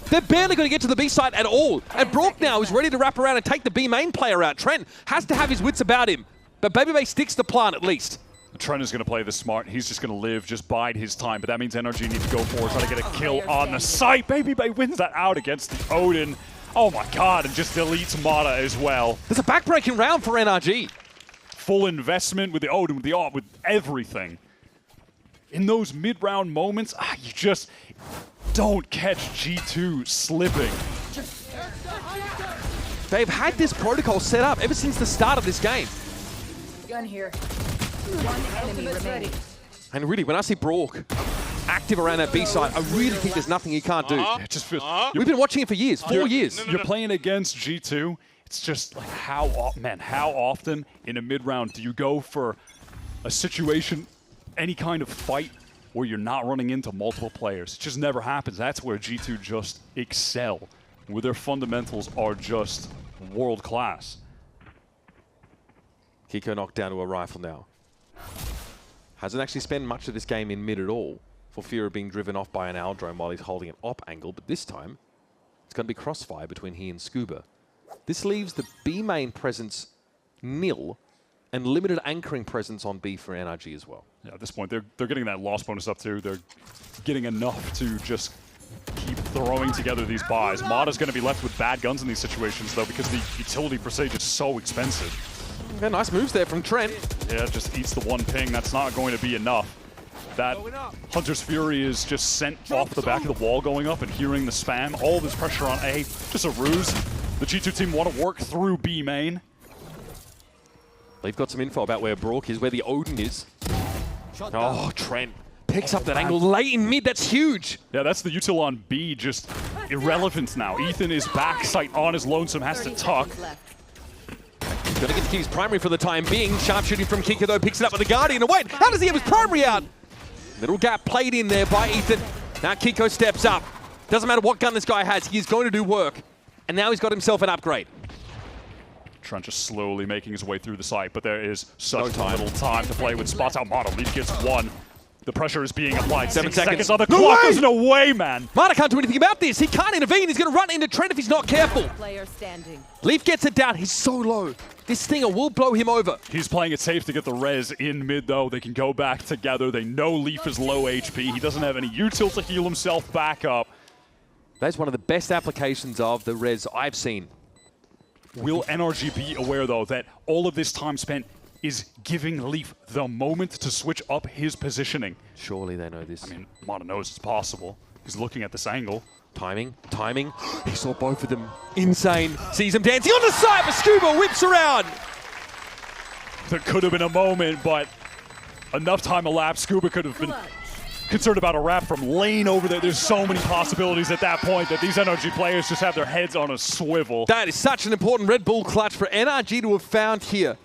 They're barely going to get to the B side at all. And Brock now is ready to wrap around and take the B main player out. Trent has to have his wits about him. But Baby Bay sticks the plan at least. Trent is going to play this smart. He's just going to live, just bide his time. But that means NRG need to go for it, try to get a kill on the site. Baby Bay wins that out against the Odin. Oh my god, and just deletes Mata as well. There's a backbreaking round for NRG. Full investment with the Odin, with the AWP, with everything. In those mid-round moments, you just don't catch G2 slipping. They've had this protocol set up ever since the start of this game. Gun here. One enemy remaining. And really, when I see Brock active around that B side, I really think there's nothing he can't do. It just feels, We've been watching it for years, 4 years. You're playing against G2. It's just like how often in a mid-round do you go for a situation, any kind of fight, where you're not running into multiple players? It just never happens. That's where G2 just excel, where their fundamentals are just world class. Kiko knocked down to a rifle now. Hasn't actually spent much of this game in mid at all for fear of being driven off by an Aldrome while he's holding an op angle, but this time it's going to be crossfire between he and Scuba. This leaves the B main presence nil and limited anchoring presence on B for NRG as well. Yeah, at this point, they're getting that loss bonus up too. They're getting enough to just keep throwing together these buys. Mata's going to be left with bad guns in these situations though because the utility Presage is so expensive. Yeah, nice moves there from Trent. Yeah, just eats the one ping. That's not going to be enough. That Hunter's Fury is just sent off the back of the wall going up and hearing the spam. All this pressure on A, just a ruse. The G2 team want to work through B main. They've got some info about where Brook is, where the Odin is. Oh, Trent picks up that angle late in mid. That's huge. Yeah, that's the util on B, just irrelevant now. Ethan is back, sight on his lonesome, has to tuck. Gonna get to keep his primary for the time being. Sharpshooting from Kika though, picks it up with the Guardian. And wait, how does he have his primary out? Little gap played in there by Ethan. Now Kiko steps up. Doesn't matter what gun this guy has, he is going to do work. And now he's got himself an upgrade. Trent just slowly making his way through the site, but there is such little time to play with spots out. Mata Leaf gets one. The pressure is being applied. 7 seconds on the No clock. way! There's no way, man. Mata can't do anything about this. He can't intervene. He's going to run into Trent if he's not careful. Player standing. Leaf gets it down. He's so low. This Stinger will blow him over. He's playing it safe to get the res in mid, though. They can go back together. They know Leaf is low HP. He doesn't have any util to heal himself back up. That's one of the best applications of the res I've seen. Will NRG be aware, though, that all of this time spent is giving Leaf the moment to switch up his positioning? Surely they know this. I mean, Mata knows it's possible. He's looking at this angle. Timing. He saw both of them. Insane. Sees him dancing on the side, but Scuba whips around. There could have been a moment, but enough time elapsed. Scuba could have been concerned about a wrap from lane over there. There's so many possibilities at that point that these NRG players just have their heads on a swivel. That is such an important Red Bull clutch for NRG to have found here.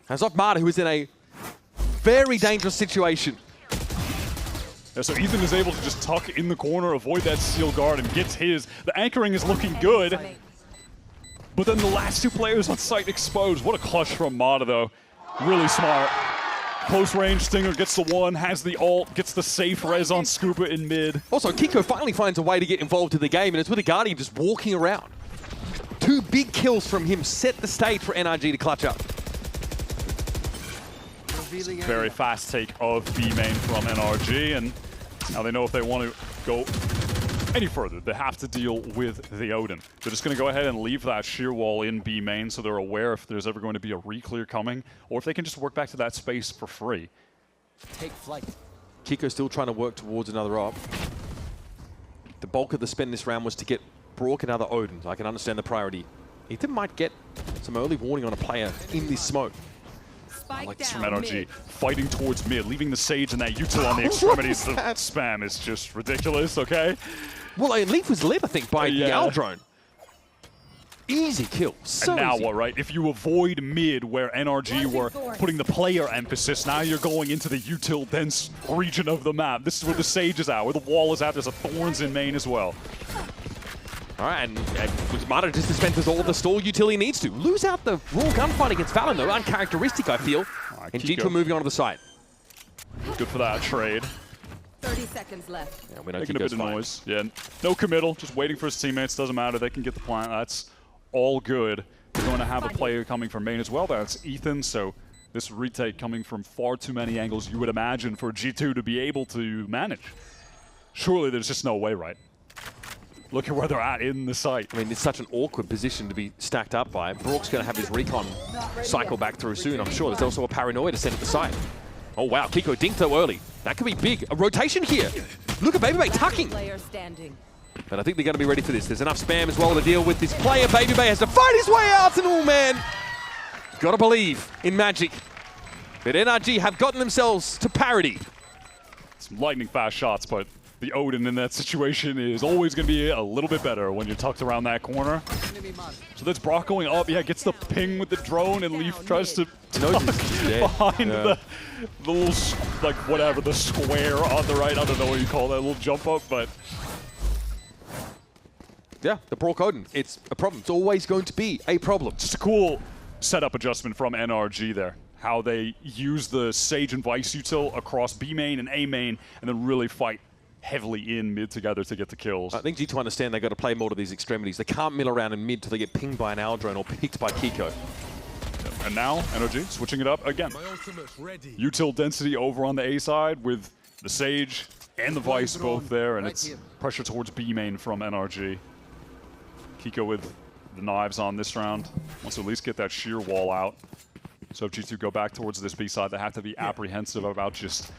As off Mata, who is in a very dangerous situation. Yeah, so Ethan is able to just tuck in the corner, avoid that steel guard, and gets his. The anchoring is looking good. But then the last two players on site exposed. What a clutch from Mata, though. Really smart. Close range, Stinger gets the one, has the ult, gets the safe res on Scuba in mid. Also, Kiko finally finds a way to get involved in the game, and it's with the Guardian just walking around. 2 big kills from him set the stage for NRG to clutch up. Very fast take of B main from NRG, and now they know if they want to go any further, they have to deal with the Odin. They're just going to go ahead and leave that shear wall in B main so they're aware if there's ever going to be a re-clear coming, or if they can just work back to that space for free. Take flight. Kiko still trying to work towards another op. The bulk of the spend this round was to get Brook another Odin. I can understand the priority. Ethan might get some early warning on a player in this smoke. I like this from NRG, fighting towards mid, leaving the Sage and that util on the extremities. The spam is just ridiculous, okay? Well, Leaf was lit, I think, by the Owl drone. Easy kill. So and now easy. what, right? If you avoid mid where NRG were putting the player emphasis, now you're going into the util dense region of the map. This is where the Sage is at, where the wall is at. There's a Thorns in main as well. All right, and Mata just dispenses all the stall utility he needs to. Lose out the raw gunfight against Valen, though. Uncharacteristic, I feel. Right, and G2 moving on to the side. Good for that trade. 30 seconds left. Yeah, we know Making a bit of noise. Yeah, no committal, just waiting for his teammates. Doesn't matter, they can get the plant. That's all good. They're going to have a player coming from main as well. That's Ethan, so this retake coming from far too many angles you would imagine for G2 to be able to manage. Surely there's just no way, right? Look at where they're at in the site. I mean, it's such an awkward position to be stacked up by. Brook's going to have his recon cycle back through soon, I'm sure. There's also a paranoia to send at the site. Oh, wow. Kiko dinked though early. That could be big. A rotation here. Look at Baby Bay tucking. Player standing. But I think they're going to be ready for this. There's enough spam as well to deal with this player. Baby Bay has to fight his way out, and oh, man. Got to believe in magic. But NRG have gotten themselves to parity. Some lightning fast shots, but the Odin in that situation is always going to be a little bit better when you're tucked around that corner. So that's Brock going up. Yeah, gets the ping with the drone, and Leaf tries to tuck behind the little, like, whatever, the square on the right. I don't know what you call that little jump up, but... Yeah, the Brock Odin. It's a problem. It's always going to be a problem. Just a cool setup adjustment from NRG there. How they use the Sage and Vice util across B main and A main, and then really fight heavily in mid together to get the kills. I think G2 understand they've got to play more to these extremities. They can't mill around in mid till they get pinged by an Owl drone or picked by Kiko. And now, NRG switching it up again. Util density over on the A side with the Sage and the Vice both there, and it's pressure towards B main from NRG. Kiko with the knives on this round. Wants to at least get that sheer wall out. So if G2 go back towards this B side, they have to be apprehensive about just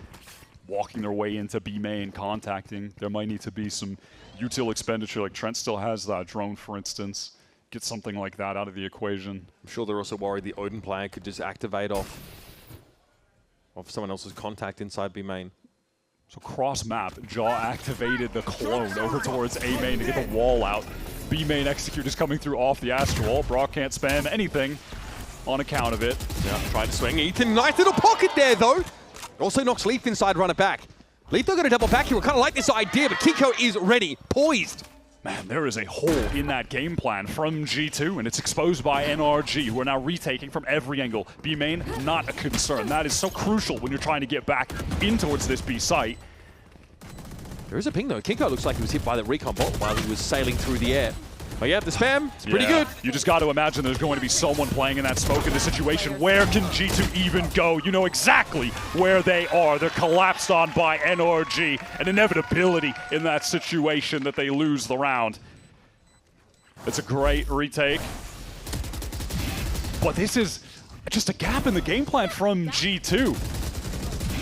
walking their way into B main, contacting. There might need to be some util expenditure, like Trent still has that drone, for instance. get something like that out of the equation. I'm sure they're also worried the Odin player could just activate off someone else's contact inside B main. So cross map, Jaw activated the clone over towards A main to get the wall out. B main execute is coming through off the Astral. Brock can't spam anything on account of it. Yeah, trying to swing. Ethan, nice little pocket there though. Also knocks Leaf inside, run it back. Leaf though got a double back here. We kind of like this idea, but Kiko is ready, poised. Man, there is a hole in that game plan from G2, and it's exposed by NRG, who are now retaking from every angle. B main, not a concern. That is so crucial when you're trying to get back in towards this B site. There is a ping though. Kiko looks like he was hit by the recon bolt while he was sailing through the air. But yeah, the spam, it's pretty good. You just got to imagine there's going to be someone playing in that smoke in this situation. Where can G2 even go? You know exactly where they are. They're collapsed on by NRG. An inevitability in that situation that they lose the round. It's a great retake. But this is just a gap in the game plan from G2.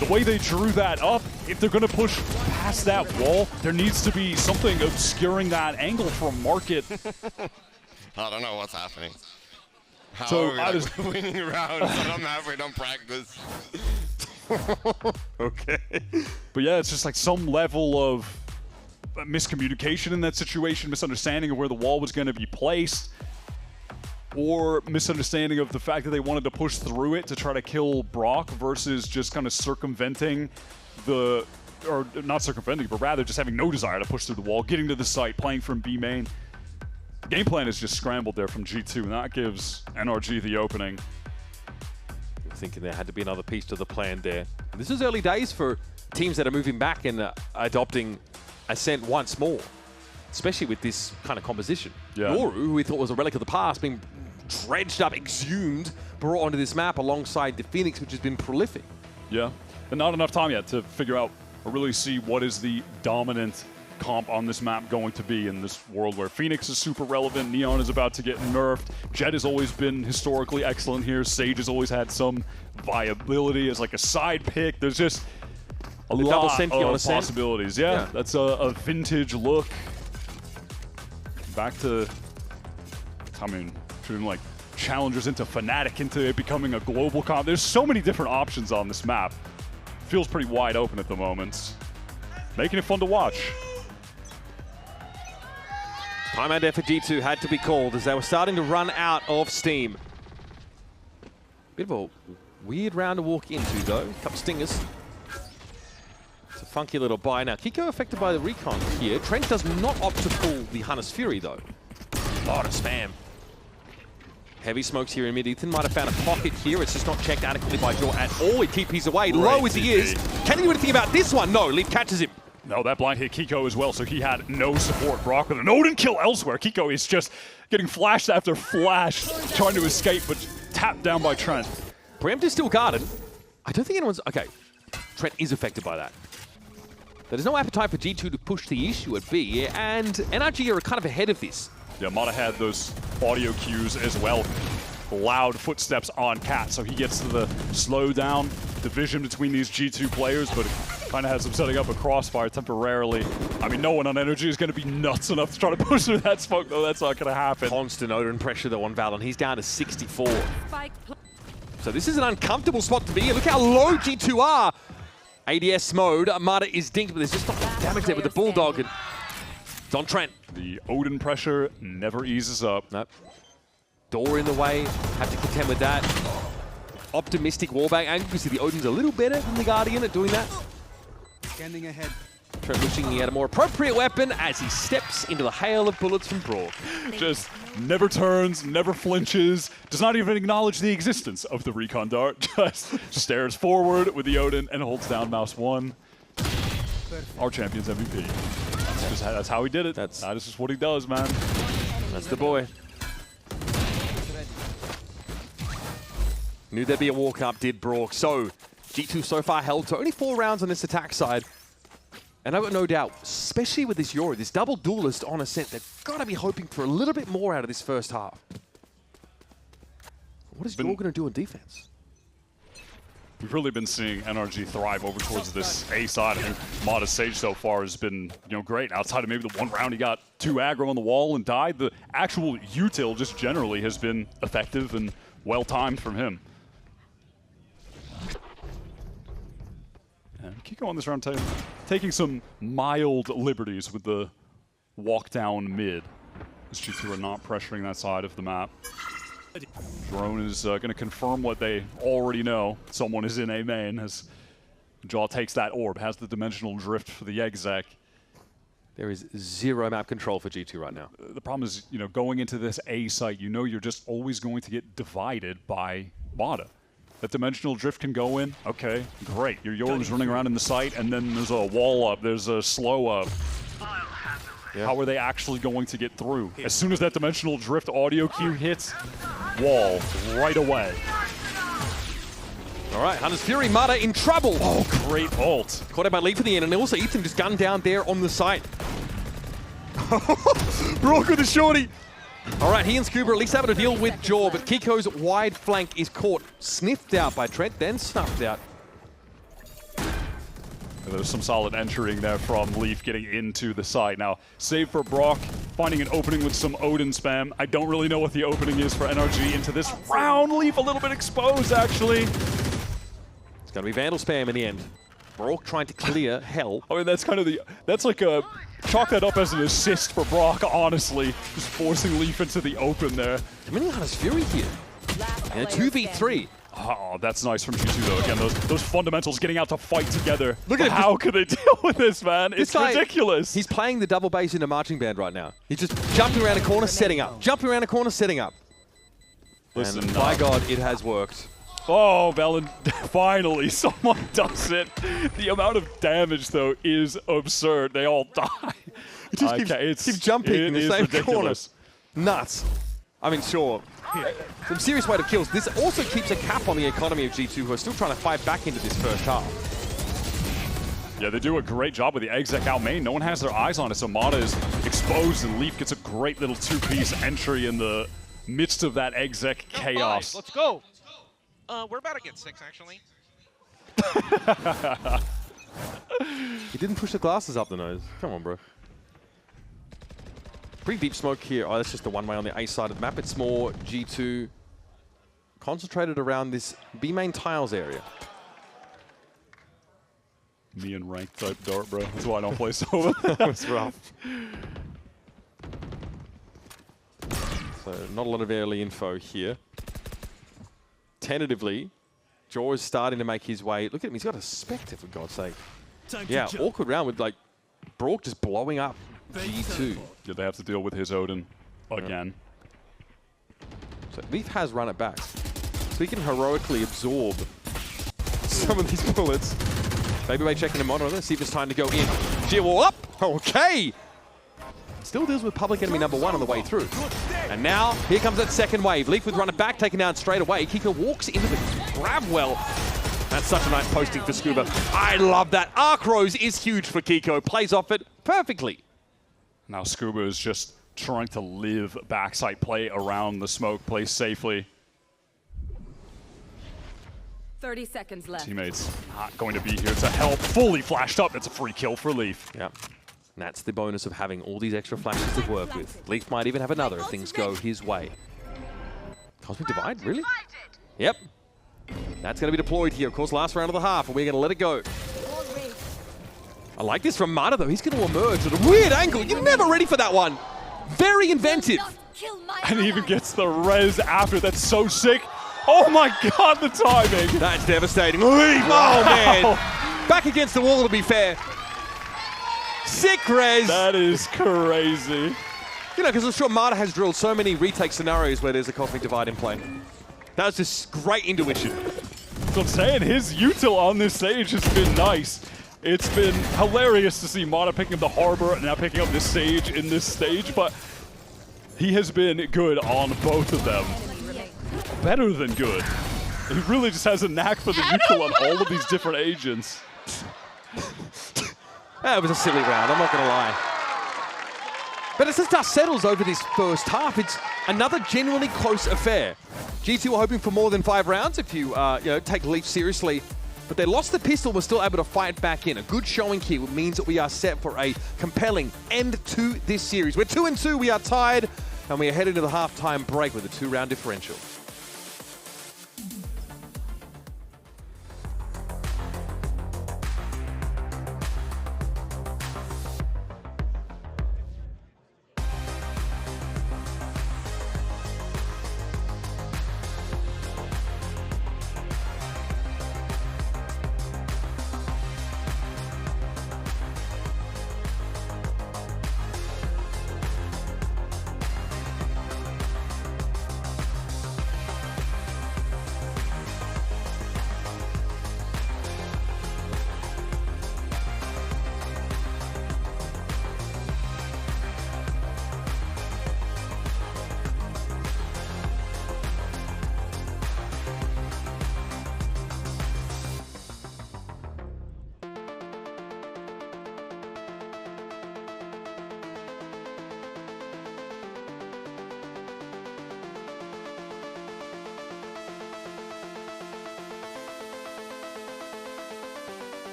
The way they drew that up, if they're going to push past that wall, there needs to be something obscuring that angle from Market. I don't know what's happening. How So are we winning rounds and I'm halfway done practice? Okay. But yeah, it's just like some level of miscommunication in that situation, misunderstanding of where the wall was going to be placed, or misunderstanding of the fact that they wanted to push through it to try to kill Brock versus just kind of circumventing the, or not circumventing, but rather just having no desire to push through the wall, getting to the site, playing from B main. The game plan is just scrambled there from G2, and that gives NRG the opening. Thinking there had to be another piece to the plan there. And this is early days for teams that are moving back and adopting Ascent once more, especially with this kind of composition. Yeah. Yoru, who we thought was a relic of the past, being dredged up, exhumed, brought onto this map alongside the Phoenix, which has been prolific. Yeah, and not enough time yet to figure out or really see what is the dominant comp on this map going to be in this world where Phoenix is super relevant, Neon is about to get nerfed, Jet has always been historically excellent here, Sage has always had some viability as like a side pick. There's just a lot of possibilities. Yeah, that's a vintage look. Back to, I mean, turning like challengers into Fnatic, into it becoming a global comp. There's so many different options on this map. Feels pretty wide open at the moment. Making it fun to watch. Timeout there for G2 had to be called as they were starting to run out of steam. Bit of a weird round to walk into though. Couple stingers. It's a funky little buy. Now Kiko affected by the recon here. Trent does not opt to pull the Hunter's Fury though. A lot of spam. Heavy smokes here in mid. Ethan might have found a pocket here. It's just not checked adequately by Jaw at all. He TP's away, low as he is. Can he do anything about this one? No, Leaf catches him. No, that blind hit Kiko as well, so he had no support. Brock with an Odin kill elsewhere. Kiko is just getting flash after flash, trying to escape, but tapped down by Trent. Preempt is still guarded. I don't think anyone's... Okay, Trent is affected by that. There's no appetite for G2 to push the issue at B, and NRG are kind of ahead of this. Yeah, Mata had those audio cues as well. Loud footsteps on Cat, so he gets to the slow down division between these G2 players, but kind of has them setting up a crossfire temporarily. I mean, no one on Energy is going to be nuts enough to try to push through that smoke, though. That's not going to happen. Constant Odin pressure, though, on Valon. He's down to 64. So this is an uncomfortable spot to be in. Look how low G2 are. ADS mode. Mata is dinked, but there's just not much damage there with the Bulldog. And it's on Trent. The Odin pressure never eases up. Nope. Door in the way. Have to contend with that. Optimistic wallbang angle. You can see the Odin's a little better than the Guardian at doing that. Scanning ahead. Trent wishing he had a more appropriate weapon as he steps into the hail of bullets from Brock. Just never turns, never flinches, does not even acknowledge the existence of the recon dart. Just stares forward with the Odin and holds down mouse 1. Our Champions MVP. That's how he did it. That is just what he does, man. That's the boy. Knew there'd be a walk-up, did Brock. So, G2 so far held to only 4 rounds on this attack side. And I've got no doubt, especially with this Yoru, this double duelist on Ascent, they've got to be hoping for a little bit more out of this first half. What is Yoru going to do on defense? We've really been seeing NRG thrive over towards this A side. I think Mada's Sage so far has been, great. Outside of maybe the one round he got 2 aggro on the wall and died, the actual util just generally has been effective and well-timed from him. And Kiko on this round taking some mild liberties with the walk down mid. As G2 are not pressuring that side of the map. Drone is going to confirm what they already know. Someone is in A main as Jaw takes that orb, has the dimensional drift for the exec. There is 0 map control for G2 right now. The problem is, going into this A site, you're just always going to get divided by Mada. That dimensional drift can go in, okay, great. Your Yoru's running around in the site, and then there's a wall up, there's a slow up. Yeah. How are they actually going to get through? As soon as that dimensional drift audio cue hits, wall right away. All right, Hunter's Fury, Mada in trouble. Oh, great ult. Caught out by lead for the end, and also Ethan just gunned down there on the site. Brock with the shorty. All right, he and Scuba at least having to deal with Jaw, but Kiko's wide flank is caught, sniffed out by Trent, then snuffed out. There's some solid entering there from Leaf getting into the site. Now, save for Brock, finding an opening with some Odin spam. I don't really know what the opening is for NRG into this round. Leaf a little bit exposed, actually. It's going to be Vandal spam in the end. Brock trying to clear hell. I mean, that's kind of that's like a, chalk that up as an assist for Brock, honestly. Just forcing Leaf into the open there. Coming on his Fury here. And a 2v3. Oh, that's nice from G2 though. Again, those fundamentals getting out to fight together. Look at him. How could they deal with this, man? It's ridiculous. He's playing the double bass in a marching band right now. He's just jumping around a corner, setting up. Jumping around a corner, setting up. Listen, and by God, it has worked. Oh, Valen, finally, someone does it. The amount of damage, though, is absurd. They all die. It just keeps jumping in the same corner. Nuts. I mean, sure. Some serious weight of kills. This also keeps a cap on the economy of G2, who are still trying to fight back into this first half. Yeah, they do a great job with the exec out main. No one has their eyes on it, so Mada is exposed, and Leaf gets a great little 2-piece entry in the midst of that exec chaos. Let's go. We're about to get 6, actually. He didn't push the glasses up the nose. Come on, bro. Pretty deep smoke here. Oh, that's just the one way on the A side of the map. It's more G2 concentrated around this B main tiles area. Me and ranked type dart, bro. That's why I don't play Sova. That was rough. So not a lot of early info here. Tentatively, Jaw is starting to make his way. Look at him. He's got a Spectre, for God's sake. Yeah, awkward round with, like, Brock just blowing up G2. Yeah, they have to deal with his Odin again. So Leaf has run it back. So he can heroically absorb some of these bullets. Babyway checking the monitor, see if it's time to go in. G-Wall up! Okay! Still deals with public enemy number 1 on the way through. And now, here comes that second wave. Leaf with run it back, taken down straight away. Kiko walks into the grab well. That's such a nice posting for Scuba. I love that. Arc Rose is huge for Kiko. Plays off it perfectly. Now Scuba is just trying to live backside play around the smoke, play safely. 30 seconds left. Teammates not going to be here to help. Fully flashed up. It's a free kill for Leaf. Yeah. And that's the bonus of having all these extra flashes to work with. Leaf might even have another if things go his way. Cosmic Divide, really? Yep. That's going to be deployed here. Of course, last round of the half, and we're going to let it go. I like this from Mada, though. He's going to emerge at a weird angle. You're never ready for that one. Very inventive. And he even gets the res after. That's so sick. Oh my God, the timing. That's devastating. Leaf, wow. Oh man. Back against the wall, to be fair. Sick res. That is crazy. You know, because I'm sure Mada has drilled so many retake scenarios where there's a Cosmic Divide in play. That was just great intuition. So I'm saying his util on this stage has been nice. It's been hilarious to see Mada picking up the Harbor and now picking up this Sage in this stage, but he has been good on both of them. Better than good. He really just has a knack for the util on all of these different agents. That was a silly round, I'm not going to lie. But as the dust settles over this first half, it's another genuinely close affair. G2 are hoping for more than 5 rounds if you, take Leaf seriously but they lost the pistol, were still able to fight back in. A good showing here means that we are set for a compelling end to this series. We're 2-2, we are tied, and we are headed to the halftime break with a 2-round differential.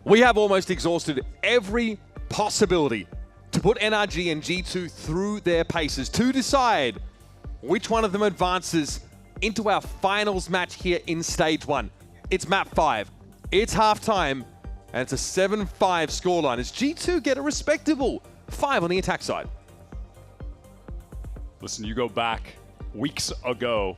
We have almost exhausted every possibility to put NRG and G2 through their paces to decide which one of them advances into our finals match here in Stage 1. It's map 5. It's halftime, and it's a 7-5 scoreline as G2 get a respectable 5 on the attack side. Listen, you go back weeks ago,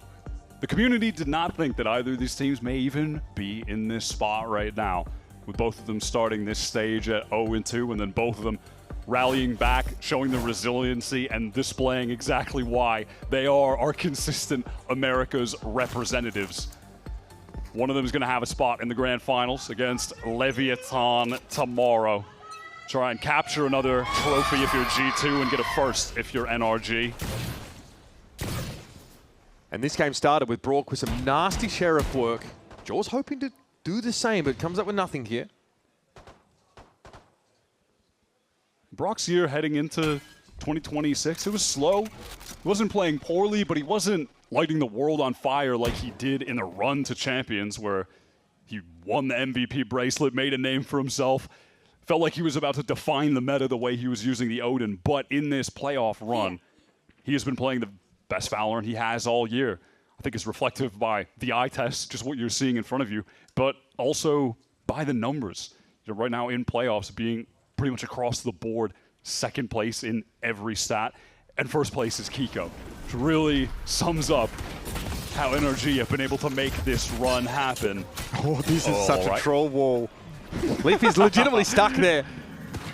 the community did not think that either of these teams may even be in this spot right now, with both of them starting this stage at 0-2 and then both of them rallying back, showing the resiliency and displaying exactly why they are our consistent America's representatives. One of them is going to have a spot in the grand finals against Leviatán tomorrow. Try and capture another trophy if you're G2 and get a first if you're NRG. And this game started with Brock with some nasty Sheriff work. Jaw's hoping to do the same, but comes up with nothing here. Brock's year heading into 2026, it was slow. He wasn't playing poorly, but he wasn't lighting the world on fire like he did in the run to Champions, where he won the MVP bracelet, made a name for himself. Felt like he was about to define the meta the way he was using the Odin, but in this playoff run, he has been playing the best Valorant he has all year. I think it's reflective by the eye test, just what you're seeing in front of you, but also by the numbers. You're right now in playoffs being pretty much across the board, second place in every stat, and first place is Kiko, which really sums up how NRG have been able to make this run happen. Oh, this is such a troll wall. Leaf is legitimately stuck there.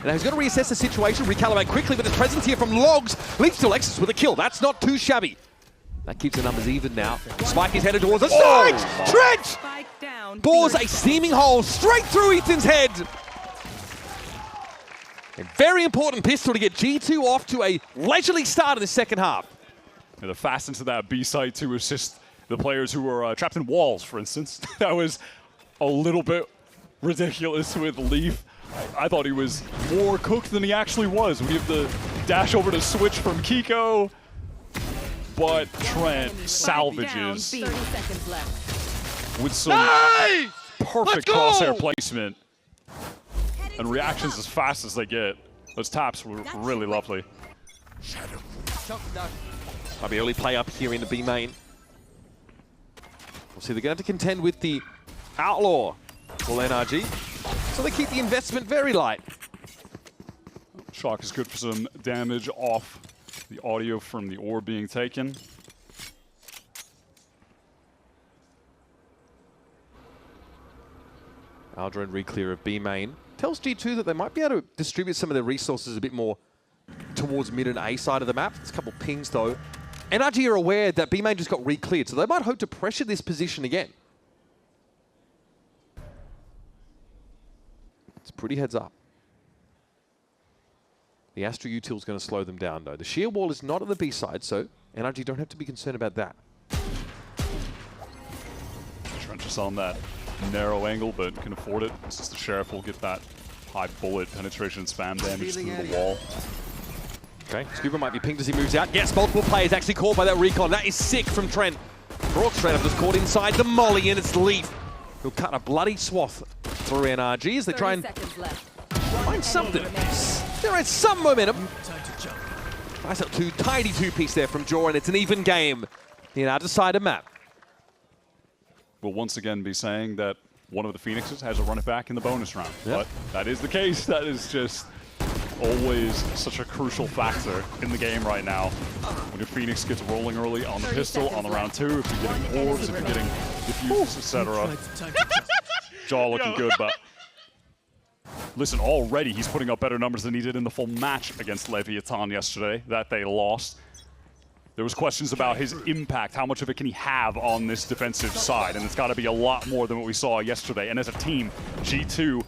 Now he's got to reassess the situation, recalibrate quickly, but the presence here from Logs. Leaf still exits with a kill. That's not too shabby. That keeps the numbers even now. Spike is headed towards the side. Trench bores a steaming hole straight through Ethan's head. A very important pistol to get G2 off to a leisurely start in the second half. Yeah, the fast into that B site to assist the players who were trapped in walls, for instance. That was a little bit ridiculous with Leaf. I thought he was more cooked than he actually was. We have the dash over to switch from Kiko, but Trent salvages with some perfect crosshair placement and reactions as fast as they get. Those taps were really lovely. Might be early play up here in the B main. We'll see, they're going to have to contend with the Outlaw for NRG, so they keep the investment very light. Shock is good for some damage off the audio from the orb being taken. Aldrin re-clear of B main. Tells G2 that they might be able to distribute some of their resources a bit more towards mid and A side of the map. There's a couple pings though. NRG are aware that B main just got re-cleared, so they might hope to pressure this position again. It's pretty heads up. The Astra util is going to slow them down though. The sheer wall is not on the B side, so NRG don't have to be concerned about that. Trench is on that narrow angle, but can afford it. Since the Sheriff will get that high bullet penetration spam damage through the wall. Okay, Scuba might be pinged as he moves out. Yes, multiple players actually caught by that recon. That is sick from Trent. Brock straight up just caught inside the molly, and it's Leaf. He'll cut a bloody swath through NRG as they try and find something. There is some momentum. Nice up two, tidy two-piece there from Jaw, and it's an even game. The other side of map. We'll once again be saying that one of the Phoenixes has to run it back in the bonus round. Yep. But that is the case. That is just always such a crucial factor in the game right now. When your Phoenix gets rolling early on the pistol, on the round 2, if you're getting orbs, if you're getting diffuses, etc. Jaw looking good, but listen, already he's putting up better numbers than he did in the full match against Leviatán yesterday that they lost. There was questions about his impact, how much of it can he have on this defensive side, and it's got to be a lot more than what we saw yesterday. And as a team, G2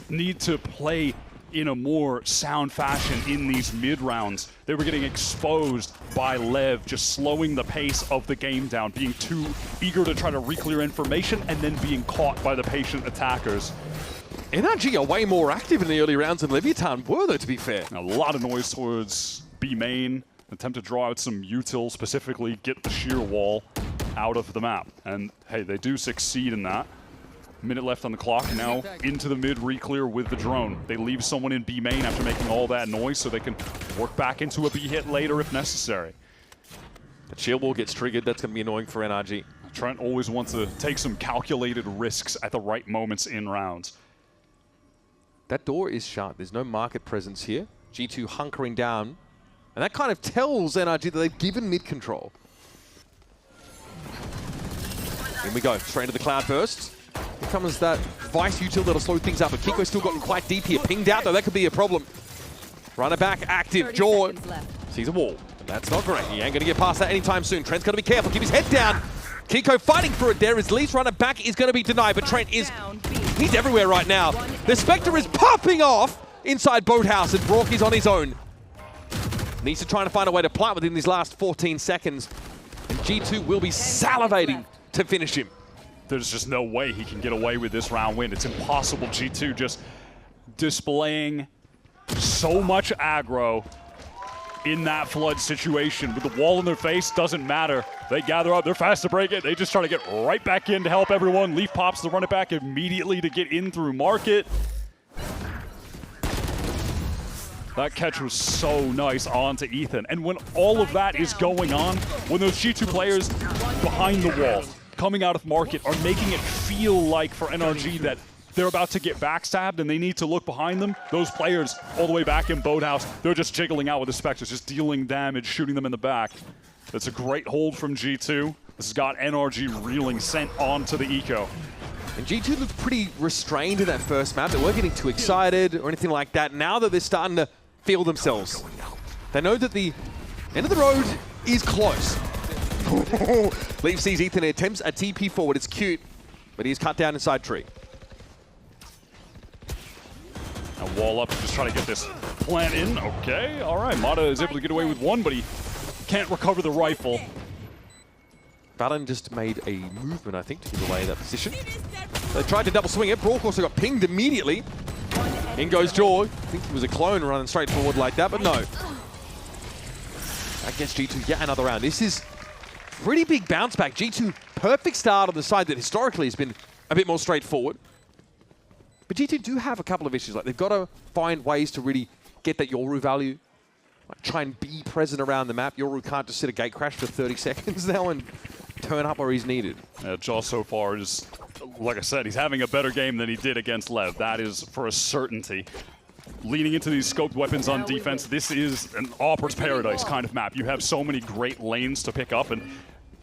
need to play in a more sound fashion in these mid rounds. They were getting exposed by Lev, just slowing the pace of the game down, being too eager to try to re-clear information and then being caught by the patient attackers. NRG are way more active in the early rounds than Leviatán were, though, to be fair. A lot of noise towards B main. Attempt to draw out some util, specifically get the shear wall out of the map. And hey, they do succeed in that. Minute left on the clock, now into the mid re-clear with the drone. They leave someone in B main after making all that noise so they can work back into a B hit later if necessary. The shield wall gets triggered, that's going to be annoying for NRG. Trent always wants to take some calculated risks at the right moments in rounds. That door is shut, there's no market presence here. G2 hunkering down. And that kind of tells NRG that they've given mid control. In we go, straight into the cloud burst. Here comes that Vice util that'll slow things up, but Kiko's still gotten quite deep here. Pinged out though, that could be a problem. Runner back, active, Jaw sees a wall. And that's not great, he ain't gonna get past that anytime soon. Trent's gotta be careful, keep his head down. Kiko fighting for it there as Lee's runner back is gonna be denied, but Trent is, he's everywhere right now. The Spectre is popping off inside Boathouse and Brock is on his own. Needs to try and find a way to plant within these last 14 seconds. And G2 will be salivating to finish him. There's just no way he can get away with this round win. It's impossible. G2 just displaying so much aggro in that flood situation. With the wall in their face, doesn't matter. They gather up, they're fast to break it. They just try to get right back in to help everyone. Leaf pops the run it back immediately to get in through market. That catch was so nice onto Ethan. And when all of that is going on, when those G2 players behind the wall, coming out of market, are making it feel like for NRG that they're about to get backstabbed and they need to look behind them, those players all the way back in Boathouse, they're just jiggling out with the Spectres, just dealing damage, shooting them in the back. That's a great hold from G2. This has got NRG reeling, sent onto the eco. And G2 looked pretty restrained in that first map. They weren't getting too excited or anything like that. Now that they're starting to feel themselves, they know that the end of the road is close. Leaf sees Ethan, attempts a TP forward. It's cute, but he's cut down inside tree. Now wall up, just trying to get this plant in. Okay, all right. Mata is able to get away with one, but he can't recover the rifle. Valen just made a movement, I think, to give away that position. They tried to double swing it. Brock also got pinged immediately. In goes Jaw. I think he was a clone running straight forward like that, but no. That gets G2 yet another round. This is pretty big bounce back. G2, perfect start on the side that historically has been a bit more straightforward. But G2 do have a couple of issues. Like, they've got to find ways to really get that Yoru value. Like, try and be present around the map. Yoru can't just sit a gate crash for 30 seconds now and turn up where he's needed. Jaw so far is, like I said, he's having a better game than he did against Lev. That is for a certainty. Leaning into these scoped weapons on defense, this is an Opera's paradise kind of map. You have so many great lanes to pick up, and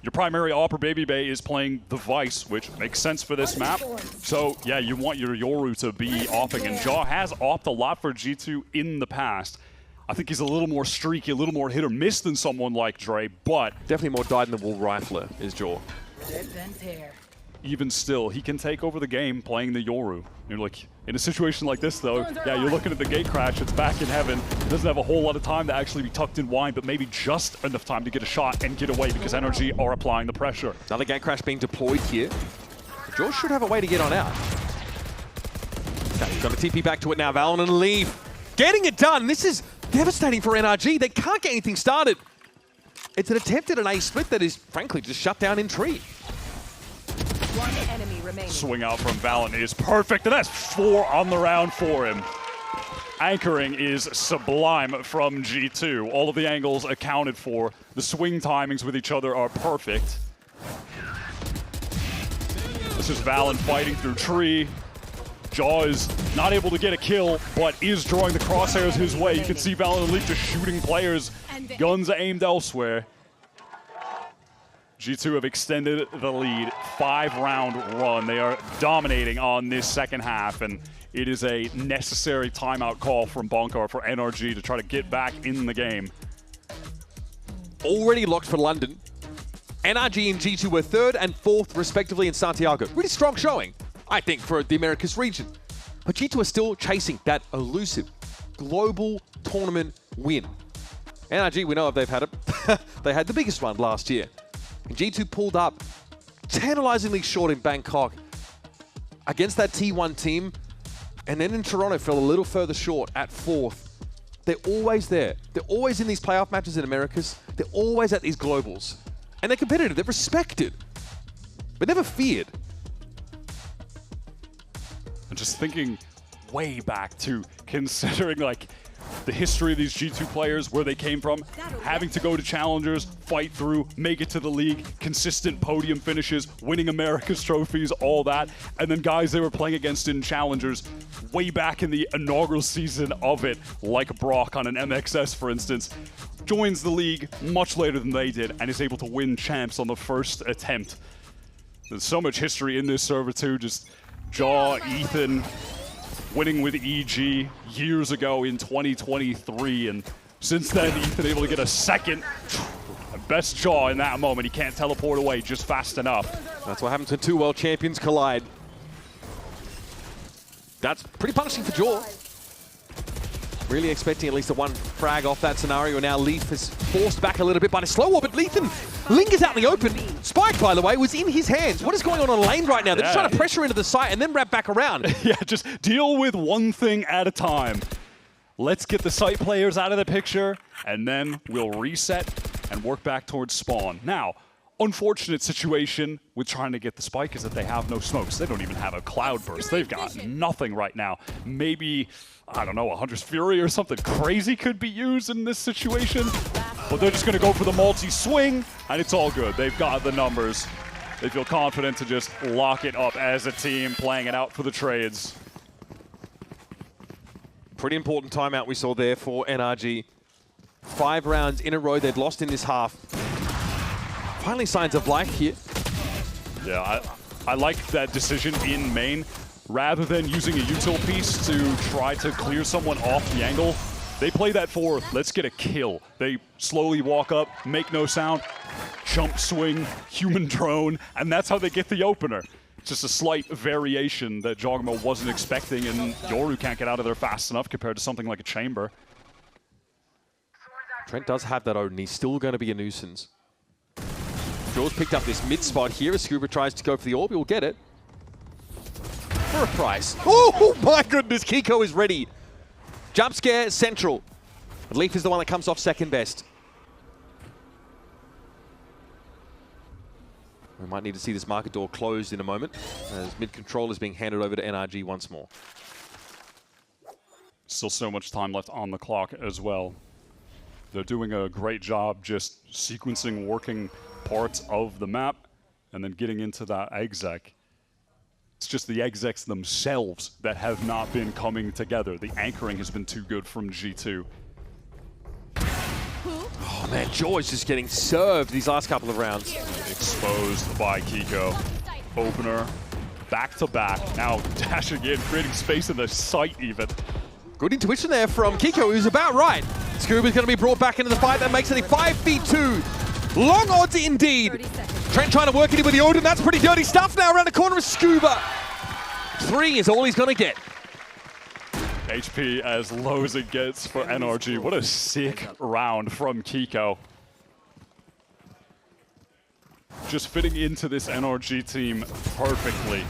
your primary Opera Baby Bay is playing the Vice, which makes sense for this map. So yeah, you want your Yoru to be opping, and Jaw has opped a lot for G2 in the past. I think he's a little more streaky, a little more hit or miss than someone like Dre, but definitely more dyed-in-the-wool rifler is Jaw. Even still, he can take over the game playing the Yoru. You're like, in a situation like this though, yeah, you're looking at the gate crash, it's back in heaven. It doesn't have a whole lot of time to actually be tucked in wine, but maybe just enough time to get a shot and get away because NRG are applying the pressure. Another gate crash being deployed here. Jaw should have a way to get on out. Okay, he's got a TP back to it now. Valen and Leaf getting it done. This is devastating for NRG. They can't get anything started. It's an attempt at an A split that is, frankly, just shut down in tree. One enemy remaining. Swing out from Valen is perfect, and that's 4 on the round for him. Anchoring is sublime from G2. All of the angles accounted for. The swing timings with each other are perfect. This is Valen fighting through tree. Jaw is not able to get a kill, but is drawing the crosshairs his way. You can see Valen Elite just shooting players. Guns aimed elsewhere. G2 have extended the lead. 5-round run. They are dominating on this second half, and it is a necessary timeout call from Bonkar for NRG to try to get back in the game. Already locked for London. NRG and G2 were 3rd and 4th, respectively, in Santiago. Really strong showing, I think, for the Americas region. But G2 are still chasing that elusive global tournament win. NRG, we know if they've had it. They had the biggest one last year. And G2 pulled up tantalizingly short in Bangkok against that T1 team. And then in Toronto fell a little further short at 4th. They're always there. They're always in these playoff matches in Americas. They're always at these globals. And they're competitive. They're respected. But never feared. And just thinking way back to considering like the history of these G2 players, where they came from, having to go to challengers, fight through, make it to the league, consistent podium finishes, winning America's trophies, all that. And then guys they were playing against in challengers way back in the inaugural season of it, like Brock on an MXS, for instance, joins the league much later than they did and is able to win champs on the first attempt. There's so much history in this server too, just Jaw, Ethan, winning with EG years ago in 2023, and since then Ethan able to get a second. Best Jaw in that moment. He can't teleport away just fast enough. That's what happens when 2 world champions collide. That's pretty punishing for Jaw. Really expecting at least a 1 frag off that scenario. Now Leaf is forced back a little bit by the slow orbit. Ethan lingers out in the open. Spike, by the way, was in his hands. What is going on lane right now? They're just trying to pressure into the site and then wrap back around. Yeah, just deal with one thing at a time. Let's get the site players out of the picture, and then we'll reset and work back towards spawn. Now, unfortunate situation with trying to get the spike is that they have no smokes. They don't even have a cloud burst. They've got nothing right now. Maybe, I don't know, a Hunter's Fury or something crazy could be used in this situation. But they're just going to go for the multi-swing, and it's all good. They've got the numbers. They feel confident to just lock it up as a team, playing it out for the trades. Pretty important timeout we saw there for NRG. 5 rounds in a row they'd lost in this half. Finally signs of life here. Yeah, I like that decision in main. Rather than using a util piece to try to clear someone off the angle, they play that for, let's get a kill. They slowly walk up, make no sound, jump swing, human drone, and that's how they get the opener. Just a slight variation that Jogmo wasn't expecting, and Yoru can't get out of there fast enough compared to something like a chamber. Trent does have that Odin. He's still going to be a nuisance. Jaws picked up this mid spot here as Scuba tries to go for the orb. He'll get it. For a price. Oh my goodness, Kiko is ready. Jump scare central. But Leaf is the one that comes off second best. We might need to see this market door closed in a moment as mid control is being handed over to NRG once more. Still so much time left on the clock as well. They're doing a great job just sequencing working parts of the map and then getting into that exec. It's just the execs themselves that have not been coming together. The anchoring has been too good from G2. Oh man, Jaw is just getting served these last couple of rounds. Exposed by Kiko. Opener, back to back. Now dashing in, creating space in the site even. Good intuition there from Kiko, who's about right. Scuba's going to be brought back into the fight. That makes it a 5v2. Long odds indeed. Trent trying to work it in with the Odin. That's pretty dirty stuff now around the corner of Scuba. 3 is all he's going to get. HP as low as it gets for NRG. What a sick round from Kiko. Just fitting into this NRG team perfectly.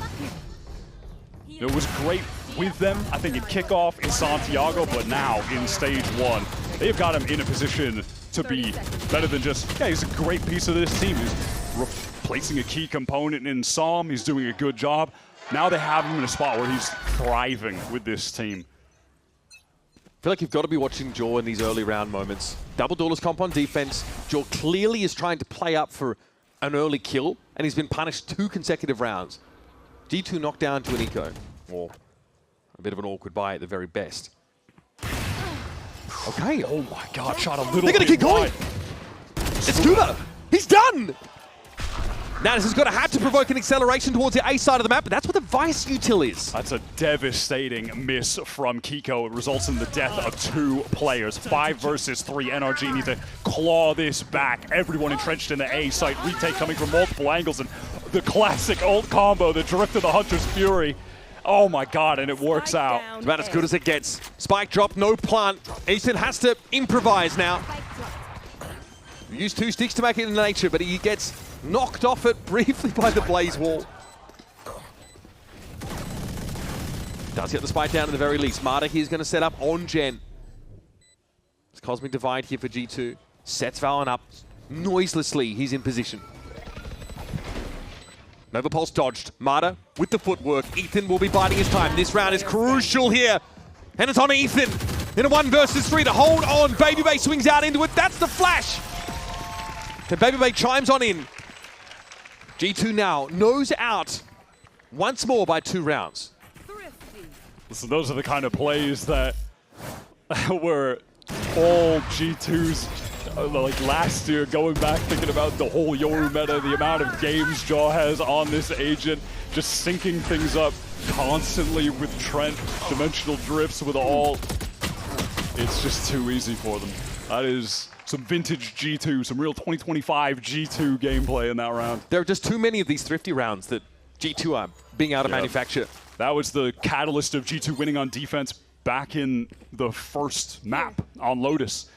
It was great with them, I think, in kickoff in Santiago, but now in stage 1, they've got him in a position to be better than just, yeah, he's a great piece of this team. He's replacing a key component in Psalm. He's doing a good job. Now they have him in a spot where he's thriving with this team. I feel like you've got to be watching Jaw in these early round moments. Double doorless comp on defense. Jaw clearly is trying to play up for an early kill, and he's been punished 2 consecutive rounds. G2 knocked down to an eco, or a bit of an awkward buy at the very best. Okay. Oh my God, shot a little They're going to keep going. wide. It's Kuda. He's done. Now this has got to have to provoke an acceleration towards the A side of the map, but that's what the Vice util is. That's a devastating miss from Kiko. It results in the death of 2 players. 5 versus 3. NRG need to claw this back. Everyone entrenched in the A site. Retake coming from multiple angles, and the classic ult combo, the Drift of the Hunter's Fury. Oh my God, and it works out. It's about as good as it gets. Spike drop, no plant. Ethan has to improvise now. Use 2 sticks to make it in nature, but he gets knocked off it briefly by the Blaze Wall. Does get the spike down at the very least. Marta here's going to set up on Gen. It's Cosmic Divide here for G2. Sets Valen up noiselessly. He's in position. Nova Pulse dodged. Marta with the footwork. Ethan will be biding his time. This round is crucial here. And it's on Ethan in a 1 versus 3 to hold on. Baby Bay swings out into it. That's the flash. And Baby Bay chimes on in. G2 now nose out once more by 2 rounds. Listen, those are the kind of plays that were all G2's like last year, going back thinking about the whole Yoru meta, the amount of games Jaw has on this agent, just syncing things up constantly with Trent, dimensional drifts with all. It's just too easy for them. That is some vintage G2, some real 2025 G2 gameplay in that round. There are just too many of these thrifty rounds that G2 are being able to manufacture. That was the catalyst of G2 winning on defense back in the first map on Lotus.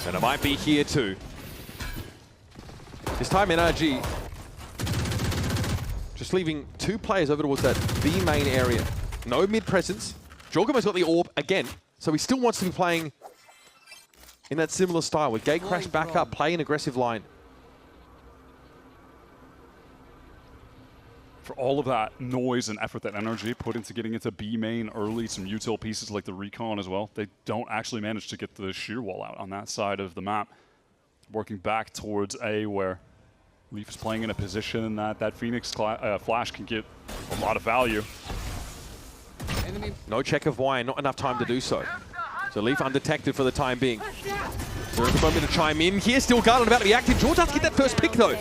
And it might be here too. This time NRG just leaving 2 players over towards that B main area. No mid presence. Jorgamo's got the orb again, so he still wants to be playing in that similar style with Gatecrash back up, play an aggressive line. For all of that noise and effort that NRG put into getting into B main early, some util pieces like the Recon as well, they don't actually manage to get the shear wall out on that side of the map. Working back towards A, where Leaf is playing in a position that that Phoenix Flash can get a lot of value. No check of why, not enough time to do so. So Leaf undetected for the time being. There is a moment to chime in here, still Garland about to be active. George has to get that first pick though.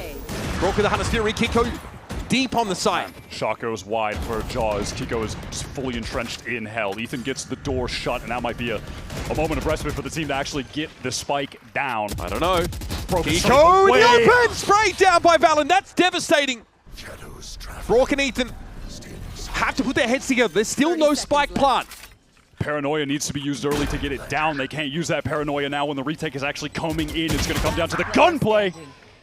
Broke with the Hunter's Fury, Kiko deep on the side. Shot goes wide for Jaws. Kiko is just fully entrenched in hell. Ethan gets the door shut, and that might be a moment of respite for the team to actually get the spike down. I don't know. Kiko in the open! Sprayed down by Valen. That's devastating. Brock and Ethan have to put their heads together. There's still no spike plant. Paranoia needs to be used early to get it down. They can't use that Paranoia now when the retake is actually coming in. It's going to come down to the gunplay.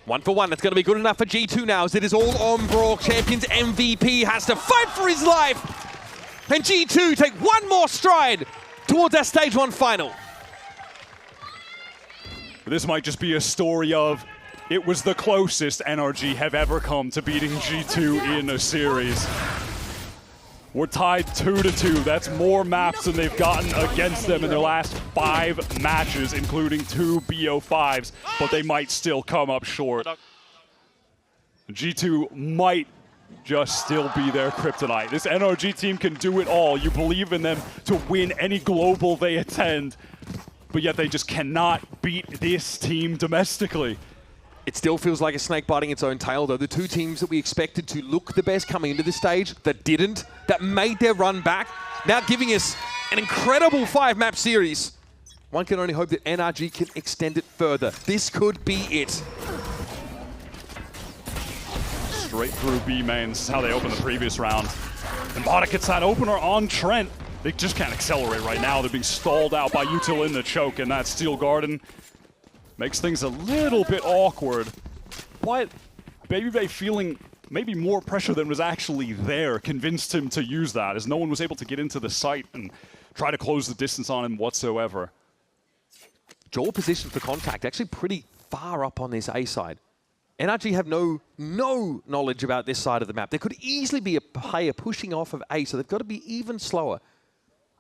1 for 1. That's going to be good enough for G2 now, as it is all on Brock. Champions MVP has to fight for his life. And G2 take 1 more stride towards that Stage 1 final. This might just be a story of it was the closest NRG have ever come to beating G2 in a series. We're tied 2-2. That's more maps than they've gotten against them in their last 5 matches, including 2 BO5s, but they might still come up short. G2 might just still be their kryptonite. This NRG team can do it all. You believe in them to win any global they attend, but yet they just cannot beat this team domestically. It still feels like a snake biting its own tail, though. The 2 teams that we expected to look the best coming into this stage, that didn't, that made their run back, now giving us an incredible 5-map series. One can only hope that NRG can extend it further. This could be it. Straight through B main. This is how they opened the previous round. And Moda gets that opener on Trent. They just can't accelerate right now. They're being stalled out by Util in the choke, and that Steel Garden makes things a little bit awkward, but Baby Bay feeling maybe more pressure than was actually there convinced him to use that, as no one was able to get into the site, and try to close the distance on him whatsoever. Jaw position for contact, actually pretty far up on this A side. NRG have no knowledge about this side of the map. There could easily be a player pushing off of A, so they've got to be even slower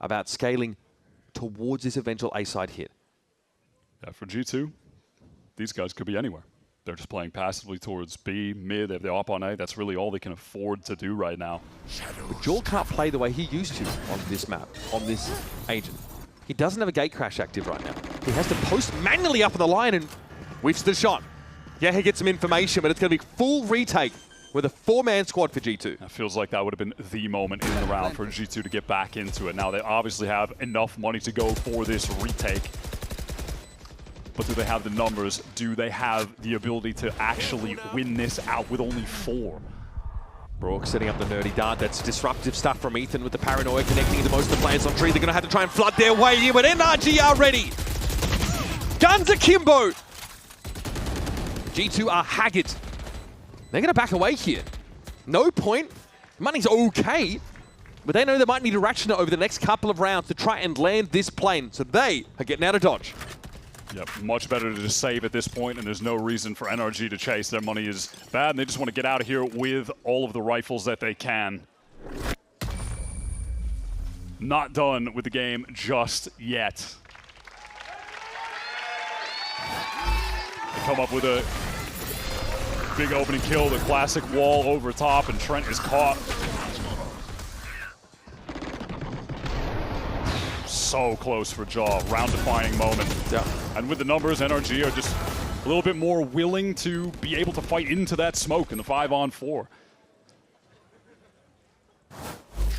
about scaling towards this eventual A side hit. Yeah, for G2, these guys could be anywhere. They're just playing passively towards B, mid, if they're up on A. That's really all they can afford to do right now. But Jaw can't play the way he used to on this map, on this agent. He doesn't have a gate crash active right now. He has to post manually up on the line and whiffs the shot. Yeah, he gets some information, but it's going to be full retake with a 4-man squad for G2. It feels like that would have been the moment in the round for G2 to get back into it. Now they obviously have enough money to go for this retake. But do they have the numbers? Do they have the ability to actually win this out with only 4? Brook setting up the nerdy dart. That's disruptive stuff from Ethan with the paranoia connecting to most of the players on tree. They're going to have to try and flood their way in, but NRG are ready. Guns akimbo. G2 are haggard. They're going to back away here. No point. Money's okay, but they know they might need to ration it over the next couple of rounds to try and land this plane, so they are getting out of dodge. Yep, much better to just save at this point, and there's no reason for NRG to chase. Their money is bad, and they just want to get out of here with all of the rifles that they can. Not done with the game just yet. They come up with a big opening kill, the classic wall over top, and Trent is caught. So close for Jaw, round-defining moment. Yeah. And with the numbers, NRG are just a little bit more willing to be able to fight into that smoke in the 5-on-4.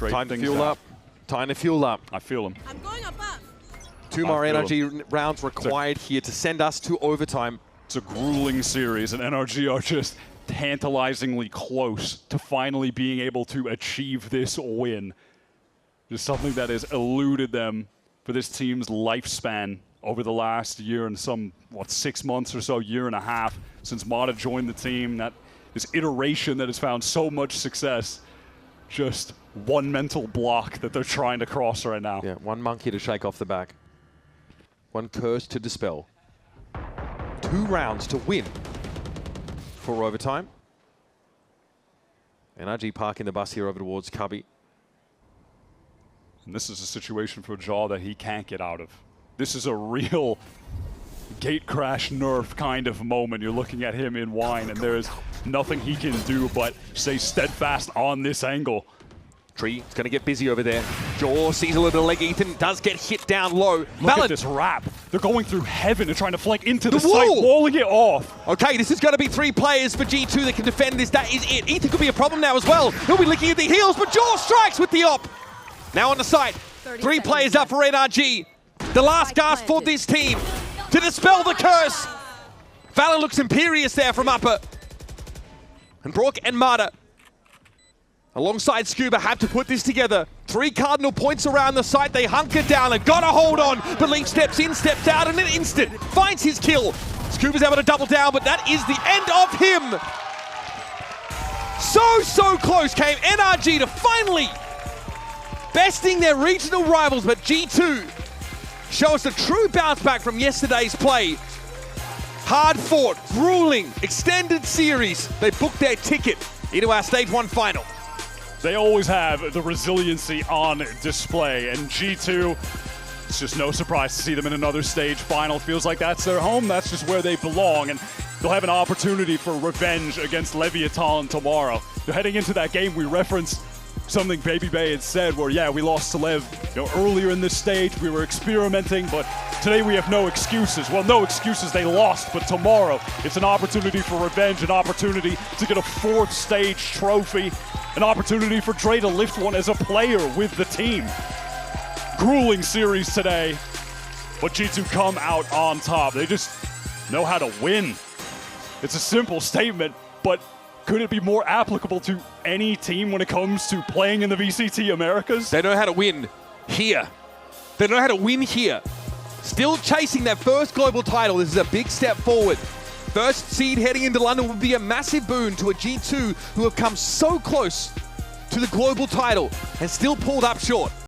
Time to fuel up. Time to fuel up. I feel him. I'm going above. 2 more NRG rounds required here to send us to overtime. It's a grueling series, and NRG are just tantalizingly close to finally being able to achieve this win. Just something that has eluded them for this team's lifespan over the last year and some, 6 months or so, year and a half since Mata joined the team. This iteration that has found so much success, just one mental block that they're trying to cross right now. Yeah, one monkey to shake off the back. One curse to dispel. 2 rounds to win for overtime. NRG parking the bus here over towards Cubby. And this is a situation for Jaw that he can't get out of. This is a real gate crash nerf kind of moment. You're looking at him in wine, and there is nothing he can do but stay steadfast on this angle. Tree is going to get busy over there. Jaw sees a little leg. Ethan does get hit down low. Look at this wrap. They're going through heaven and trying to flank into the site, walling it off. Okay, this is going to be 3 players for G2 that can defend this. That is it. Ethan could be a problem now as well. He'll be licking at the heels, but Jaw strikes with the op. Now on the site. 3 players up for NRG. The last gasp for this team to dispel the curse. Valor looks imperious there from upper. And Brook and Mata, alongside Scuba, have to put this together. 3 cardinal points around the site. They hunker down and gotta hold on. Belief steps in, steps out in an instant. Finds his kill. Scuba's able to double down, but that is the end of him. So close came NRG to finally besting their regional rivals, but G2 show us a true bounce back from yesterday's play. Hard fought, grueling, extended series. They booked their ticket into our Stage 1 final. They always have the resiliency on display, and G2, it's just no surprise to see them in another stage final. Feels like that's their home, that's just where they belong, and they'll have an opportunity for revenge against Leviatán tomorrow. They're heading into that game, we referenced something Baby Bay had said where, yeah, we lost to Lev earlier in this stage, we were experimenting, but today we have no excuses. Well, no excuses, they lost, but tomorrow it's an opportunity for revenge, an opportunity to get a 4th stage trophy, an opportunity for Dre to lift one as a player with the team. Grueling series today, but G2 come out on top. They just know how to win. It's a simple statement, but could it be more applicable to any team when it comes to playing in the VCT Americas? They know how to win here. They know how to win here. Still chasing that first global title. This is a big step forward. First seed heading into London would be a massive boon to a G2 who have come so close to the global title and still pulled up short.